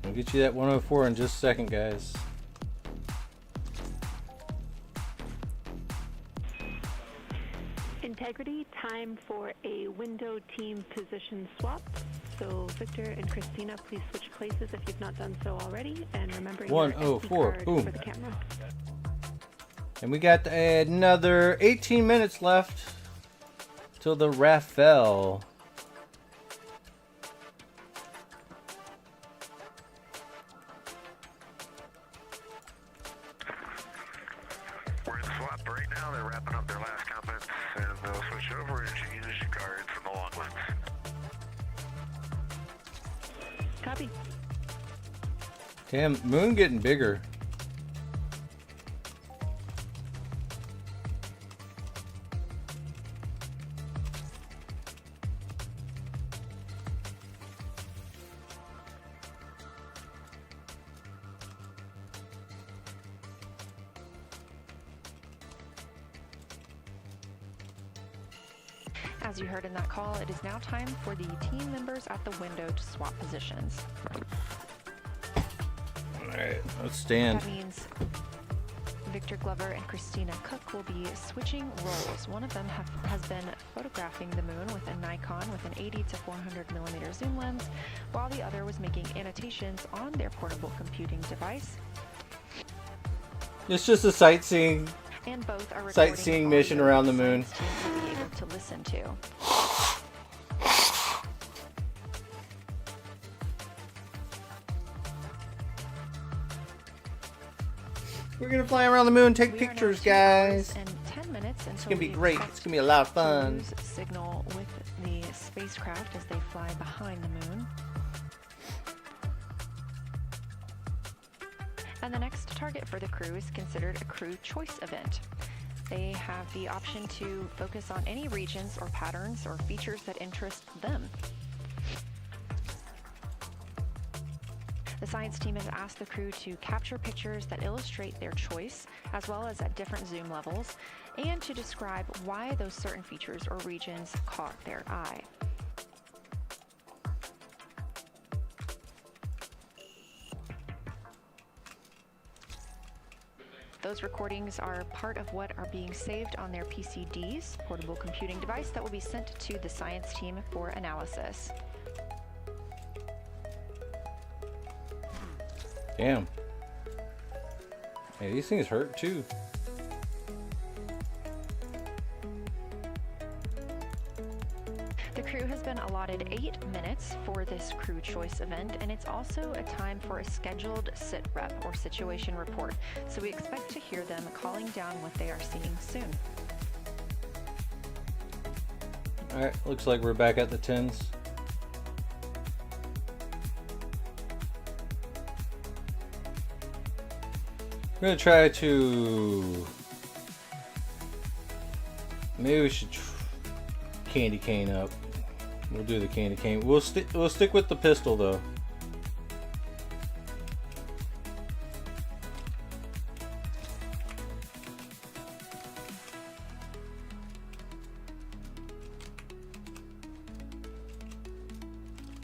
I'll get you that 104 in just a second, guys. Integrity, time for a window team position swap. So Victor and Christina, please switch places if you've not done so already. And remember your SD 104, card boom. for the camera. And we got another 18 minutes left till the Raphael. We're in swap right now. They're wrapping up their last comments, and they'll switch over and change the cards from the long ones. Copy. Damn, moon getting bigger. As you heard in that call, it is now time for the team members at the window to swap positions. Alright, let's stand. That means Victor Glover and Christina Cook will be switching roles. One of them has been photographing the moon with a Nikon with an 80 to 400 millimeter zoom lens, while the other was making annotations on their portable computing device. It's just a sightseeing. And both are recording Sightseeing mission audio around the that moon. science teams will be able to listen to. We're gonna fly around the moon, take We are now pictures, 2 hours guys. and 10 minutes It's until gonna be we great. expect It's gonna be a lot of fun. cruise signal with the spacecraft as they fly behind the moon. And the next target for the crew is considered a crew choice event. They have the option to focus on any regions or patterns or features that interest them. The science team has asked the crew to capture pictures that illustrate their choice, as well as at different zoom levels, and to describe why those certain features or regions caught their eye. Those recordings are part of what are being saved on their PCDs, portable computing device, that will be sent to the science team for analysis. Damn. Hey, these things hurt too. The crew has been allotted 8 minutes for this crew choice event, and it's also a time for a scheduled sit rep or situation report. So we expect to hear them calling down what they are seeing soon. Alright, looks like we're back at the 10s. We're gonna try to... Maybe we should candy cane up. We'll do the candy cane. We'll stick with the pistol though.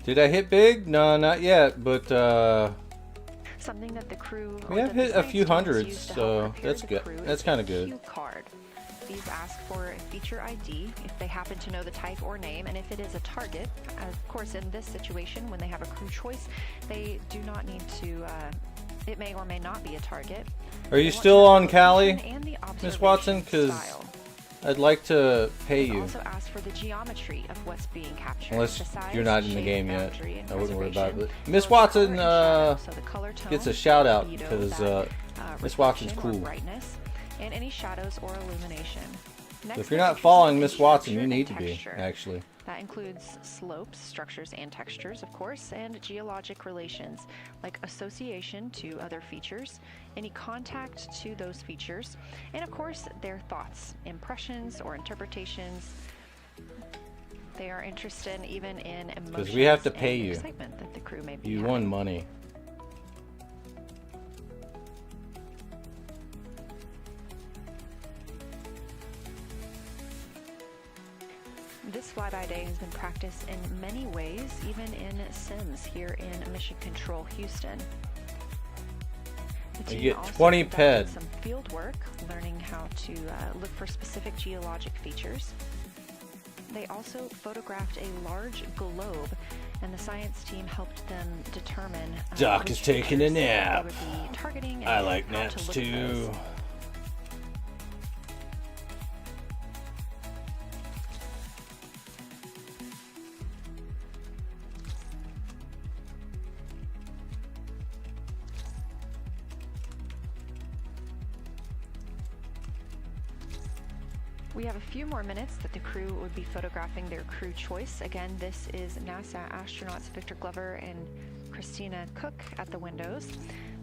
Did I hit big? No, not yet, but Something that the crew we have hit a few hundreds, so that's good. That's kind of good. Card. These ask for a feature ID if they happen to know the type or name, and if it is a target. Of course, in this situation, when they have a crew choice, they do not need to. It may or may not be a target. Are you still on Cali, Miss Watson? Because I'd like to pay you. Also ask for the geometry of what's being captured. Unless you're not in the game yet, I wouldn't worry about it. But Miss Watson gets a shout out because Miss Watson's cool. And any shadows or illumination. So if you're not following Miss Watson, you need to be, actually. That includes slopes, structures, and textures, of course, and geologic relations, like association to other features, any contact to those features, and of course, their thoughts, impressions, or interpretations. They are interested even in emotions because we have to pay and you. Excitement that the crew may be You having. won money. This flyby day has been practiced in many ways, even in Sims here in Mission Control, Houston. The You team get also 20 conducted ped. some field work, learning how to look for specific geologic features. They also photographed a large globe, and the science team helped them determine Doc which is taking a features they nap. would be targeting I and like how to naps look at those. too. We have a few more minutes that the crew would be photographing their crew choice. Again, this is NASA astronauts Victor Glover and Christina Cook at the windows.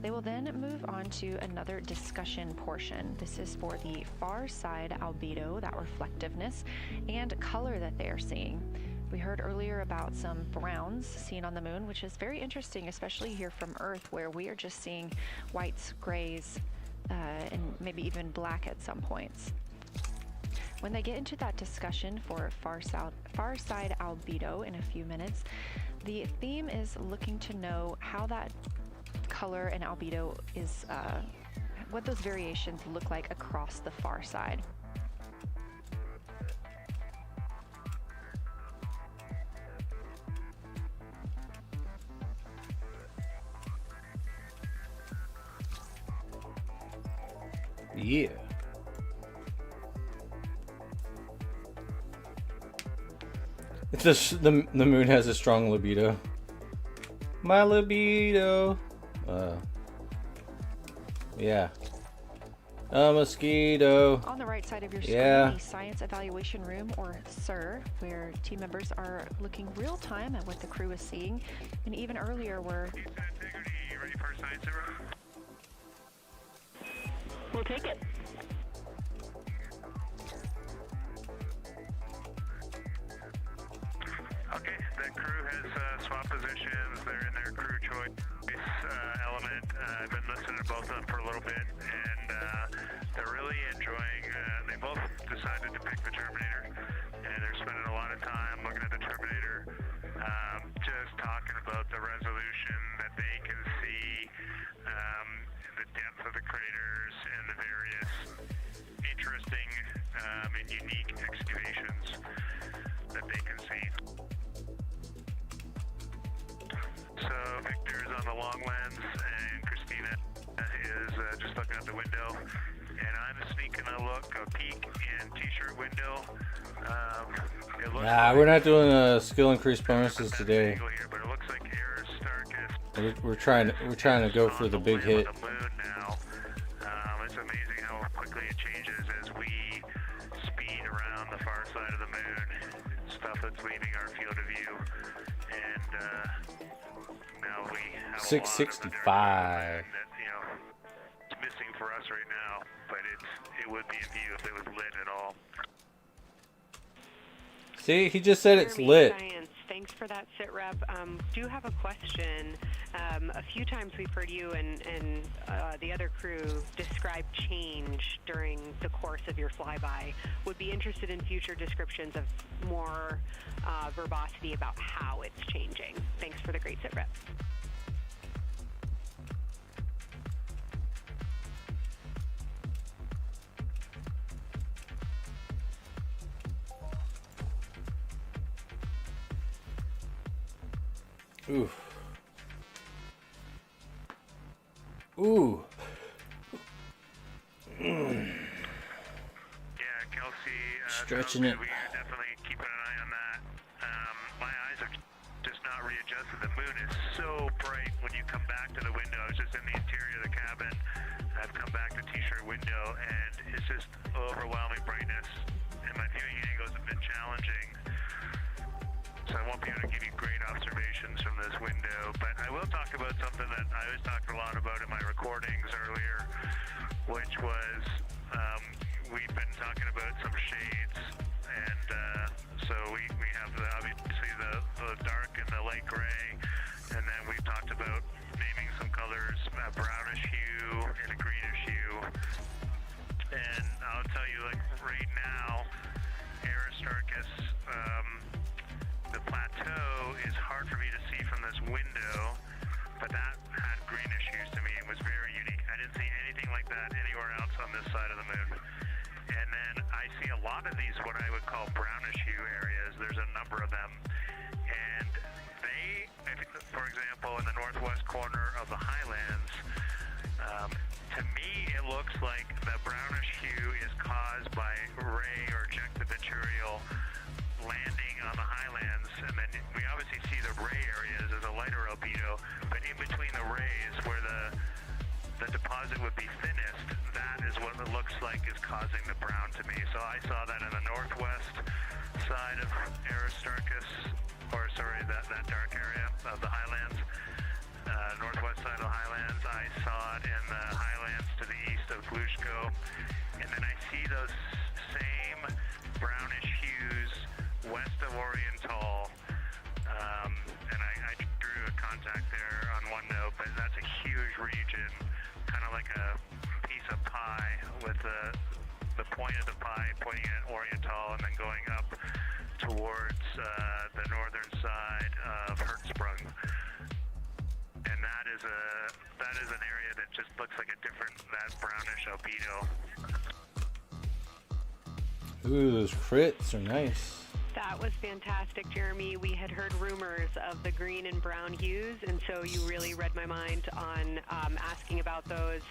They will then move on to another discussion portion. This is for the far side albedo, that reflectiveness, and color that they are seeing. We heard earlier about some browns seen on the moon, which is very interesting, especially here from Earth, where we are just seeing whites, grays, and maybe even black at some points. When they get into that discussion for far side albedo in a few minutes, the theme is looking to know how that color and albedo is, what those variations look like across the far side. Yeah. It's just the moon has a strong libido. My libido. Yeah. A mosquito. On the right side of your screen, the Science Evaluation Room, or SIR, where team members are looking real time at what the crew is seeing, and even earlier where Integrity, you ready for science zero? We'll take it. Okay, the crew has swapped positions. They're in their crew choice element. I've been listening to both of them for a little bit, and they're really enjoying. They both decided to pick the Terminator, and they're spending a lot of time looking at the Terminator, just talking about the resolution that they can see, the depth of the craters, and the various interesting and unique excavations that they can see. So Victor is on the long lens, and Christina is just looking out the window. And I'm sneaking a peek in t-shirt window It looks Nah, we're not doing skill increase bonuses today. angle here, but it looks like Aristarchus We're trying to go for the big hit. on the moon now. It's amazing how quickly it changes as we speed around the far side of the moon. Stuff that's leaving our field of view, and now we have 665. that, it's missing for us right now, but it would be in view if it was lit at all. See, he just said it's Jeremy, lit. Science, thanks for that sit rep. Do have a question. A few times we've heard you and the other crew describe change during the course of your flyby. Would be interested in future descriptions of more verbosity about how it's changing. Thanks for the great sit rep. Ooh. Ooh. Yeah, Kelsey. Stretching sounds it. good. We are definitely keeping an eye on that. My eyes are just not readjusted. The moon is so bright when you come back to the window. I was just in the interior of the cabin. I've come back to T-shirt window, and it's just overwhelming brightness. And my viewing angles have been challenging. So I won't be able to give you great observations from this window, but I will talk about something that I was talking a lot about in my recordings earlier, which was we've been talking about some shades, and so we have obviously the dark and the light gray, and then we've talked about naming some colors, a brownish hue and a greenish hue, and I'll tell you, like right now, Aristarchus, the plateau is hard for me to see from this window, but that had greenish hues to me. It was very unique. I didn't see anything like that anywhere else on this side of the moon. And then I see a lot of these, what I would call brownish hue areas. There's a number of them. And they, for example, in the northwest corner of the highlands, to me it looks like the brownish hue is caused by ray or ejected material landing on the highlands, and then we obviously see the ray areas as a lighter albedo, but in between the rays where the deposit would be thinnest, that is what it looks like is causing the brown to me. So I saw that in the northwest side of Aristarchus, or sorry, that dark area of the highlands, northwest side of the highlands. I saw it in the highlands to the east of Glushko, and then I see those same brownish hues west of Oriental, and I drew a contact there on one note, but that's a huge region, kind of like a piece of pie with the point of the pie pointing at Oriental and then going up towards the northern side of Hertzsprung. And that is an area that just looks like a different, that brownish albedo. Ooh, those crits are nice. That was fantastic, Jeremy. We had heard rumors of the green and brown hues, and so you really read my mind on asking about those.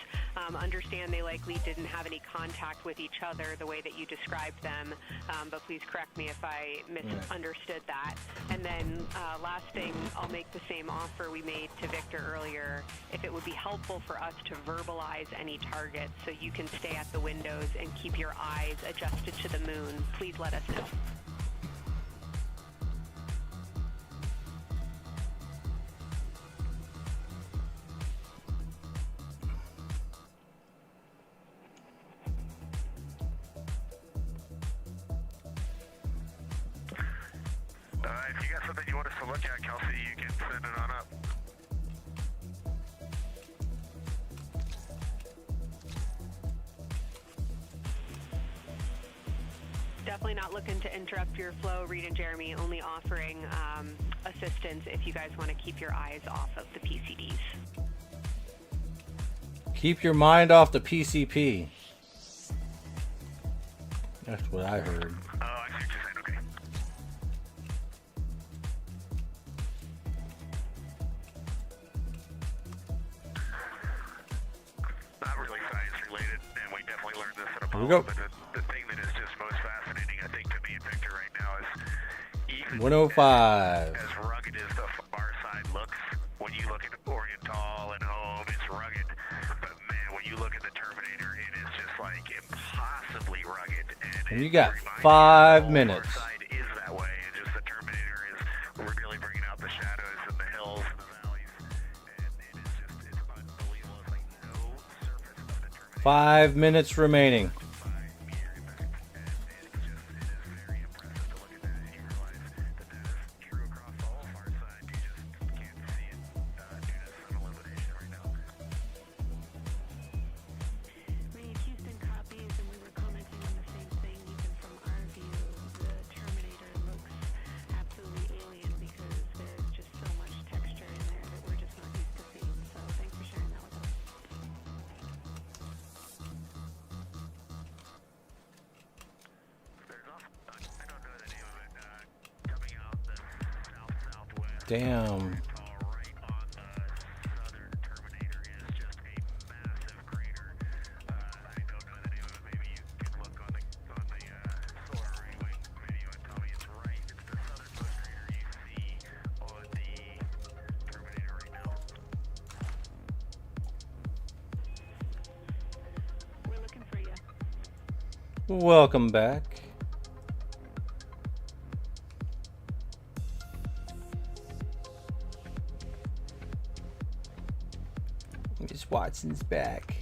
Understand they likely didn't have any contact with each other the way that you described them, but please correct me if I misunderstood that. And then last thing, I'll make the same offer we made to Victor earlier. If it would be helpful for us to verbalize any targets so you can stay at the windows and keep your eyes adjusted to the moon, please let us know. If you got something you want us to look at, Kelsey, you can send it on up. Definitely not looking to interrupt your flow, Reed and Jeremy, only offering assistance if you guys want to keep your eyes off of the PCDs. Keep your mind off the PCP. That's what I heard. Oh, I see what you're saying, okay. Not really science related, and we definitely learned this in a Here we go. but the thing that is just most fascinating, I think, to me and Victor 105. As rugged as the far side looks, when you look at Oriental and Home, it's rugged. But man, when you look at the Terminator, it is just like impossibly rugged. And you got 5 minutes. Far side is that way. It's just the Terminator is really bringing out the shadows and the hills and the valleys. And it is just, it's unbelievable. It's like no surface of the Terminator. 5 minutes remaining. Damn. We're looking for you. Welcome back. Miss Watson's back.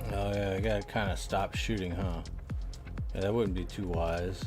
Oh yeah, I gotta kind of stop shooting, huh? Yeah, that wouldn't be too wise.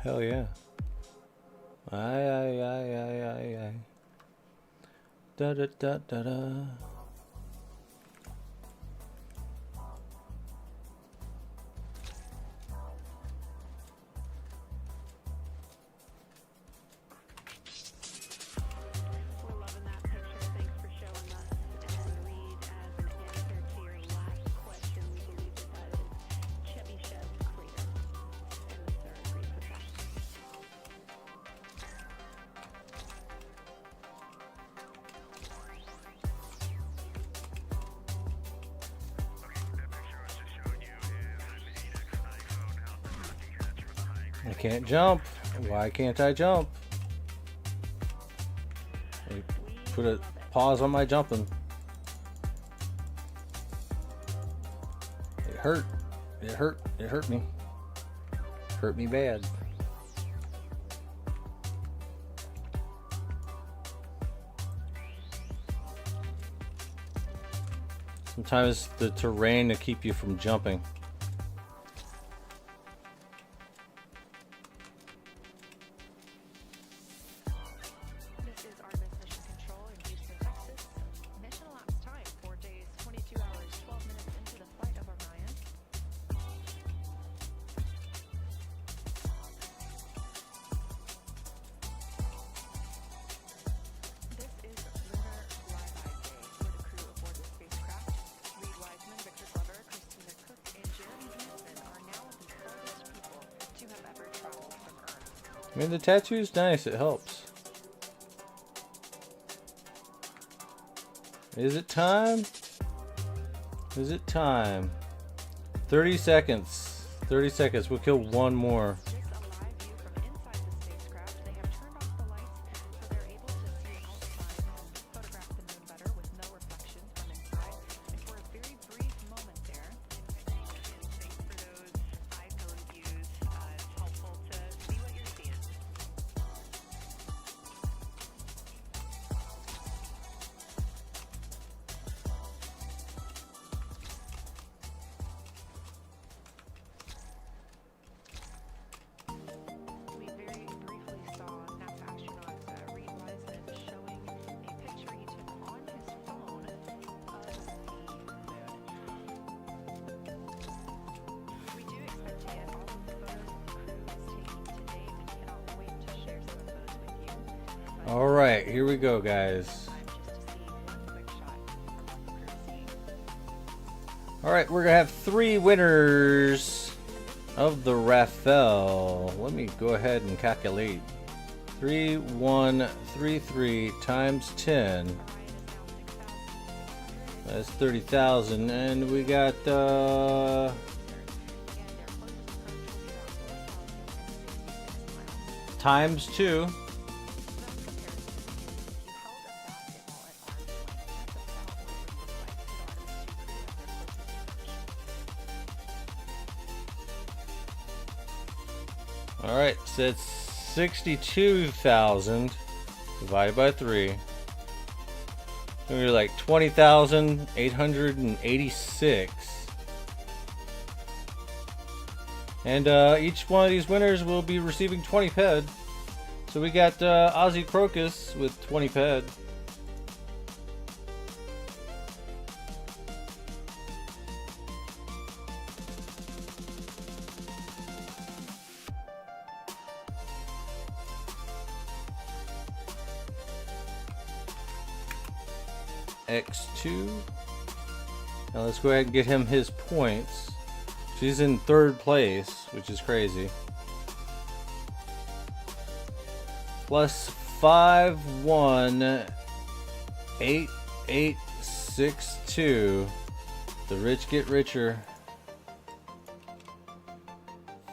Hell yeah. Aye. Da da da da da. We're loving that picture. Thanks for showing us. And Reed, as an answer to your last question, we believe that is Chebyshev's crater. And the sir agrees with that. I can't jump. Why can't I jump? Put a pause on my jumping. It hurt. It hurt. It hurt me. Hurt me bad. Sometimes the terrain to keep you from jumping. This is Artemis Mission Control in Houston, Texas. Mission elapsed time 4 days, 22 hours, 12 minutes into the flight of Orion. This is Lunar Flyby Day for the crew aboard the spacecraft. Reed Wiseman, Victor Glover, Christina Cook, and I mean, the tattoo's nice. It helps. Is it time? Is it time? 30 seconds. 30 seconds. We'll kill one more. Alright, here we go, guys. Alright, we're gonna have 3 winners of the raffle. Let me go ahead and calculate. 3133 times 10. That's 30,000, and we got times 2. Alright, so it's 62,000 divided by 3. So we're like 20,886. And each one of these winners will be receiving 20 ped. So we got Ozzy Crocus with 20 ped. X2. Now let's go ahead and get him his points. She's in 3rd place, which is crazy. Plus 518862. The rich get richer.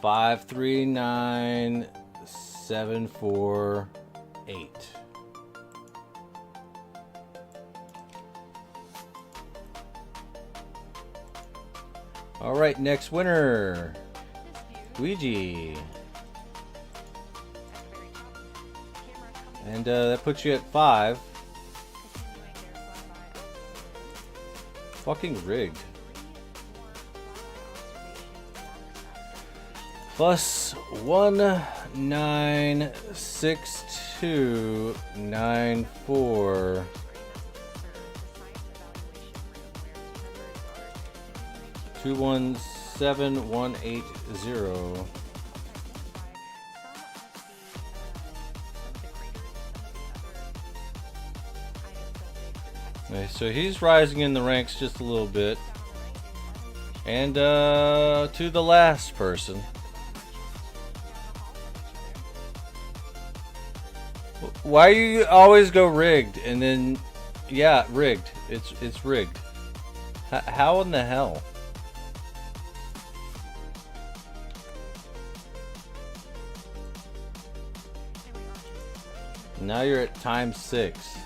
539748. Alright, next winner, Luigi. And that puts you at 5. Fucking rigged. Plus 196294. 217180. Okay, so he's rising in the ranks just a little bit. And to the last person. Why do you always go rigged and then yeah, rigged. It's rigged. How in the hell? Now you're at times 6.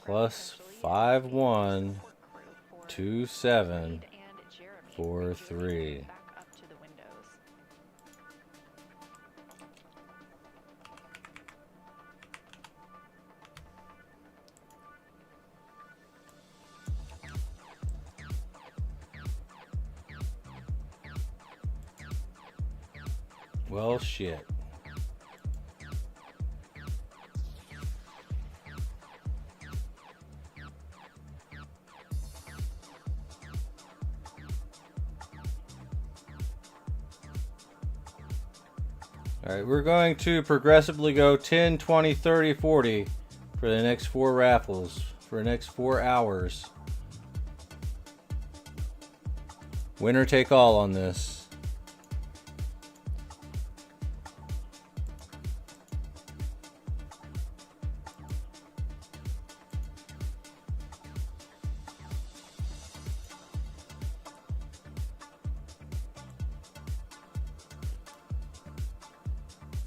Plus 512743. Well, shit. Alright, we're going to progressively go 10, 20, 30, 40 for the next 4 raffles, for the next 4 hours. Winner take all on this.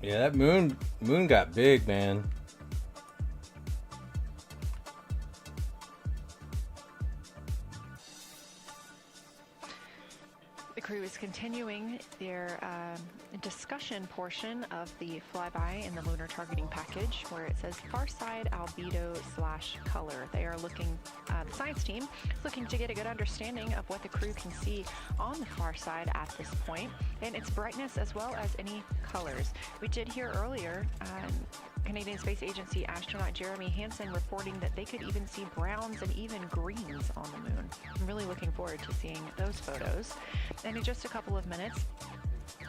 Yeah, that moon got big, man. The crew is continuing their discussion portion of the flyby in the lunar targeting package, where it says far side albedo / color. They are looking, the science team is looking to get a good understanding of what the crew can see on the far side at this point, and its brightness as well as any colors. We did hear earlier Canadian Space Agency astronaut Jeremy Hansen reporting that they could even see browns and even greens on the moon. I'm really looking forward to seeing those photos. And in just a couple of minutes,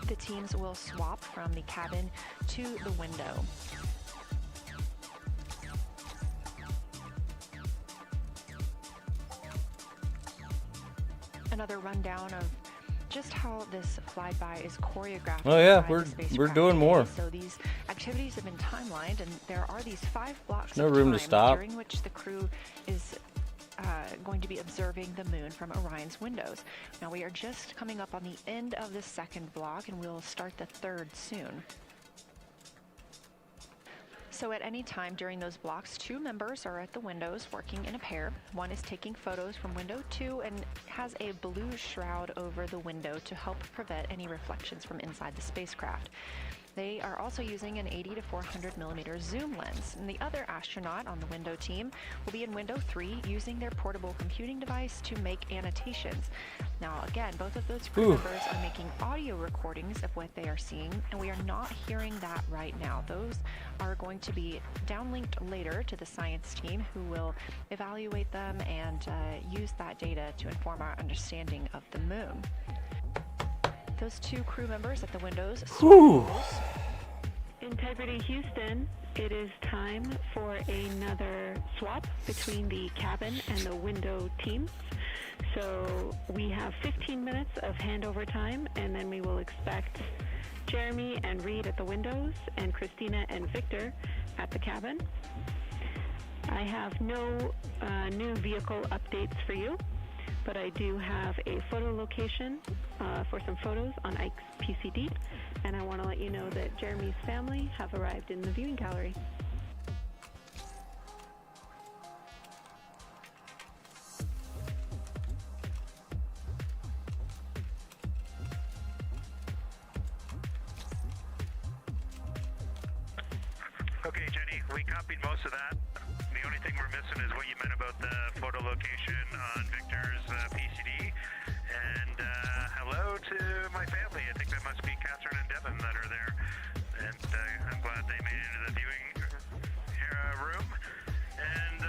the teams will swap from the cabin to the window. Another rundown of just how this flyby is choreographed. Oh yeah, by the spacecraft we're doing more. So these activities have been timelined, and there are these 5 blocks No of room to time stop. during which the crew is going to be observing the moon from Orion's windows. Now we are just coming up on the end of the 2nd block, and we'll start the 3rd soon. So at any time during those blocks, 2 members are at the windows working in a pair. One is taking photos from window 2 and has a blue shroud over the window to help prevent any reflections from inside the spacecraft. They are also using an 80 to 400 millimeter zoom lens. And the other astronaut on the window team will be in window 3 using their portable computing device to make annotations. Now again, both of those crew members are making audio recordings of what they are seeing, and we are not hearing that right now. Those are going to be downlinked later to the science team, who will evaluate them and use that data to inform our understanding of the moon. Those 2 crew members at the windows. Integrity Houston, it is time for another swap between the cabin and the window teams. So we have 15 minutes of handover time, and then we will expect Jeremy and Reed at the windows and Christina and Victor at the cabin. I have no new vehicle updates for you, but I do have a photo location for some photos on Ike's PCD, and I want to let you know that Jeremy's family have arrived in the viewing gallery. Okay, Jenny, we copied most of that. The only thing we're missing is what you meant about the photo location on Victor's PCD. And hello to my family. I think that must be Catherine and Devin that are there. And I'm glad they made it into the viewing room. And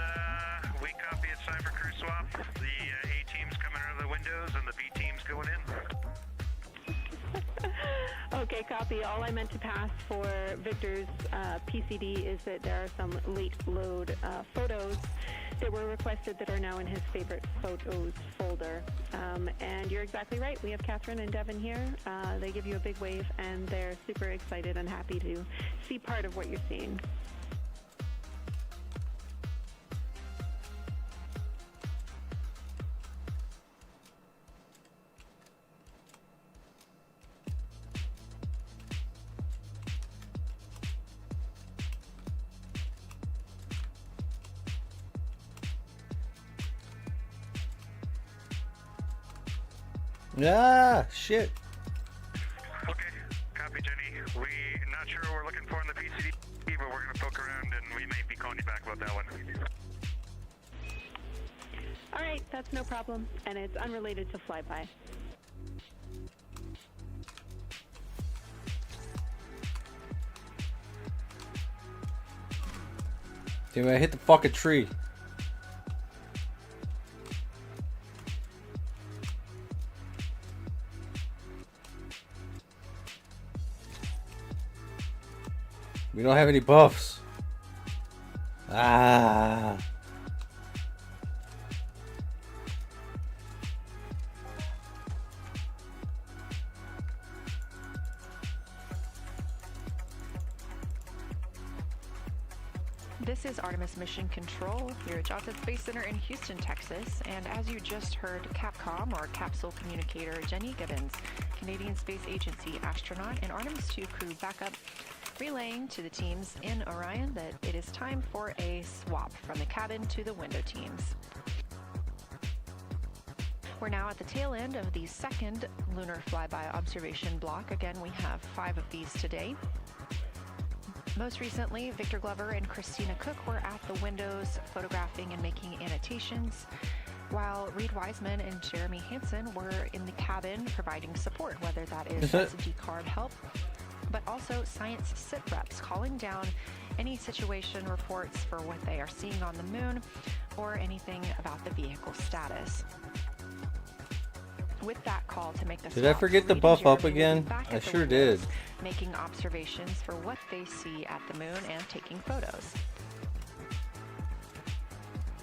we copy a cyber crew swap. The A team's coming out of the windows and the B team's going in. Okay, copy. All I meant to pass for Victor's PCD is that there are some late load photos that were requested that are now in his favorite photos folder. And you're exactly right. We have Catherine and Devin here. They give you a big wave, and they're super excited and happy to see part of what you're seeing. Ah, shit. Okay, copy, Jenny. We're not sure what we're looking for in the PCD, but we're going to poke around and we may be calling you back about that one. All right, that's no problem, and it's unrelated to flyby. Damn, I hit the fucking tree. We don't have any buffs. Ah. This is Artemis Mission Control here at Johnson Space Center in Houston, Texas. And as you just heard, Capcom, or Capsule Communicator Jenny Gibbons, Canadian Space Agency astronaut and Artemis 2 crew backup, relaying to the teams in Orion that it is time for a swap from the cabin to the window teams. We're now at the tail end of the second lunar flyby observation block. Again, we have 5 of these today. Most recently, Victor Glover and Christina Cook were at the windows photographing and making annotations, while Reed Wiseman and Jeremy Hansen were in the cabin providing support, whether that is as decarb help, but also science sit reps, calling down any situation reports for what they are seeing on the moon or anything about the vehicle status. With that call to make the Did I forget to buff up again? I sure did. Making observations for what they see at the moon and taking photos.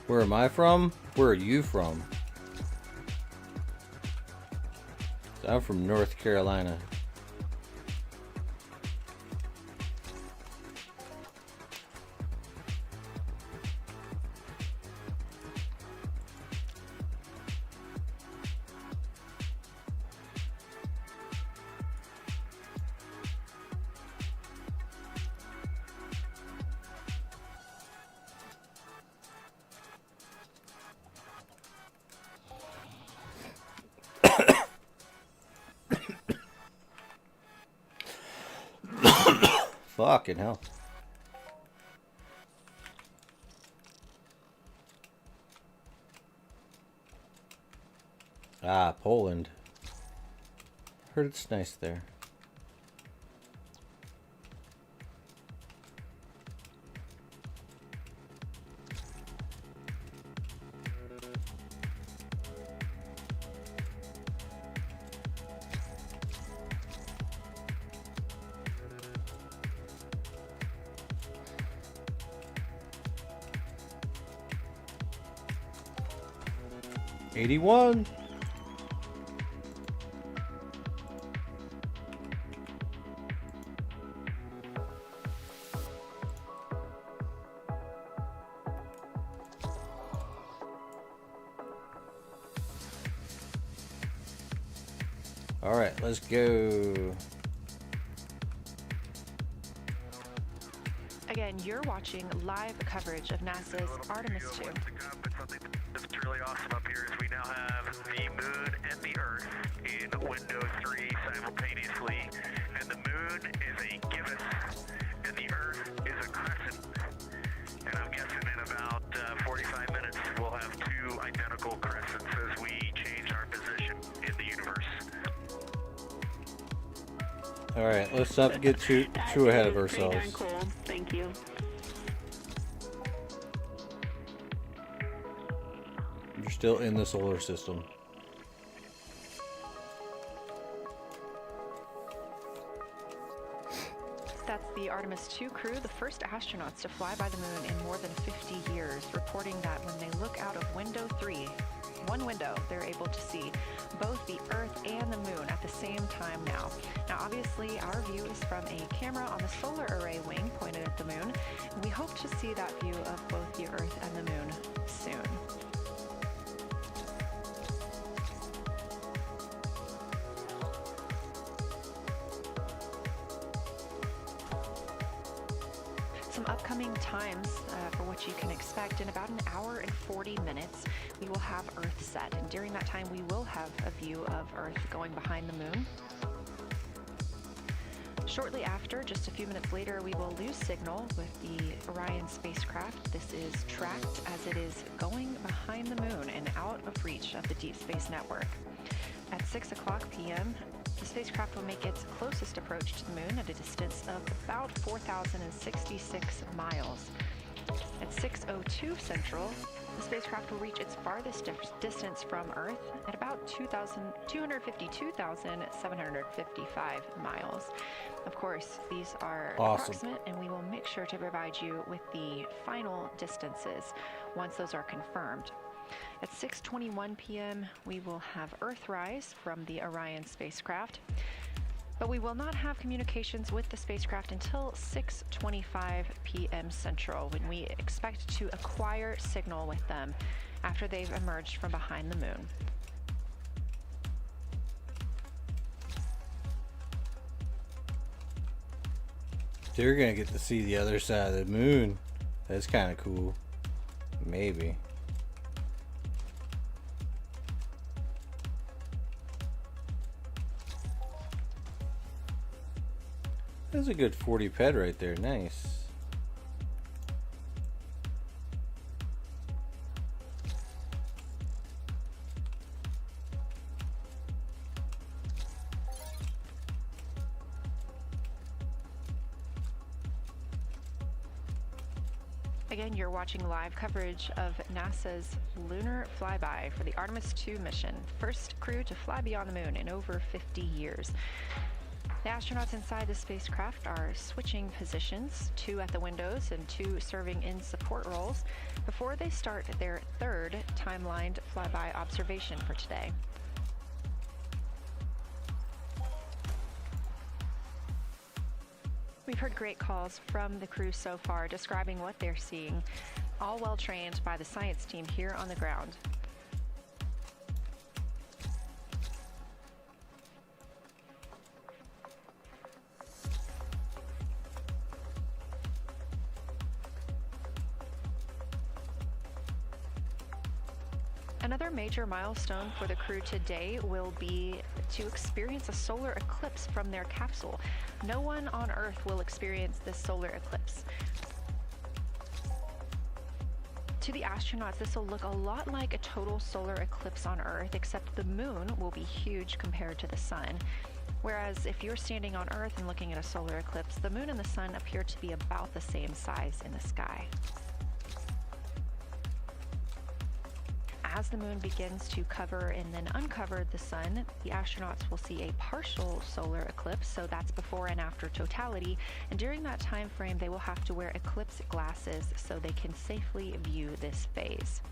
Where am I from? Where are you from? I'm from North Carolina. Fucking hell. Ah, Poland. Heard it's nice there. '81. All right, let's go. Again, you're watching live coverage of NASA's Artemis 2. Something that's truly awesome up here is we now have the moon and the Earth in window 3 simultaneously, and the moon is a gibbous and the Earth is a crescent. And I'm guessing in about 45 minutes we'll have 2 identical crescents as we change our position in the universe. All right, let's not get too ahead of ourselves. Pretty darn cool. Thank you. You're still in the solar system. That's the Artemis 2 crew, the first astronauts to fly by the moon in more than 50 years, reporting that when they look out of window 3, one window, they're able to see both the Earth and the moon at the same time now. Now, obviously, our view is from a camera on the solar array wing pointed at the moon. We hope to see that view of both the Earth and the moon soon. Some upcoming times for what you can expect. In about an hour and 40 minutes, we will have Earth set. And during that time, we will have a view of Earth going behind the moon. Shortly after, just a few minutes later, we will lose signal with the Orion spacecraft. This is tracked as it is going behind the moon and out of reach of the Deep Space Network. At 6 o'clock p.m., the spacecraft will make its closest approach to the moon at a distance of about 4,066 miles. At 6:02 Central, the spacecraft will reach its farthest distance from Earth at about 252,755 miles. Of course, these are approximate, and we will make sure to provide you with the final distances once those are confirmed. At 6:21 p.m., we will have Earthrise from the Orion spacecraft. But we will not have communications with the spacecraft until 6:25 p.m. Central, when we expect to acquire signal with them after they've emerged from behind the moon. They're gonna get to see the other side of the moon. That's kind of cool. Maybe. That's a good 40 ped right there. Nice. Again, you're watching live coverage of NASA's lunar flyby for the Artemis 2 mission, first crew to fly beyond the moon in over 50 years. The astronauts inside the spacecraft are switching positions, 2 at the windows and 2 serving in support roles, before they start their third timelined flyby observation for today. We've heard great calls from the crew so far describing what they're seeing, all well trained by the science team here on the ground. Another major milestone for the crew today will be to experience a solar eclipse from their capsule. No one on Earth will experience this solar eclipse. To the astronauts, this will look a lot like a total solar eclipse on Earth, except the moon will be huge compared to the sun. Whereas if you're standing on Earth and looking at a solar eclipse, the moon and the sun appear to be about the same size in the sky. As the moon begins to cover and then uncover the sun, the astronauts will see a partial solar eclipse, so that's before and after totality, and during that time frame they will have to wear eclipse glasses so they can safely view this phase.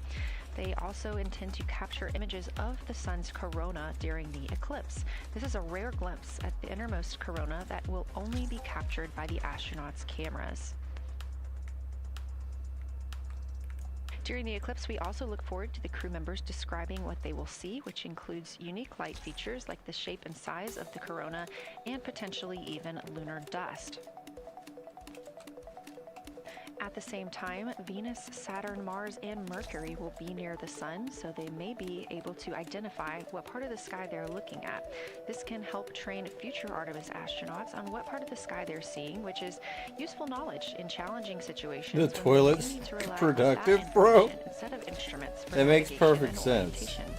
They also intend to capture images of the sun's corona during the eclipse. This is a rare glimpse at the innermost corona that will only be captured by the astronauts' cameras. During the eclipse, we also look forward to the crew members describing what they will see, which includes unique light features like the shape and size of the corona and potentially even lunar dust. At the same time, Venus, Saturn, Mars, and Mercury will be near the sun, so they may be able to identify what part of the sky they're looking at. This can help train future Artemis astronauts on what part of the sky they're seeing, which is useful knowledge in challenging situations. The toilet's productive, bro. Instead of instruments for that makes navigation perfect and sense. orientation.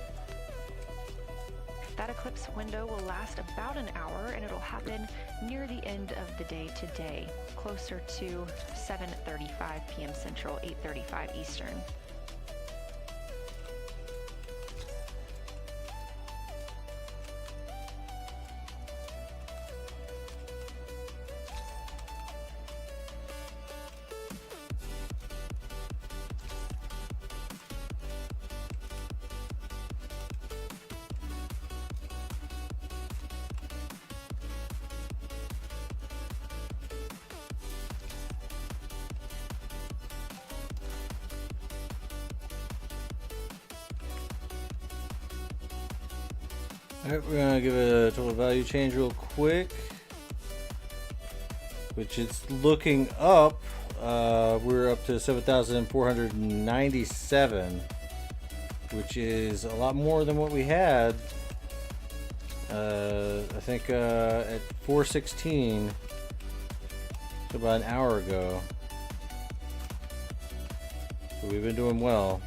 That eclipse window will last about an hour, and it'll happen near the end of the day today, closer to 7:35 p.m. Central, 8:35 Eastern. Alright, we're gonna give it a total value change real quick, which it's looking up. We're up to 7,497, which is a lot more than what we had. I think at 416, so about an hour ago. So we've been doing well.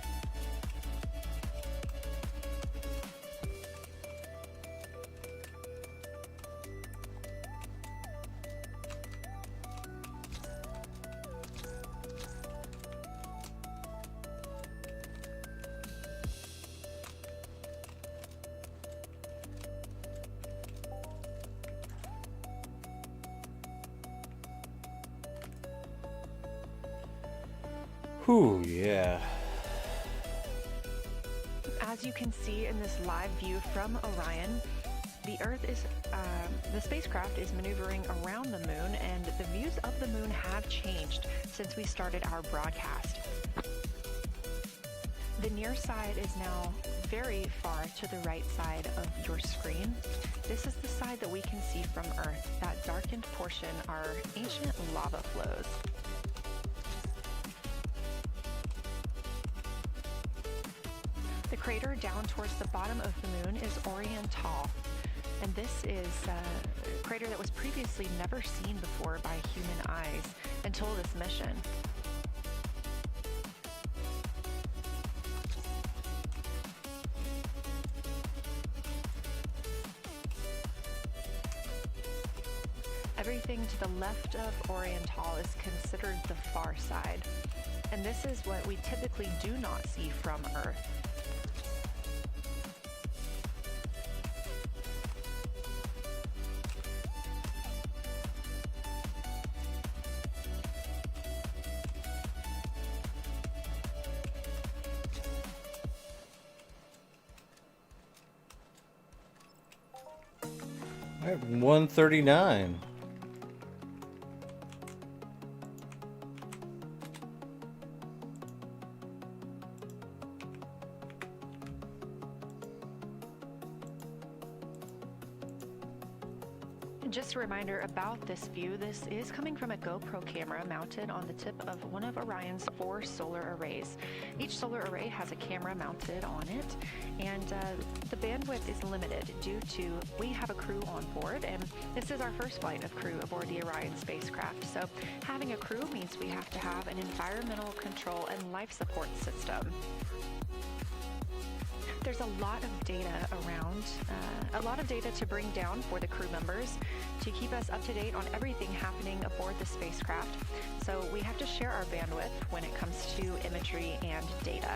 Whew, yeah. As you can see in this live view from Orion, The spacecraft is maneuvering around the moon, and the views of the moon have changed since we started our broadcast. The near side is now very far to the right side of your screen. This is the side that we can see from Earth. That darkened portion are ancient lava flows. The crater down towards the bottom of the moon is Oriental. And this is a crater that was previously never seen before by human eyes until this mission. Everything to the left of Oriental is considered the far side. And this is what we typically do not see from Earth. I have 139. Just a reminder about this view. This is coming from a GoPro camera mounted on the tip of one of Orion's 4 solar arrays. Each solar array has a camera mounted on it, and the bandwidth is limited due to we have a crew on board, and this is our first flight of crew aboard the Orion spacecraft. So having a crew means we have to have an environmental control and life support system. There's a lot of data around, a lot of data to bring down for the crew members to keep us up to date on everything happening aboard the spacecraft. So we have to share our bandwidth when it comes to imagery and data.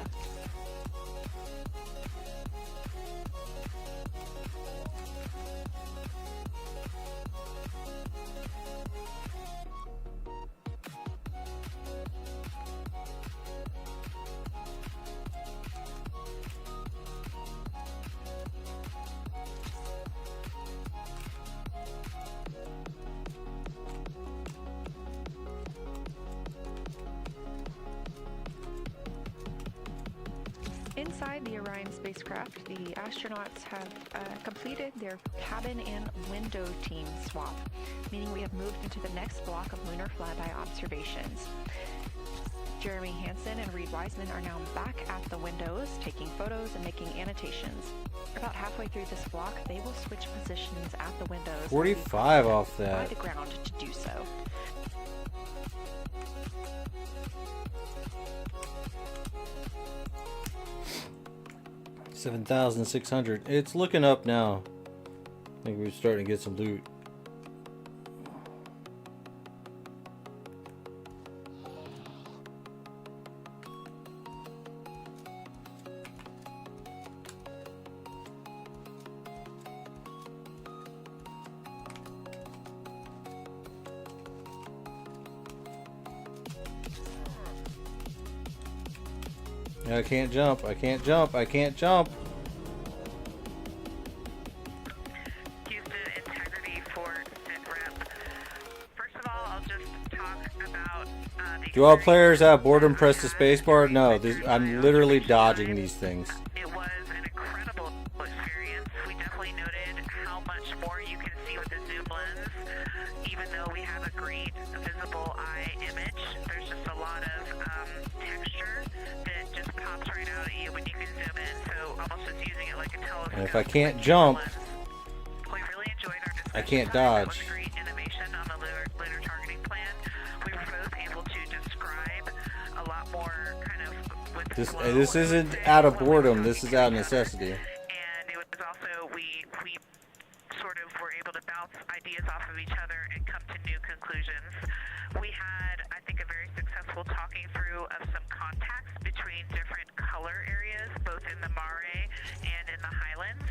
Inside the Orion spacecraft, the astronauts have completed their cabin and window team swap, meaning we have moved into the next block of lunar flyby observations. Jeremy Hansen and Reed Wiseman are now back at the windows, taking photos and making annotations. About halfway through this block, they will switch positions at the windows. 45 off by that. the ground to do so. $7,600. It's looking up now. I think we're starting to get some loot. I can't jump. I can't jump. I can't jump. Houston Integrity for SITREP. First of all, I'll just talk about the Do all players have boredom press the spacebar? No, I'm literally dodging these things. It was an incredible experience. We definitely noted how much more you can see with the zoom lens. Even though we have a great visible eye image, there's just a lot of texture that just pops right out at you when you can zoom in. So almost just using it like a telescope. And if I can't jump, We really enjoyed our discussion. I can't That dodge. was a great innovation on the lunar targeting plan. We were both able to describe a lot more kind of with flow This isn't and out of flow boredom. and This is talking out of to each other. necessity. And it was also we sort of were able to bounce ideas off of each other and come to new conclusions. We had, I think, a very successful talking through of some contacts between different color areas, both in the Mare and in the Highlands,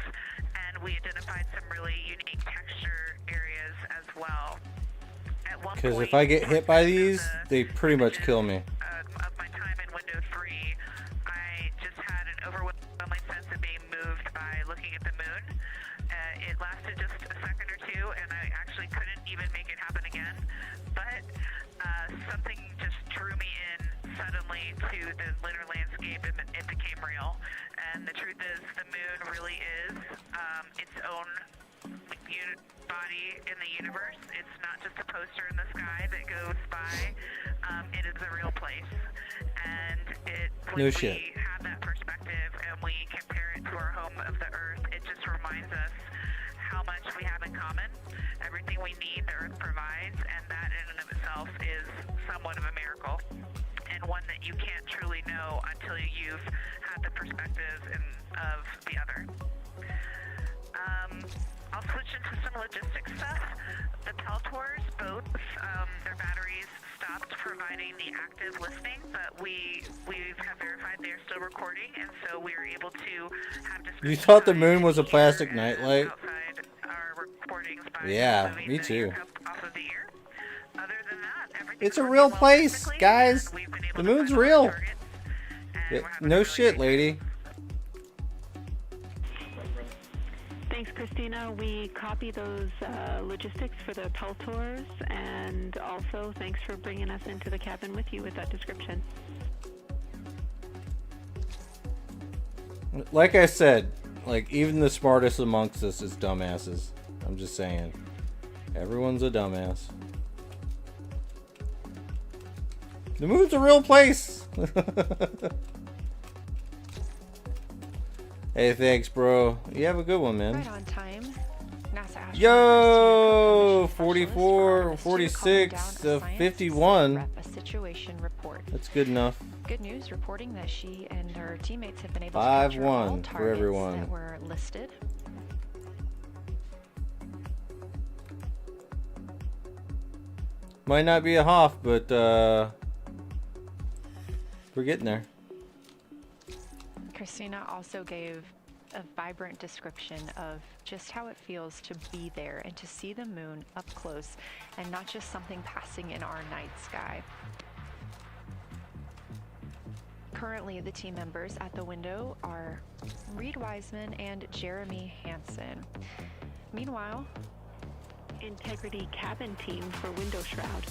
and we identified some really unique texture areas as well. At one Because point, if I get hit by towards the end these, of the they pretty much mission, kill me. Of my time in Window 3, I just had an overwhelming sense of being moved by looking at the moon. It lasted the lunar landscape, it became real. And the truth is, the moon really is its own body in the universe. It's not just a poster in the sky that goes by. It is a real place. And when No shit. we have that perspective and we compare it to our home of the Earth, it just reminds us how much we have in common. Everything we need, the Earth provides, and that in and of itself is somewhat of a miracle. And one that you can't truly know until you've had the perspective of the other. I'll switch into some logistics stuff. The Peltors, both their batteries stopped providing the active listing, but we have verified they're still recording, and so we were able to have discussions. You thought the moon was a plastic nightlight? Outside our recordings by Yeah, moving me the too. ear cup off of the ear. Other than that, everything's It's a working real well place, technically, guys. and we've been able The to moon's find all real. the targets, and Yeah, we're having a no really shit, great lady. Thanks, Christina. We copy those logistics for the Peltors, and also thanks for bringing us into the cabin with you with that description. Like I said, like even the smartest amongst us is dumbasses. I'm just saying. Everyone's a dumbass. The moon's a real place. Hey, thanks, bro. You have a good one, man. Right on time. NASA astronauts Yo, rescue 44, specialist 46, calling down a 51. science rep a situation report. That's good enough. Good news, reporting that she and her teammates have been able to capture all 5-1 for targets everyone. that were listed. Might not be a Hoff, but we're getting there. Christina also gave a vibrant description of just how it feels to be there and to see the moon up close and not just something passing in our night sky. Currently, the team members at the window are Reed Wiseman and Jeremy Hansen. Meanwhile, Integrity cabin team for Window Shroud.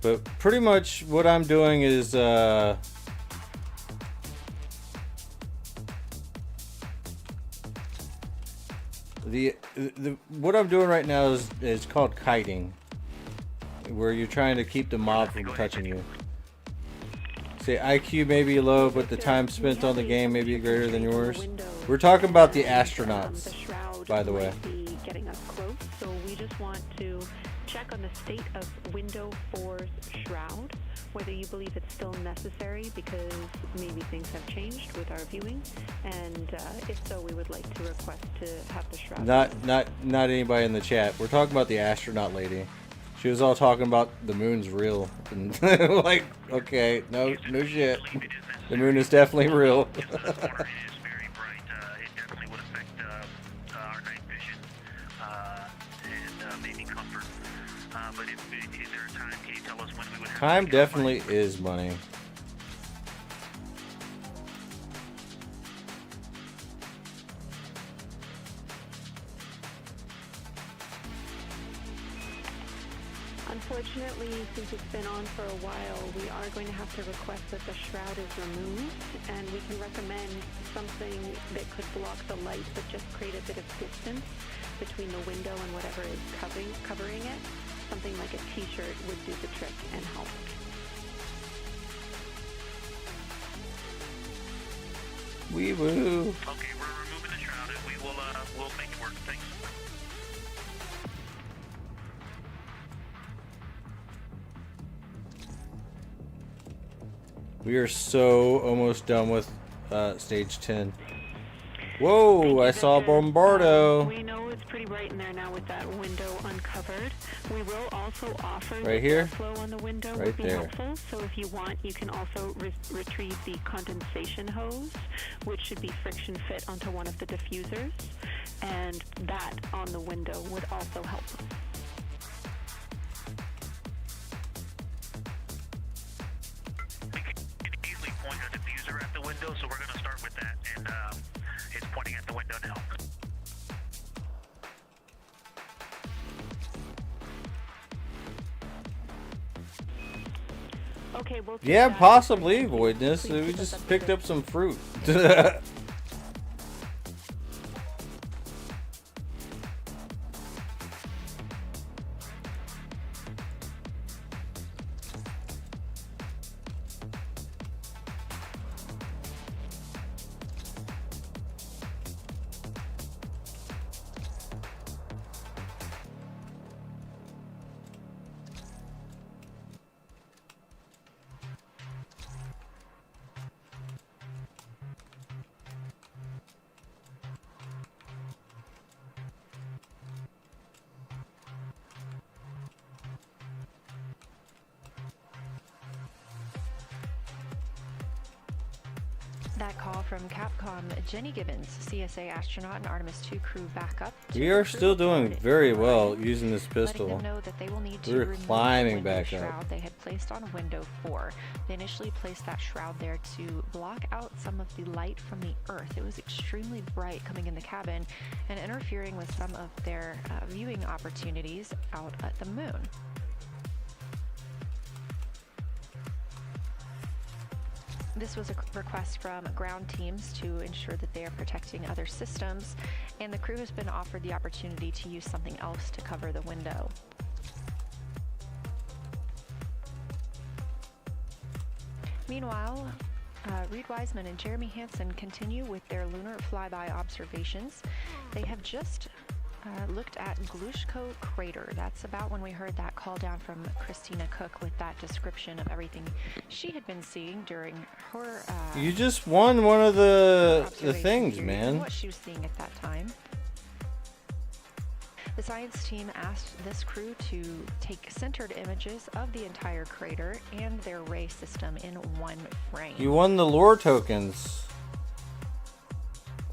But pretty much what I'm doing is what I'm doing right now is called kiting, where you're trying to keep the mob from touching you. Say IQ may be low, but the time spent on the game may be greater than yours. We're talking about the astronauts, by the way. Might be getting us close, so we just want to check on the state of Window 4's shroud, whether you believe it's still necessary because maybe things have changed with our viewing, and if so, we would like to request to have the shroud. Not anybody in the chat. We're talking about the astronaut lady. She was all talking about the moon's real, and like, okay, no shit. The moon is definitely real. It is very bright. It definitely would affect our night vision and maybe comfort. But is there a time? Can you tell us when we would have Time to definitely is money. Unfortunately, since it's been on for a while, we are going to have to request that the shroud is removed, and we can recommend something that could block the light but just create a bit of distance between the window and whatever is covering it. Something like a t-shirt would do the trick and help. Wee woo. Okay, we're removing the shroud, and we'll make it work. Thanks. We are so almost done with stage 10. Whoa, I saw Bombardo. We know it's pretty bright in there now with that window uncovered. We will also offer Right here? airflow on the window Right would be there. helpful. So if you want, you can also retrieve the condensation hose, which should be friction fit onto one of the diffusers, and that on the window would also help. Okay, we'll take Yeah, that. possibly, Voidness. Please We keep us just picked updated. up some fruit. That call from Capcom, Jenny Gibbons, CSA astronaut and Artemis 2 crew backup. to We the are crew still doing aboard very Orion, well using this letting pistol. them know that they will need to We're remove climbing the window back up. shroud they had placed on window 4. They initially placed that shroud there to block out some of the light from the Earth. It was extremely bright coming in the cabin and interfering with some of their viewing opportunities out at the moon. This was a request from ground teams to ensure that they are protecting other systems, and the crew has been offered the opportunity to use something else to cover the window. Meanwhile, Reed Wiseman and Jeremy Hansen continue with their lunar flyby observations. They have just looked at Glushko Crater. That's about when we heard that call down from Christina Cook with that description of everything she had been seeing during her You just won one of the observation things, period and man. what she was seeing at that time. The science team asked this crew to take centered images of the entire crater and their ray system in one frame. You won the lore tokens.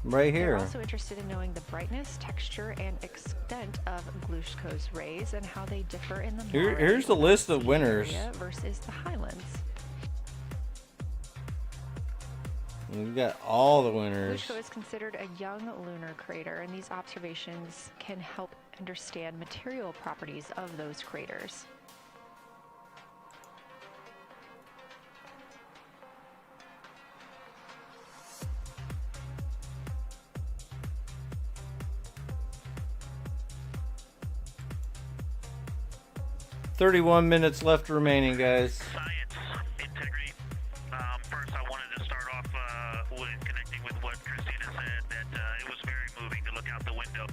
Right They're here. also interested in knowing the brightness, texture, and extent of Glushko's rays and how they differ in the Here's the list of winners. area versus the highlands. We got all the winners. Glushko is considered a young lunar crater, and these observations can help understand material properties of those craters. "31 minutes left remaining, guys." Science, integrity. First, I wanted to start off with connecting with what Christina said, that it was very moving to look out the window.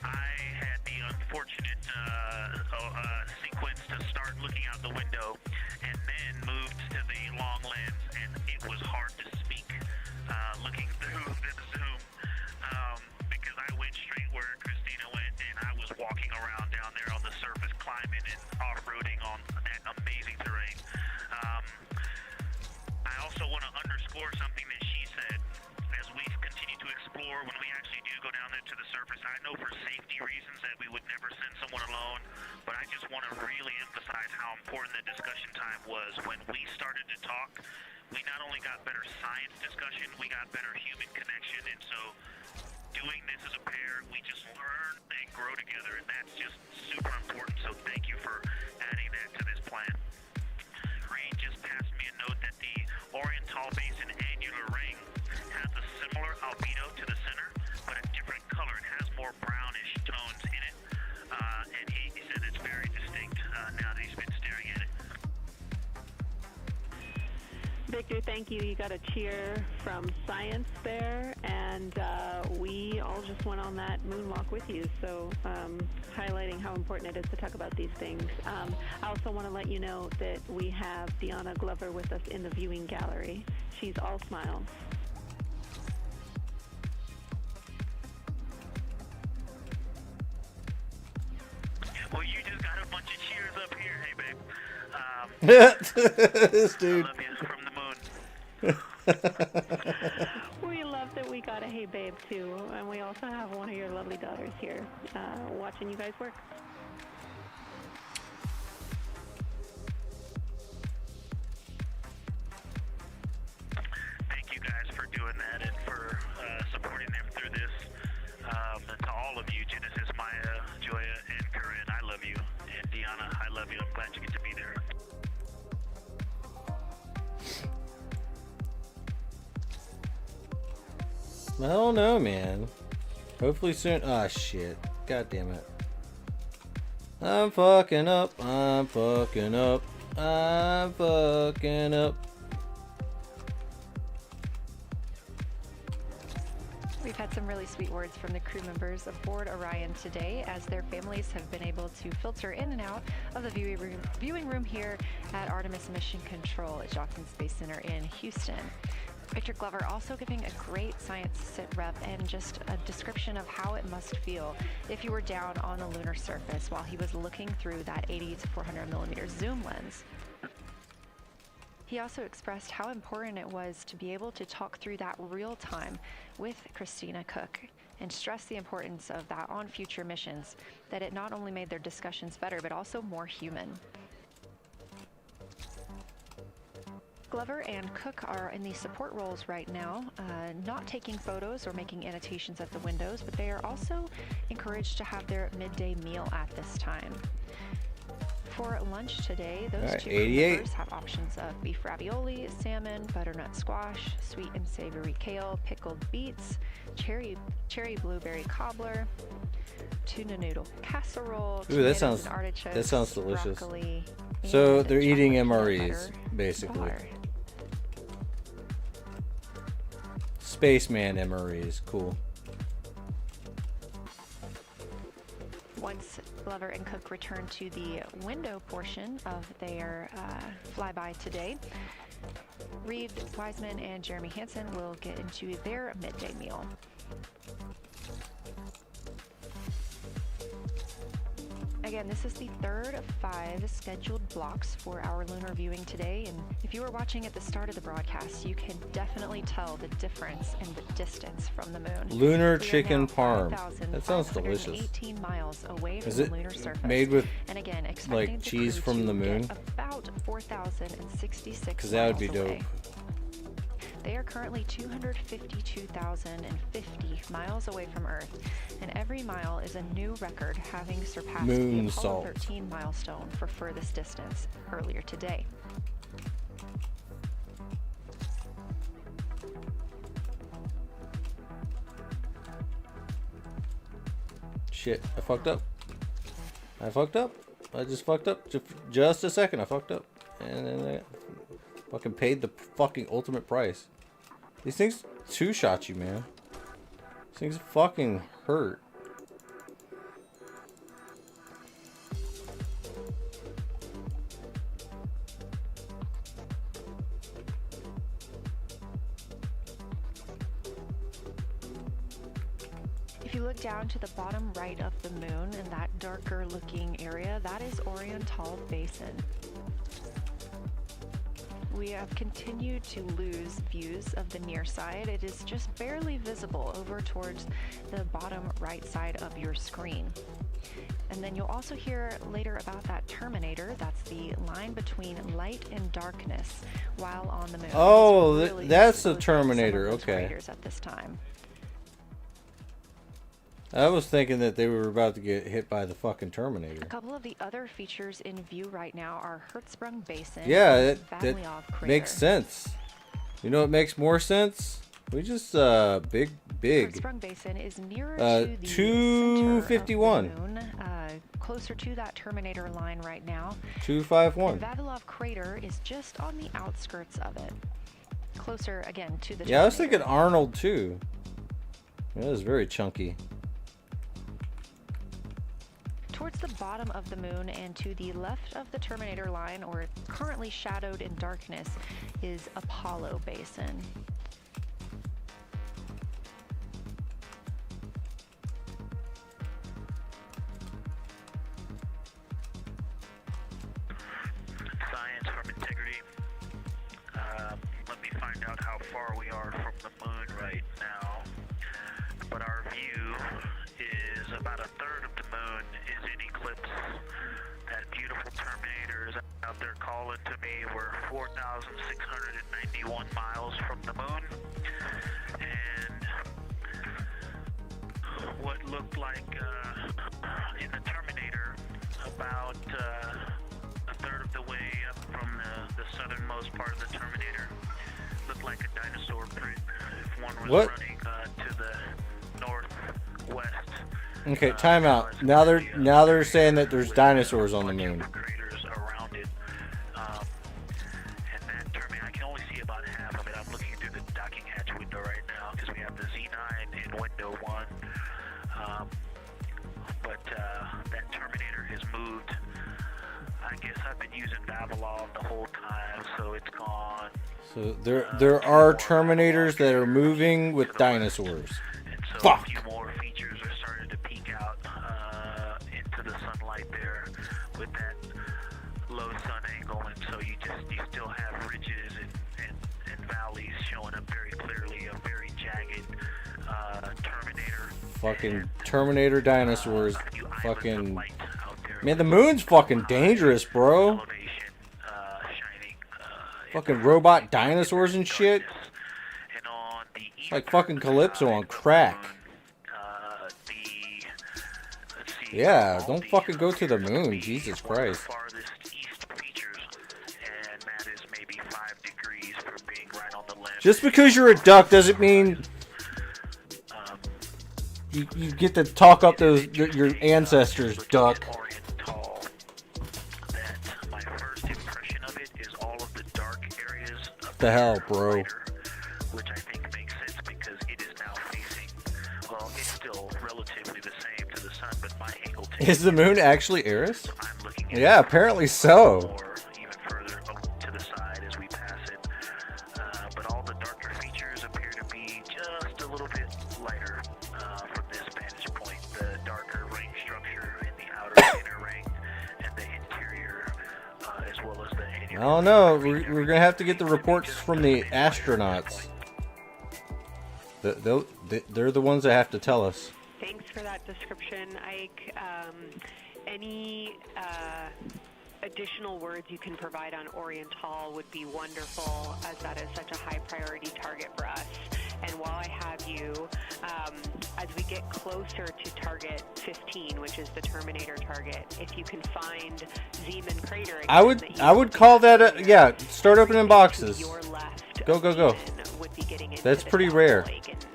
I had the unfortunate sequence to start looking out the window and then moved to the long lens, and it was hard to speak looking through the zoom because I went straight where Christina went, and I was walking around down there on the surface, climbing and off-roading on that amazing terrain. I also want to underscore something that she said as we continue to explore. When we actually do go down there to the surface, I know for safety reasons that we would never send someone alone, but I just want to really emphasize how important the discussion time was. When we started to talk, we not only got better science discussion, we got better human connection, and so doing this as a pair, we just learn and grow together, and that's just super important, so thank you for adding that to this plan. Reed just passed me a note that the Oriental Basin annular ring has a similar albedo to the center, but a different color. It has more brownish tones in it, and he said it's very distinct now that he's been staring at it. Victor, thank you. You got a cheer from science there, and we all just went on that moonwalk with you, so highlighting how important it is to talk about these things. I also want to let you know that we have Deanna Glover with us in the viewing gallery. She's all smiles. Well, you just got a bunch of cheers up here, hey babe. This I dude. love you from the moon. We love that we got a hey babe too, and we also have one of your lovely daughters here watching you guys work. Thank you guys for doing that and for supporting them through this. And to all of you, Genesis, Maya, Joya, and Corinne, I love you. And Deanna, I love you. I'm glad you get to be there. I don't know, man. Hopefully soon. Ah, shit. God damn it. I'm fucking up. I'm fucking up. I'm fucking up. We've had some really sweet words from the crew members aboard Orion today, as their families have been able to filter in and out of the viewing room here at Artemis Mission Control at Johnson Space Center in Houston. Victor Glover also giving a great science sit rep and just a description of how it must feel if you were down on the lunar surface while he was looking through that 80 to 400 millimeter zoom lens. He also expressed how important it was to be able to talk through that real time with Christina Cook and stress the importance of that on future missions, that it not only made their discussions better, but also more human. Glover and Cook are in the support roles right now, not taking photos or making annotations at the windows, but they are also encouraged to have their midday meal at this time. For lunch today, those two members have options of beef ravioli, salmon, butternut squash, sweet and savory kale, pickled beets, cherry blueberry cobbler, tuna noodle casserole, ooh, that sounds delicious. Broccoli, so they're eating MREs, basically. Bar. Spaceman MREs, cool. Once Glover and Cook return to the window portion of their flyby today, Reed Wiseman and Jeremy Hansen will get into their midday meal. Again, this is the third of 5 scheduled blocks for our lunar viewing today, and if you were watching at the start of the broadcast, you can definitely tell the difference in the distance from the moon. Lunar chicken parm. That sounds delicious. 18 miles away from is the it lunar surface. Made with and again, like cheese from the moon? About 4,066 because that would be away. dope. They are currently 252,050 miles away from Earth, and every mile is a new record, having surpassed moon the Apollo salt. 13 milestone for furthest distance earlier today. Shit, I fucked up. I just fucked up. Just a second, I fucked up. And then I fucking paid the fucking ultimate price. These things two-shot you, man. These things fucking hurt. If you look down to the bottom right of the moon in that darker looking area, that is Oriental Basin. We have continued to lose views of the near side. It is just barely visible over towards the bottom right side of your screen. And then you'll also hear later about that terminator. That's the line between light and darkness while on the moon. Oh, really that's the terminator. Okay. At this time. I was thinking that they were about to get hit by the fucking Terminator. A couple of the other features in view right now are Hertzsprung Basin. Yeah, that makes sense. You know what makes more sense? We just big. Hertzsprung Basin is nearer to the 251. Center of the moon, closer to that Terminator line right now. 251. And Vavilov Crater is just on the outskirts of it, closer again to the. Yeah, I was thinking Arnold too. That was very chunky. Towards the bottom of the moon and to the left of the Terminator line, or currently shadowed in darkness, is Apollo Basin. Science from integrity. Let me find out how far we are from the moon right now. But our view is about a third of the moon is in eclipse. That beautiful Terminator is out there calling to me. We're 4,691 miles from the moon. And what looked like in the Terminator about a third of the way up from the southernmost part of the Terminator looked like a dinosaur print if one was running to Okay, time out. Now they're saying that there's dinosaurs on the moon. Craters around it. And that Terminator, I can only see about half of it. I'm looking through the docking hatch window right now because we have the Z9 in window 1. But that Terminator has moved. I guess I've been using Babylon the whole time, so it's gone. So there are Terminators that are moving with dinosaurs. And so Fuck. a few more features are starting to peek out into the sunlight there with that low sun angle, and so you still have ridges and valleys showing up very clearly. A very jagged Terminator. Fucking Terminator dinosaurs. A few islands of Fucking light out there. man, the moon's fucking dangerous, bro. Elevation, shining, Fucking robot dinosaurs and shit. and on the It's like fucking Calypso on crack. let's see, Yeah, all don't the fucking go to the appears moon, be Jesus one of the Christ. farthest east features, and that is maybe 5 degrees from being right on the limb. Just because you're a duck doesn't mean you get to talk up your ancestors, duck. Oriental, that my first impression of it is all of the dark areas of The hell, inner bro? crater, which I think makes sense because it is now facing, well, it's still relatively the same to the sun, but my angle takes Is the moon actually Eris? I'm looking at Yeah, apparently so. or even further to the side as we pass it. But all the darker features appear to be just a little bit lighter from this vantage point. The darker ring structure in the outer inner ring and the interior, as well as the I inner. don't know. We're gonna have to get the reports from the astronauts. They're the ones that have to tell us. Thanks for that description, Ike. Any additional words you can provide on Oriental would be wonderful, as that is such a high priority target for us. And while I have you, as we get closer to target 15, which is the Terminator target, if you can find Zeman Crater again, I would call that yeah. Start opening boxes. your left Go, go, go. Zeman would be getting into That's the pretty South rare. Lake and,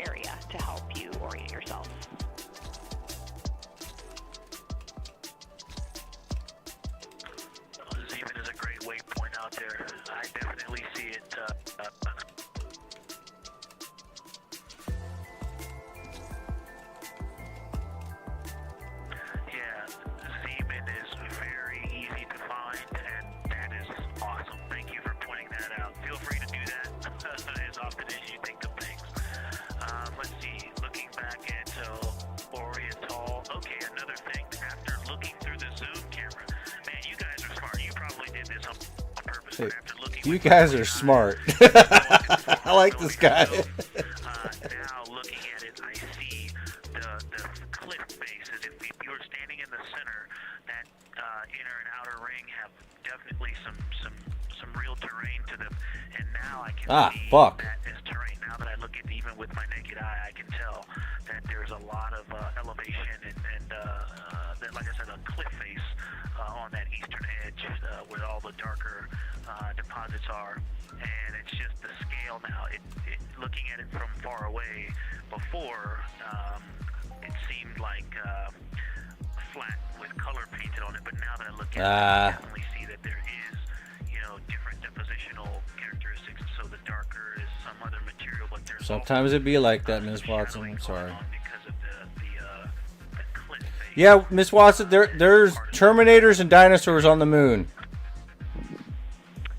area to help you orient yourself. Zeman is a great waypoint out there. I definitely see it. Yeah, Zeman is very easy to find, and that is awesome. Thank you for pointing that out. Feel free to do that as often as you think of things. Let's see, looking back at Oriental. Okay, another thing, after looking through the zoom camera, man, you guys are smart. You probably did this on purpose. Hey, After looking you with guys my are eye, smart. I like this guy. now looking at it, I see the cliff faces. If you were standing in the center, that inner and outer ring have definitely some real terrain to them. And now I can see fuck. that as terrain. Now that I look at it even with my naked eye, I can tell that there's a lot of elevation and that, like I said, a cliff face on that eastern edge where all the darker deposits are. And it's just the scale now. Looking at it from far away, before it seemed like flat with color painted on it, but now that I look at it, I definitely see that there is, different depositional characteristics. So the darker is some other material, but there's Sometimes it be like that, Miss Watson. I'm sorry. because of the cliff face. Yeah, Miss Watson. There's Terminators and dinosaurs on the moon.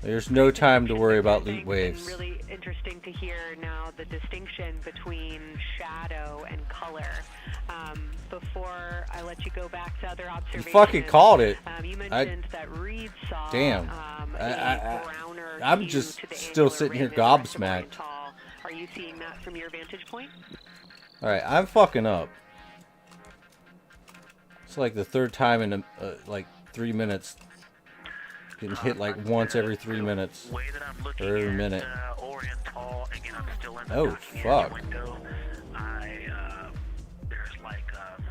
There's no time to worry about loot waves. It's really interesting to hear now the distinction between shadow and color. Before I let you go back to other observations, You fucking called it. You mentioned that Reed saw Damn. a browner I'm hue just to the still angular sitting here rim in the gobsmacked. Oriental. Are you seeing that from your vantage point? All right, I'm fucking up. It's like the third time in like 3 minutes. Getting hit like once every 3 minutes. Way that I'm looking Or every at, minute. Oriental, again, I'm still in the Oh, docking edge fuck. window. There's like a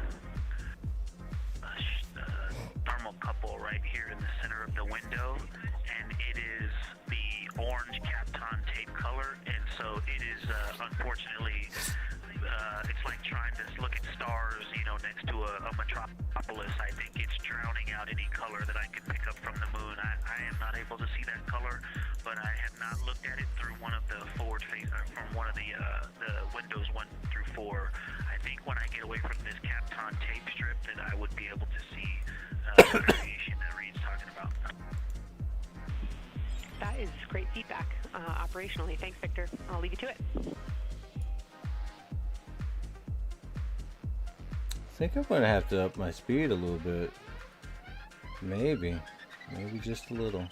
thermocouple right here in the center of the window, and it is the orange Kapton tape color, and so it is unfortunately it's like trying to look at stars, you know, next to a metropolis. I think it's drowning out any color that I can pick up from the moon. I am not able to see that color, but I have not looked at it through one of the forward face, from one of the windows 1 through 4. I think when I get away from this Kapton tape strip, that I would be able to see the variation that Reed's talking about. That is great feedback operationally. Thanks, Victor. I'll leave you to it. I think I'm gonna have to up my speed a little bit. Maybe just a little.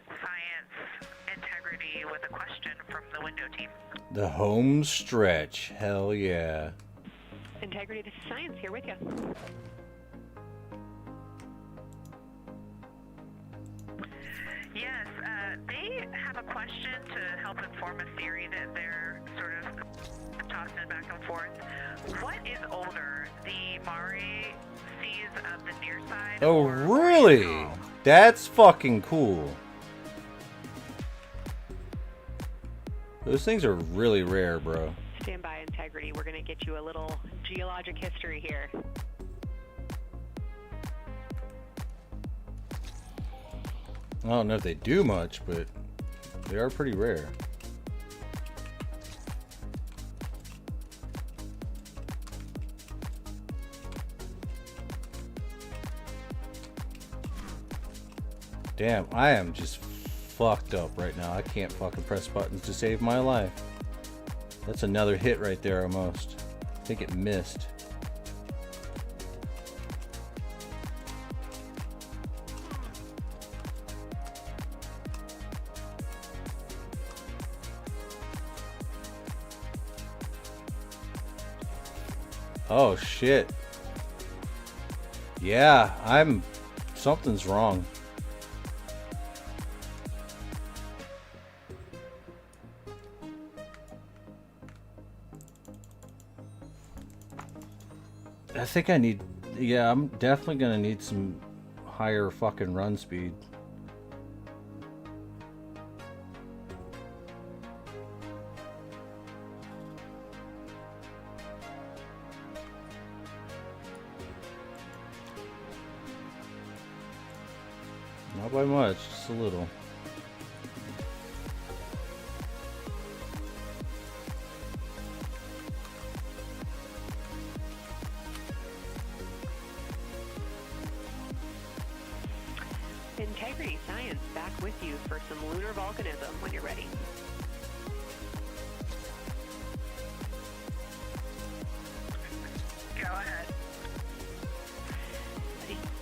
Science integrity with a question from the window team. The home stretch. Hell yeah. Integrity, this is Science here with you. Yes, they have a question to help inform a theory that they're sort of tossing back and forth. What is older, the Mare seas of the near side? Oh, or really? Oriental? That's fucking cool. Those things are really rare, bro. Stand by, Integrity. We're going to get you a little geologic history here. I don't know if they do much, but they are pretty rare. Damn, I am just fucked up right now. I can't fucking press buttons to save my life. That's another hit right there almost. I think it missed. Oh shit. Yeah, something's wrong. I think I'm definitely gonna need some higher fucking run speed. Not by much, just a little. Integrity Science back with you for some lunar volcanism when you're ready. Go ahead.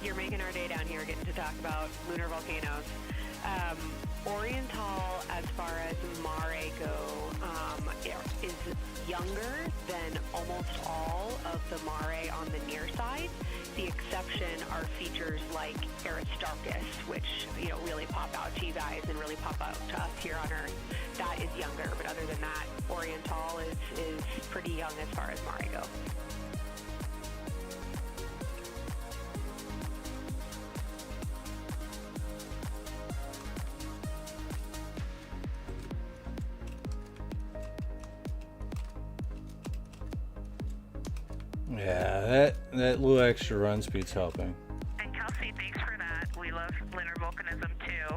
You're making our day down here getting to talk about lunar volcanoes. Oriental, as far as Mare go, is younger than almost all of the Mare on the near side. The exception are features like Aristarchus, which really pop out to you guys and really pop out to us here on Earth. That is younger, but other than that, Oriental is pretty young as far as Mare go. Yeah, that little extra run speed's helping. And Kelsey, thanks for that. We love lunar volcanism too.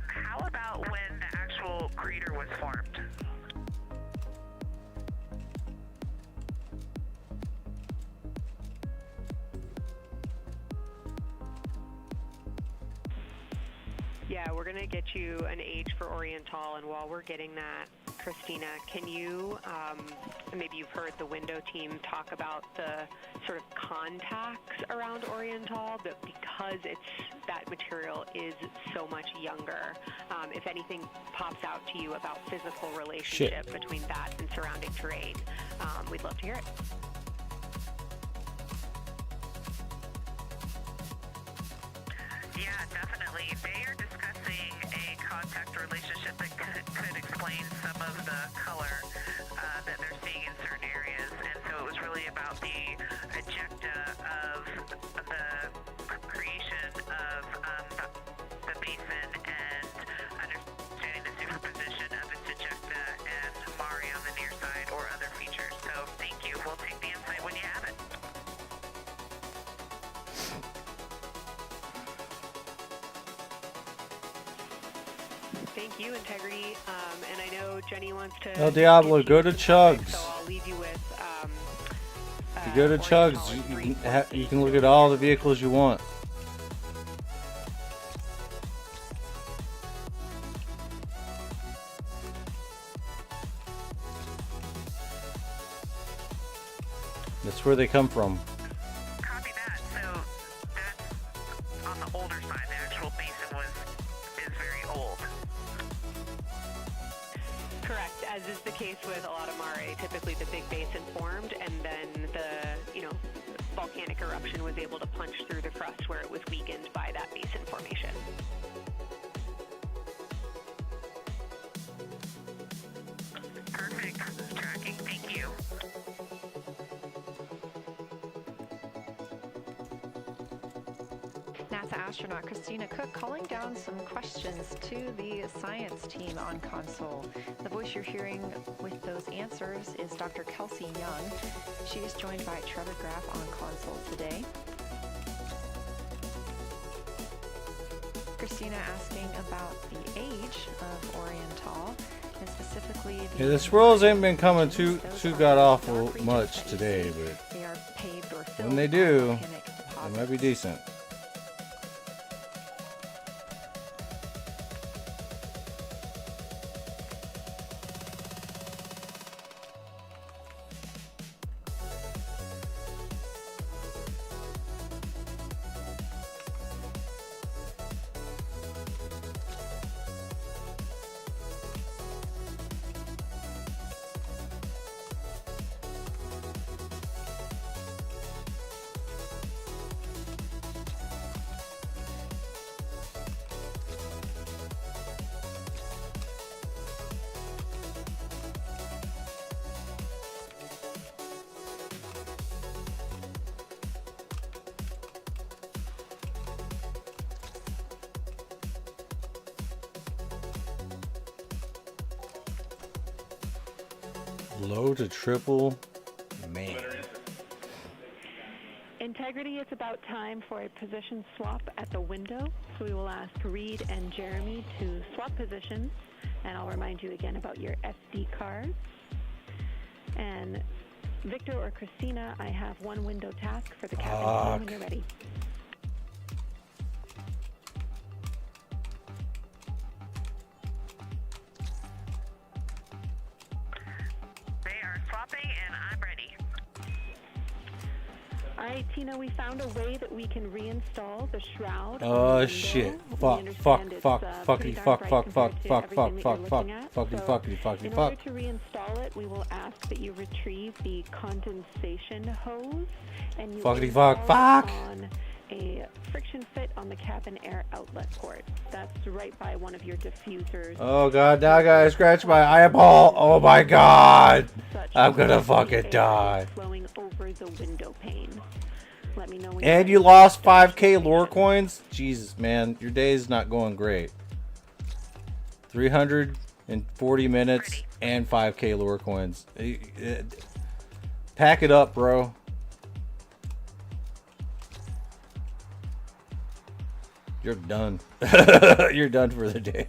How about when the actual crater was formed? Yeah, we're going to get you an age for Oriental, and while we're getting that, Christina, can you, maybe you've heard the window team talk about the sort of contacts around Oriental, but because that material is so much younger, if anything pops out to you about physical relationship between that and surrounding terrain, we'd love to hear it. Yeah, definitely. They are discussing a contact relationship that could explain some of the color that they're seeing in certain areas. And so it was really about the ejecta of the creation of thank you, Integrity. And I know Jenny wants to. El Diablo, go to Chugs. So I'll leave you with. If you go to Chugs, you can look at all the vehicles you want. That's where they come from. Copy that. So that's on the older side. The actual basin is very old. Correct, as is the case with a lot of Mare. Typically, the big basin formed, and then the volcanic eruption was able to punch through the crust where it was weakened by that basin formation. Perfect. Tracking. Thank you. NASA astronaut Christina Cook calling down some questions to the science team on console. The voice you're hearing with those answers is Dr. Kelsey Young. She is joined by Trevor Graff on console today. Christina asking about the age of Oriental, and specifically Yeah, the swirls ain't been coming too god awful much today, but they are paved or filled when they by do, volcanic it deposits. might be decent. Low to triple, man. Integrity, it's about time for a position swap at the window. So we will ask Reed and Jeremy to swap positions. And I'll remind you again about your SD cards. And Victor or Christina, I have one window task for the captain team when you're ready. They are swapping, and I'm ready. All right, Tina, we found a way that we can reinstall the shroud. on the Oh window. shit! We Fuck! understand Fuck! it's, Fuck! pretty Fuckity! darn Fuck! bright Fuck! compared Fuck! to Fuck! everything Fuck! that you're Fuck! Fuck! looking at. Fuckity! So Fuckity! Fuckity! in Fuck! order to reinstall it, we will ask that you retrieve the condensation hose and you Fuckity install fuck, it fuck. on a friction fit on the cabin air outlet port. That's right by one of your diffusers. Oh god! Now I gotta scratch my eyeball. Oh my god! Such I'm gonna that the fucking air die. is flowing over the window pane. Let me know when And you're you ready. lost 5k lore coins? Jesus, man, your day's not going great. 340 minutes and 5k lore coins. Pack it up, bro. You're done. You're done for the day.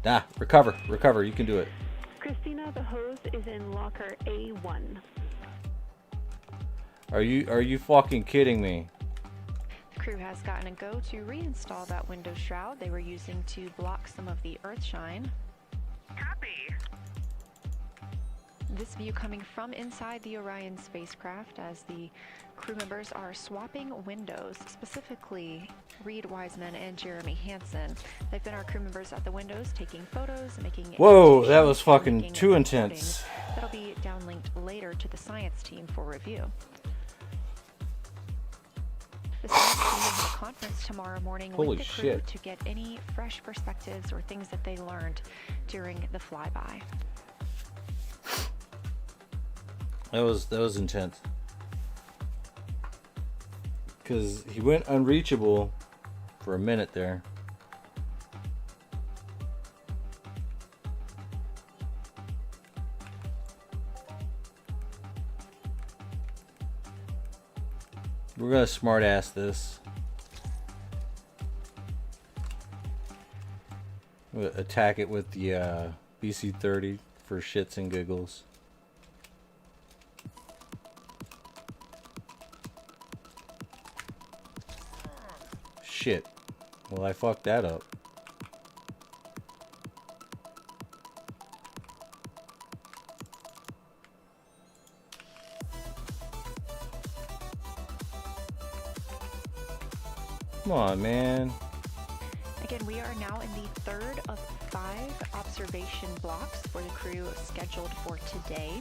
Nah, recover. Recover. You can do it. Christina, the hose is in locker A1. Are you fucking kidding me? The crew has gotten a go to reinstall that window shroud they were using to block some of the earthshine. Copy. This view coming from inside the Orion spacecraft as the crew members are swapping windows, specifically Reed Wiseman and Jeremy Hansen. They've been our crew members at the windows taking photos, making Whoa, that was annotations, fucking making too recordings. intense. That'll be downlinked later to the science team for review. The science team will have a conference tomorrow morning Holy with the crew shit. to get any fresh perspectives or things that they learned during the flyby. That was intense. Cause he went unreachable for a minute there. We're gonna smart ass this. We'll attack it with the BC-30 for shits and giggles. Shit. Well, I fucked that up. Come on, man. Again, we are now in the third of 5 observation blocks for the crew scheduled for today.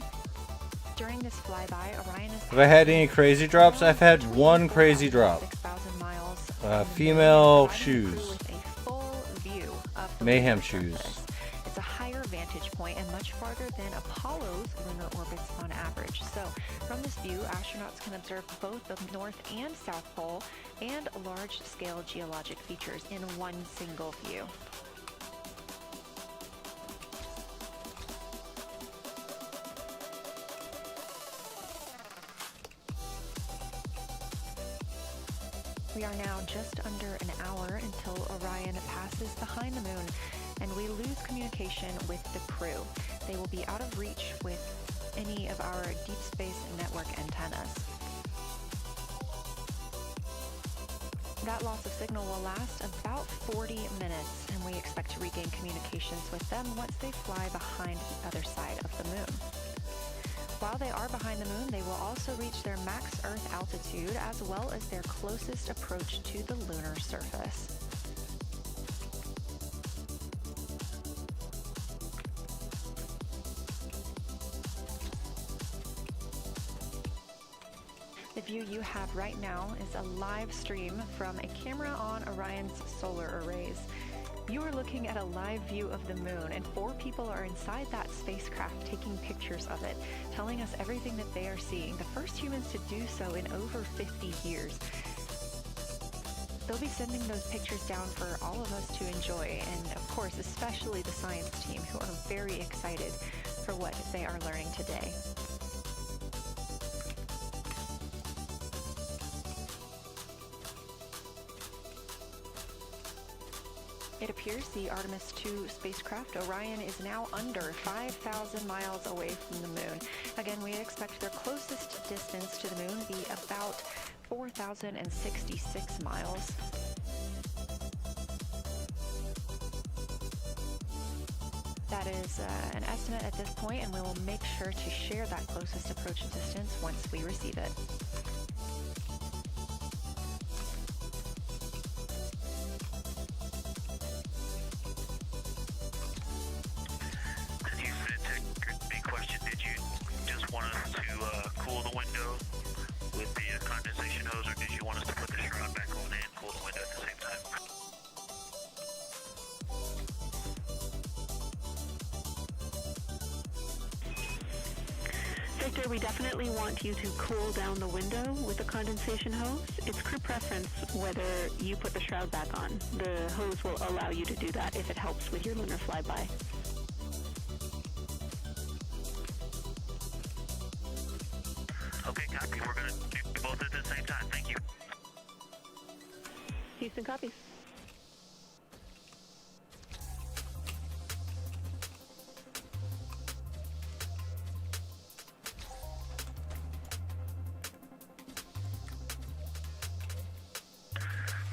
During this flyby, Orion is... Have I had any crazy drops? I've had one crazy drop. 6,000 miles. Female shoes. With a full view of the Mayhem lunar shoes. surface. It's a higher vantage point and much farther than Apollo's lunar orbits on average. So, from this view, astronauts can observe both the North and South Pole and large-scale geologic features in one single view. We are now just under an hour until Orion passes behind the moon, and we lose communication with the crew. They will be out of reach with any of our deep space network antennas. That loss of signal will last about 40 minutes, and we expect to regain communications with them once they fly behind the other side of the moon. While they are behind the moon, they will also reach their max Earth altitude as well as their closest approach to the lunar surface. The view you have right now is a live stream from a camera on Orion's solar arrays. You are looking at a live view of the moon, and 4 people are inside that spacecraft taking pictures of it, telling us everything that they are seeing. The first humans to do so in over 50 years. They'll be sending those pictures down for all of us to enjoy, and of course, especially the science team, who are very excited for what they are learning today. It appears the Artemis 2 spacecraft, Orion, is now under 5,000 miles away from the moon. Again, we expect their closest distance to the moon to be about 4,066 miles. That is an estimate at this point, and we will make sure to share that closest approach distance once we receive it. Victor, we definitely want you to cool down the window with the condensation hose. It's crew preference whether you put the shroud back on. The hose will allow you to do that if it helps with your lunar flyby. Okay, copy. We're going to do both at the same time. Thank you. Houston copies.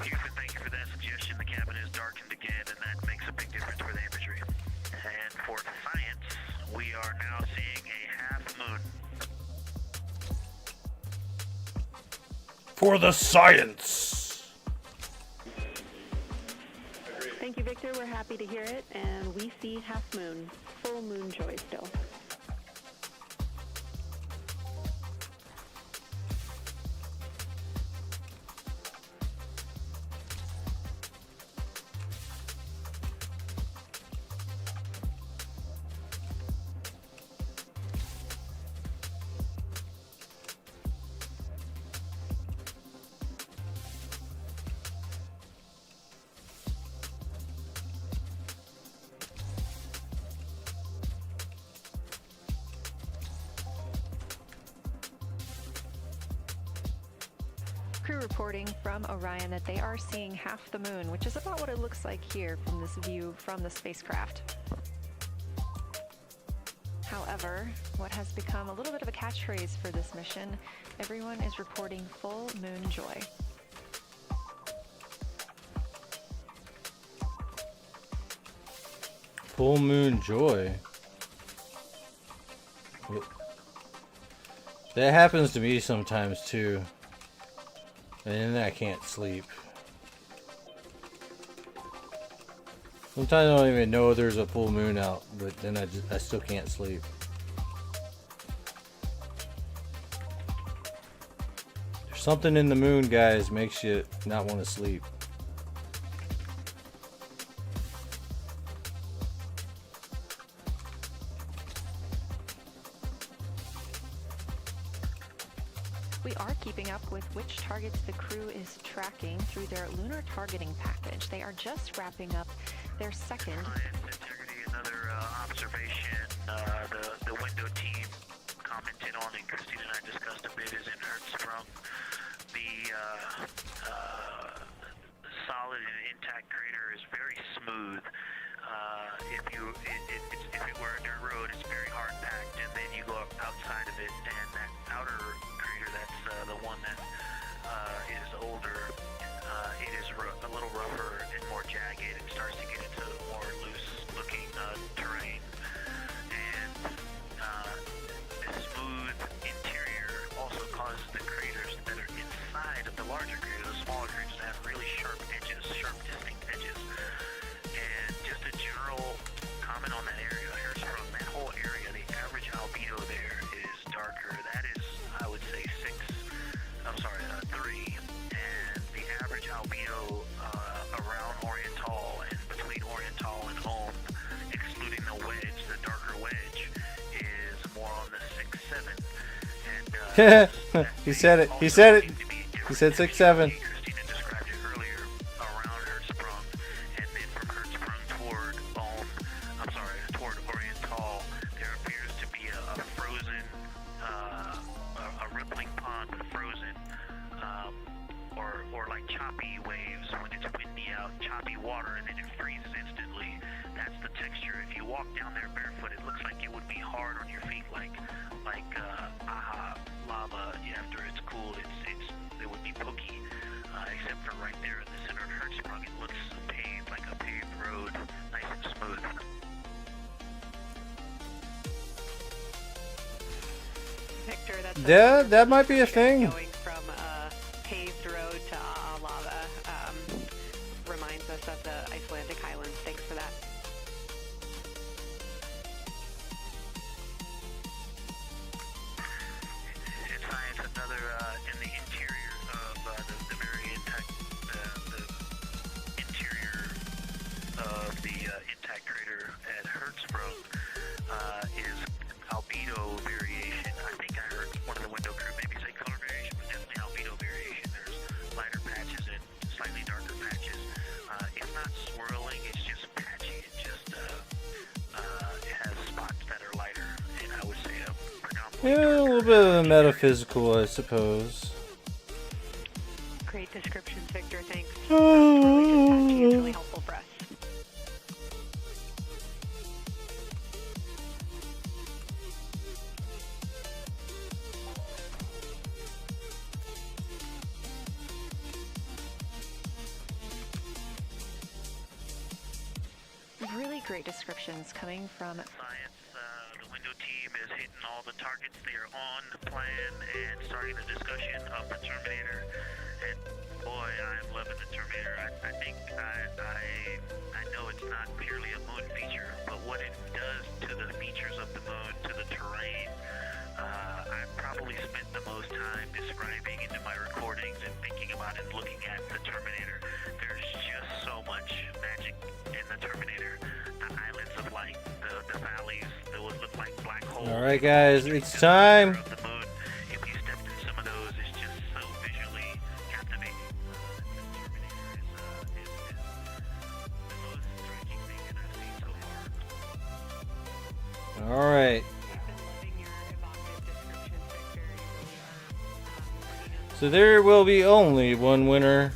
Houston, thank you for that suggestion. The cabin is darkened again, and that makes a big difference for the imagery. And for science, we are now seeing a half moon. For the science! Thank you, Victor. We're happy to hear it. And we see half moon. Full moon joy still. crew reporting from Orion that they are seeing half the moon, which is about what it looks like here from this view from the spacecraft. However, what has become a little bit of a catchphrase for this mission, everyone is reporting full moon joy. Full moon joy. That happens to me sometimes too. And then I can't sleep. Sometimes I don't even know there's a full moon out, but then I still can't sleep. There's something in the moon, guys, makes you not want to sleep. We are keeping up with which targets the crew is tracking through their lunar targeting package. They are just wrapping up their second. Science integrity, another observation. The window team commented on, and Christine and I discussed a bit, is in Hertzsprung. The solid and intact crater is very smooth. If it were a dirt road, it's very hard packed, and then you go outside of it, and that outer crater, that's the one that is older, it is a little rougher and more jagged, and starts to get into more loose-looking terrain. And the smooth interior also causes the craters that are inside of the larger craters, the smaller craters, to have really sharp edges, sharp distinct edges. And just a general comment on that area, Hertzsprung, that whole area, the average albedo there is darker. That is, I would say, 3. And the average albedo around Oriental and between Oriental and Home, excluding the wedge, the darker wedge, is more on the 6-7. And He said it. He said it. He said 6-7. Christina described it earlier around Hertzsprung, and then from Hertzsprung toward toward Oriental, there appears to be a frozen, a rippling pond, but frozen, or like choppy waves when it's windy out, choppy water, and then it freezes instantly. That's the texture. If you walk down there barefoot, it looks like it would be hard on your feet, like lava. After it's cooled, it would be pokey. Except for right there in the center of Hertzsprung, it looks paved, like a paved road, nice and smooth. Victor, that's Yeah, that might be a thing. Going from a paved road to lava reminds us of the Icelandic Highlands. Thanks for that. In science, another in the interior of the very intact, the interior of the intact crater at Hertzsprung is albedo variation. I think I heard one of the window crew maybe say color variation, but definitely albedo variation. There's lighter patches and slightly darker patches. It's not swirling, it's just patchy. It just it has spots that are lighter, and I would say a predominantly Yeah, a little bit of the metaphysical, I suppose. Great descriptions, Victor. Thanks. That's really just patchy. It's really helpful for us. Really great descriptions coming from science. The window team is hitting all the targets. They are on plan and starting the discussion of the Terminator. And boy, I'm loving the Terminator. I think I know it's not purely a moon feature, but what it does to the features of the moon, to the terrain, I've probably spent the most time describing into my recordings and thinking about and looking at the Terminator. There's just so much magic in the Terminator. The islands of light, the valleys, that would look like black holes. Alright, guys, it's time. The moon, if you stepped in some of those, it's just so visually captivating. The Terminator is the most striking thing that I've seen so far. Alright. We've been loving your evocative descriptions, Victor. You really are. So there will be only one winner.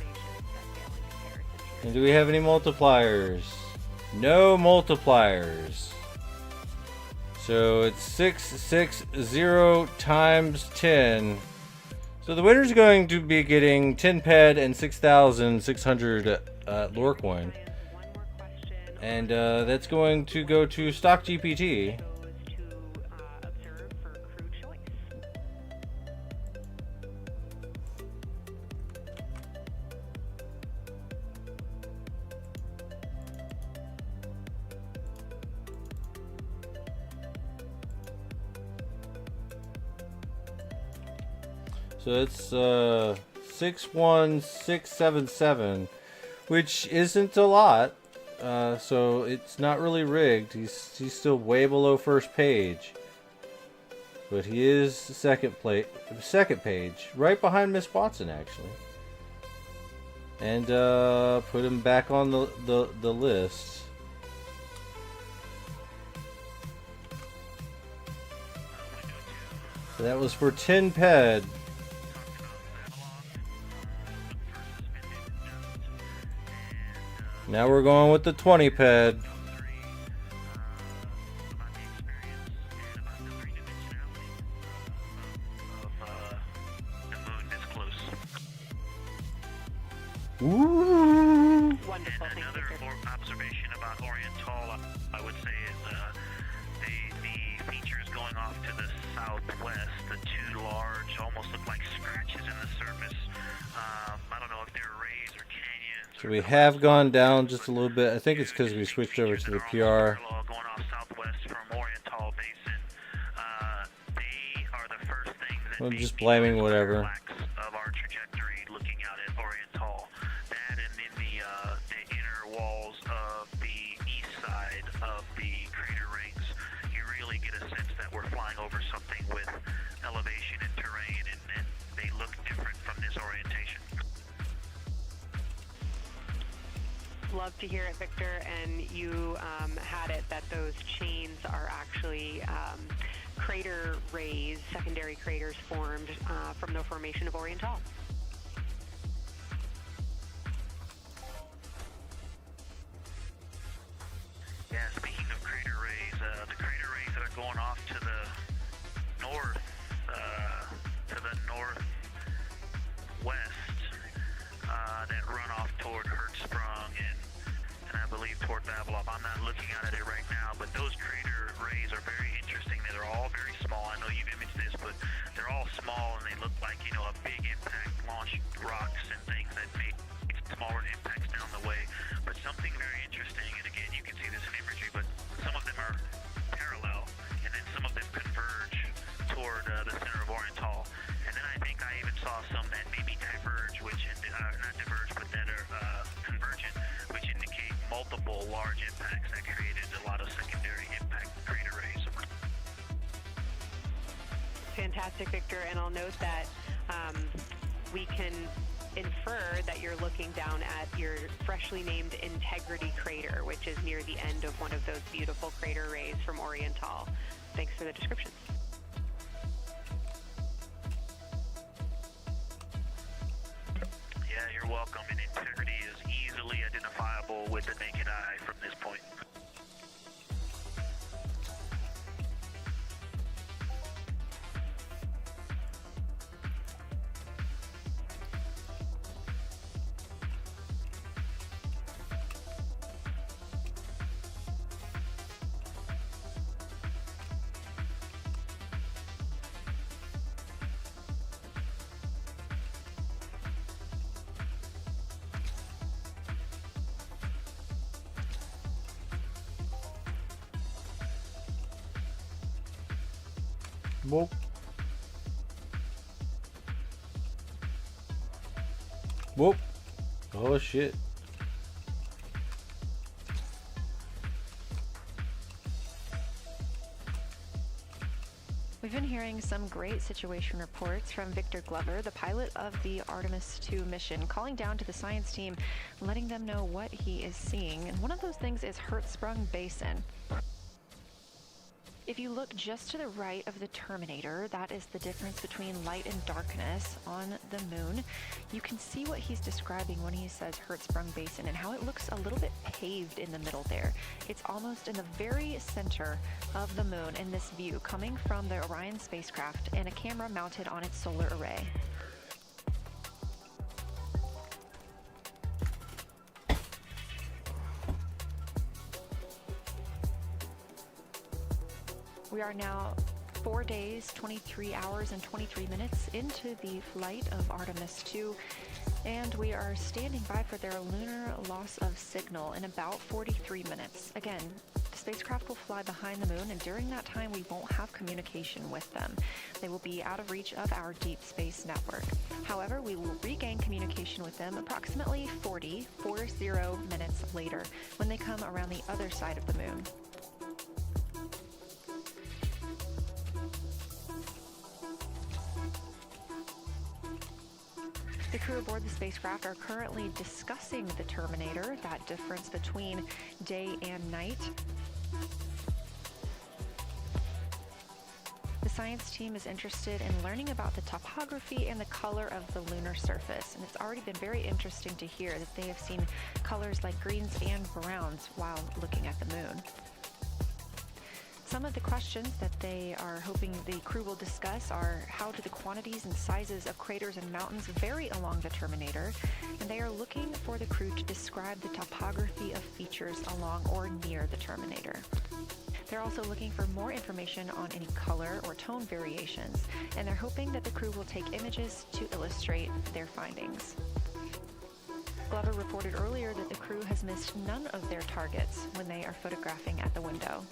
And do we have any multipliers? No multipliers. So it's 660 times 10. So the winner's going to be getting 10 ped and 6,600 lore coin. And that's going to go to Stock GPT. So it's 61677, which isn't a lot. So it's not really rigged. He's still way below first page, but he is second page, right behind Miss Watson actually. And put him back on the list. So that was for 10 ped. Now we're going with the 20 ped. Ooh. Wonderful. And another observation about Oriental, I would say, is the features going off to the southwest. The two large, almost look like scratches in the surface. I don't know if they're rays or canyons. So we have gone down just a little bit. I think it's because we switched over to the PR. Going off southwest from Oriental Basin. They are the first thing that I'm just blaming whatever. of our trajectory looking out at Oriental. That and in the inner walls of the east side of the crater rings, you really get a sense that we're flying over something with elevation and terrain, and they look different from this orientation. Love to hear it, Victor. And you had it that those chains are actually crater rays, secondary craters formed from the formation of Oriental. Yeah, speaking of crater rays, the crater rays that are going off to the northwest, that run off toward Hertzsprung and I believe toward Vavilov. I'm not looking at it right now, but those crater rays are very interesting. They're all very small. I know you've imaged this, but they're all small and they look like, you know, a big impact launch rocks and things that make smaller impacts down the way. But something very interesting, and again, you can see this in imagery, but some of them are parallel, and then some of them converge toward the center of Oriental. And then I think I even saw some that maybe diverge, which not diverge, but that are convergent, which indicate multiple large impacts that created a lot of secondary impact crater rays. Fantastic, Victor. And I'll note that we can infer that you're looking down at your freshly named Integrity Crater, which is near the end of one of those beautiful crater rays from Oriental. Thanks for the description. Yeah, you're welcome. And Integrity is easily identifiable with the naked eye from this point. Whoop. Whoop. Oh shit. We've been hearing some great situation reports from Victor Glover, the pilot of the Artemis 2 mission, calling down to the science team, letting them know what he is seeing. And one of those things is Hertzsprung Basin. If you look just to the right of the Terminator, that is the difference between light and darkness on the moon. You can see what he's describing when he says Hertzsprung Basin and how it looks a little bit paved in the middle there. It's almost in the very center of the moon in this view, coming from the Orion spacecraft and a camera mounted on its solar array. We are now 4 days, 23 hours, and 23 minutes into the flight of Artemis 2, and we are standing by for their lunar loss of signal in about 43 minutes. Again, the spacecraft will fly behind the moon, and during that time we won't have communication with them. They will be out of reach of our deep space network. However, we will regain communication with them approximately 40 minutes later when they come around the other side of the moon. The crew aboard the spacecraft are currently discussing the Terminator, that difference between day and night. The science team is interested in learning about the topography and the color of the lunar surface, and it's already been very interesting to hear that they have seen colors like greens and browns while looking at the moon. Some of the questions that they are hoping the crew will discuss are how do the quantities and sizes of craters and mountains vary along the Terminator, and they are looking for the crew to describe the topography of features along or near the Terminator. They're also looking for more information on any color or tone variations, and they're hoping that the crew will take images to illustrate their findings. Glover reported earlier that the crew has missed none of their targets when they are photographing at the window.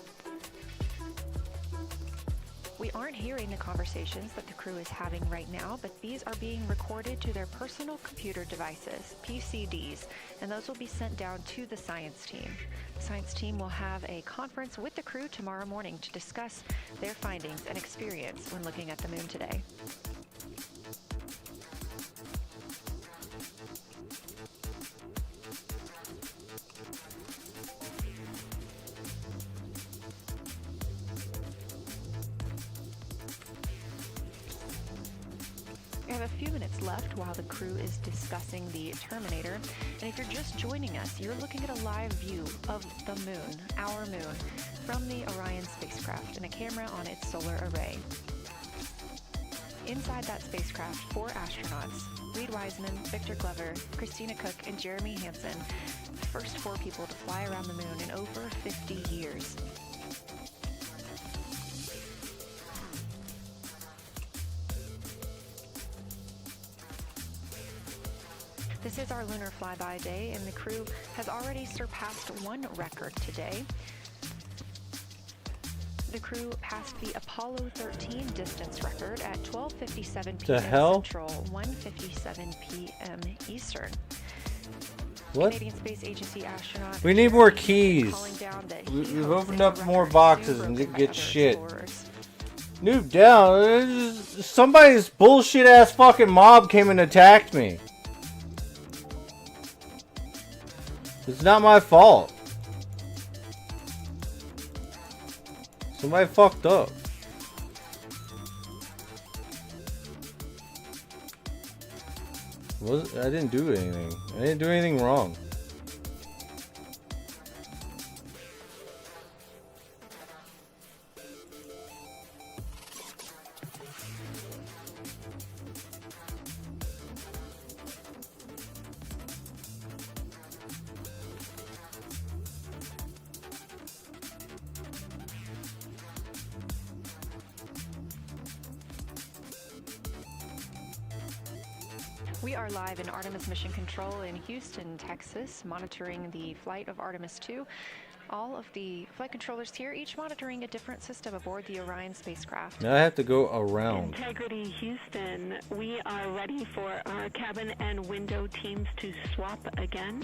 We aren't hearing the conversations that the crew is having right now, but these are being recorded to their personal computer devices, PCDs, and those will be sent down to the science team. The science team will have a conference with the crew tomorrow morning to discuss their findings and experience when looking at the moon today. We have a few minutes left while the crew is discussing the Terminator, and if you're just joining us, you're looking at a live view of the moon, our moon, from the Orion spacecraft and a camera on its solar array. Inside that spacecraft, 4 astronauts, Reed Wiseman, Victor Glover, Christina Cook, and Jeremy Hansen, the first 4 people to fly around the moon in over 50 years. This is our lunar flyby day, and the crew has already surpassed one record today. The crew passed the Apollo 13 distance record at 12:57 p.m. Central, 1:57 p.m. Eastern. What? Canadian Space Agency astronaut. We need more keys. Calling down that We've opened up more boxes and didn't get shit. Noob down. Somebody's bullshit ass fucking mob came and attacked me. It's not my fault. Somebody fucked up. I didn't do anything. I didn't do anything wrong. We are live in Artemis Mission Control in Houston, Texas, monitoring the flight of Artemis 2. All of the flight controllers here, each monitoring a different system aboard the Orion spacecraft. Now I have to go around. Integrity Houston, we are ready for our cabin and window teams to swap again.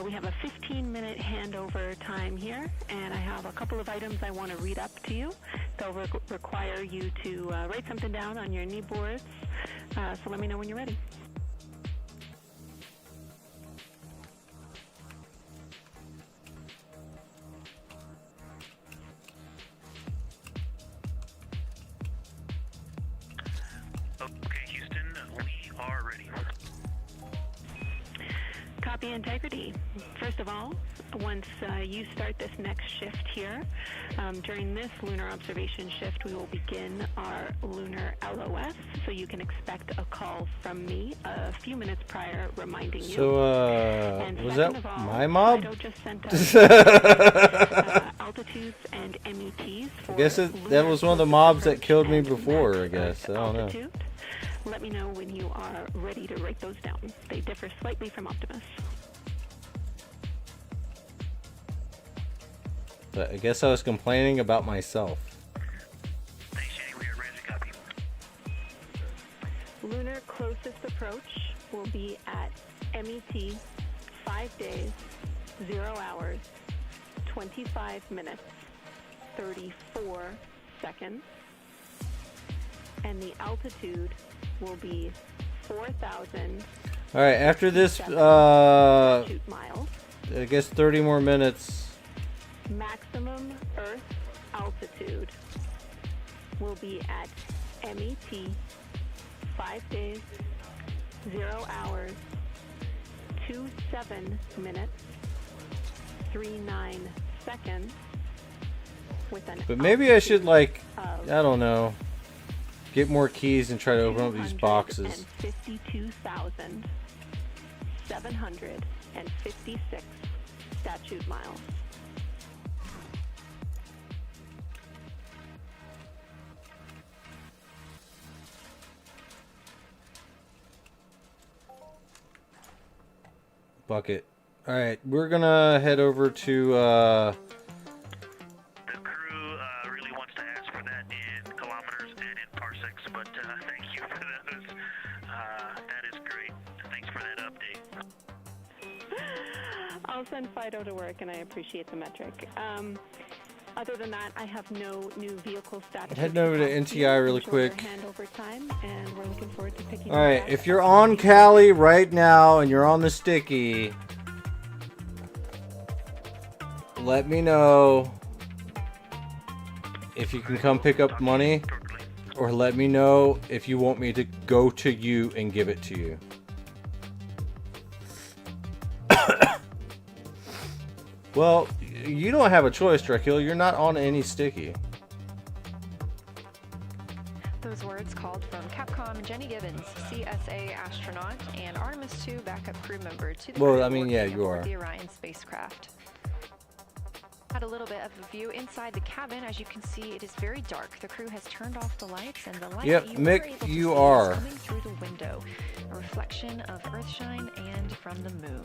We have a 15-minute handover time here, and I have a couple of items I want to read up to you. They'll require you to write something down on your knee boards, so let me know when you're ready. about the integrity. First of all, once you start this next shift here, during this lunar observation shift, we will begin our lunar LOS, so you can expect a call from me a few minutes prior reminding you. So, And was second that of all, my mob? Fido just sent us altitudes and METs for I guess that was one of the mobs that killed me before, I guess. I don't know. altitude. Let me know when you are ready to write those down. They differ slightly from Optimus. But I guess I was complaining about myself. Thanks, Jenny. We are ready to copy. Lunar closest approach will be at MET 5 days, 0 hours, 25 minutes, 34 seconds. And the altitude will be 4,000. All right, after this, miles. I guess 30 more minutes. Maximum Earth altitude will be at MET 5 days, 0 hours, 27 minutes, 39 seconds. With an But maybe I should, like, of I don't know, get more keys and try to open up these boxes. 252,756 statute miles. Bucket. All right, we're gonna head over to. The crew really wants to ask for that in kilometers and in parsecs, but thank you for those. That is great. Thanks for that update. I'll send Fido to work, and I appreciate the metric. Other than that, I have no new vehicle status. Heading over to NTI really quick. Handover time, and we're looking forward to picking. All right, if you're on Cali right now and you're on the sticky, let me know if you can come pick up money, or let me know if you want me to go to you and give it to you. Well, you don't have a choice, Dracula. You're not on any sticky. Those words called from Capcom Jenny Gibbons, CSA astronaut, and Artemis II backup crew member to the Well, crew I mean, yeah, working you aboard are. the Orion spacecraft. Had a little bit of a view inside the cabin. As you can see, it is very dark. The crew has turned off the lights, and the light Yep, that you Mick, were able to you see are. is coming through the window, a reflection of Earthshine and from the moon.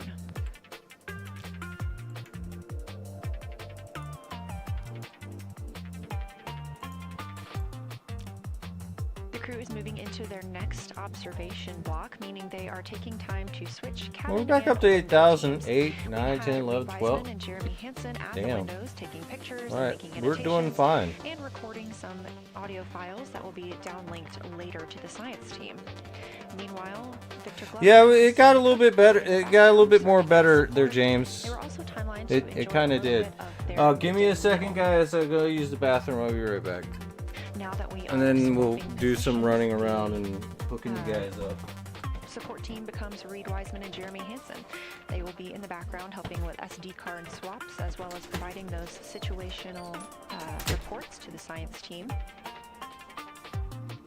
The crew is moving into their next observation block, meaning they are taking time to switch cabin. Well, we're back and up to window 8,000, teams. 8, We 9, have 10, 11, Reed 12. Wiseman and Jeremy Hansen at the Damn. windows taking pictures All and right, making we're doing annotations fine. and recording some audio files that will be downlinked later to the science team. Meanwhile, Victor Glover Yeah, it got a little bit better. It got a little bit more better there, James. They were also timelined It to enjoy kind a of little did. bit of their Give me a second, guys. I'll go use the bathroom. I'll be right back. Now that we And are then we'll swapping do some positions, running around and hooking you guys up. support team becomes Reed Wiseman and Jeremy Hansen. They will be in the background helping with SD card swaps as well as providing those situational reports to the science team.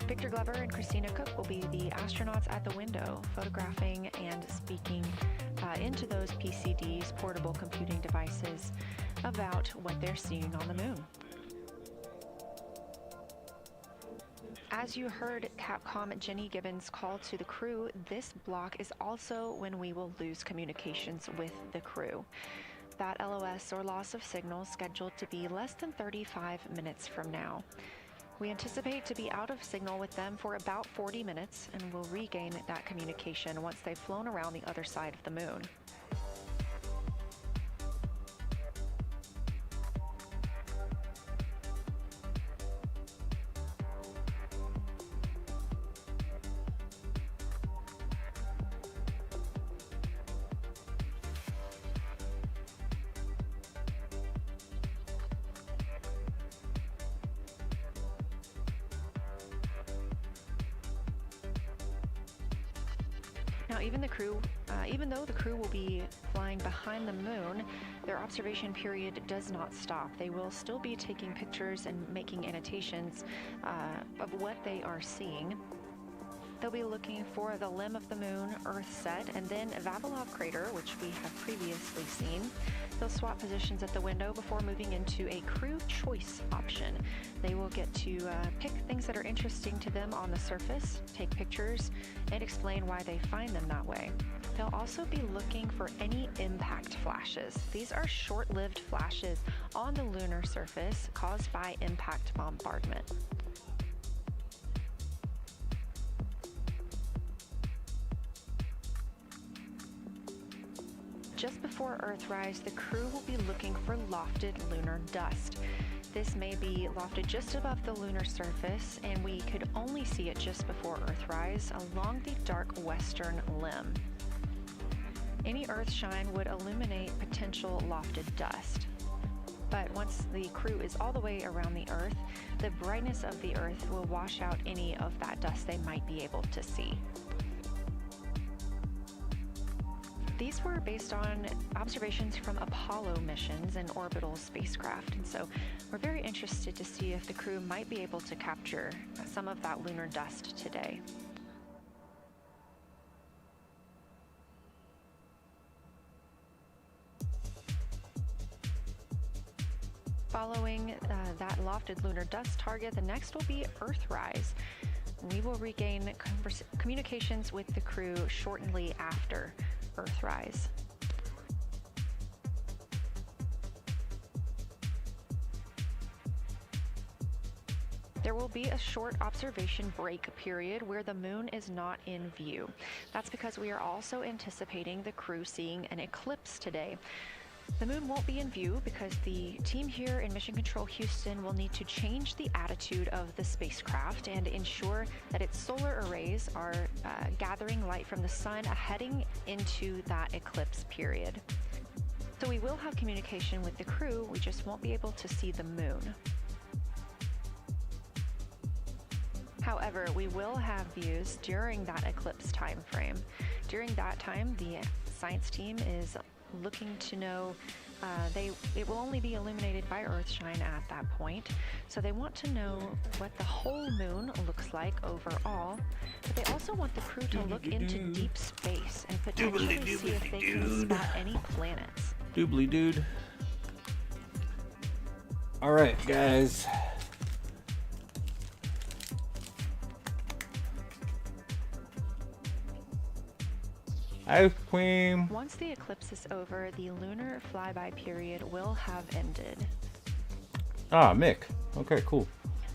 Victor Glover and Christina Cook will be the astronauts at the window, photographing and speaking into those PCDs, portable computing devices, about what they're seeing on the moon. As you heard Capcom Jenny Gibbons call to the crew, this block is also when we will lose communications with the crew. That LOS or loss of signal scheduled to be less than 35 minutes from now. We anticipate to be out of signal with them for about 40 minutes and will regain that communication once they've flown around the other side of the moon. Now, even though the crew will be flying behind the moon, their observation period does not stop. They will still be taking pictures and making annotations of what they are seeing. They'll be looking for the limb of the moon, Earth set, and then Vavilov crater, which we have previously seen. They'll swap positions at the window before moving into a crew choice option. They will get to pick things that are interesting to them on the surface, take pictures, and explain why they find them that way. They'll also be looking for any impact flashes. These are short-lived flashes on the lunar surface caused by impact bombardment. Just before Earthrise, the crew will be looking for lofted lunar dust. This may be lofted just above the lunar surface, and we could only see it just before Earthrise along the dark western limb. Any Earthshine would illuminate potential lofted dust. But once the crew is all the way around the Earth, the brightness of the Earth will wash out any of that dust they might be able to see. These were based on observations from Apollo missions and orbital spacecraft, and so we're very interested to see if the crew might be able to capture some of that lunar dust today. Following that lofted lunar dust target, the next will be Earthrise. We will regain communications with the crew shortly after Earthrise. There will be a short observation break period where the moon is not in view. That's because we are also anticipating the crew seeing an eclipse today. The moon won't be in view because the team here in Mission Control Houston will need to change the attitude of the spacecraft and ensure that its solar arrays are gathering light from the sun heading into that eclipse period. So we will have communication with the crew, we just won't be able to see the moon. However, we will have views during that eclipse time frame. During that time, the science team is looking to know it will only be illuminated by Earthshine at that point, so they want to know what the whole moon looks like overall, but they also want the crew to look into deep space and potentially see if they can spot any planets. Doobly dude. Alright guys, ice cream. Once the eclipse is over, the lunar flyby period will have ended. Ah, Mick. Okay, cool.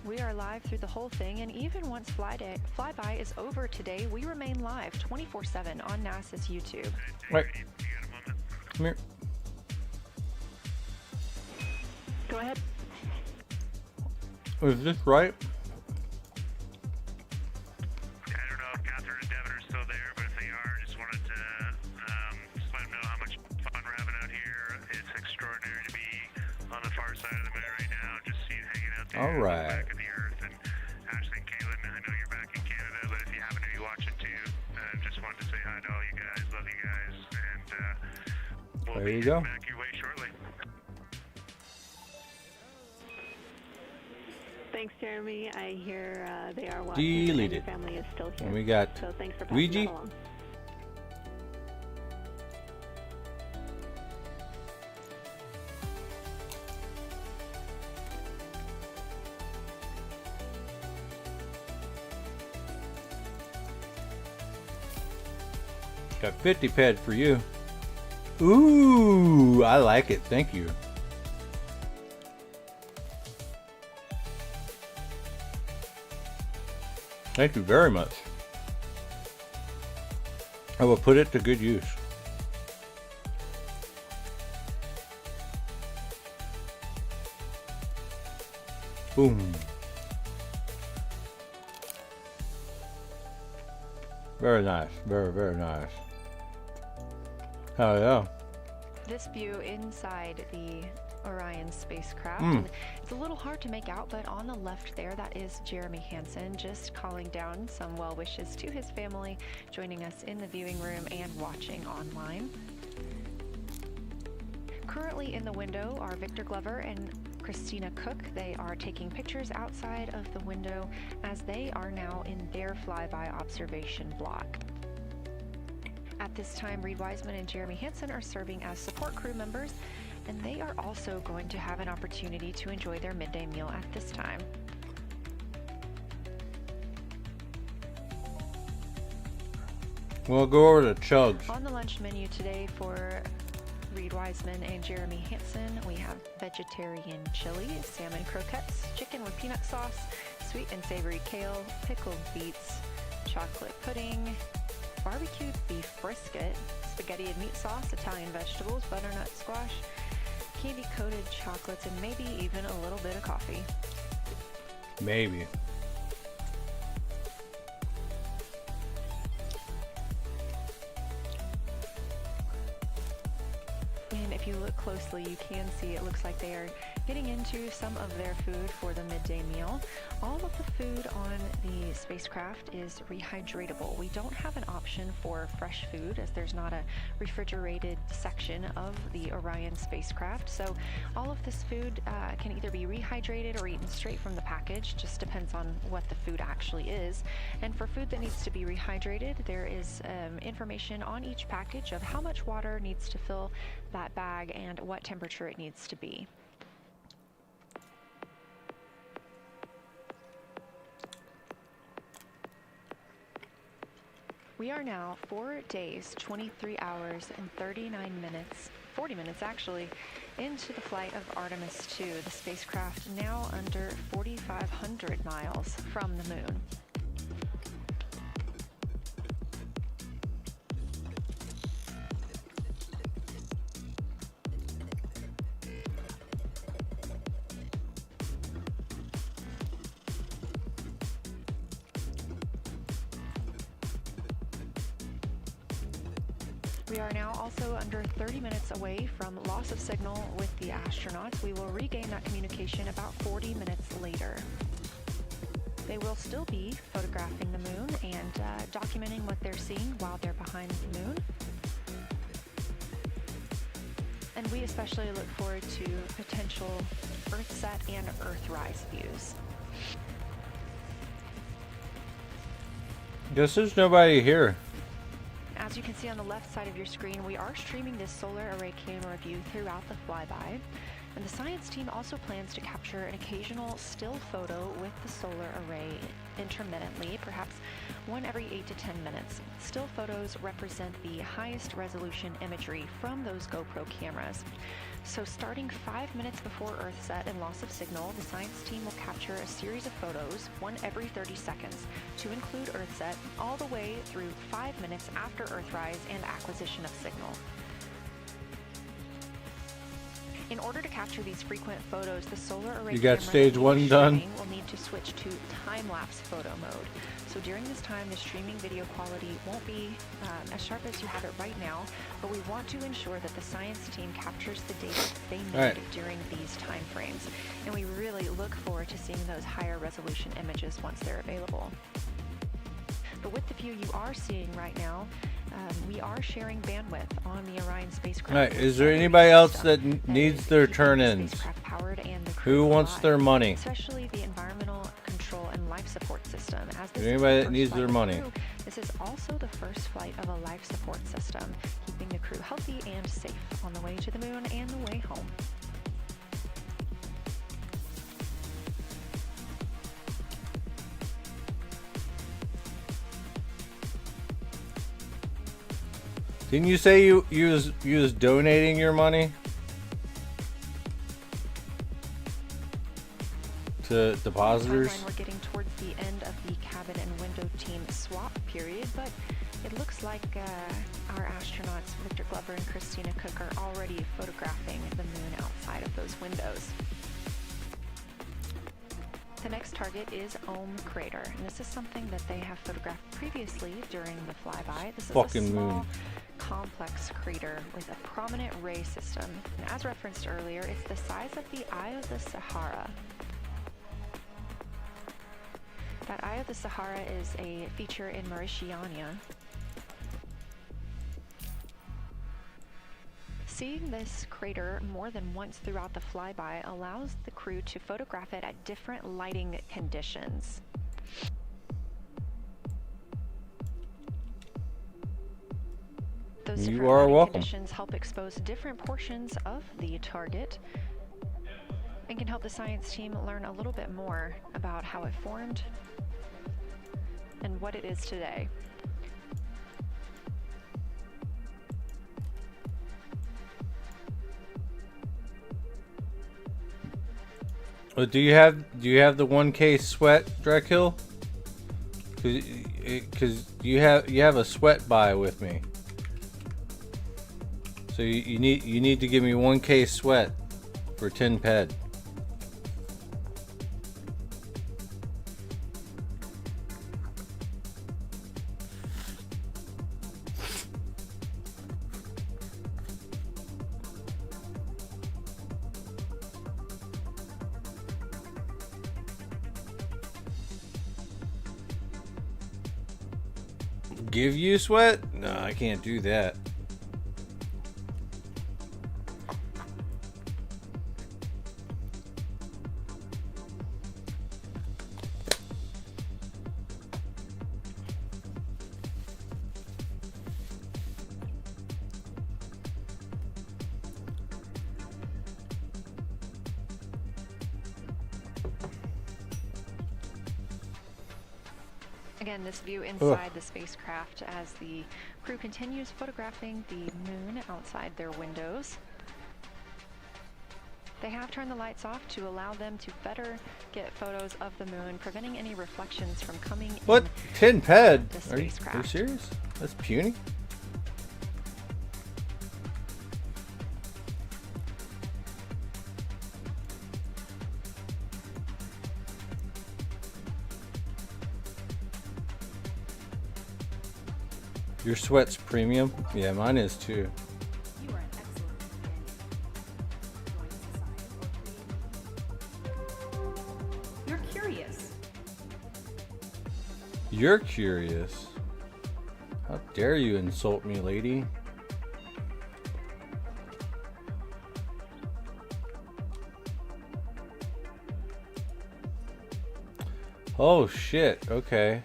We are live through the whole thing, and even once flyby is over today, we remain live 24/7 on NASA's YouTube. Wait. Come here. Go ahead. Is this right? I don't know if Catherine and Devin are still there, but if they are, just wanted to just let them know how much fun we're having out here. It's extraordinary to be on the far side of the moon right now, just hanging out there. All right. Back in the Earth. And Ashley and Caitlin, I know you're back in Canada, but if you happen to be watching too, just wanted to say hi to all you guys. Love you guys, and we'll There be you go. back your way shortly. Thanks, Jeremy. I hear they are watching. And Deleted. your family is still here. And we got So thanks for passing Ouija. that along. Got 50 ped for you. Ooh, I like it. Thank you. Thank you very much. I will put it to good use. Boom. Very nice. Very, very nice. Hell yeah. This view inside the Orion spacecraft. And it's a little hard to make out, but on the left there, that is Jeremy Hansen just calling down some well wishes to his family, joining us in the viewing room and watching online. Currently in the window are Victor Glover and Christina Cook. They are taking pictures outside of the window as they are now in their flyby observation block. At this time, Reed Wiseman and Jeremy Hansen are serving as support crew members, and they are also going to have an opportunity to enjoy their midday meal at this time. We'll go over to Chugs. On the lunch menu today for Reed Wiseman and Jeremy Hansen, we have vegetarian chili, salmon croquettes, chicken with peanut sauce, sweet and savory kale, pickled beets, chocolate pudding, barbecued beef brisket, spaghetti and meat sauce, Italian vegetables, butternut squash, candy-coated chocolates, and maybe even a little bit of coffee. Maybe. And if you look closely, you can see it looks like they are getting into some of their food for the midday meal. All of the food on the spacecraft is rehydratable. We don't have an option for fresh food as there's not a refrigerated section of the Orion spacecraft. So all of this food can either be rehydrated or eaten straight from the package, just depends on what the food actually is. And for food that needs to be rehydrated, there is information on each package of how much water needs to fill that bag and what temperature it needs to be. We are now 4 days, 23 hours, and 39 minutes, 40 minutes actually, into the flight of Artemis 2, the spacecraft now under 4,500 miles from the moon. We are now also under 30 minutes away from loss of signal with the astronauts. We will regain that communication about 40 minutes later. They will still be photographing the moon and documenting what they're seeing while they're behind the moon. And we especially look forward to potential Earthset and Earthrise views. Guess there's nobody here. As you can see on the left side of your screen, we are streaming this solar array camera view throughout the flyby. And the science team also plans to capture an occasional still photo with the solar array intermittently, perhaps one every 8 to 10 minutes. Still photos represent the highest resolution imagery from those GoPro cameras. So starting 5 minutes before Earthset and loss of signal, the science team will capture a series of photos, one every 30 seconds, to include Earthset, all the way through 5 minutes after Earthrise and acquisition of signal. In order to capture these frequent photos, the solar array You got camera stage one done? will need to switch to time-lapse photo mode. So during this time, the streaming video quality won't be as sharp as you have it right now, but we want to ensure that the science team captures the data they need during these time frames. And we really look forward to seeing those higher resolution images once they're available. But with the view you are seeing right now, we are sharing bandwidth on the Orion spacecraft. All right, is there anybody else that needs their turn-ins? Who wants their money? Especially the environmental control and life support system. As this Anybody is that the needs first their flight of money? the crew, this is also the first flight of a life support system, keeping the crew healthy and safe on the way to the moon and the way home. Didn't you say you was donating your money to depositors? We're getting towards the end of the cabin and window team swap period, but it looks like our astronauts, Victor Glover and Christina Cook, are already photographing the moon outside of those windows. The next target is Ohm Crater, and this is something that they have photographed previously during the flyby. This is Fucking a small moon. complex crater with a prominent ray system. And as referenced earlier, it's the size of the Eye of the Sahara. That Eye of the Sahara is a feature in Mauritania. Seeing this crater more than once throughout the flyby allows the crew to photograph it at different lighting conditions. Those different You are lighting welcome. conditions help expose different portions of the target and can help the science team learn a little bit more about how it formed and what it is today. Well, do you have the 1K sweat, Dracul? Because you have a sweat buy with me. So you need to give me 1K sweat for 10 ped. Give you sweat? No, I can't do that. Again, this view inside the spacecraft as the crew continues photographing the moon outside their windows. They have turned the lights off to allow them to better get photos of the moon, preventing any reflections from coming What? in 10 ped? the Are you spacecraft. serious? That's puny. Your sweat's premium? Yeah, mine is too. You are an excellent companion. You're curious. You're curious. How dare you insult me, lady? Oh shit, okay.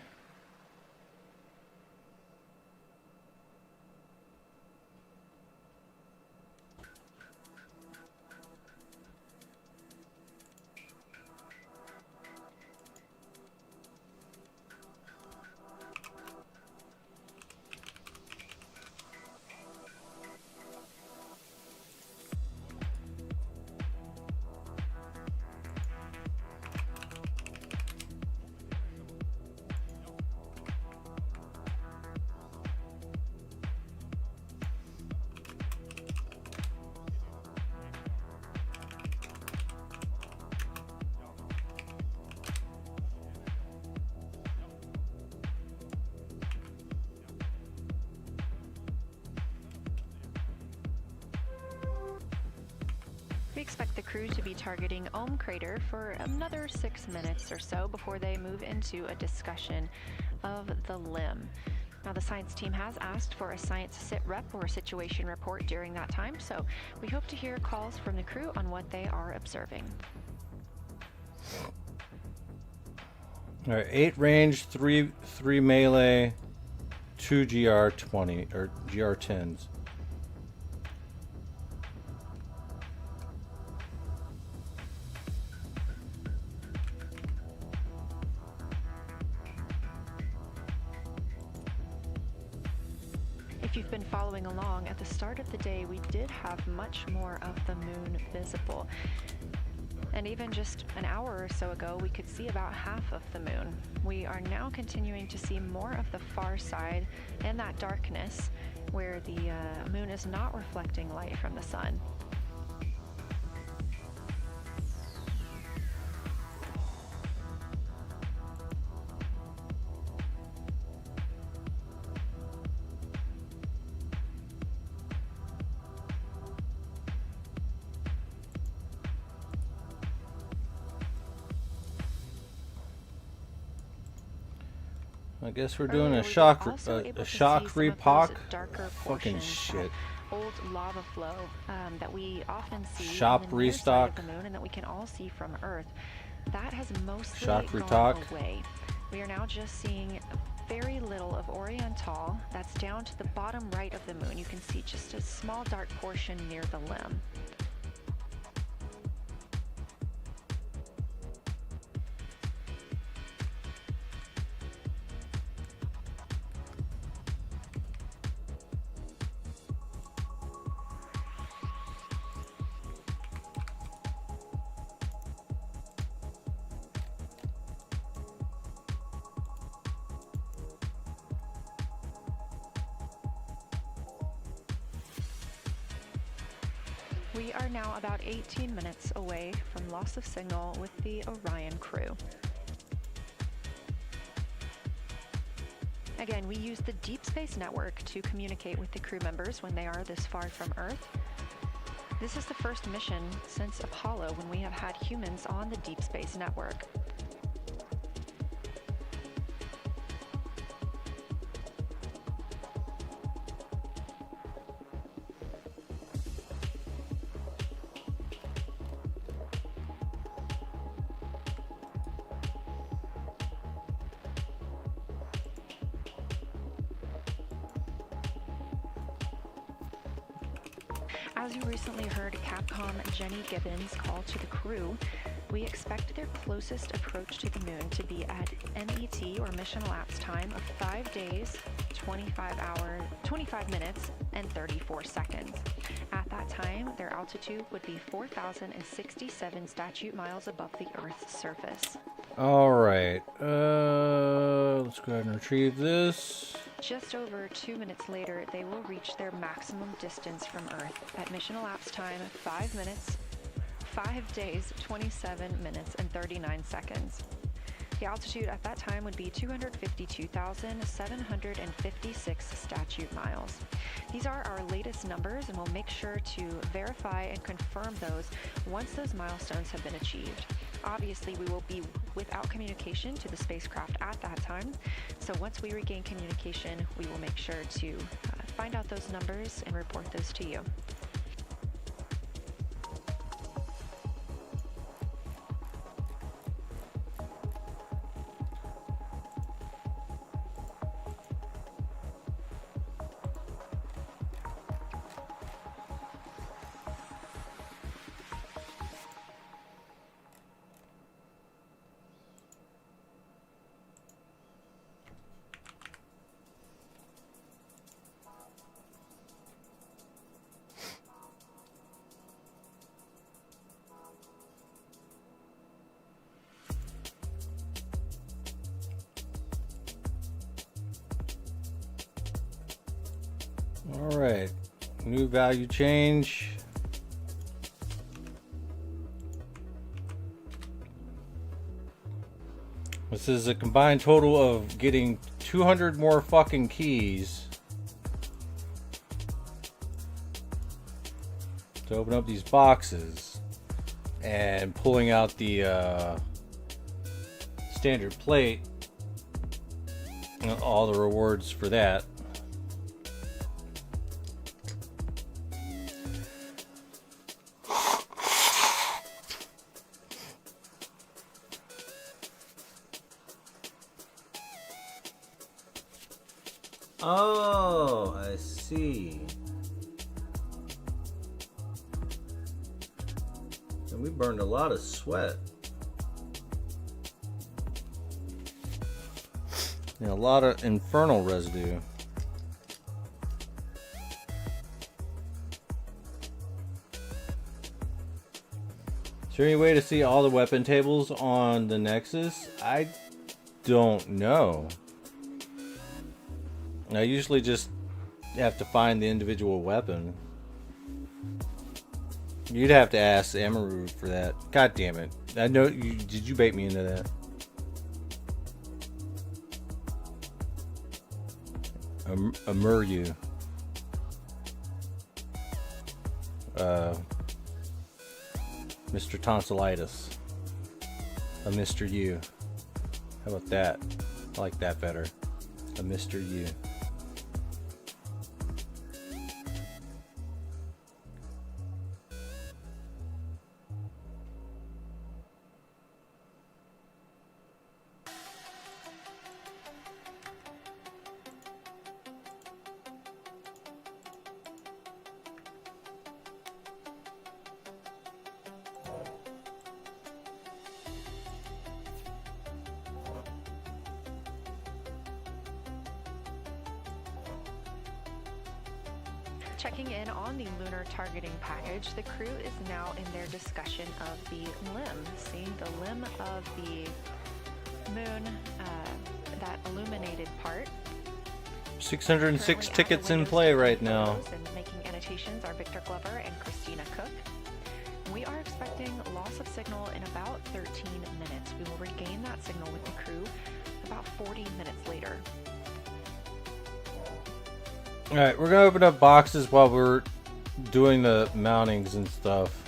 We expect the crew to be targeting Ohm Crater for another 6 minutes or so before they move into a discussion of the limb. Now, the science team has asked for a science sit rep or a situation report during that time, so we hope to hear calls from the crew on what they are observing. All right, 8 range, 3 melee, 2 GR20 or GR10s. If you've been following along, at the start of the day, we did have much more of the moon visible. And even just an hour or so ago, we could see about half of the moon. We are now continuing to see more of the far side and that darkness where the moon is not reflecting light from the sun. I guess we're doing Earlier, a we were shock also able a to shock see some of those repoc. darker Fucking portions, shit. that old lava flow that we often see Shop on the near side restock. of the moon, and that we can all see from Earth. That has mostly Shock gone retalk. away. We are now just seeing very little of Oriental. That's down to the bottom right of the moon. You can see just a small dark portion near the limb. We are now about 18 minutes away from loss of signal with the Orion crew. Again, we use the Deep Space Network to communicate with the crew members when they are this far from Earth. This is the first mission since Apollo when we have had humans on the Deep Space Network. As you recently heard Capcom Jenny Gibbons call to the crew, we expect their closest approach to the moon to be at MET or mission elapsed time of 5 days, 25 minutes, and 34 seconds. At that time, their altitude would be 4,067 statute miles above the Earth's surface. Alright, let's go ahead and retrieve this. Just over 2 minutes later, they will reach their maximum distance from Earth at mission elapsed time 5 minutes, 5 days, 27 minutes, and 39 seconds. The altitude at that time would be 252,756 statute miles. These are our latest numbers, and we'll make sure to verify and confirm those once those milestones have been achieved. Obviously, we will be without communication to the spacecraft at that time, so once we regain communication, we will make sure to find out those numbers and report those to you. Alright, new value change. This is a combined total of getting 200 more fucking keys to open up these boxes and pulling out the standard plate and all the rewards for that. Oh, I see. And we burned a lot of sweat. And a lot of infernal residue. Is there any way to see all the weapon tables on the Nexus? I don't know. I usually just have to find the individual weapon. You'd have to ask Amaru for that. God damn it. I know you. Did you bait me into that? Amuru. Mr. Tonsillitis. A Mr. U. How about that? I like that better. a Mr. U. Checking in on the lunar targeting package, the crew is now in their discussion of the limb. Seeing the limb of the moon, that illuminated part. 606 tickets in play right now. And making annotations are Victor Glover and Christina Cook. We are expecting loss of signal in about 13 minutes. We will regain that signal with the crew about 40 minutes later. Alright, we're gonna open up boxes while we're doing the mountings and stuff.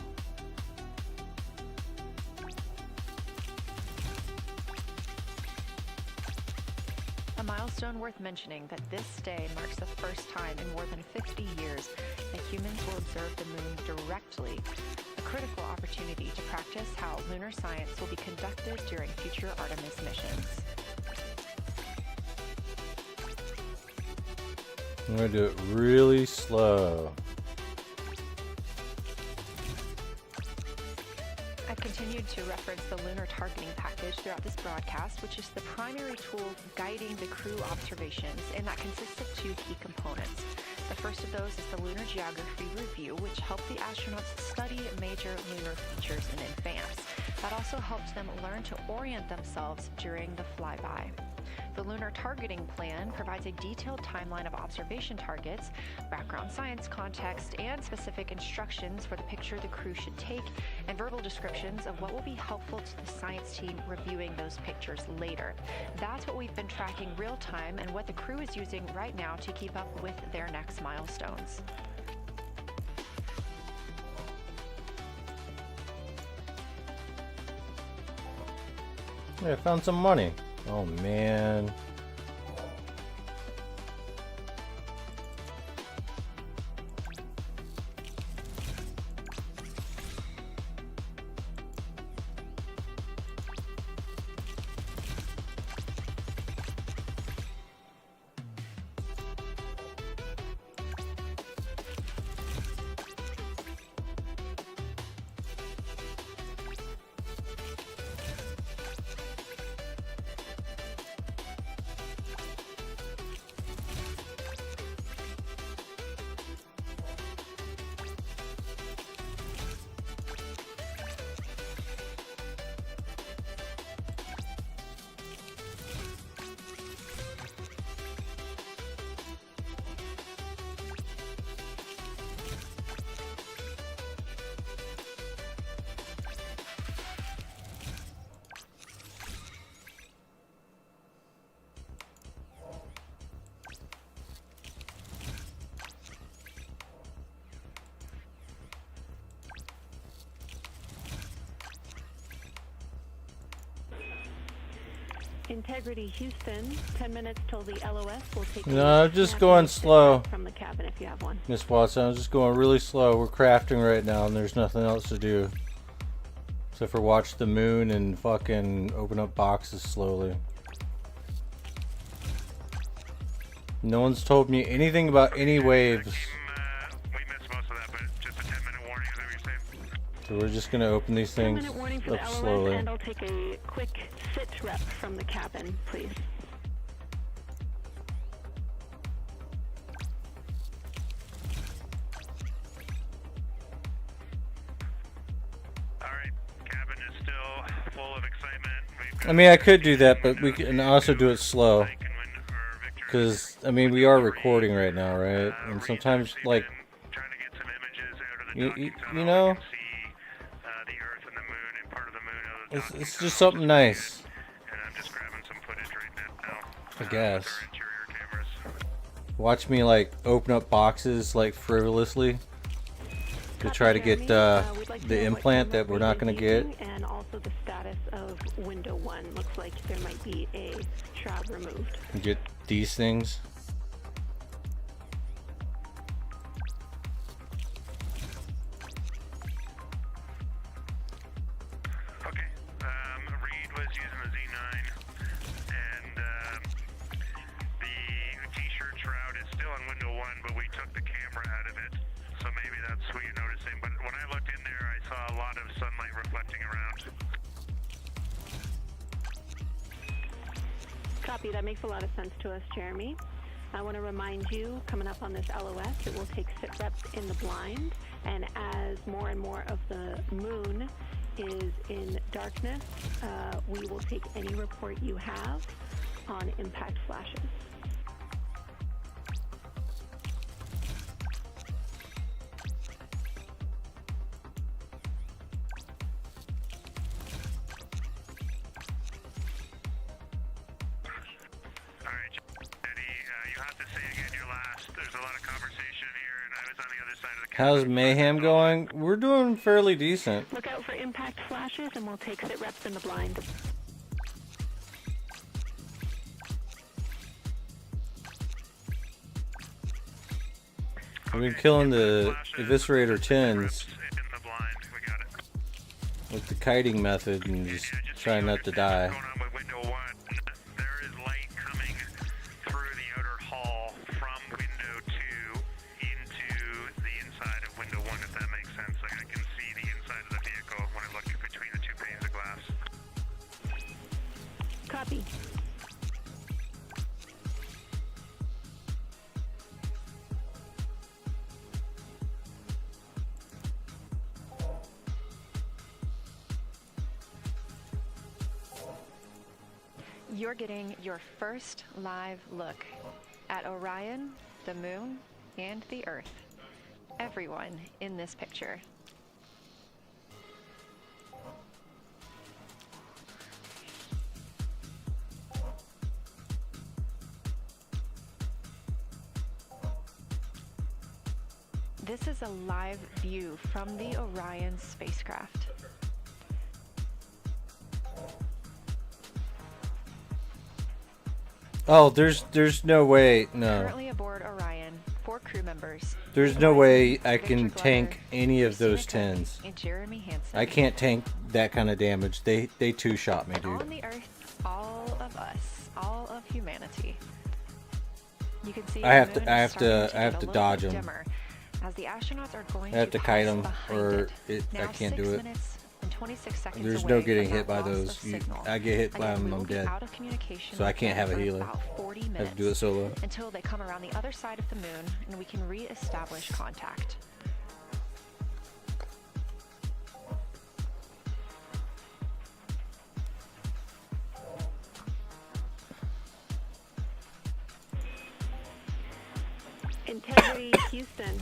A milestone worth mentioning that this day marks the first time in more than 50 years that humans will observe the moon directly, a critical opportunity to practice how lunar science will be conducted during future Artemis missions. I'm gonna do it really slow. I've continued to reference the lunar targeting package throughout this broadcast, which is the primary tool guiding the crew observations, and that consists of two key components. The first of those is the Lunar Geography Review, which helps the astronauts study major lunar features in advance. That also helps them learn to orient themselves during the flyby. The Lunar Targeting Plan provides a detailed timeline of observation targets, background science context, and specific instructions for the picture the crew should take, and verbal descriptions of what will be helpful to the science team reviewing those pictures later. That's what we've been tracking real time and what the crew is using right now to keep up with their next milestones. Yeah, I found some money. Oh man. Integrity Houston, 10 minutes till the LOS will take. No, I'm just going slow. From the cabin if you have one. Miss Watson, I'm just going really slow. We're crafting right now and there's nothing else to do. Except for watch the moon and fucking open up boxes slowly. No one's told me anything about any waves. We missed most of that, but just a 10-minute warning, is that what you're saying? So we're just gonna open these things 10-minute warning for up the LOS, slowly. and I'll take a quick sit rep from the cabin, please. Alright, cabin is still full of excitement. I mean, I could do that, but we can also do it slow. Because, I mean, we are recording right now, right? And sometimes, like, you know, it's just something nice. I guess. Watch me, like, open up boxes, like, frivolously. to try to get the implant that we're not going to get. And also the status of window 1. Looks like there might be a shroud removed. Get these things. Okay. Reed was using the Z9, and the T-shirt shroud is still on window 1, but we took the camera out of it. So maybe that's what you're noticing. But when I looked in there, I saw a lot of sunlight reflecting around. Copy. That makes a lot of sense to us, Jeremy. I want to remind you, coming up on this LOS, it will take sit reps in the blind, and as more and more of the moon is in darkness, we will take any report you have on impact flashes. How's Mayhem going? We're doing fairly decent. Look out for impact flashes, and we'll take sit reps in the blind. We've been killing the Eviscerator 10s with the kiting method and just trying not to die. Copy. You're getting your first live look at Orion, the moon, and the Earth. Everyone in this picture. This is a live view from the Orion spacecraft. Oh, there's no way, no. Currently aboard Orion, 4 crew members. There's no way I can tank any of those 10s. And Jeremy Hansen. I can't tank that kind of damage. They two-shot me, dude. On the Earth, all of us, all of humanity. You can see I have the to moon is starting I have get to a little dodge bit them. dimmer, as the astronauts are going I have to kite pass them, behind or it. I Now can't 6 do it. minutes and 26 seconds There's away no getting from hit that by loss those. of signal. I get hit by Again, them, we I'm will be dead. out of communication So I with can't have a them for healer. about 40 minutes Have to do it solo. until they come around the other side of the moon and we can re-establish contact. Integrity Houston,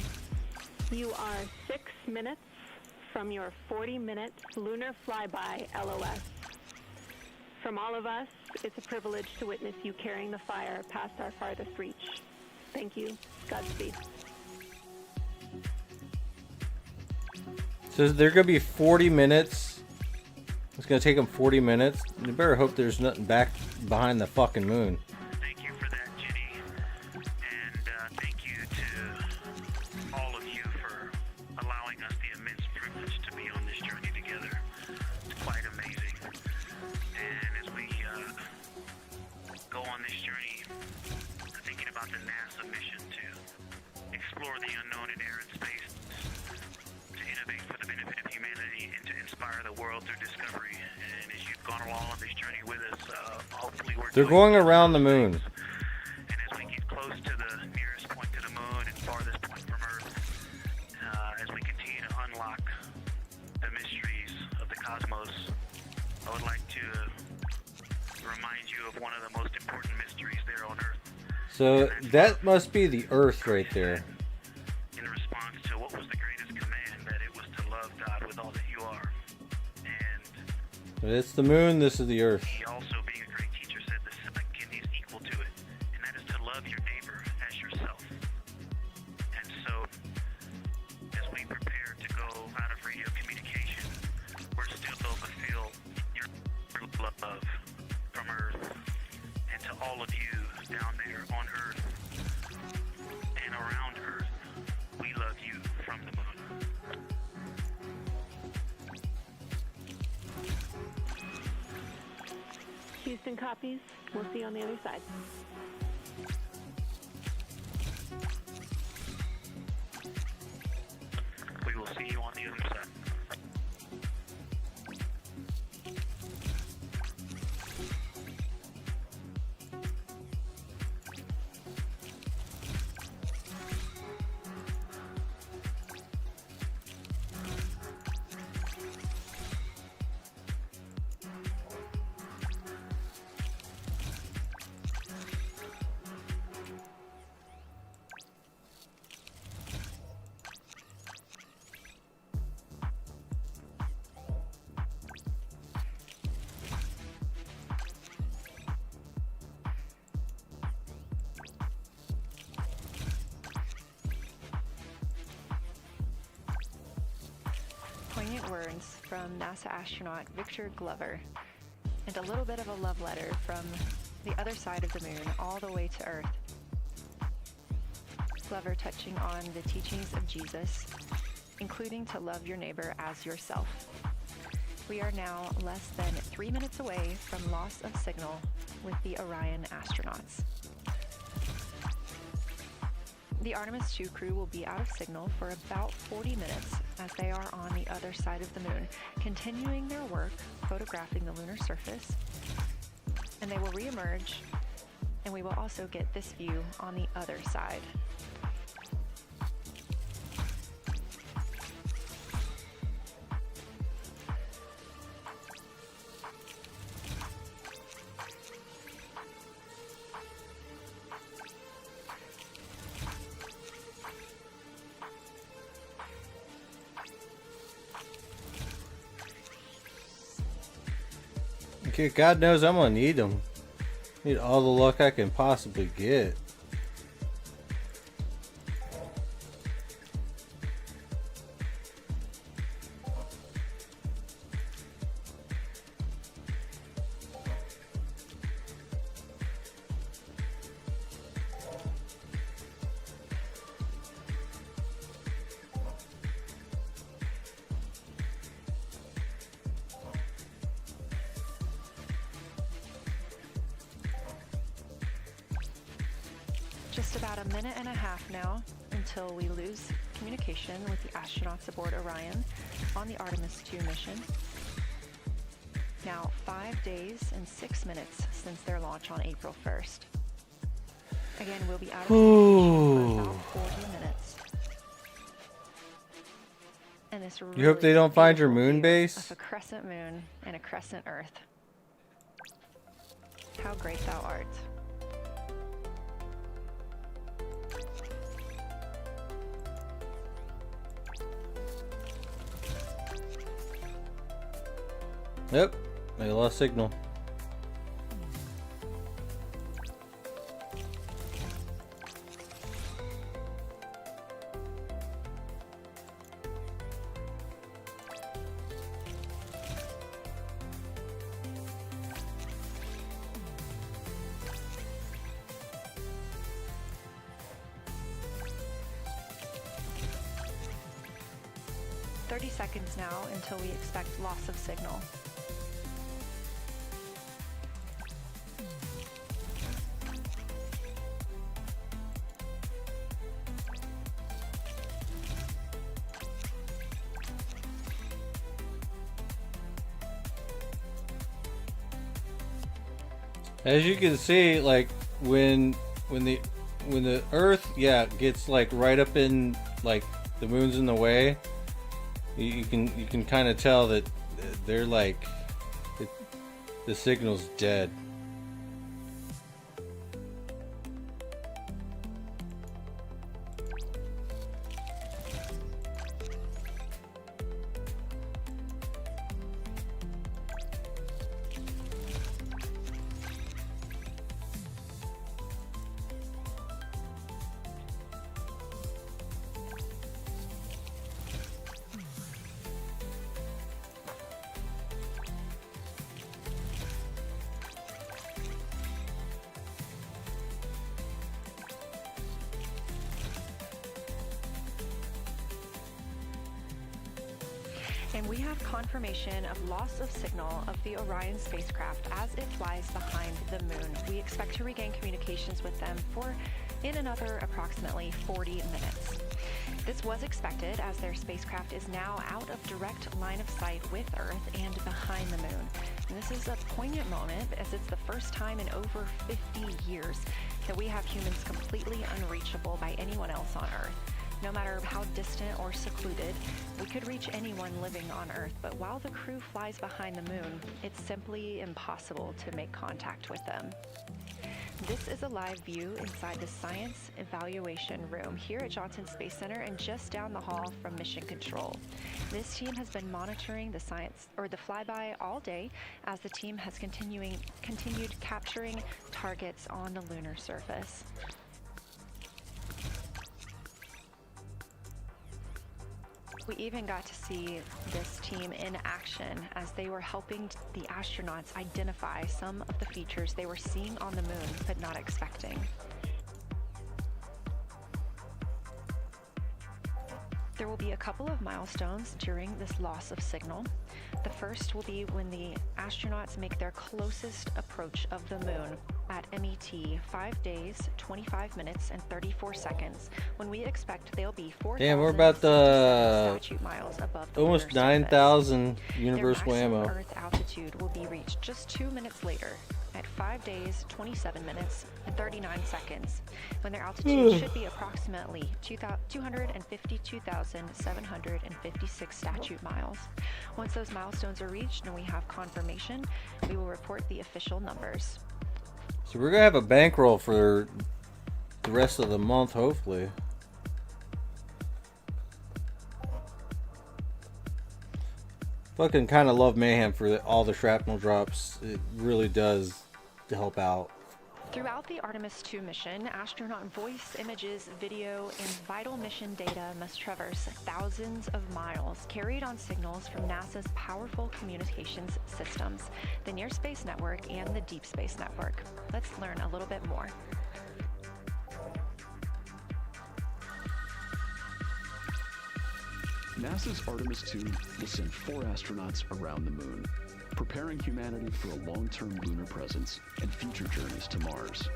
you are 6 minutes from your 40-minute lunar flyby LOS. From all of us, it's a privilege to witness you carrying the fire past our farthest reach. Thank you. Godspeed. So they're gonna be 40 minutes. It's gonna take them 40 minutes. You better hope there's nothing back behind the fucking moon. Thank you for that, Jenny. And thank you to all of you for allowing us the immense privilege to be on this journey together. It's quite amazing. And as we go on this journey, thinking about the NASA mission to explore the unknown in air and space, to innovate for the benefit of humanity, and to inspire the world through discovery. And as you've gone along on this journey with us, hopefully They're going around the moon. and as we get close to the nearest point to the moon and farthest point from Earth, as we continue to unlock the mysteries of the cosmos, I would like to remind you of one of the most important mysteries there on Earth. So that must be the Earth right there. In response to what was the greatest command, that it was to love God with all that you are. And It's the moon, this is the Earth. he also, being a great teacher, said the second is equal to it, and that is to love your neighbor as yourself. And so, as we prepare to love from Earth, and to all of you down there on Earth and around Earth, we love you from the moon. Houston copies. We'll see you on the other side. We will see you on the other side. Poignant words from NASA astronaut Victor Glover, and a little bit of a love letter from the other side of the moon all the way to Earth. Glover touching on the teachings of Jesus, including to love your neighbor as yourself. We are now less than 3 minutes away from loss of signal with the Orion astronauts. The Artemis 2 crew will be out of signal for about 40 minutes as they are on the other side of the moon, continuing their work photographing the lunar surface, and they will reemerge, and we will also get this view on the other side. Okay, God knows I'm gonna need them. Need all the luck I can possibly get. Just about a minute and a half now until we lose communication with the astronauts aboard Orion on the Artemis 2 mission. Now 5 days and 6 minutes since their launch on April 1st. Again, we'll be out of communication for about 40 minutes. And this You hope they don't find your moon view base? of a crescent moon and a crescent Earth. How great thou art. Yep, they lost signal. "30 seconds now until we expect loss of signal. As you can see, like when the Earth, yeah, gets like right up in, like the moon's in the way, you can kind of tell that they're like the signal's dead. and we have confirmation of loss of signal of the Orion spacecraft as it flies behind the moon. We expect to regain communications with them in another approximately 40 minutes. This was expected as their spacecraft is now out of direct line of sight with Earth and behind the moon. And this is a poignant moment as it's the first time in over 50 years that we have humans completely unreachable by anyone else on Earth. No matter how distant or secluded, we could reach anyone living on Earth, but while the crew flies behind the moon, it's simply impossible to make contact with them. This is a live view inside the Science Evaluation Room here at Johnson Space Center and just down the hall from Mission Control. This team has been monitoring the flyby all day as the team has continued capturing targets on the lunar surface. We even got to see this team in action as they were helping the astronauts identify some of the features they were seeing on the moon but not expecting. There will be a couple of milestones during this loss of signal. The first will be when the astronauts make their closest approach of the moon at MET 5 days, 25 minutes, and 34 seconds, when we expect they'll be 4,000 Damn, we're about statute miles above the almost lunar surface. 9,000 Their universal maximum ammo. Earth altitude will be reached just 2 minutes later at 5 days, 27 minutes, and 39 seconds, when their altitude should be approximately 252,756 statute miles. Once those milestones are reached and we have confirmation, we will report the official numbers. So we're gonna have a bankroll for the rest of the month, hopefully. Fucking kind of love Mayhem for all the shrapnel drops. It really does help out. Throughout the Artemis II mission, astronaut voice, images, video, and vital mission data must traverse thousands of miles, carried on signals from NASA's powerful communications systems, the Near Space Network and the Deep Space Network. Let's learn a little bit more. NASA's Artemis II will send 4 astronauts around the moon, preparing humanity for a long-term lunar presence and future journeys to Mars.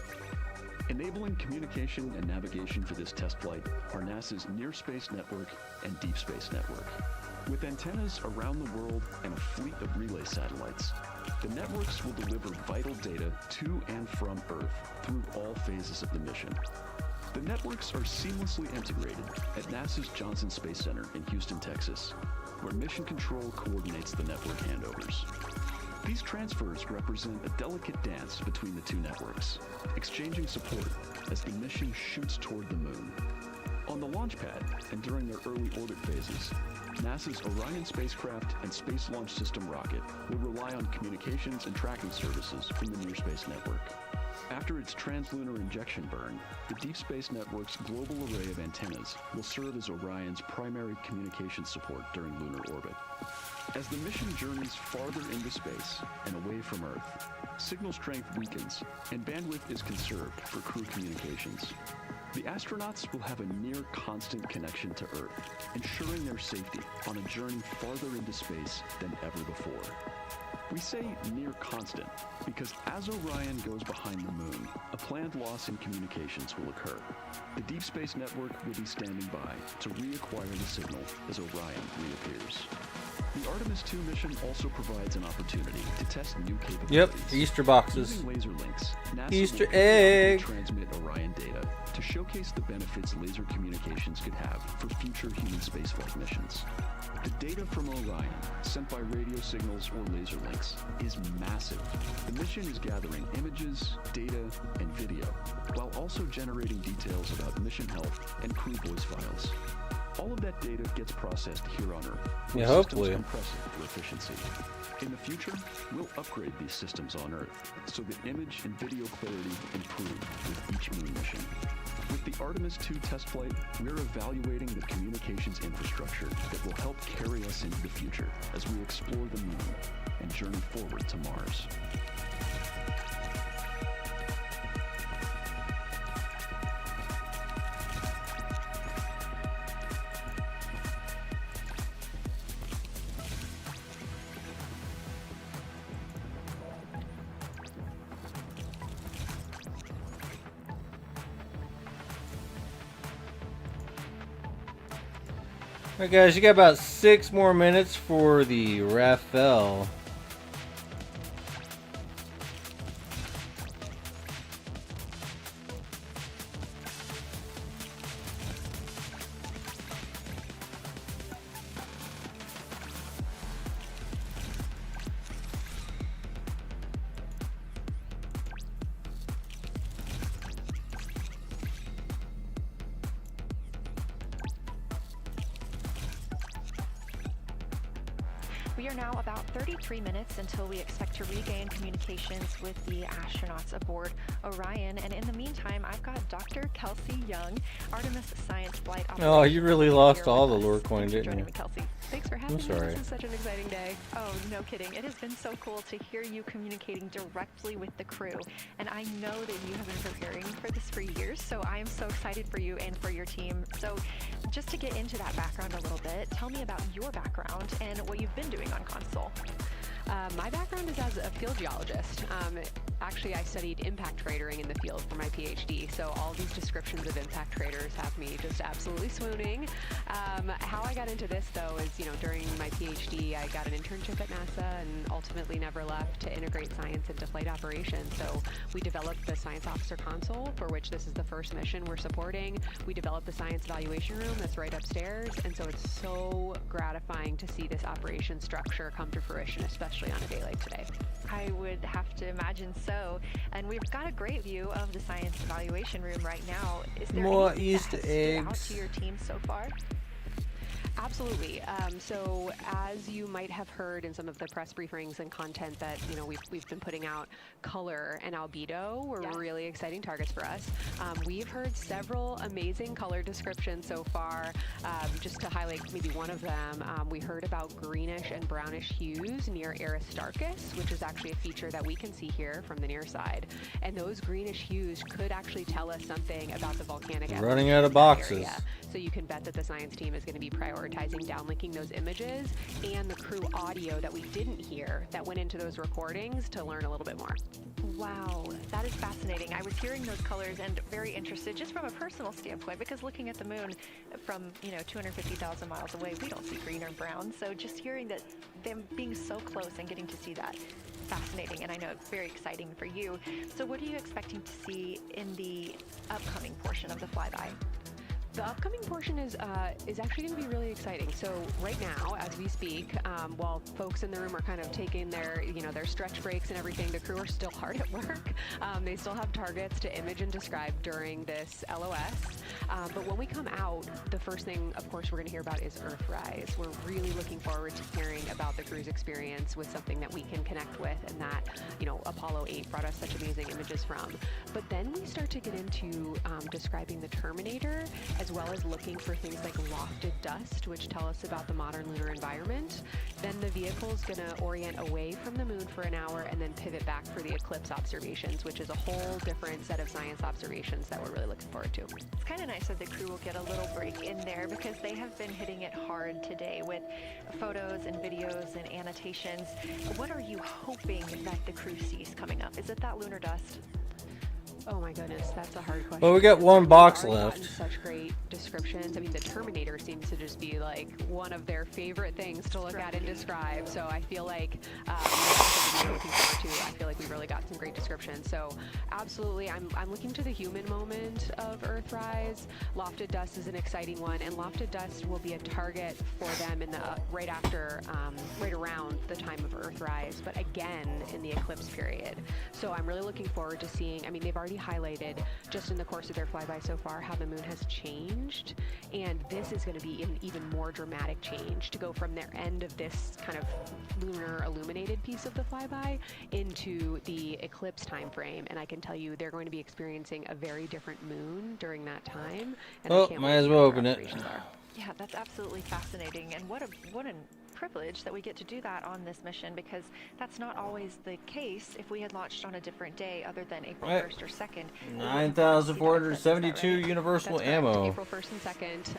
Enabling communication and navigation for this test flight are NASA's Near Space Network and Deep Space Network. With antennas around the world and a fleet of relay satellites, the networks will deliver vital data to and from Earth through all phases of the mission. The networks are seamlessly integrated at NASA's Johnson Space Center in Houston, Texas, where Mission Control coordinates the network handovers. These transfers represent a delicate dance between the two networks, exchanging support as the mission shoots toward the moon. On the launch pad and during their early orbit phases, NASA's Orion spacecraft and Space Launch System rocket will rely on communications and tracking services from the Near Space Network. After its translunar injection burn, the Deep Space Network's global array of antennas will serve as Orion's primary communication support during lunar orbit. As the mission journeys farther into space and away from Earth, signal strength weakens and bandwidth is conserved for crew communications. The astronauts will have a near constant connection to Earth, ensuring their safety on a journey farther into space than ever before. We say near constant because as Orion goes behind the moon, a planned loss in communications will occur. The Deep Space Network will be standing by to reacquire the signal as Orion reappears. The Artemis II mission also provides an opportunity to test new capabilities. Yep, Easter boxes. Using laser links, NASA Easter will egg. transmit Orion data to showcase the benefits laser communications could have for future human spaceflight missions. The data from Orion, sent by radio signals or laser links, is massive. The mission is gathering images, data, and video, while also generating details about mission health and crew voice files. All of that data gets processed here on Earth. Yeah, with hopefully. systems compressing for efficiency. In the future, we'll upgrade these systems on Earth so that image and video clarity improve with each moon mission. With the Artemis II test flight, we're evaluating the communications infrastructure that will help carry us into the future as we explore the moon and journey forward to Mars. Alright guys, you got about 6 more minutes for the Raphael. We are now about 33 minutes until we expect to regain communications with the astronauts aboard Orion, and in the meantime, I've got Dr. Kelsey Young, Artemis Science Flight Operations. Oh, you really lost here all with the us. lure coin, Thanks for didn't joining you? me, Kelsey. Thanks for having me. sorry. This is such an exciting day. Oh, no kidding. It has been so cool to hear you communicating directly with the crew. And I know that you have been preparing for this for years, so I am so excited for you and for your team. So just to get into that background a little bit, tell me about your background and what you've been doing on console. My background is as a field geologist. Actually, I studied impact cratering in the field for my PhD, so all these descriptions of impact craters have me just absolutely swooning. How I got into this, though, is, during my PhD, I got an internship at NASA and ultimately never left to integrate science into flight operations. So we developed the Science Officer Console, for which this is the first mission we're supporting. We developed the Science Evaluation Room that's right upstairs, and so it's so gratifying to see this operation structure come to fruition, especially on a day like today. I would have to imagine so. And we've got a great view of the Science Evaluation Room right now. Is there More anything Easter that has stood out eggs. to your team so far? Absolutely. So as you might have heard in some of the press briefings and content that we've been putting out, color and albedo were really exciting targets for us. We've heard several amazing color descriptions so far. Just to highlight maybe one of them, we heard about greenish and brownish hues near Aristarchus, which is actually a feature that we can see here from the near side. And those greenish hues could actually tell us something about the volcanic Running evolution out of in that boxes. area. So you can bet that the science team is going to be prioritizing downlinking those images and the crew audio that we didn't hear that went into those recordings to learn a little bit more. Wow, that is fascinating. I was hearing those colors and very interested just from a personal standpoint, because looking at the moon from 250,000 miles away, we don't see green or brown. So just hearing that, them being so close and getting to see that, fascinating, and I know it's very exciting for you. So what are you expecting to see in the upcoming portion of the flyby? The upcoming portion is actually going to be really exciting. So right now, as we speak, while folks in the room are kind of taking their their stretch breaks and everything, the crew are still hard at work. They still have targets to image and describe during this LOS. But when we come out, the first thing, of course, we're going to hear about is Earthrise. We're really looking forward to hearing about the crew's experience with something that we can connect with, and that Apollo 8 brought us such amazing images from. But then we start to get into describing the Terminator, as well as looking for things like lofted dust, which tell us about the modern lunar environment. Then the vehicle's gonna orient away from the moon for an hour and then pivot back for the eclipse observations, which is a whole different set of science observations that we're really looking forward to. It's kind of nice that the crew will get a little break in there, because they have been hitting it hard today with photos and videos and annotations. What are you hoping that the crew sees coming up? Is it that lunar dust? Oh my goodness, that's a hard question. Well, we got one We've box already left. gotten such great descriptions. I mean, the Terminator seems to just be like one of their favorite things to look at and describe. So I feel like looking forward to. I feel like we really got some great descriptions. So absolutely, I'm looking to the human moment of Earthrise. Lofted dust is an exciting one, and lofted dust will be a target for them in the right around the time of Earthrise, but again in the eclipse period. So I'm really looking forward to seeing. I mean, they've already highlighted just in the course of their flyby so far how the moon has changed, and this is going to be an even more dramatic change to go from their end of this kind of lunar illuminated piece of the flyby into the eclipse time frame. And I can tell you they're going to be experiencing a very different moon during that time. And I Oh, can't might wait as to well hear what open their it. observations are. Yeah, that's absolutely fascinating, and what an privilege that we get to do that on this mission, because that's not always the case if we had launched on a different day other than April 1st or 2nd. 9,472 universal That's correct. ammo. April 1st and 2nd.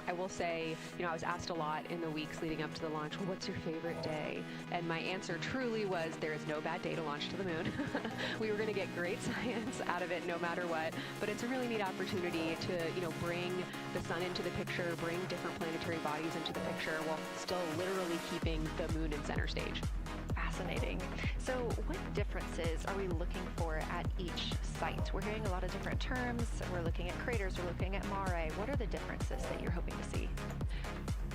I will say, I was asked a lot in the weeks leading up to the launch, well, what's your favorite day? And my answer truly was, there is no bad day to launch to the moon. We were going to get great science out of it no matter what, but it's a really neat opportunity to, bring the sun into the picture, bring different planetary bodies into the picture while still literally keeping the moon in center stage. Fascinating. So what differences are we looking for at each site? We're hearing a lot of different terms. We're looking at craters, we're looking at mare. What are the differences that you're hoping to see?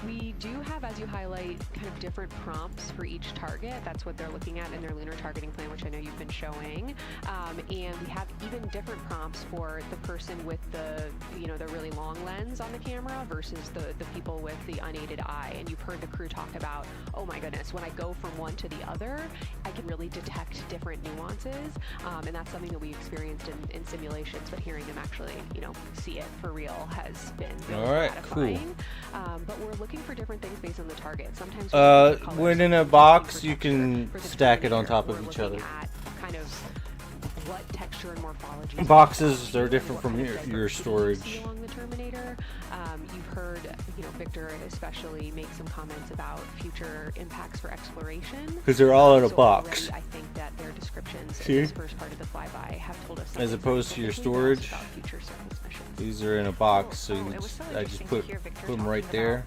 We do have, as you highlight, kind of different prompts for each target. That's what they're looking at in their lunar targeting plan, which I know you've been showing. And we have even different prompts for the person with the, the really long lens on the camera versus the people with the unaided eye. And you've heard the crew talk about, oh my goodness, when I go from one to the other, I can really detect different nuances. And that's something that we experienced in simulations, but hearing them actually, see it for real has been really gratifying. Cool. But we're looking for different things based on the target. Sometimes when in a box, you can stack it on top of each other. Kind of what texture and morphology. Boxes are different from your storage. Along the Terminator, you've heard, Victor especially make some comments about future impacts for exploration. Because they're all in a box. Already, I think that their descriptions in this first part of the flyby have told us. As opposed to your storage, about future surface missions. these are in a box, so I just put them right there.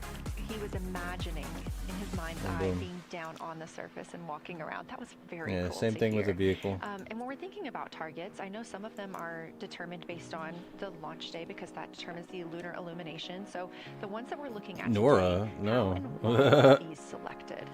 He was imagining in his mind's eye being down on the surface and walking around. That was very cool. Yeah, same thing with a vehicle. And when we're thinking about targets, I know some of them are determined based on the launch day because that determines the lunar illumination. So the ones that we're looking at Nora, today, no. how and why are these selected?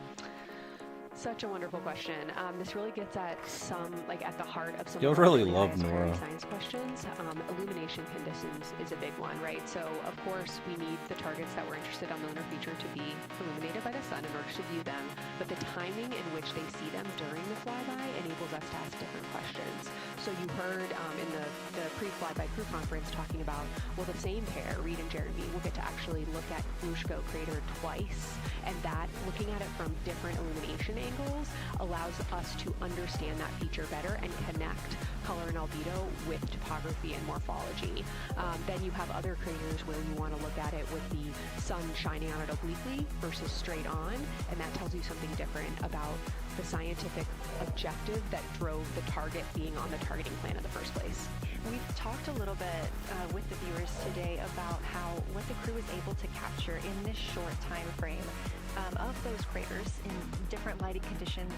Such a wonderful question. This really gets at at the heart of some You'll of really our love guys' Nora. science questions. Illumination conditions is a big one, right? So, of course, we need the targets that we're interested on the lunar feature to be illuminated by the sun in order to view them. But the timing in which they see them during the flyby enables us to ask different questions. So you heard in the pre-flyby crew conference talking about, well, the same pair, Reed and Jeremy, will get to actually look at Glushko crater twice, and that, looking at it from different illumination angles, allows us to understand that feature better and connect color and albedo with topography and morphology. Then you have other craters where you want to look at it with the sun shining on it obliquely versus straight on, and that tells you something different about the scientific objective that drove the target being on the targeting plan in the first place. We've talked a little bit with the viewers today about what the crew is able to capture in this short time frame of those craters in different lighting conditions.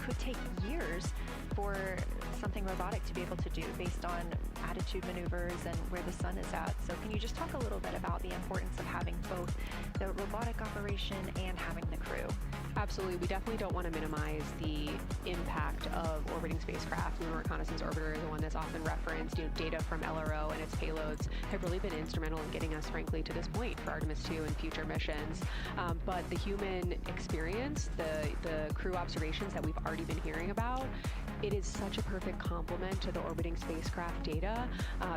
Could take years for something robotic to be able to do based on attitude maneuvers and where the sun is at. So can you just talk a little bit about the importance of having both the robotic operation and having the crew? Absolutely. We definitely don't want to minimize the impact of orbiting spacecraft. Lunar Reconnaissance Orbiter is the one that's often referenced. Data from LRO and its payloads have really been instrumental in getting us, frankly, to this point for Artemis 2 and future missions. But the human experience, the crew observations that we've already been hearing about, it is such a perfect complement to the orbiting spacecraft data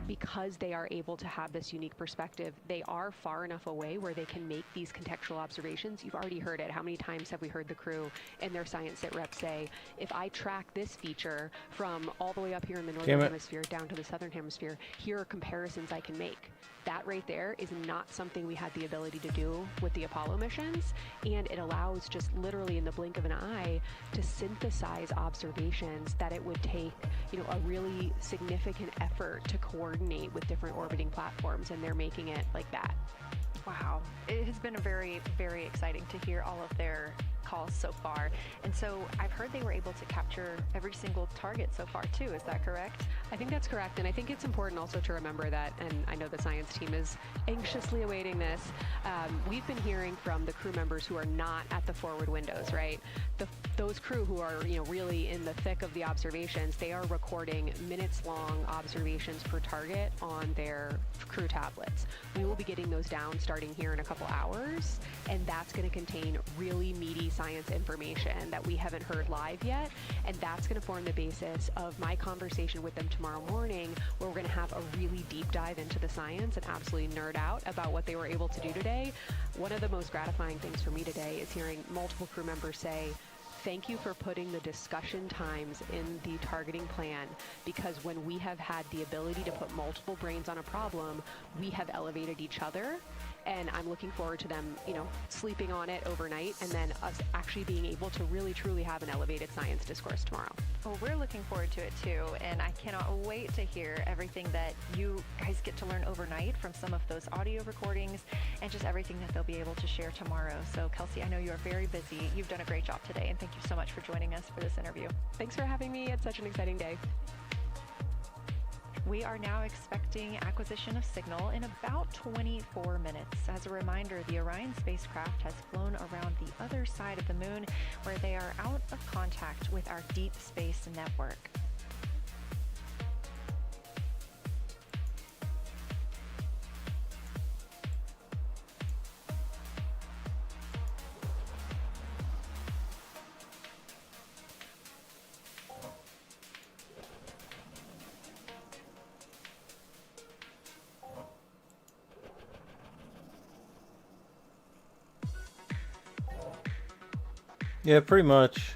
because they are able to have this unique perspective. They are far enough away where they can make these contextual observations. You've already heard it. How many times have we heard the crew and their science sit reps say, if I track this feature from all the way up here in the northern hemisphere down to the southern hemisphere, here are comparisons I can make. That right there is not something we had the ability to do with the Apollo missions, and it allows just literally in the blink of an eye to synthesize observations that it would take, a really significant effort to coordinate with different orbiting platforms, and they're making it like that. Wow. It has been very, very exciting to hear all of their calls so far. And so I've heard they were able to capture every single target so far too. Is that correct? I think that's correct. And I think it's important also to remember that, and I know the science team is anxiously awaiting this, we've been hearing from the crew members who are not at the forward windows, right? Those crew who are, really in the thick of the observations, they are recording minutes-long observations per target on their crew tablets. We will be getting those down starting here in a couple hours, and that's going to contain really meaty science information that we haven't heard live yet, and that's going to form the basis of my conversation with them tomorrow morning, where we're going to have a really deep dive into the science and absolutely nerd out about what they were able to do today. One of the most gratifying things for me today is hearing multiple crew members say, thank you for putting the discussion times in the targeting plan, because when we have had the ability to put multiple brains on a problem, we have elevated each other. And I'm looking forward to them, you know, sleeping on it overnight and then us actually being able to really truly have an elevated science discourse tomorrow. Well, we're looking forward to it too, and I cannot wait to hear everything that you guys get to learn overnight from some of those audio recordings and just everything that they'll be able to share tomorrow. So Kelsey, I know you are very busy. You've done a great job today, and thank you so much for joining us for this interview. Thanks for having me. It's such an exciting day. We are now expecting acquisition of signal in about 24 minutes. As a reminder, the Orion spacecraft has flown around the other side of the moon, where they are out of contact with our deep space network. Yeah, pretty much.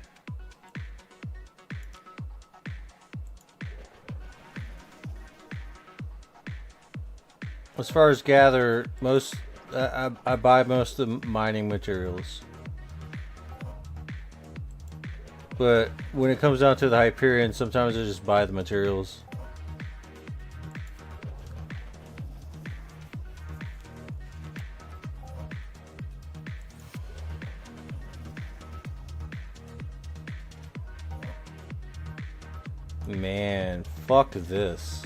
As far as gather, I buy most of the mining materials. But when it comes down to the Hyperion, sometimes I just buy the materials. Man, fuck this.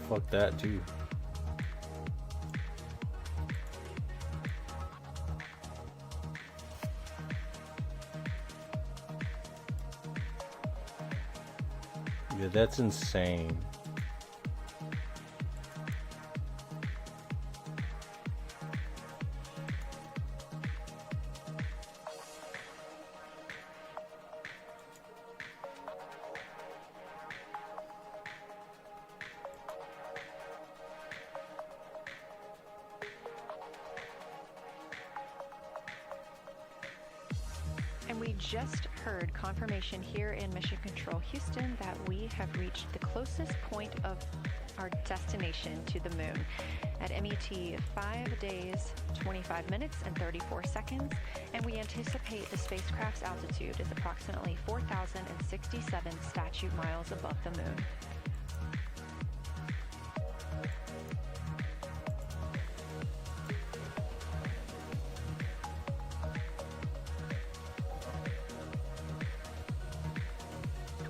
Fuck that too. Yeah, that's insane. And we just heard confirmation here in Mission Control Houston that we have reached the closest point of our destination to the moon at MET 5 days, 25 minutes, and 34 seconds. And we anticipate the spacecraft's altitude is approximately 4,067 statute miles above the moon.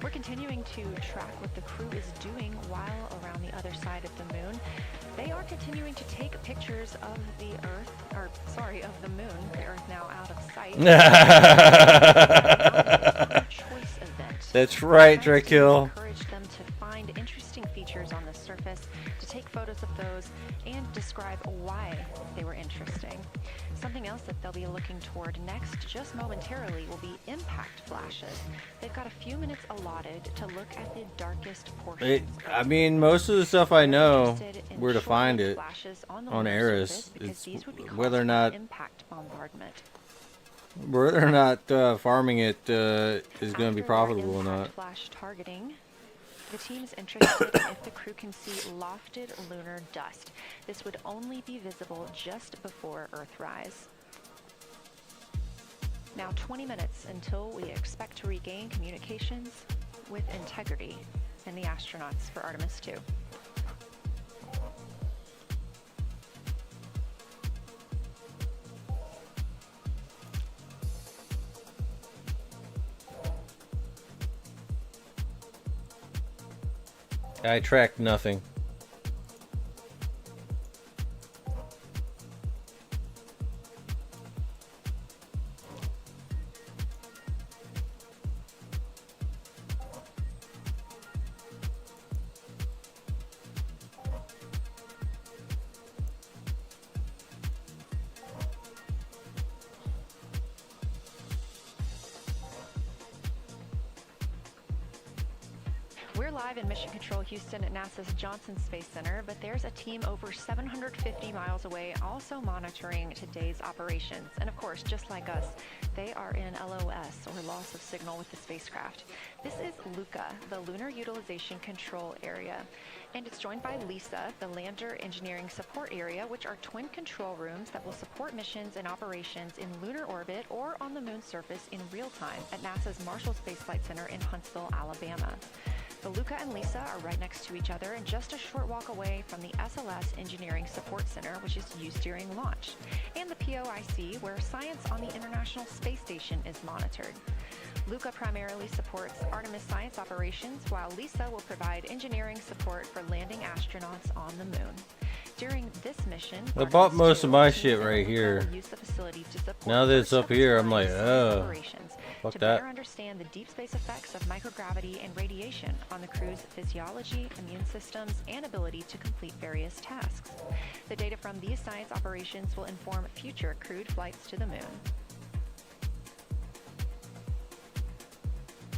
We're continuing to track what the crew is doing while around the other side of the moon. They are continuing to take pictures of the Earth, or sorry, of the moon. The Earth now out of sight. Choice event. That's right, Drakill. Encourage them to find interesting features on the surface, to take photos of those, and describe why they were interesting. Something else that they'll be looking toward next, just momentarily, will be impact flashes. They've got a few minutes allotted to look at the darkest portions. I mean, most of the stuff I know where to find it on Eris. It's whether or not impact bombardment. Farming it is going to be profitable or not. Flash targeting. The team is interested if the crew can see lofted lunar dust. This would only be visible just before Earthrise. Now 20 minutes until we expect to regain communications with integrity and the astronauts for Artemis 2. I tracked nothing. We're live in Mission Control Houston at NASA's Johnson Space Center, but there's a team over 750 miles away also monitoring today's operations. And of course, just like us, they are in LOS, or loss of signal, with the spacecraft. This is LUCA, the Lunar Utilization Control Area. And it's joined by LISA, the Lander Engineering Support Area, which are twin control rooms that will support missions and operations in lunar orbit or on the moon's surface in real time at NASA's Marshall Space Flight Center in Huntsville, Alabama. The LUCA and LISA are right next to each other and just a short walk away from the SLS Engineering Support Center, which is used during launch, and the POIC, where science on the International Space Station is monitored. LUCA primarily supports Artemis science operations, while LISA will provide engineering support for landing astronauts on the moon. During this mission, I bought most of my shit right here. Now that it's up here, I'm like, oh, fuck to that. better understand the deep space effects of microgravity and radiation on the crew's physiology, immune systems, and ability to complete various tasks. The data from these science operations will inform future crewed flights to the moon.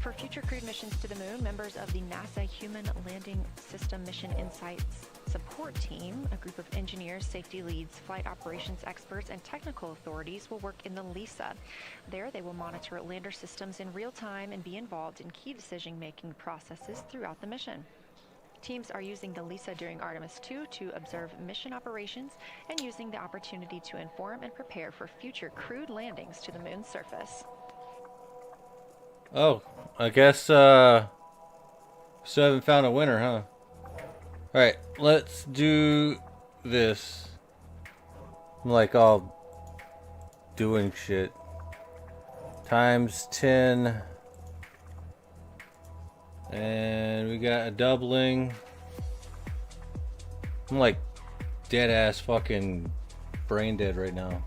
For future crewed missions to the moon, members of the NASA Human Landing System Mission Insights Support Team, a group of engineers, safety leads, flight operations experts, and technical authorities, will work in the LISA. There, they will monitor lander systems in real time and be involved in key decision-making processes throughout the mission. Teams are using the LISA during Artemis II to observe mission operations and using the opportunity to inform and prepare for future crewed landings to the moon's surface. Oh, I guess, still haven't found a winner, huh? Alright, let's do this. I'm like all doing shit. Times 10. And we got a doubling. I'm like dead ass fucking brain dead right now.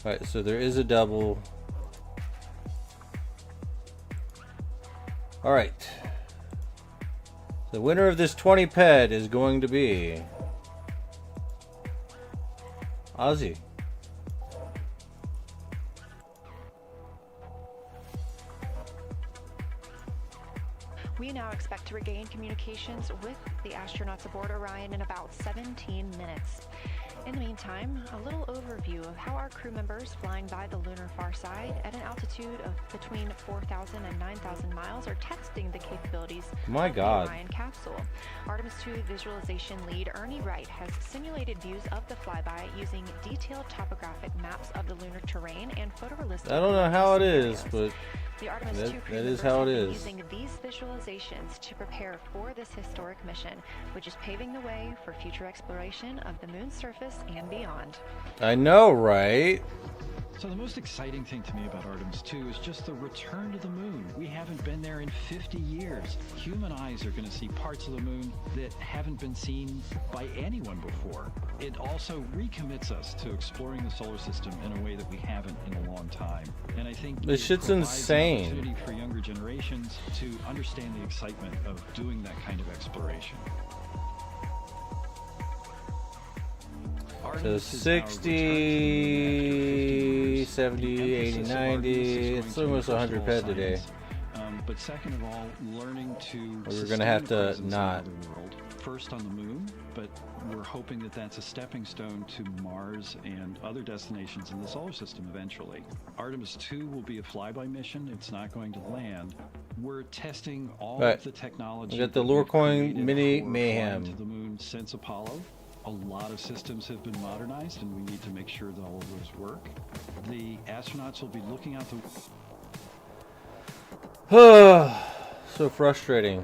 Alright, so there is a double. Alright. The winner of this 20 ped is going to be Ozzy. We now expect to regain communications with the astronauts aboard Orion in about 17 minutes. In the meantime, a little overview of how our crew members flying by the lunar far side at an altitude of between 4,000 and 9,000 miles are testing the capabilities of the Orion capsule. Artemis II visualization lead Ernie Wright has simulated views of the flyby using detailed topographic maps of the lunar terrain and photorealistic. I don't know how it is, but the Artemis II crew that is how it is. Using these visualizations to prepare for this historic mission, which is paving the way for future exploration of the moon's surface and beyond. I know, right? So the most exciting thing to me about Artemis II is just the return to the moon. We haven't been there in 50 years. Human eyes are going to see parts of the moon that haven't been seen by anyone before. It also recommits us to exploring the solar system in a way that we haven't in a long time. And I think this shit's insane. An opportunity for younger generations to understand the excitement of doing that kind of exploration. So 60, 70, 80, 90, it's almost 100 ped today. But second of all, learning to we're going to have to not. First on the moon, but we're hoping that that's a stepping stone to Mars and other destinations in the solar system eventually. Artemis II will be a flyby mission. It's not going to land. We're testing all of the technology. We got the Lorespade Mini Mayhem to the moon since Apollo. A lot of systems have been modernized, and we need to make sure that all of those work. The astronauts will be looking out the... So frustrating.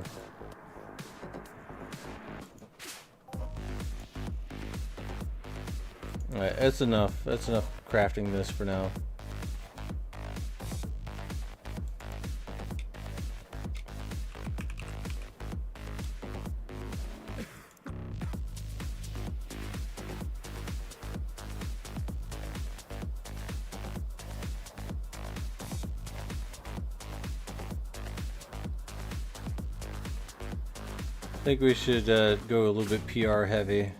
Alright, that's enough. That's enough crafting this for now. I think we should go a little bit PR heavy.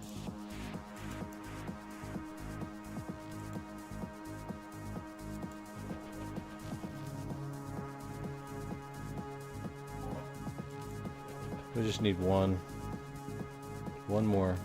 We just need one. One more.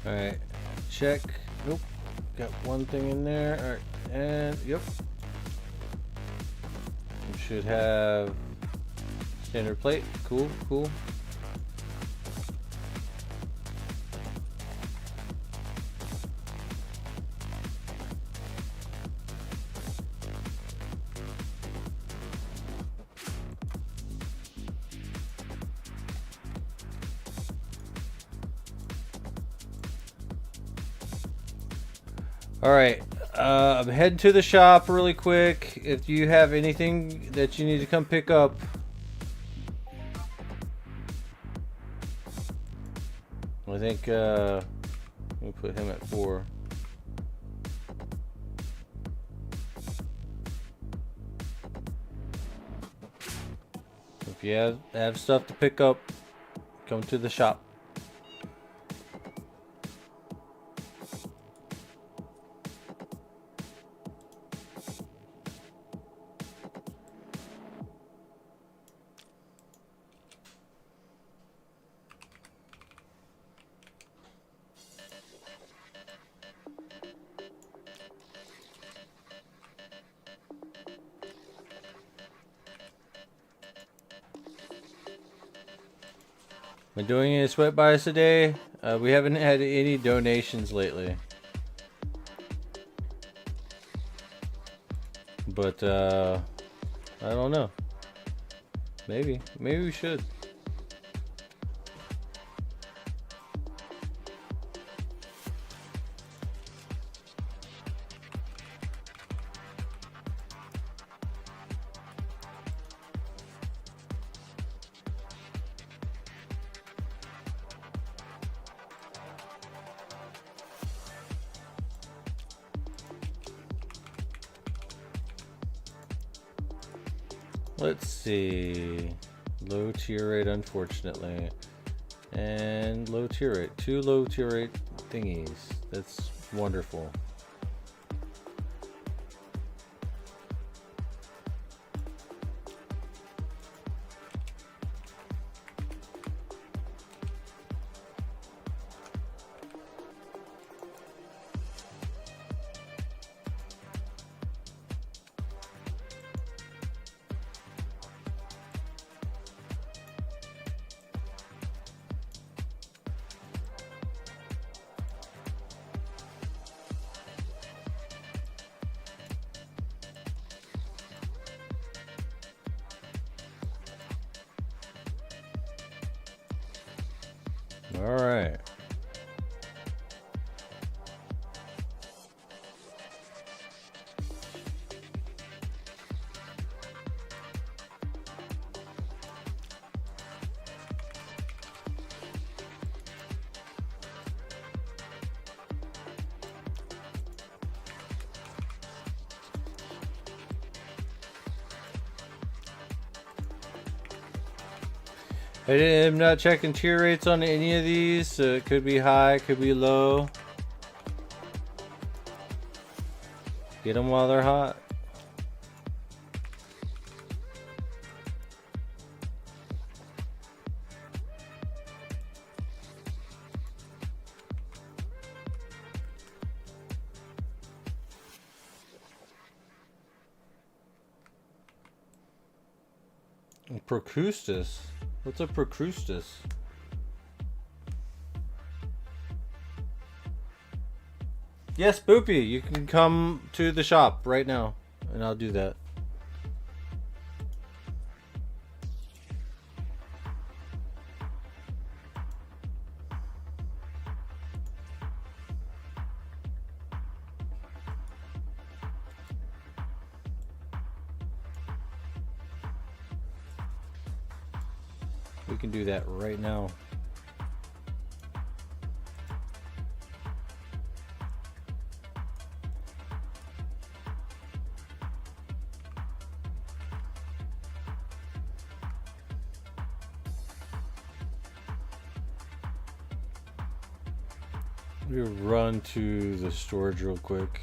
Alright, check. Nope. Got one thing in there. Alright, and yep. We should have standard plate. Cool, cool. Alright, I'm heading to the shop really quick. If you have anything that you need to come pick up, I think, let me put him at 4. If you have stuff to pick up, come to the shop. Am I doing any sweat buys today? We haven't had any donations lately. But, I don't know. Maybe we should. Let's see. Low tier rate, unfortunately. And low tier rate. 2 low tier rate thingies. That's wonderful. All right. I'm not checking tier rates on any of these, so it could be high, could be low. Get them while they're hot. Procrustes? What's a Procrustes? Yes, Boopy, you can come to the shop right now, and I'll do that. We can do that right now. Let me run to the storage real quick.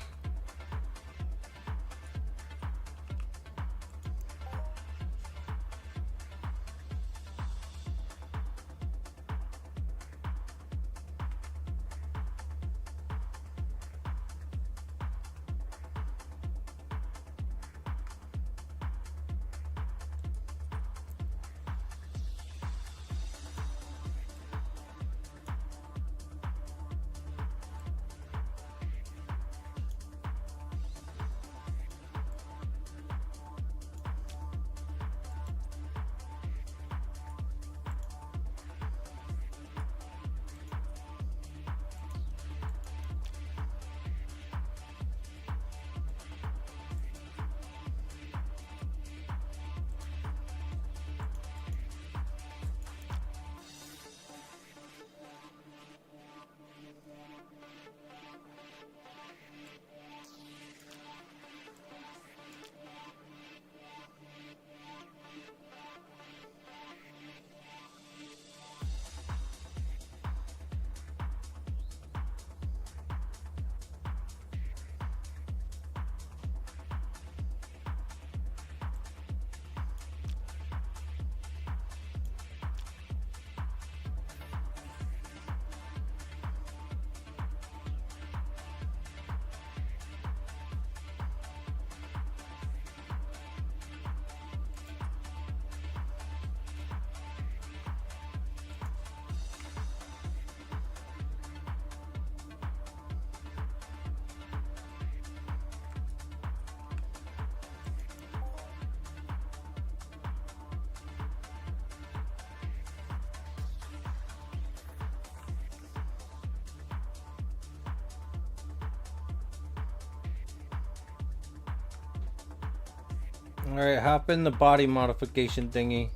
Alright, hop in the body modification thingy.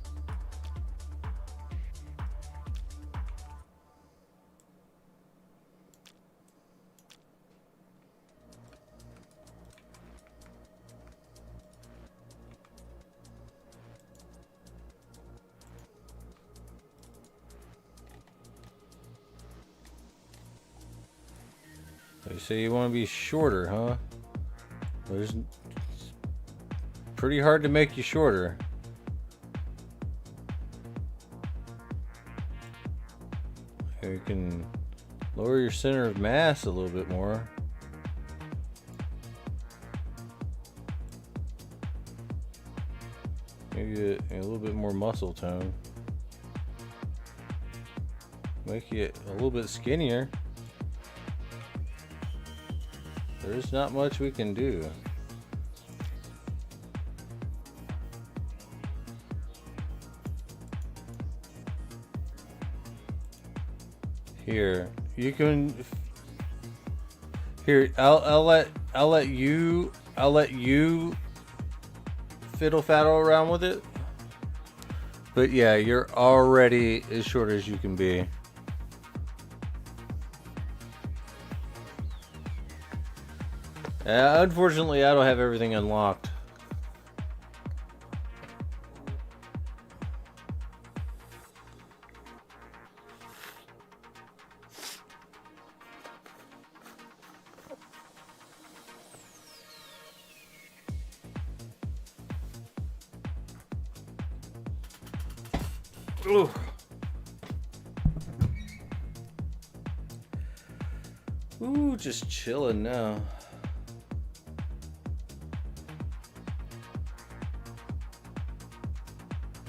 You say you want to be shorter, huh? There's pretty hard to make you shorter. You can lower your center of mass a little bit more. Maybe a little bit more muscle tone. Make you a little bit skinnier. There's not much we can do. Here, you can. Here, I'll let you fiddle faddle around with it. But yeah, you're already as short as you can be. Unfortunately, I don't have everything unlocked. Ooh. Ooh, just chilling now.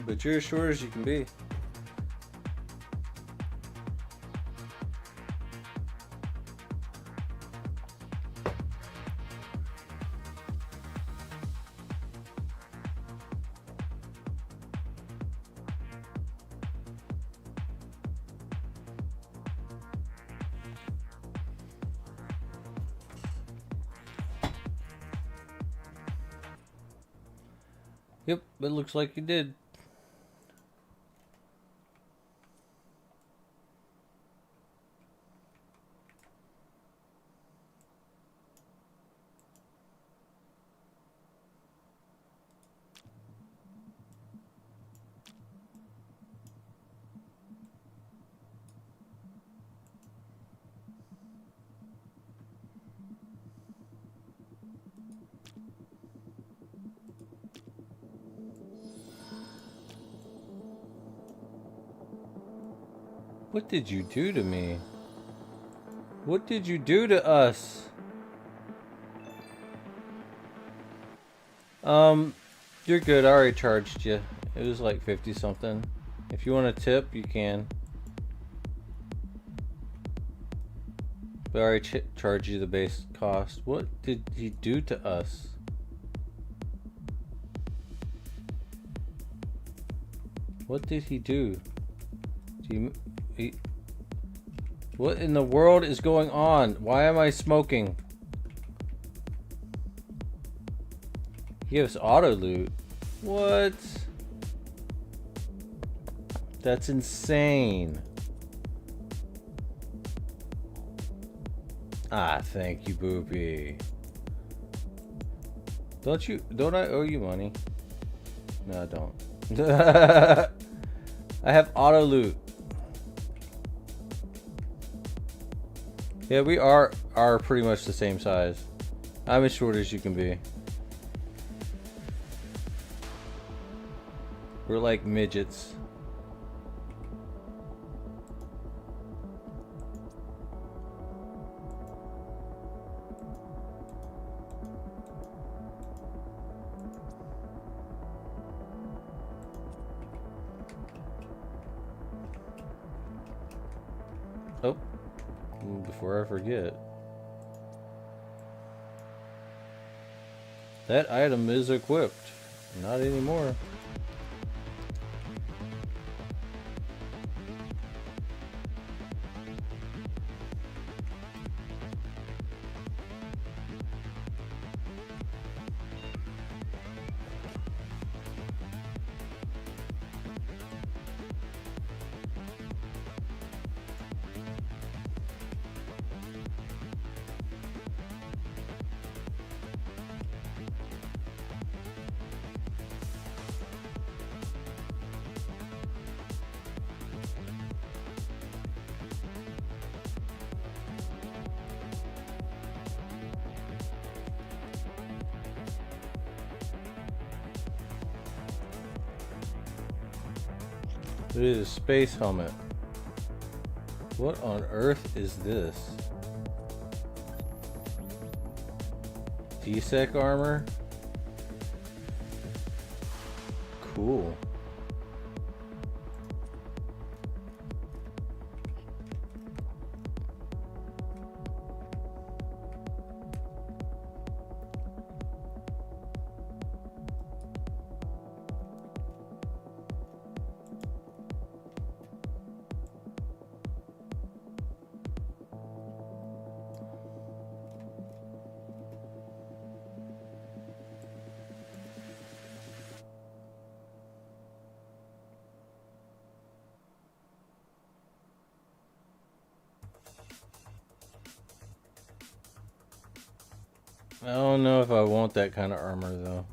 But you're as short as you can be. Yep, it looks like you did. What did you do to me? What did you do to us? You're good. I already charged you. It was like 50 something. If you want a tip, you can. But I already charged you the base cost. What did he do to us? What did he do? What in the world is going on? Why am I smoking? He gives auto loot. What? That's insane. Ah, thank you, Boopy. Don't I owe you money? No, I don't. I have auto loot. Yeah, we are pretty much the same size. I'm as short as you can be. We're like midgets. Oh, before I forget, that item is equipped. Not anymore. It is a space helmet. What on earth is this? DSEC armor? Cool. I don't know if I want that kind of armor though.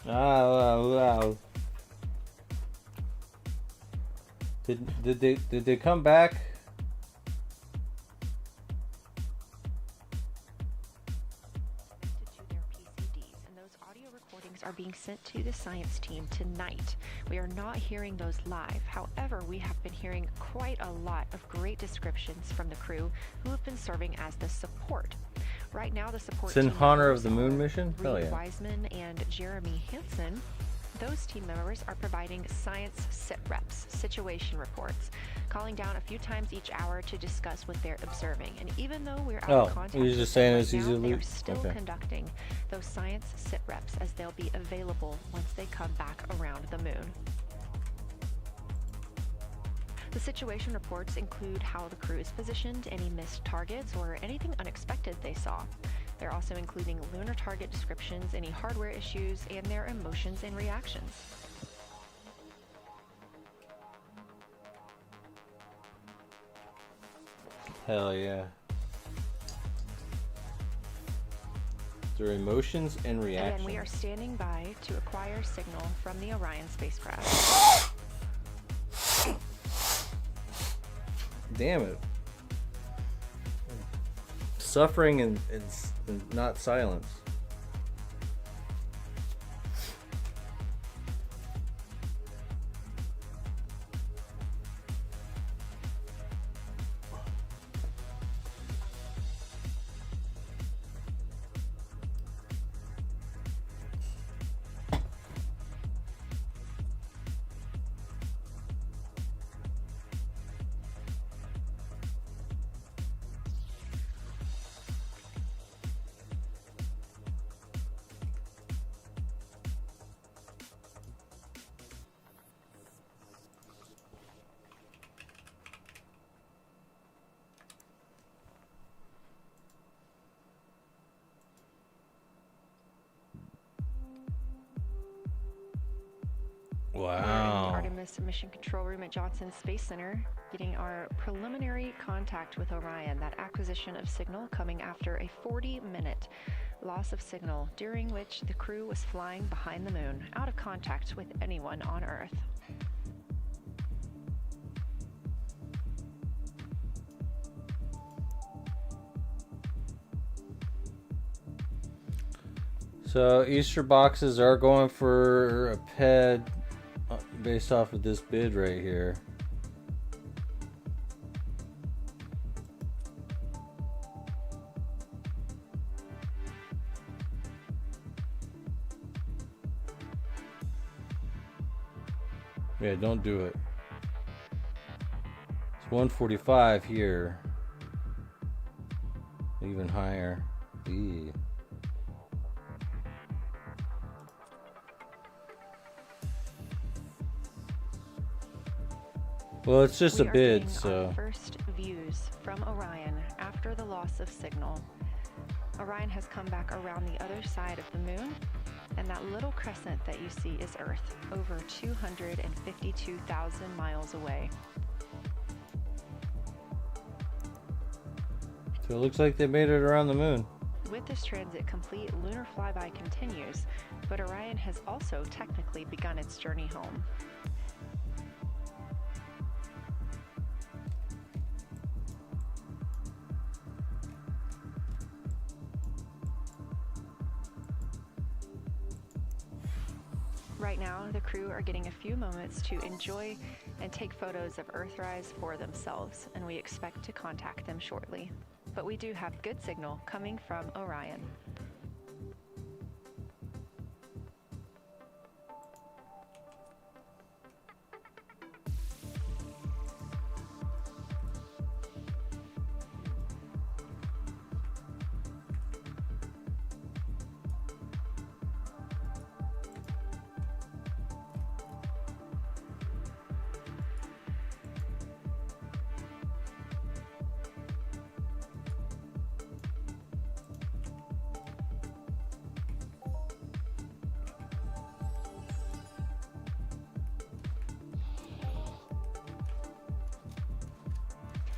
Wow. Did they come back? To their PCDs, and those audio recordings are being sent to the science team tonight. We are not hearing those live. However, we have been hearing quite a lot of great descriptions from the crew who have been serving as the support. Right now, the support It's in team honor of members the moon are mission? Hell Reed yeah. Wiseman and Jeremy Hansen. Those team members are providing science sit reps, situation reports, calling down a few times each hour to discuss what they're observing. And even though we're out of contact you're with just them saying right it's easy now, to they are loot? still Okay. conducting those science sit reps as they'll be available once they come back around the moon. The situation reports include how the crew is positioned, any missed targets, or anything unexpected they saw. They're also including lunar target descriptions, any hardware issues, and their emotions and reactions. Hell yeah. Their emotions and reactions. Again, we are standing by to acquire signal from the Orion spacecraft. Damn it. Suffering and not silence. We're in the Wow. Artemis Mission Control Room at Johnson Space Center, getting our preliminary contact with Orion. That acquisition of signal coming after a 40-minute loss of signal, during which the crew was flying behind the moon, out of contact with anyone on Earth. So Easter boxes are going for a ped based off of this bid right here. Yeah, don't do it. It's 145 here. Even higher. Eee. Well, it's just We a are bid, getting so. our first views from Orion after the loss of signal. Orion has come back around the other side of the moon, and that little crescent that you see is Earth, over 252,000 miles away. So it looks like they made it around the moon. With this transit complete, lunar flyby continues, but Orion has also technically begun its journey home. Right now, the crew are getting a few moments to enjoy and take photos of Earthrise for themselves, and we expect to contact them shortly. But we do have good signal coming from Orion.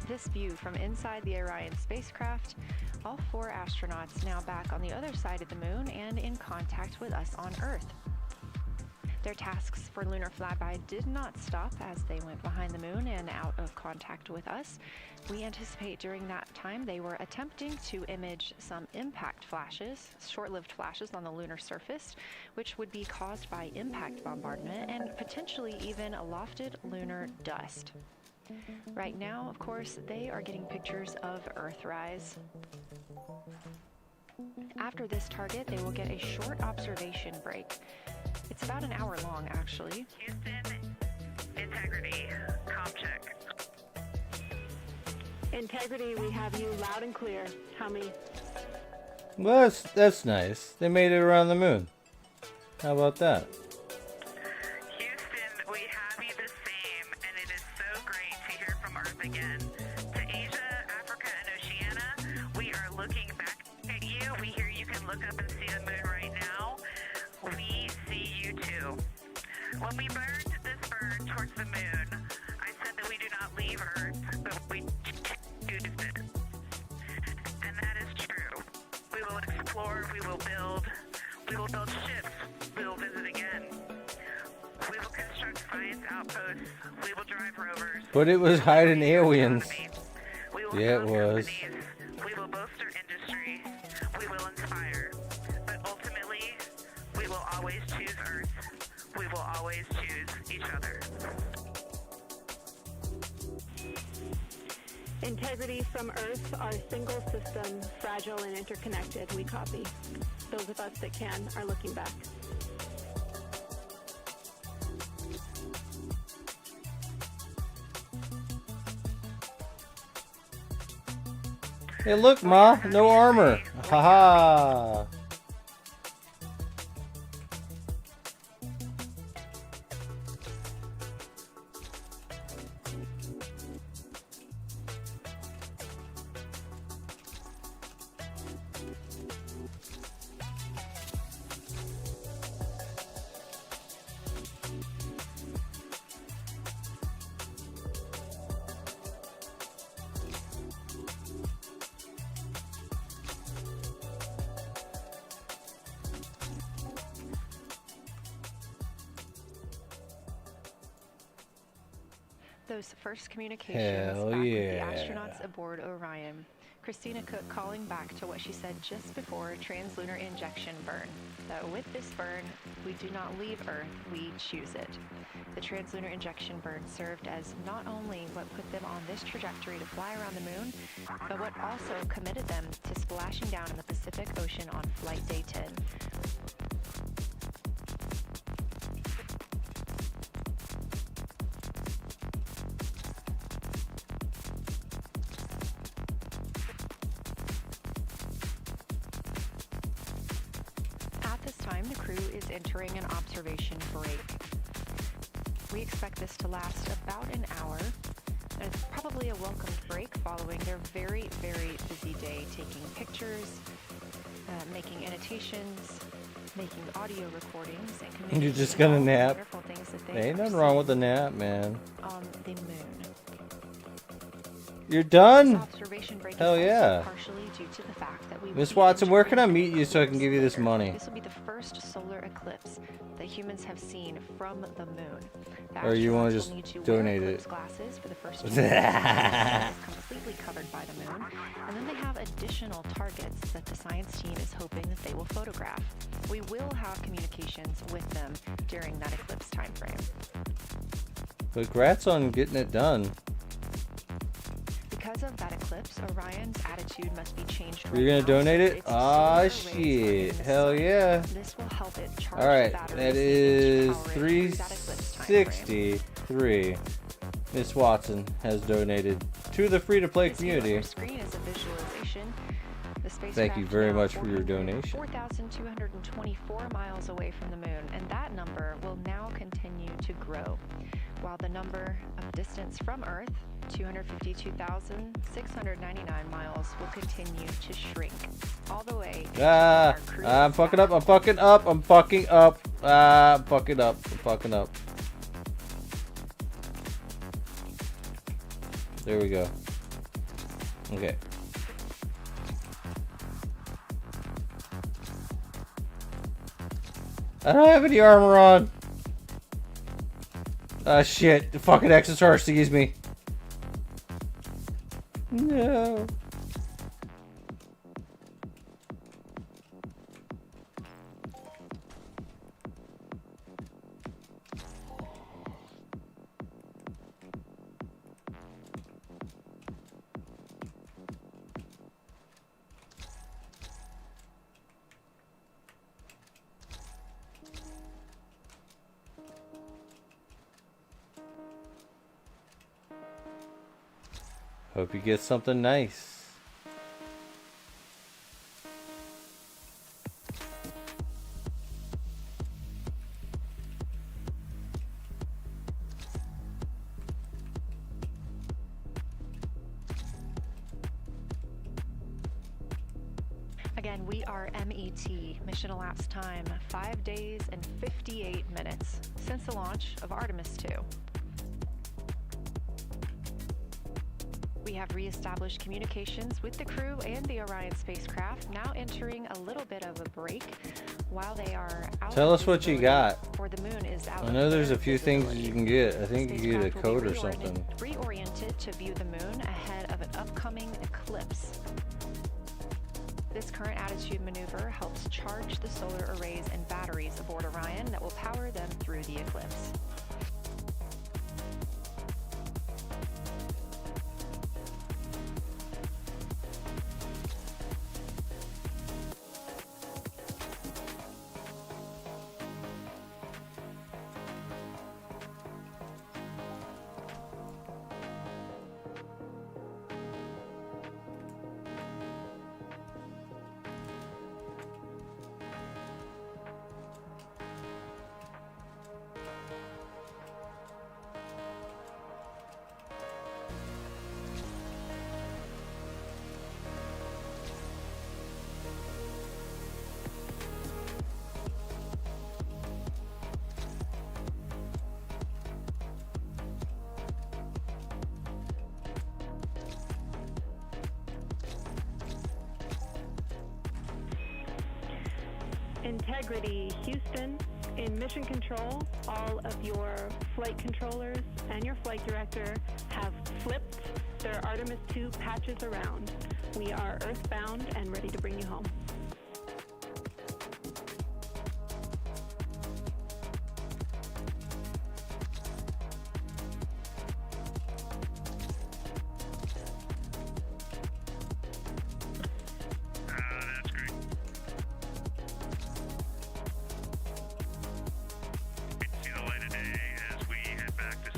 This view from inside the Orion spacecraft, all 4 astronauts now back on the other side of the moon and in contact with us on Earth. Their tasks for lunar flyby did not stop as they went behind the moon and out of contact with us. We anticipate during that time they were attempting to image some impact flashes, short-lived flashes on the lunar surface, which would be caused by impact bombardment and potentially even lofted lunar dust. Right now, of course, they are getting pictures of Earthrise. After this target, they will get a short observation break. It's about an hour long, actually. Houston, integrity, comm check. Integrity, we have you loud and clear. Tell me. Well, that's nice. They made it around the moon. How about that? Houston, we have you the same, and it is so great to hear from Earth again. To Asia, Africa, and Oceania, we are looking back at you. We hear you can look up and see the moon right now. We see you too. When we burned this bird towards the moon, I said that we do not leave Earth, but we choose it. And that is true. We will explore, we will build ships, we will visit again. We will construct science outposts, we will drive rovers. But it was hiding aliens. We will Yeah, it found was. companies, we will bolster industry, we will inspire. But ultimately, we will always choose Earth. We will always choose each other. Integrity from Earth, our single system, fragile and interconnected. We copy. Those of us that can are looking back. Hey, look, Ma, no armor. Haha. Those first communications Hell back with yeah. the astronauts aboard Orion. Christina Cook calling back to what she said just before translunar injection burn. That with this burn, we do not leave Earth, we choose it. The translunar injection burn served as not only what put them on this trajectory to fly around the moon, but what also committed them to splashing down in the Pacific Ocean on flight day 10. The crew is entering an observation break. We expect this to last about an hour. And it's probably a welcomed break following their very, very busy day taking pictures, making annotations, making audio recordings, and communicating You're just gonna all the nap. wonderful things that they Ain't are nothing wrong with seeing a nap, man. on the moon. You're done? This observation break Hell is also yeah. partially due to the fact that we will Miss be Watson, where can I entering meet you so I can give you this money? This will be the first solar eclipse that humans have seen from the moon. The Or you wanna astronauts just will need to donate wear it? eclipse glasses for the first 2 days. It's completely covered by the moon. And then they have additional targets that the science team is hoping that they will photograph. We will have communications with them during that eclipse time frame. But congrats on getting it done. Because of that eclipse, Orion's attitude must be changed. You're gonna now donate so it? that its Ah, solar arrays shit. are in the Hell sun. yeah. This will help it charge Alright, the batteries that needed to is power it through that eclipse time frame. $3.63. Miss Watson has donated to the free-to-play This view on community. your screen is a visualization. The Thank you spacecraft very now much for your donation. 4,224 miles away from the moon, and that number will now continue to grow, while the number of distance from Earth, 252,699 miles, will continue to shrink, all the way. Ah, I'm fucking up, I'm fucking up, I'm fucking up. Ah, I'm fucking up, I'm fucking up. There we go. Okay. I don't have any armor on. Ah, shit. The fucking XSR sees me. No. Hope you get something nice. Again, we are MET, mission elapsed time, 5 days and 58 minutes since the launch of Artemis 2. We have reestablished communications with the crew and the Orion spacecraft, now entering a little bit of a break while they are out. Tell of us what you visibility, got. For the moon is out I of know there's their a few things visibility. you can get. I think you can get a Spacecraft will code be or something. reoriented to view the moon ahead of an upcoming eclipse. This current attitude maneuver helps charge the solar arrays and batteries aboard Orion that will power them through the eclipse. Integrity, Houston. In mission control, all of your flight controllers and your flight director have flipped their Artemis 2 patches around. We are earthbound and ready to bring you home. That's great. Great to see the light of day as we head back to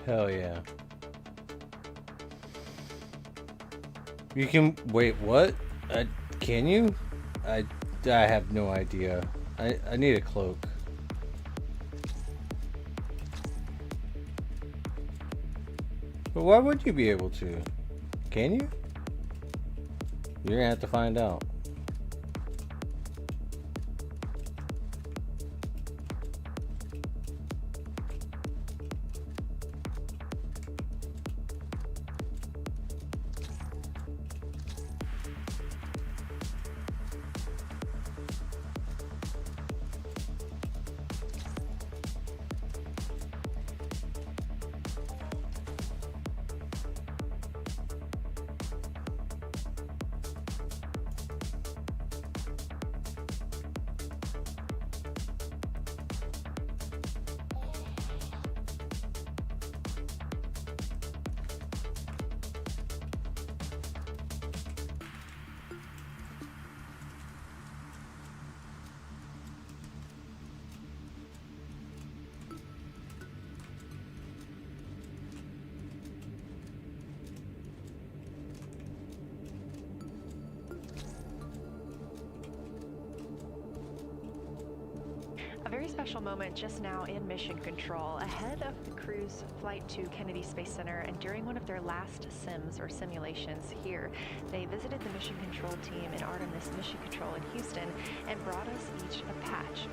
Hell yeah. You can wait. What? Can you? I have no idea. I need a cloak. But why would you be able to? Can you? You're gonna have to find out. A very special moment just now in mission control, ahead of the crew's flight to Kennedy Space Center, and during one of their last sims or simulations here, they visited the mission control team in Artemis Mission Control in Houston and brought us each a patch.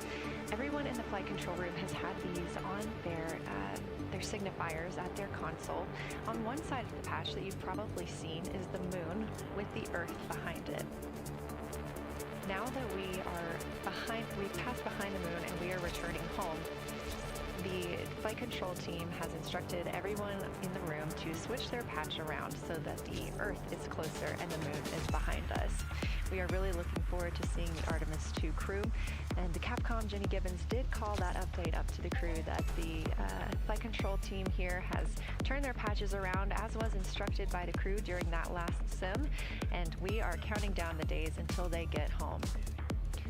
Everyone in the flight control room has had these on their signifiers at their console. On one side of the patch that you've probably seen is the moon with the Earth behind it. Now that we've passed behind the moon and we are returning home, the flight control team has instructed everyone in the room to switch their patch around so that the Earth is closer and the moon is behind us. We are really looking forward to seeing the Artemis 2 crew, and the Capcom Jenny Gibbons did call that update up to the crew that the flight control team here has turned their patches around as was instructed by the crew during that last sim, and we are counting down the days until they get home.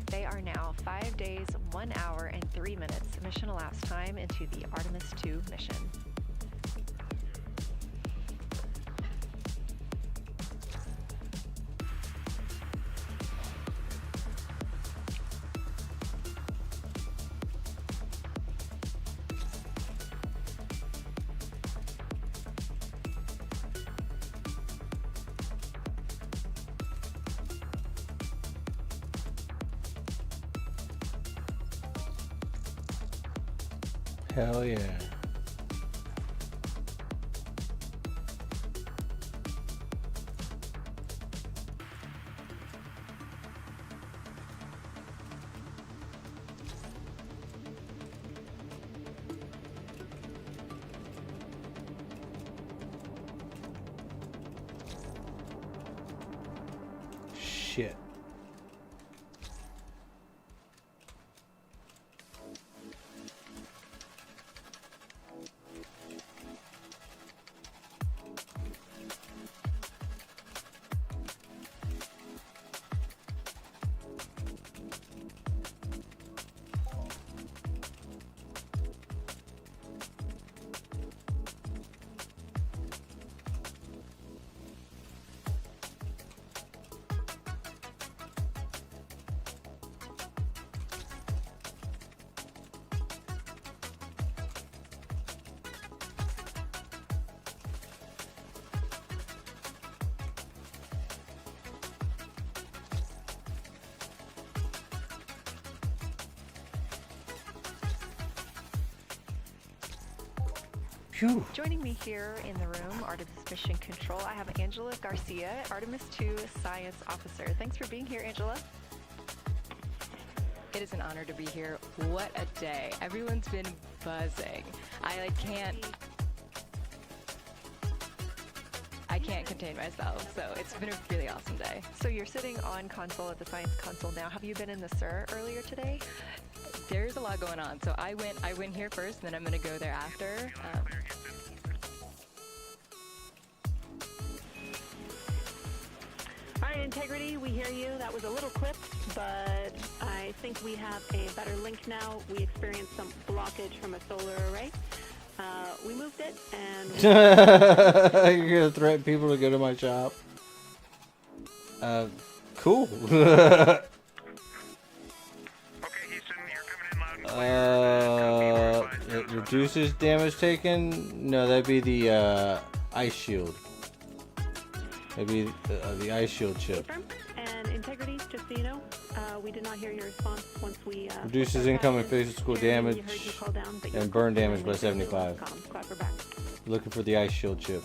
They are now 5 days, 1 hour, and 3 minutes mission elapsed time into the Artemis 2 mission. Hell yeah. Shit. Phew. Joining me here in the room, Artemis Mission Control, I have Angela Garcia, Artemis 2 Science Officer. Thanks for being here, Angela. It is an honor to be here. What a day. Everyone's been buzzing. I can't contain myself, so it's been a really awesome day. So you're sitting on console at the Science Console now. Have you been in the SIR earlier today? There's a lot going on, so I went here first, then I'm going to go there after. All right, Integrity, we hear you. That was a little clipped, but I think we have a better link now. We experienced some blockage from a solar array. We moved it, and you're gonna threaten people to go to my shop. Cool. Okay, Houston, you're coming in loud and clear. It reduces damage taken. No, that'd be the ice shield. That'd be the ice shield chip. and Integrity, just so you know, we did not hear your response once we Reduces incoming physical damage and burn damage by 75. Glad we're back. Looking for the ice shield chip.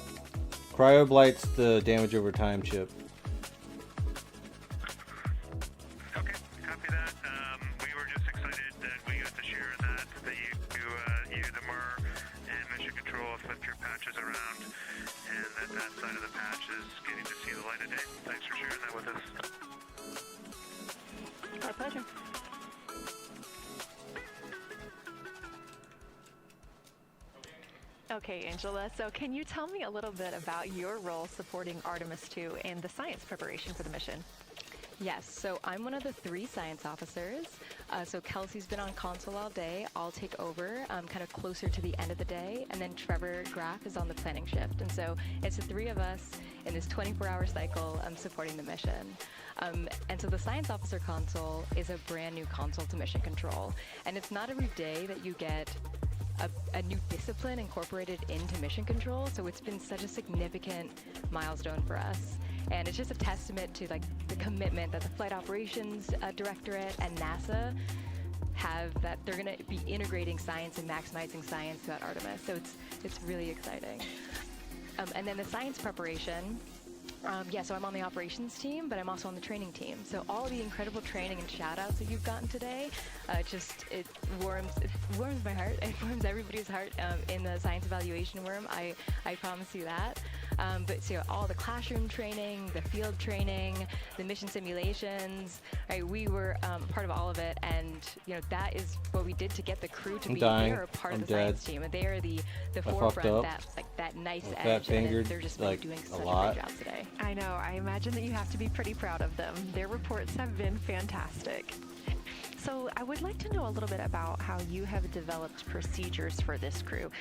Cryo blights the damage over time chip. Okay, copy that. We were just excited that we got to share that you the MER, and Mission Control have flipped your patches around, and that side of the patch is getting to see the light of day. Thanks for sharing that with us. Our pleasure. Okay, Angela, so can you tell me a little bit about your role supporting Artemis 2 and the science preparation for the mission? Yes, so I'm one of the 3 science officers. So Kelsey's been on console all day. I'll take over kind of closer to the end of the day. And then Trevor Graff is on the planning shift. And so it's the 3 of us in this 24-hour cycle supporting the mission. And so the science officer console is a brand new console to Mission Control. And it's not every day that you get a new discipline incorporated into Mission Control. So it's been such a significant milestone for us. And it's just a testament to like the commitment that the Flight Operations Directorate and NASA have, that they're going to be integrating science and maximizing science throughout Artemis. So it's really exciting. And then the science preparation. So I'm on the operations team, but I'm also on the training team. So all the incredible training and shout-outs that you've gotten today, it warms my heart. It warms everybody's heart in the science evaluation worm. I promise you that. But so all the classroom training, the field training, the mission simulations, right? We were part of all of it, and that is what we did to get the crew to be here, a part of the science team. And they are the forefront, that nice edge, and they're just doing such a great job today. I know. I imagine that you have to be pretty proud of them. Their reports have been fantastic. So I would like to know a little bit about how you have developed procedures for this crew.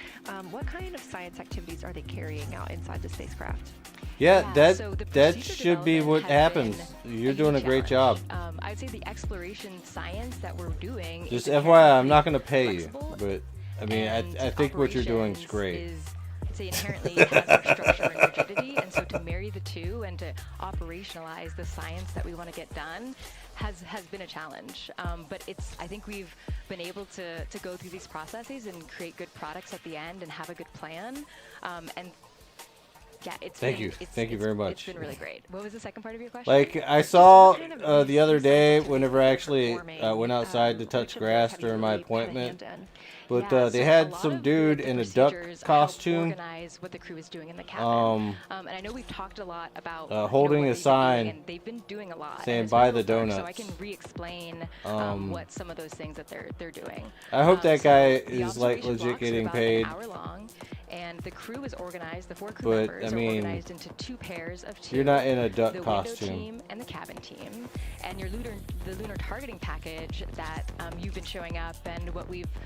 What kind of science activities are they carrying out inside the spacecraft? Yeah, that should be what happens. You're doing a great job. I'd say the exploration science that we're doing. Just FYI, I'm not going to pay you, but I mean, I think what you're doing is great. It inherently has more structure and rigidity, and so to marry the two and to operationalize the science that we want to get done has been a challenge. But I think we've been able to go through these processes and create good products at the end and have a good plan. Yeah, Thank you very much. It's been really great. What was the second part of your question? Like I saw the other day, whenever I actually went outside to touch grass during my appointment. But they had some dude in a duck costume. What the crew is doing in the cabin. And I know we've talked a lot about holding a sign, and they've been doing a lot saying "Buy the donuts." So I can re-explain what some of those things that they're doing. I hope that guy is like legit getting paid. An hour long. And the crew is organized, the 4 crew members are organized into 2 pairs of 2. You're not in a duck costume. The window team and the cabin team. And the lunar targeting package that you've been showing up and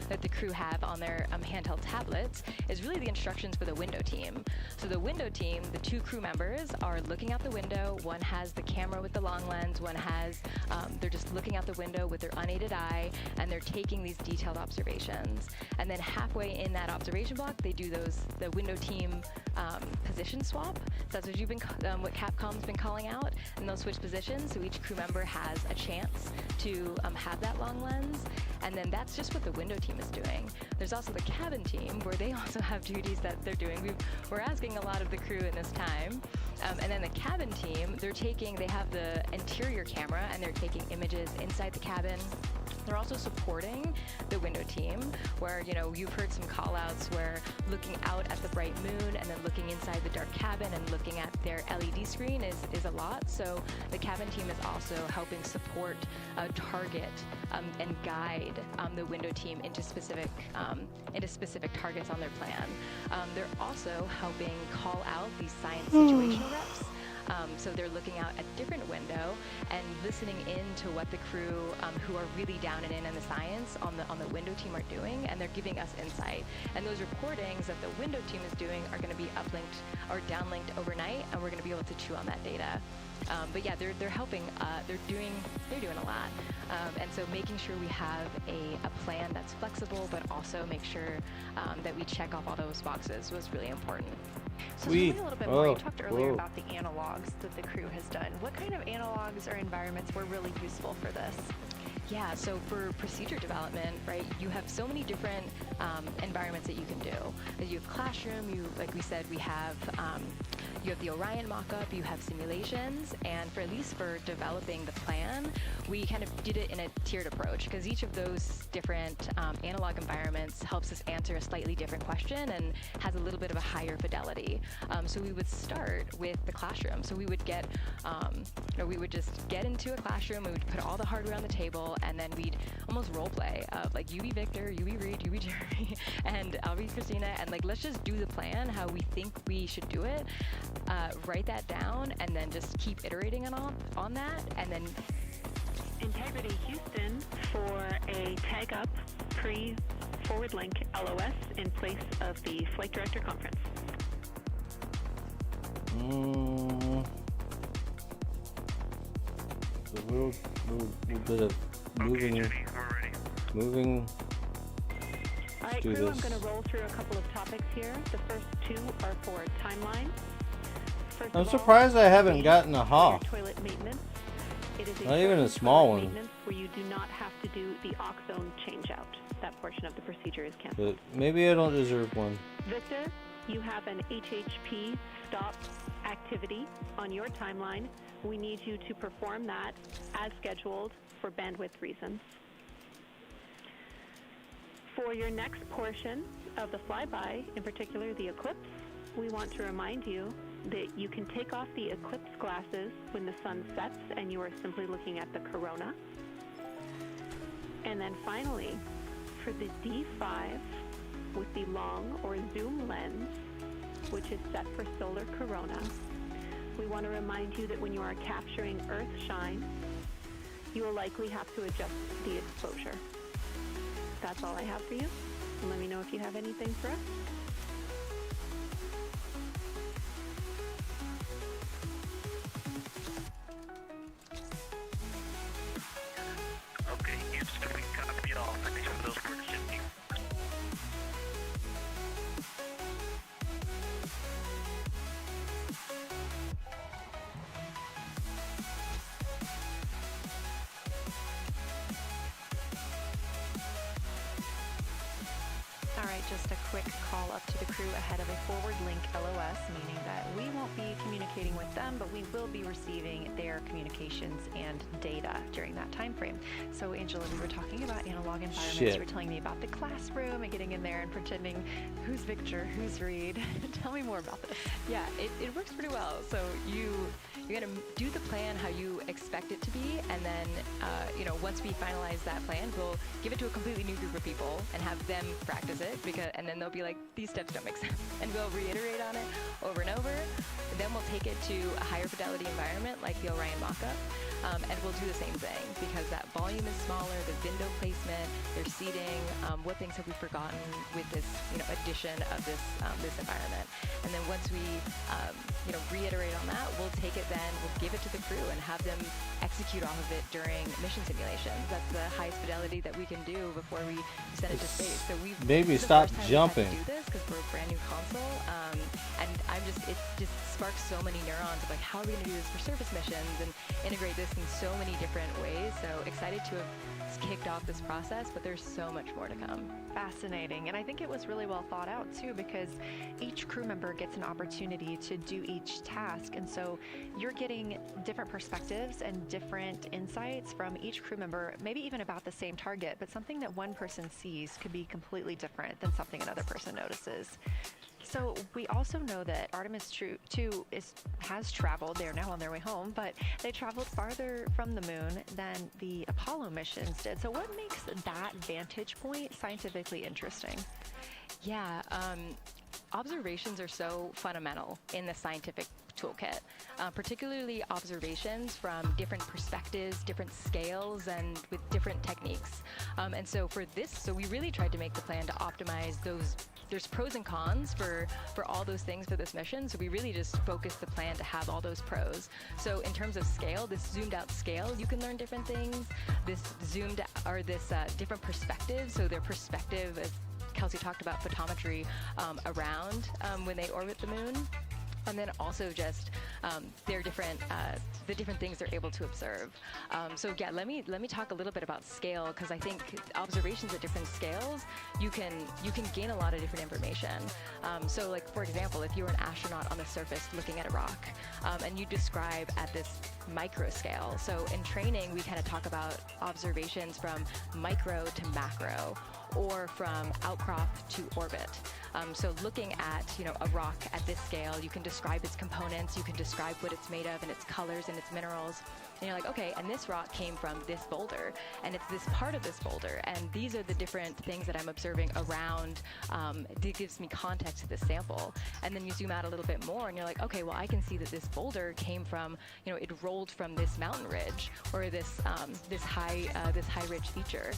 that the crew have on their handheld tablets is really the instructions for the window team. So the window team, the 2 crew members are looking out the window. One has the camera with the long lens. One has, they're just looking out the window with their unaided eye, and they're taking these detailed observations. And then halfway in that observation block, they do the window team position swap. So that's what you've been, what Capcom's been calling out, and they'll switch positions. So each crew member has a chance to have that long lens, and then that's just what the window team is doing. There's also the cabin team, where they also have duties that they're doing. We're asking a lot of the crew in this time. And then the cabin team, they have the interior camera, and they're taking images inside the cabin. They're also supporting the window team, where, you know, you've heard some call-outs where looking out at the bright moon and then looking inside the dark cabin and looking at their LED screen is a lot. So the cabin team is also helping support, target, and guide the window team into specific targets on their plan. They're also helping call out these science situational reps. So they're looking out a different window and listening in to what the crew who are really down and in the science on the window team are doing, and they're giving us insight. And those recordings that the window team is doing are going to be uplinked or downlinked overnight, and we're going to be able to chew on that data. But yeah, they're helping. They're doing a lot, and so making sure we have a plan that's flexible, but also make sure that we check off all those boxes was really important. So tell me a little bit more. You talked earlier about the analogs that the crew has done. What kind of analogs or environments were really useful for this? Yeah, so for procedure development, right, you have so many different environments that you can do. You have classroom, like we said, we have you have the Orion mock-up, you have simulations, and at least for developing the plan, we kind of did it in a tiered approach, because each of those different analog environments helps us answer a slightly different question and has a little bit of a higher fidelity. So we would start with the classroom. So we would we would just get into a classroom, we would put all the hardware on the table, and then we'd almost role play of like, you be Victor, you be Reed, you be Jeremy, and I'll be Christina, and like, let's just do the plan how we think we should do it. Write that down, and then just keep iterating on that, and then Integrity Houston for a tag up pre-forward link LOS in place of the Flight Director Conference. A little bit of moving. All right, crew, I'm going to roll through a couple of topics here. The first two are for timeline. I'm surprised I haven't gotten a HA. Toilet maintenance. It is Not even a small one. Maintenance where you do not have to do the aux zone changeout. That portion of the procedure is canceled. But maybe I don't deserve one. Victor, you have an HHP stop activity on your timeline. We need you to perform that as scheduled for bandwidth reasons. For your next portion of the flyby, in particular the eclipse, we want to remind you that you can take off the eclipse glasses when the sun sets and you are simply looking at the corona. And then finally, for the D5 with the long or zoom lens, which is set for solar corona, we want to remind you that when you are capturing Earth shine, you will likely have to adjust the exposure. That's all I have for you. And let me know if you have anything for us. Okay, Houston, we copy all. Thanks for those words, Jimmy. All right, just a quick call up to the crew ahead of a forward link LOS, meaning that we won't be communicating with them, but we will be receiving their communications and data during that time frame. So, Angela, we were talking about analog environments. You were telling me about the classroom and getting in there and pretending who's Victor, who's Reed. Tell me more about this. Yeah, it works pretty well. So you're gonna do the plan how you expect it to be, and then once we finalize that plan, we'll give it to a completely new group of people and have them practice it, and then they'll be like, these steps don't make sense, and we'll reiterate on it over and over. Then we'll take it to a higher fidelity environment like the Orion mockup, and we'll do the same thing, because that volume is smaller, the window placement, their seating, what things have we forgotten with this addition of this environment. And then once we reiterate on that, we'll take it then, we'll give it to the crew and have them execute off of it during mission simulations. That's the highest fidelity that we can do before we send it to space. So we've maybe stop jumping. Do this because we're a brand new console, and it just sparks so many neurons of like, how are we going to do this for surface missions and integrate this in so many different ways. So excited to have kicked off this process, but there's so much more to come. Fascinating. And I think it was really well thought out too, because each crew member gets an opportunity to do each task. And so you're getting different perspectives and different insights from each crew member, maybe even about the same target, but something that one person sees could be completely different than something another person notices. So we also know that Artemis 2 has traveled. They're now on their way home, but they traveled farther from the moon than the Apollo missions did. So what makes that vantage point scientifically interesting? Yeah, observations are so fundamental in the scientific toolkit, particularly observations from different perspectives, different scales, and with different techniques. And so for this, so we really tried to make the plan to optimize those. There's pros and cons for all those things for this mission, so we really just focused the plan to have all those pros. So in terms of scale, this zoomed out scale, you can learn different things. This different perspectives, so their perspective, as Kelsey talked about, photometry around when they orbit the moon. And then also just their different the different things they're able to observe. So yeah, let me talk a little bit about scale, because I think observations at different scales, you can gain a lot of different information. So like, for example, if you were an astronaut on the surface looking at a rock, and you describe at this micro scale. So in training, we kind of talk about observations from micro to macro, or from outcrop to orbit. So looking at, a rock at this scale, you can describe its components, you can describe what it's made of and its colors and its minerals. And you're like, okay, and this rock came from this boulder, and it's this part of this boulder, and these are the different things that I'm observing around. It gives me context to this sample. And then you zoom out a little bit more, and you're like, okay, well, I can see that this boulder came from, it rolled from this mountain ridge, or this high ridge feature.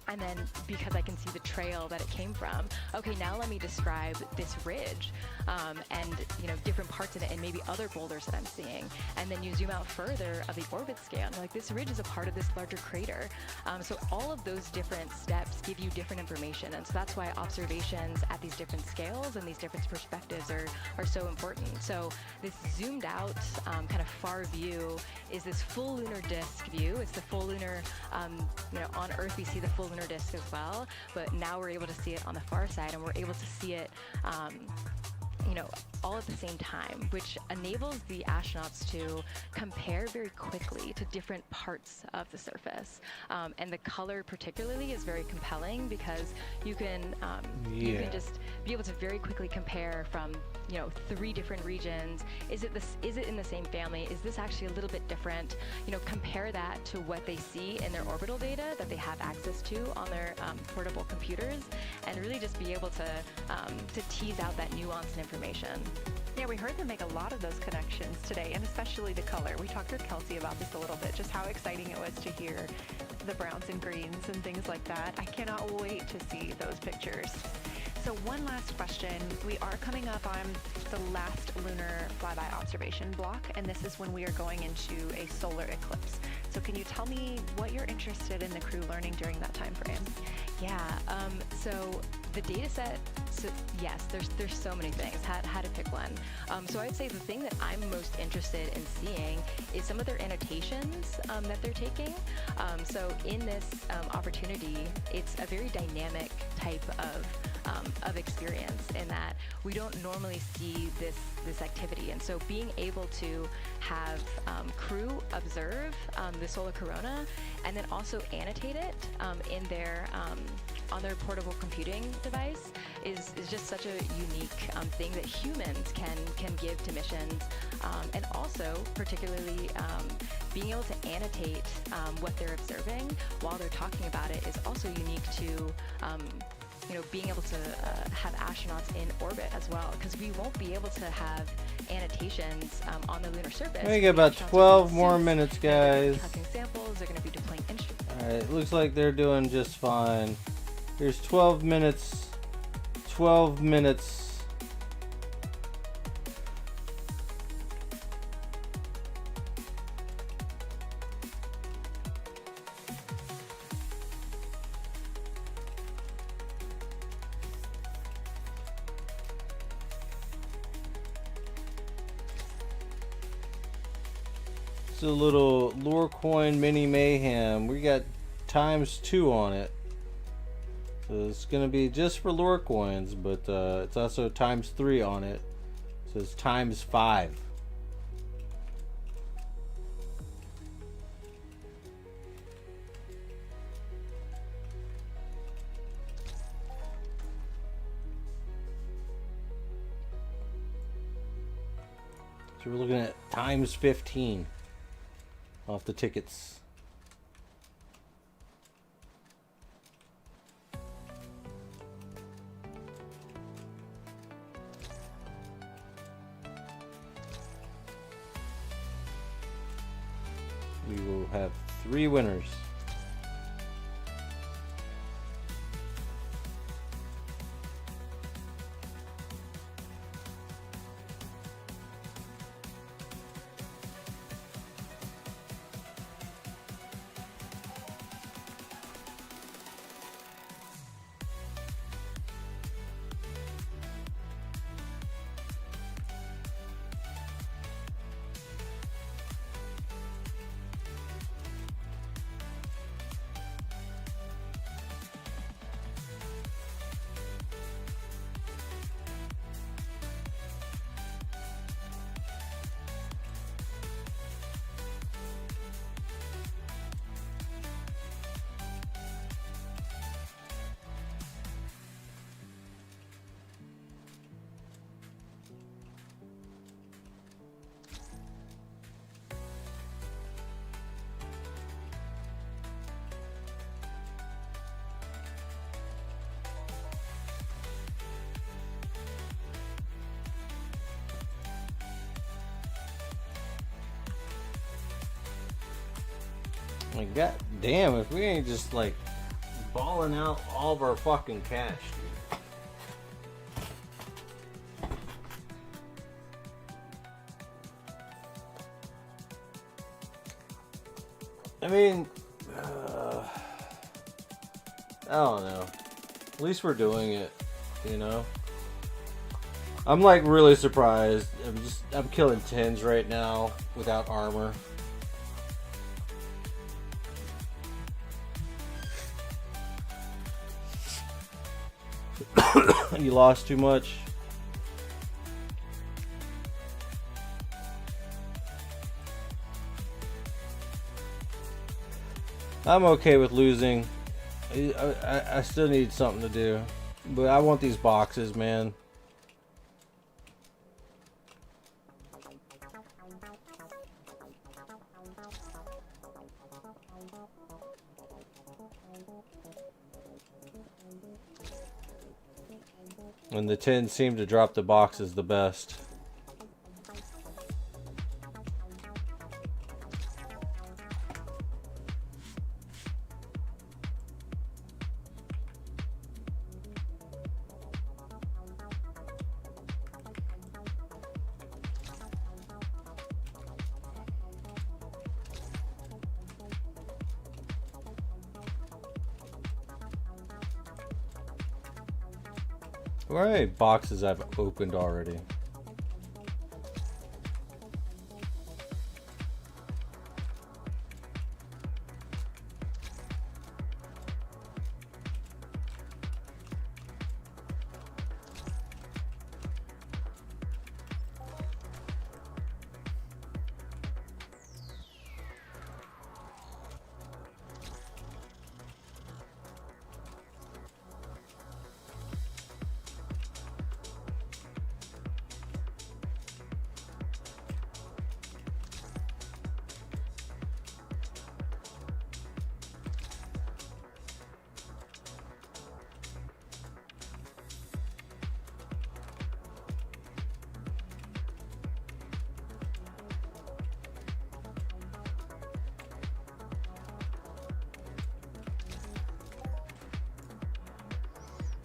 And then because I can see the trail that it came from, okay, now let me describe this ridge and different parts of it, and maybe other boulders that I'm seeing. And then you zoom out further of the orbit scale, and you're like, this ridge is a part of this larger crater. So all of those different steps give you different information, and so that's why observations at these different scales and these different perspectives are so important. So this zoomed out kind of far view is this full lunar disk view. It's the full lunar, on Earth we see the full lunar disk as well, but now we're able to see it on the far side, and we're able to see it all at the same time, which enables the astronauts to compare very quickly to different parts of the surface. And the color particularly is very compelling, because you can just be able to very quickly compare from 3 different regions. Is it in the same family? Is this actually a little bit different? Compare that to what they see in their orbital data that they have access to on their portable computers, and really just be able to tease out that nuance and information. Yeah, we heard them make a lot of those connections today, and especially the color. We talked with Kelsey about this a little bit, just how exciting it was to hear the browns and greens and things like that. I cannot wait to see those pictures. So one last question. We are coming up on the last lunar flyby observation block, and this is when we are going into a solar eclipse. So can you tell me what you're interested in the crew learning during that time frame? Yeah, so the data set, yes, there's so many things, how to pick one. So I'd say the thing that I'm most interested in seeing is some of their annotations that they're taking. So in this opportunity, it's a very dynamic type of experience, in that we don't normally see this activity. And so being able to have crew observe the solar corona, and then also annotate it in their on their portable computing device is just such a unique thing that humans can give to missions. And also particularly being able to annotate what they're observing while they're talking about it is also unique to being able to have astronauts in orbit as well, because we won't be able to have annotations on the lunar surface. We got about 12 more minutes, guys. Collecting samples, they're going to be deploying instruments. Alright, looks like they're doing just fine. Here's 12 minutes. 12 minutes. It's a little lore coin mini mayhem. We got ×2 on it. So it's gonna be just for lore coins, but it's also ×3 on it. So it's ×5. So we're looking at ×15 off the tickets. We will have 3 winners. Like, god damn, if we ain't just like balling out all of our fucking cash, dude. I mean, I don't know. At least we're doing it, you know? I'm like really surprised. I'm killing 10s right now without armor. You lost too much. I'm okay with losing. I still need something to do, but I want these boxes, man. And the 10s seem to drop the boxes the best. What are any boxes I've opened already?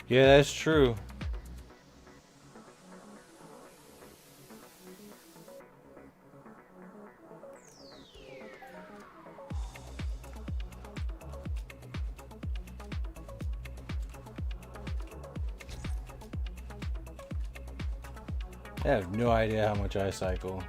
Yeah, that's true. I have no idea how much I cycle.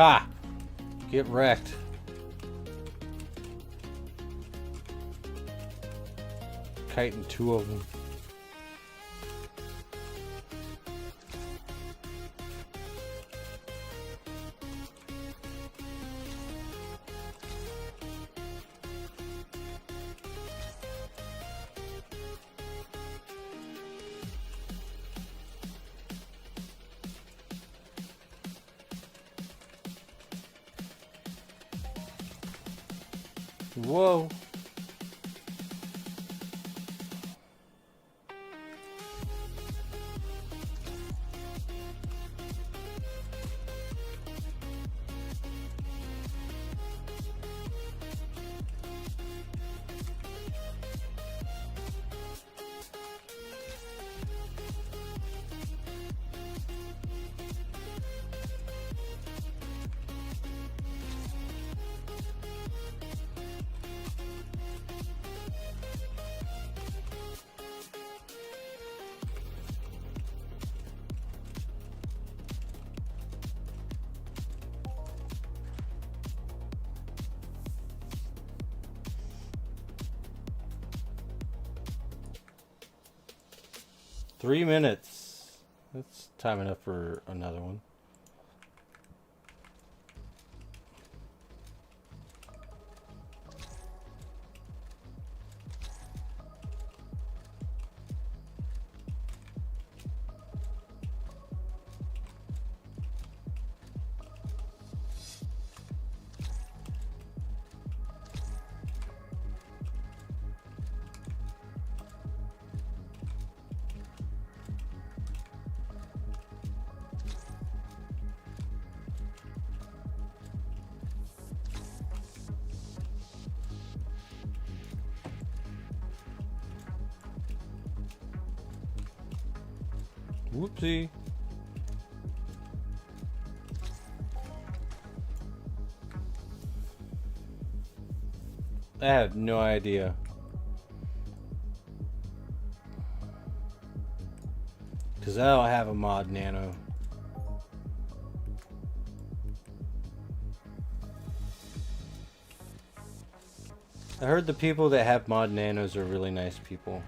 Ha! Get wrecked. Kiting two of them. Whoa. Three minutes. That's time enough for another one. Whoopsie. I have no idea. Because I don't have a mod nano. I heard the people that have mod nanos are really nice people.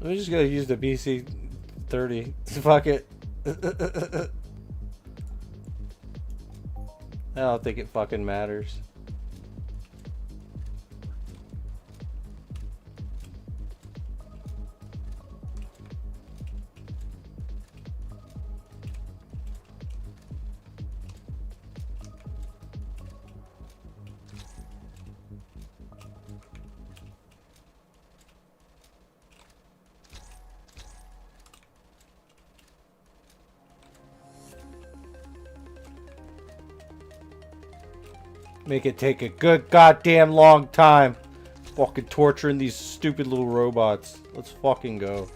We just gotta use the BC-30. Fuck it. I don't think it fucking matters. Make it take a good goddamn long time. Fucking torturing these stupid little robots. Let's fucking go.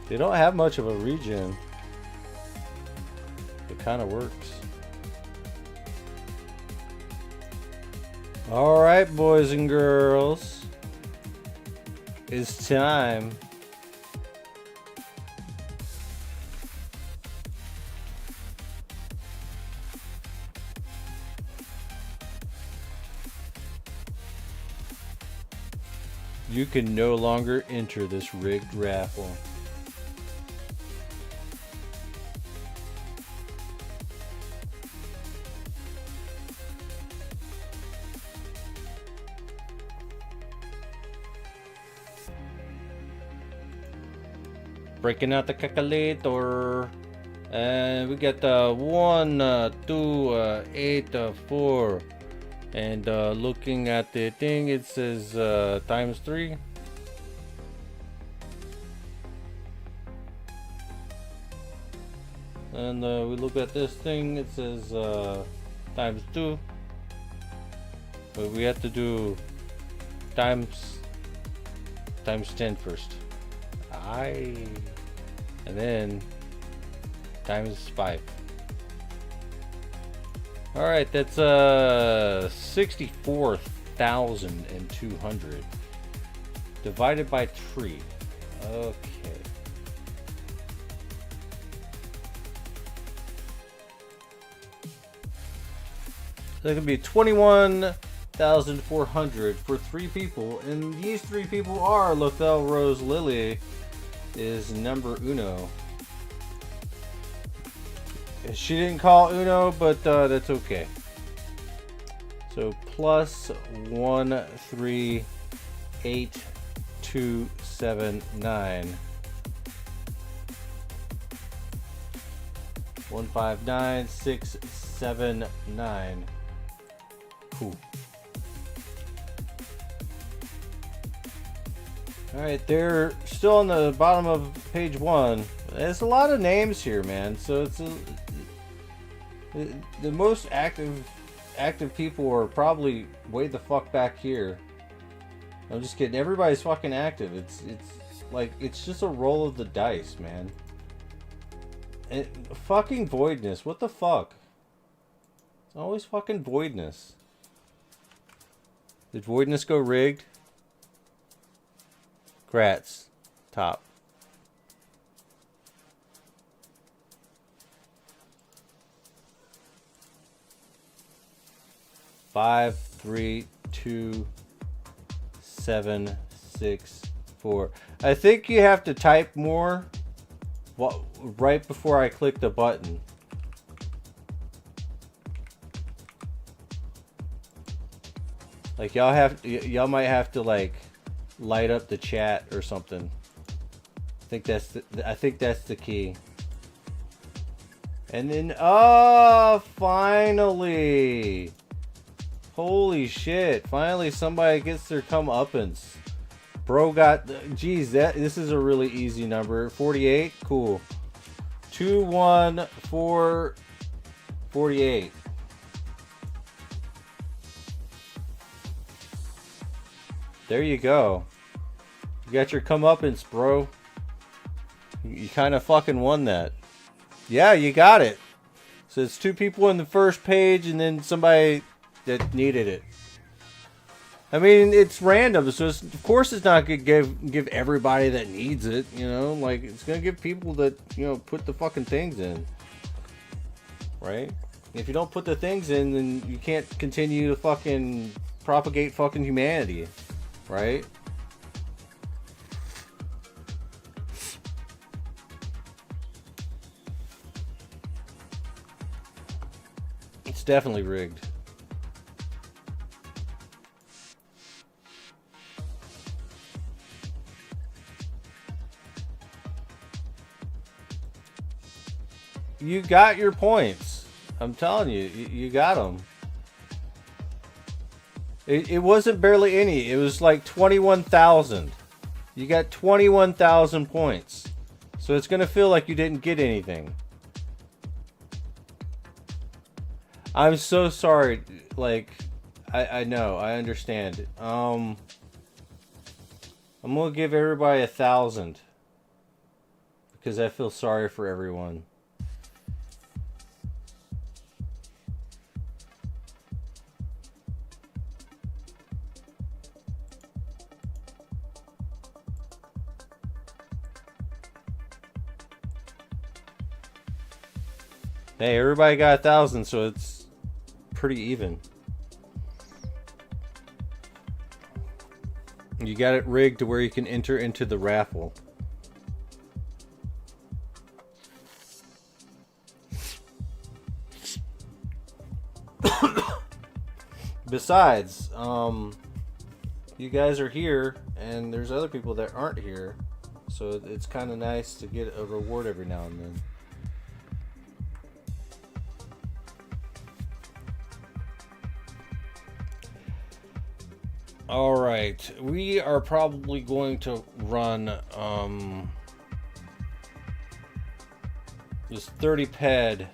They don't have much of a regen. It kind of works. Alright, boys and girls. It's time. You can no longer enter this rigged raffle. Breaking out the calculator. And we got 1, 2, 8, 4. And looking at the thing, it says times 3. And we look at this thing, it says times 2. But we have to do times 10 first. And then times 5. Alright, that's 64,200 divided by 3. Okay. That can be 21,400 for 3 people, and these 3 people are Lothel Rose Lily is number uno. She didn't call uno, but that's okay. So plus 1, 3, 8, 2, 7, 9. 1, 5, 9, 6, 7, 9. Cool. Alright, they're still on the bottom of page 1. There's a lot of names here, man. So it's the most active people are probably way the fuck back here. I'm just kidding. Everybody's fucking active. It's like it's just a roll of the dice, man. And fucking voidness. What the fuck? It's always fucking voidness. Did voidness go rigged? Grats. Top. Five, 3, 2, 7, 6, 4. I think you have to type more right before I click the button. Like y'all might have to like light up the chat or something. I think that's the key. And then finally. Holy shit, finally somebody gets their comeuppance. Bro got, geez, this is a really easy number. 48, cool. 2, 1, 4, 48. There you go. You got your comeuppance, bro. You kind of fucking won that. Yeah, you got it. So it's 2 people in the first page and then somebody that needed it. I mean, it's random, so of course it's not gonna give everybody that needs it, you know? Like, it's gonna give people that, you know, put the fucking things in. Right? If you don't put the things in, then you can't continue to fucking propagate fucking humanity. Right? It's definitely rigged. You got your points. I'm telling you, you got them. It wasn't barely any. It was like 21,000. You got 21,000 points. So it's going to feel like you didn't get anything. I'm so sorry. Like, I know. I understand. I'm going to give everybody 1,000. Because I feel sorry for everyone. Hey, everybody got 1,000, so it's pretty even. You got it rigged to where you can enter into the raffle. Besides, you guys are here, and there's other people that aren't here. So it's kind of nice to get a reward every now and then. Alright, we are probably going to run this 30 ped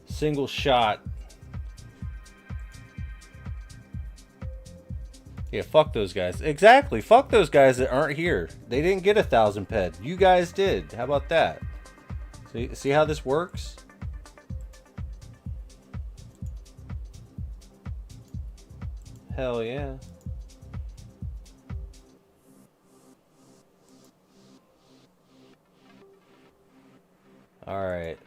single shot. Yeah, fuck those guys. Exactly, fuck those guys that aren't here. They didn't get 1,000 ped. You guys did. How about that? See how this works? Hell yeah. Alright,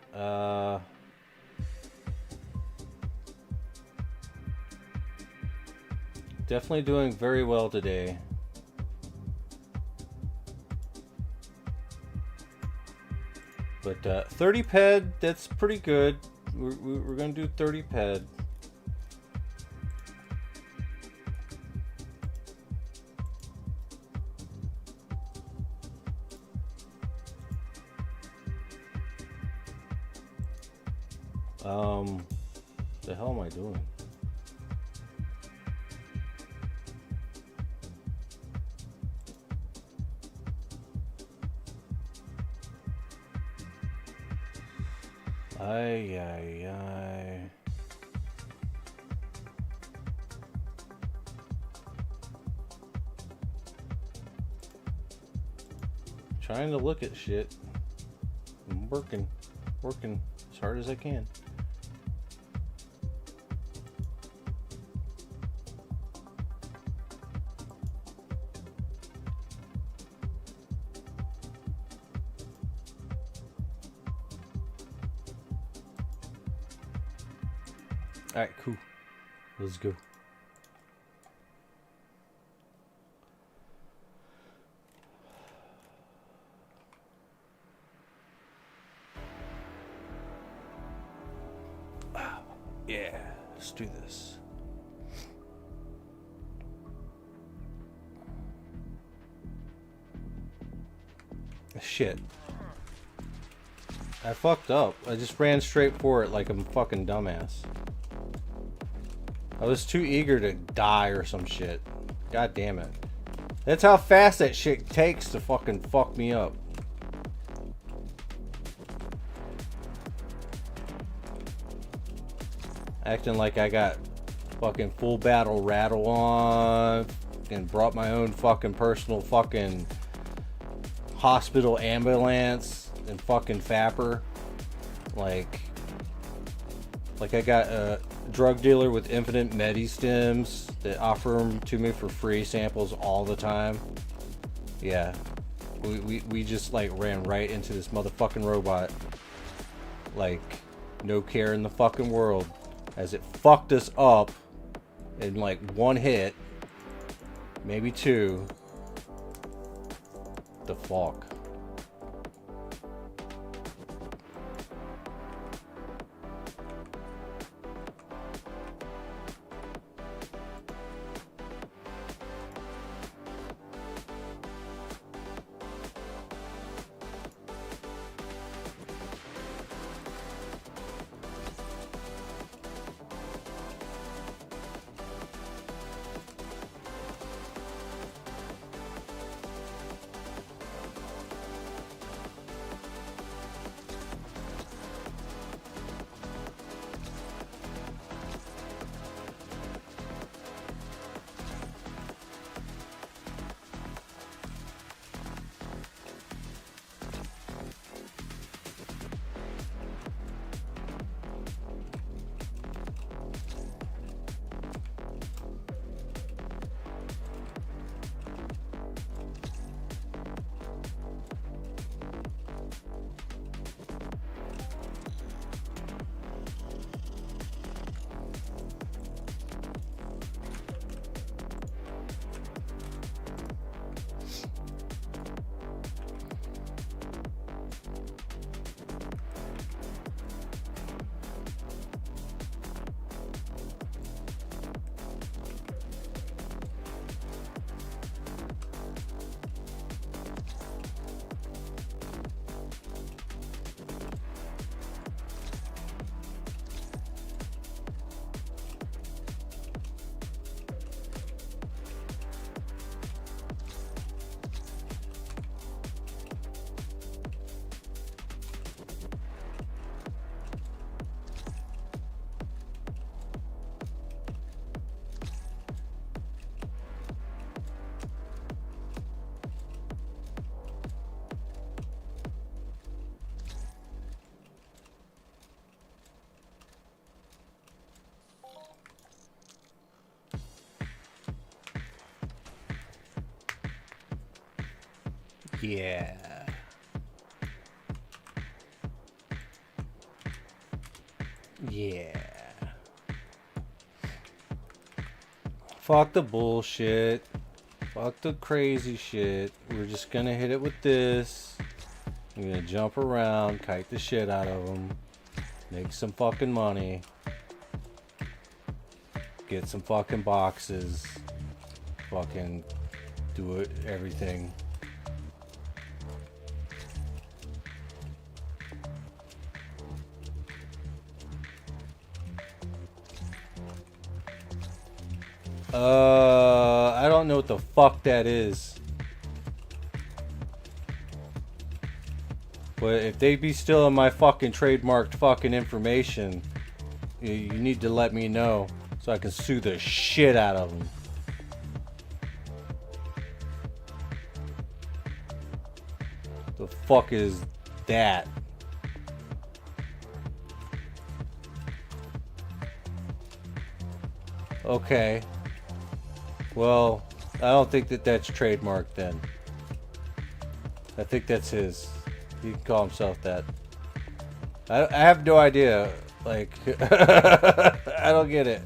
definitely doing very well today. But 30 ped, that's pretty good. We're gonna do 30 ped. The hell am I doing? Ay. Trying to look at shit. I'm working as hard as I can. Alright, cool. Let's go. Yeah, let's do this. Shit. I fucked up. I just ran straight for it like I'm a fucking dumbass. I was too eager to die or some shit. God damn it. That's how fast that shit takes to fucking fuck me up. Acting like I got fucking full battle rattle on and brought my own fucking personal fucking hospital ambulance and fucking fapper. Like I got a drug dealer with infinite medi-stims that offer them to me for free samples all the time. Yeah, we just like ran right into this motherfucking robot, like no care in the fucking world, as it fucked us up in like one hit, maybe two. The fuck. Yeah. Yeah. Fuck the bullshit. Fuck the crazy shit. We're just gonna hit it with this. We're gonna jump around, kite the shit out of them, make some fucking money, get some fucking boxes, fucking do it, everything. I don't know what the fuck that is. But if they be stealing my fucking trademarked fucking information, you need to let me know so I can sue the shit out of them. The fuck is that? Okay. Well, I don't think that that's trademarked then. I think that's his. He can call himself that. I have no idea. Like, I don't get it.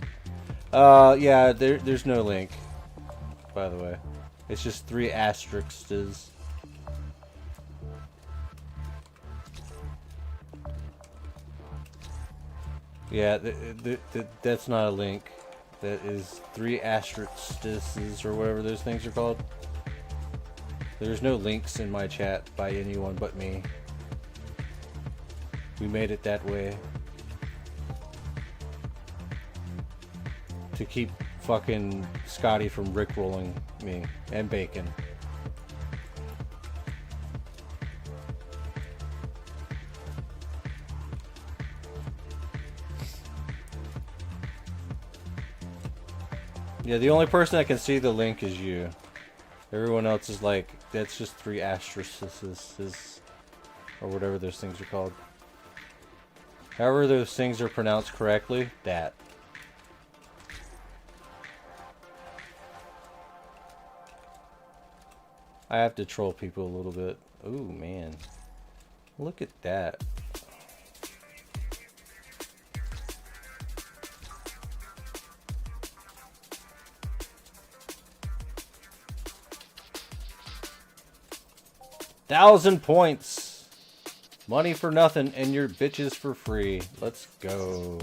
Yeah, there's no link, by the way. It's just 3 asterisks. Yeah, that's not a link. That is 3 asterisks or whatever those things are called. There's no links in my chat by anyone but me. We made it that way. To keep fucking Scotty from rickrolling me and Bacon. Yeah, the only person that can see the link is you. Everyone else is like, that's just 3 asterisks, or whatever those things are called. However those things are pronounced correctly, that. I have to troll people a little bit. Ooh, man. Look at that. $1,000 points. Money for nothing and your bitches for free. Let's go.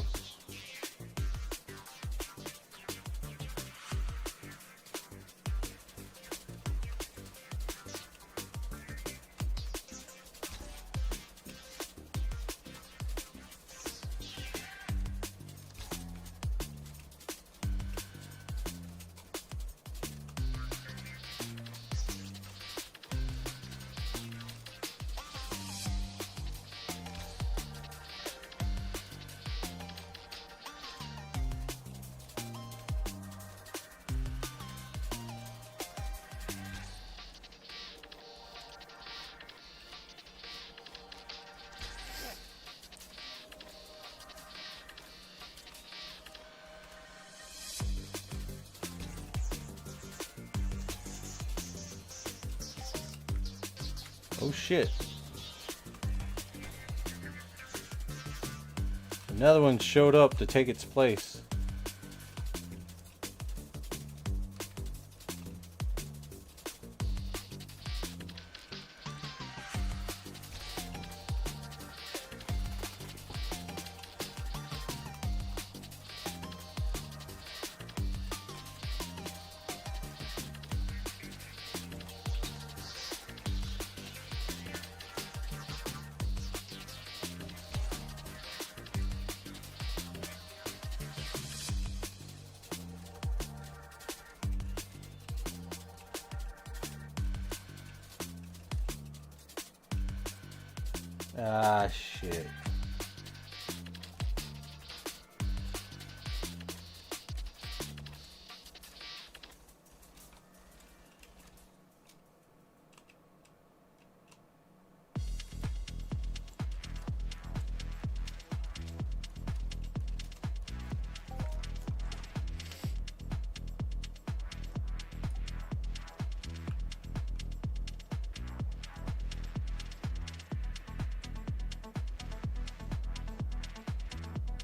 Oh shit. Another one showed up to take its place. Ah, shit.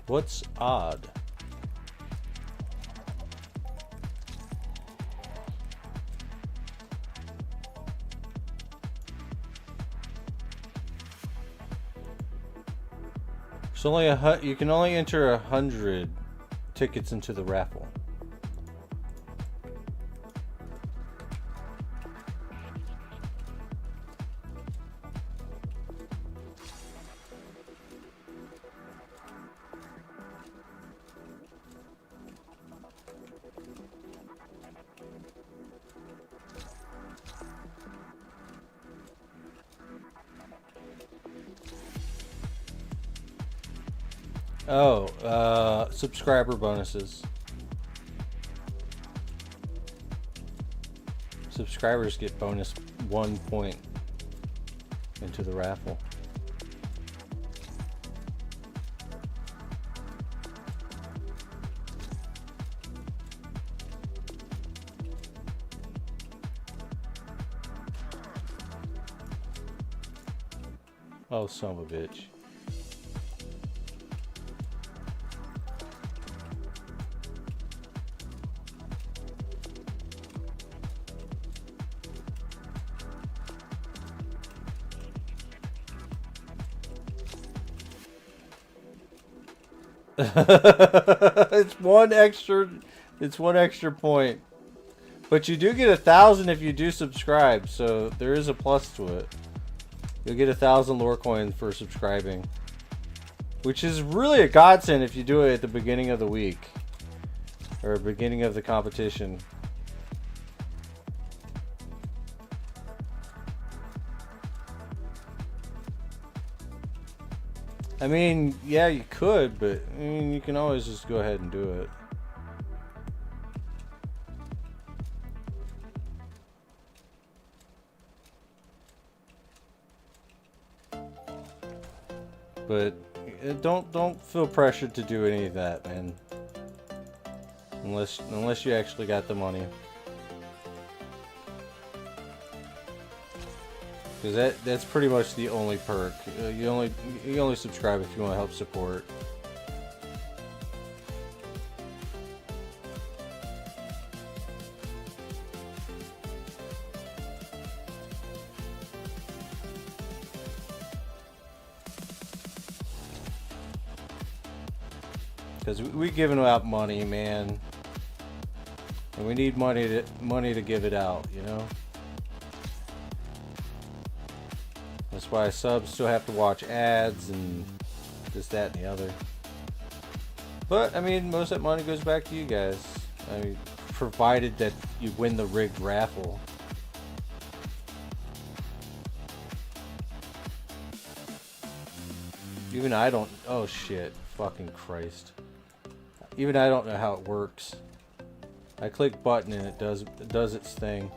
What's odd? There's only you can only enter 100 tickets into the raffle. Oh, subscriber bonuses. Subscribers get bonus 1 point into the raffle. Oh, son of a bitch. It's one extra point, but you do get 1,000 if you do subscribe, so there is a plus to it. You'll get 1,000 lore coins for subscribing, which is really a godsend if you do it at the beginning of the week or beginning of the competition. I mean, yeah, you could, but I mean, you can always just go ahead and do it. But don't feel pressured to do any of that, man. Unless you actually got the money. Because that's pretty much the only perk. You only subscribe if you want to help support. Because we're giving out money, man, and we need money to give it out, you know. That's why subs still have to watch ads and this, that, and the other. But I mean, most of that money goes back to you guys. I mean, provided that you win the rigged raffle. Even I don't. Oh shit! Fucking Christ! Even I don't know how it works. I click button and it does its thing.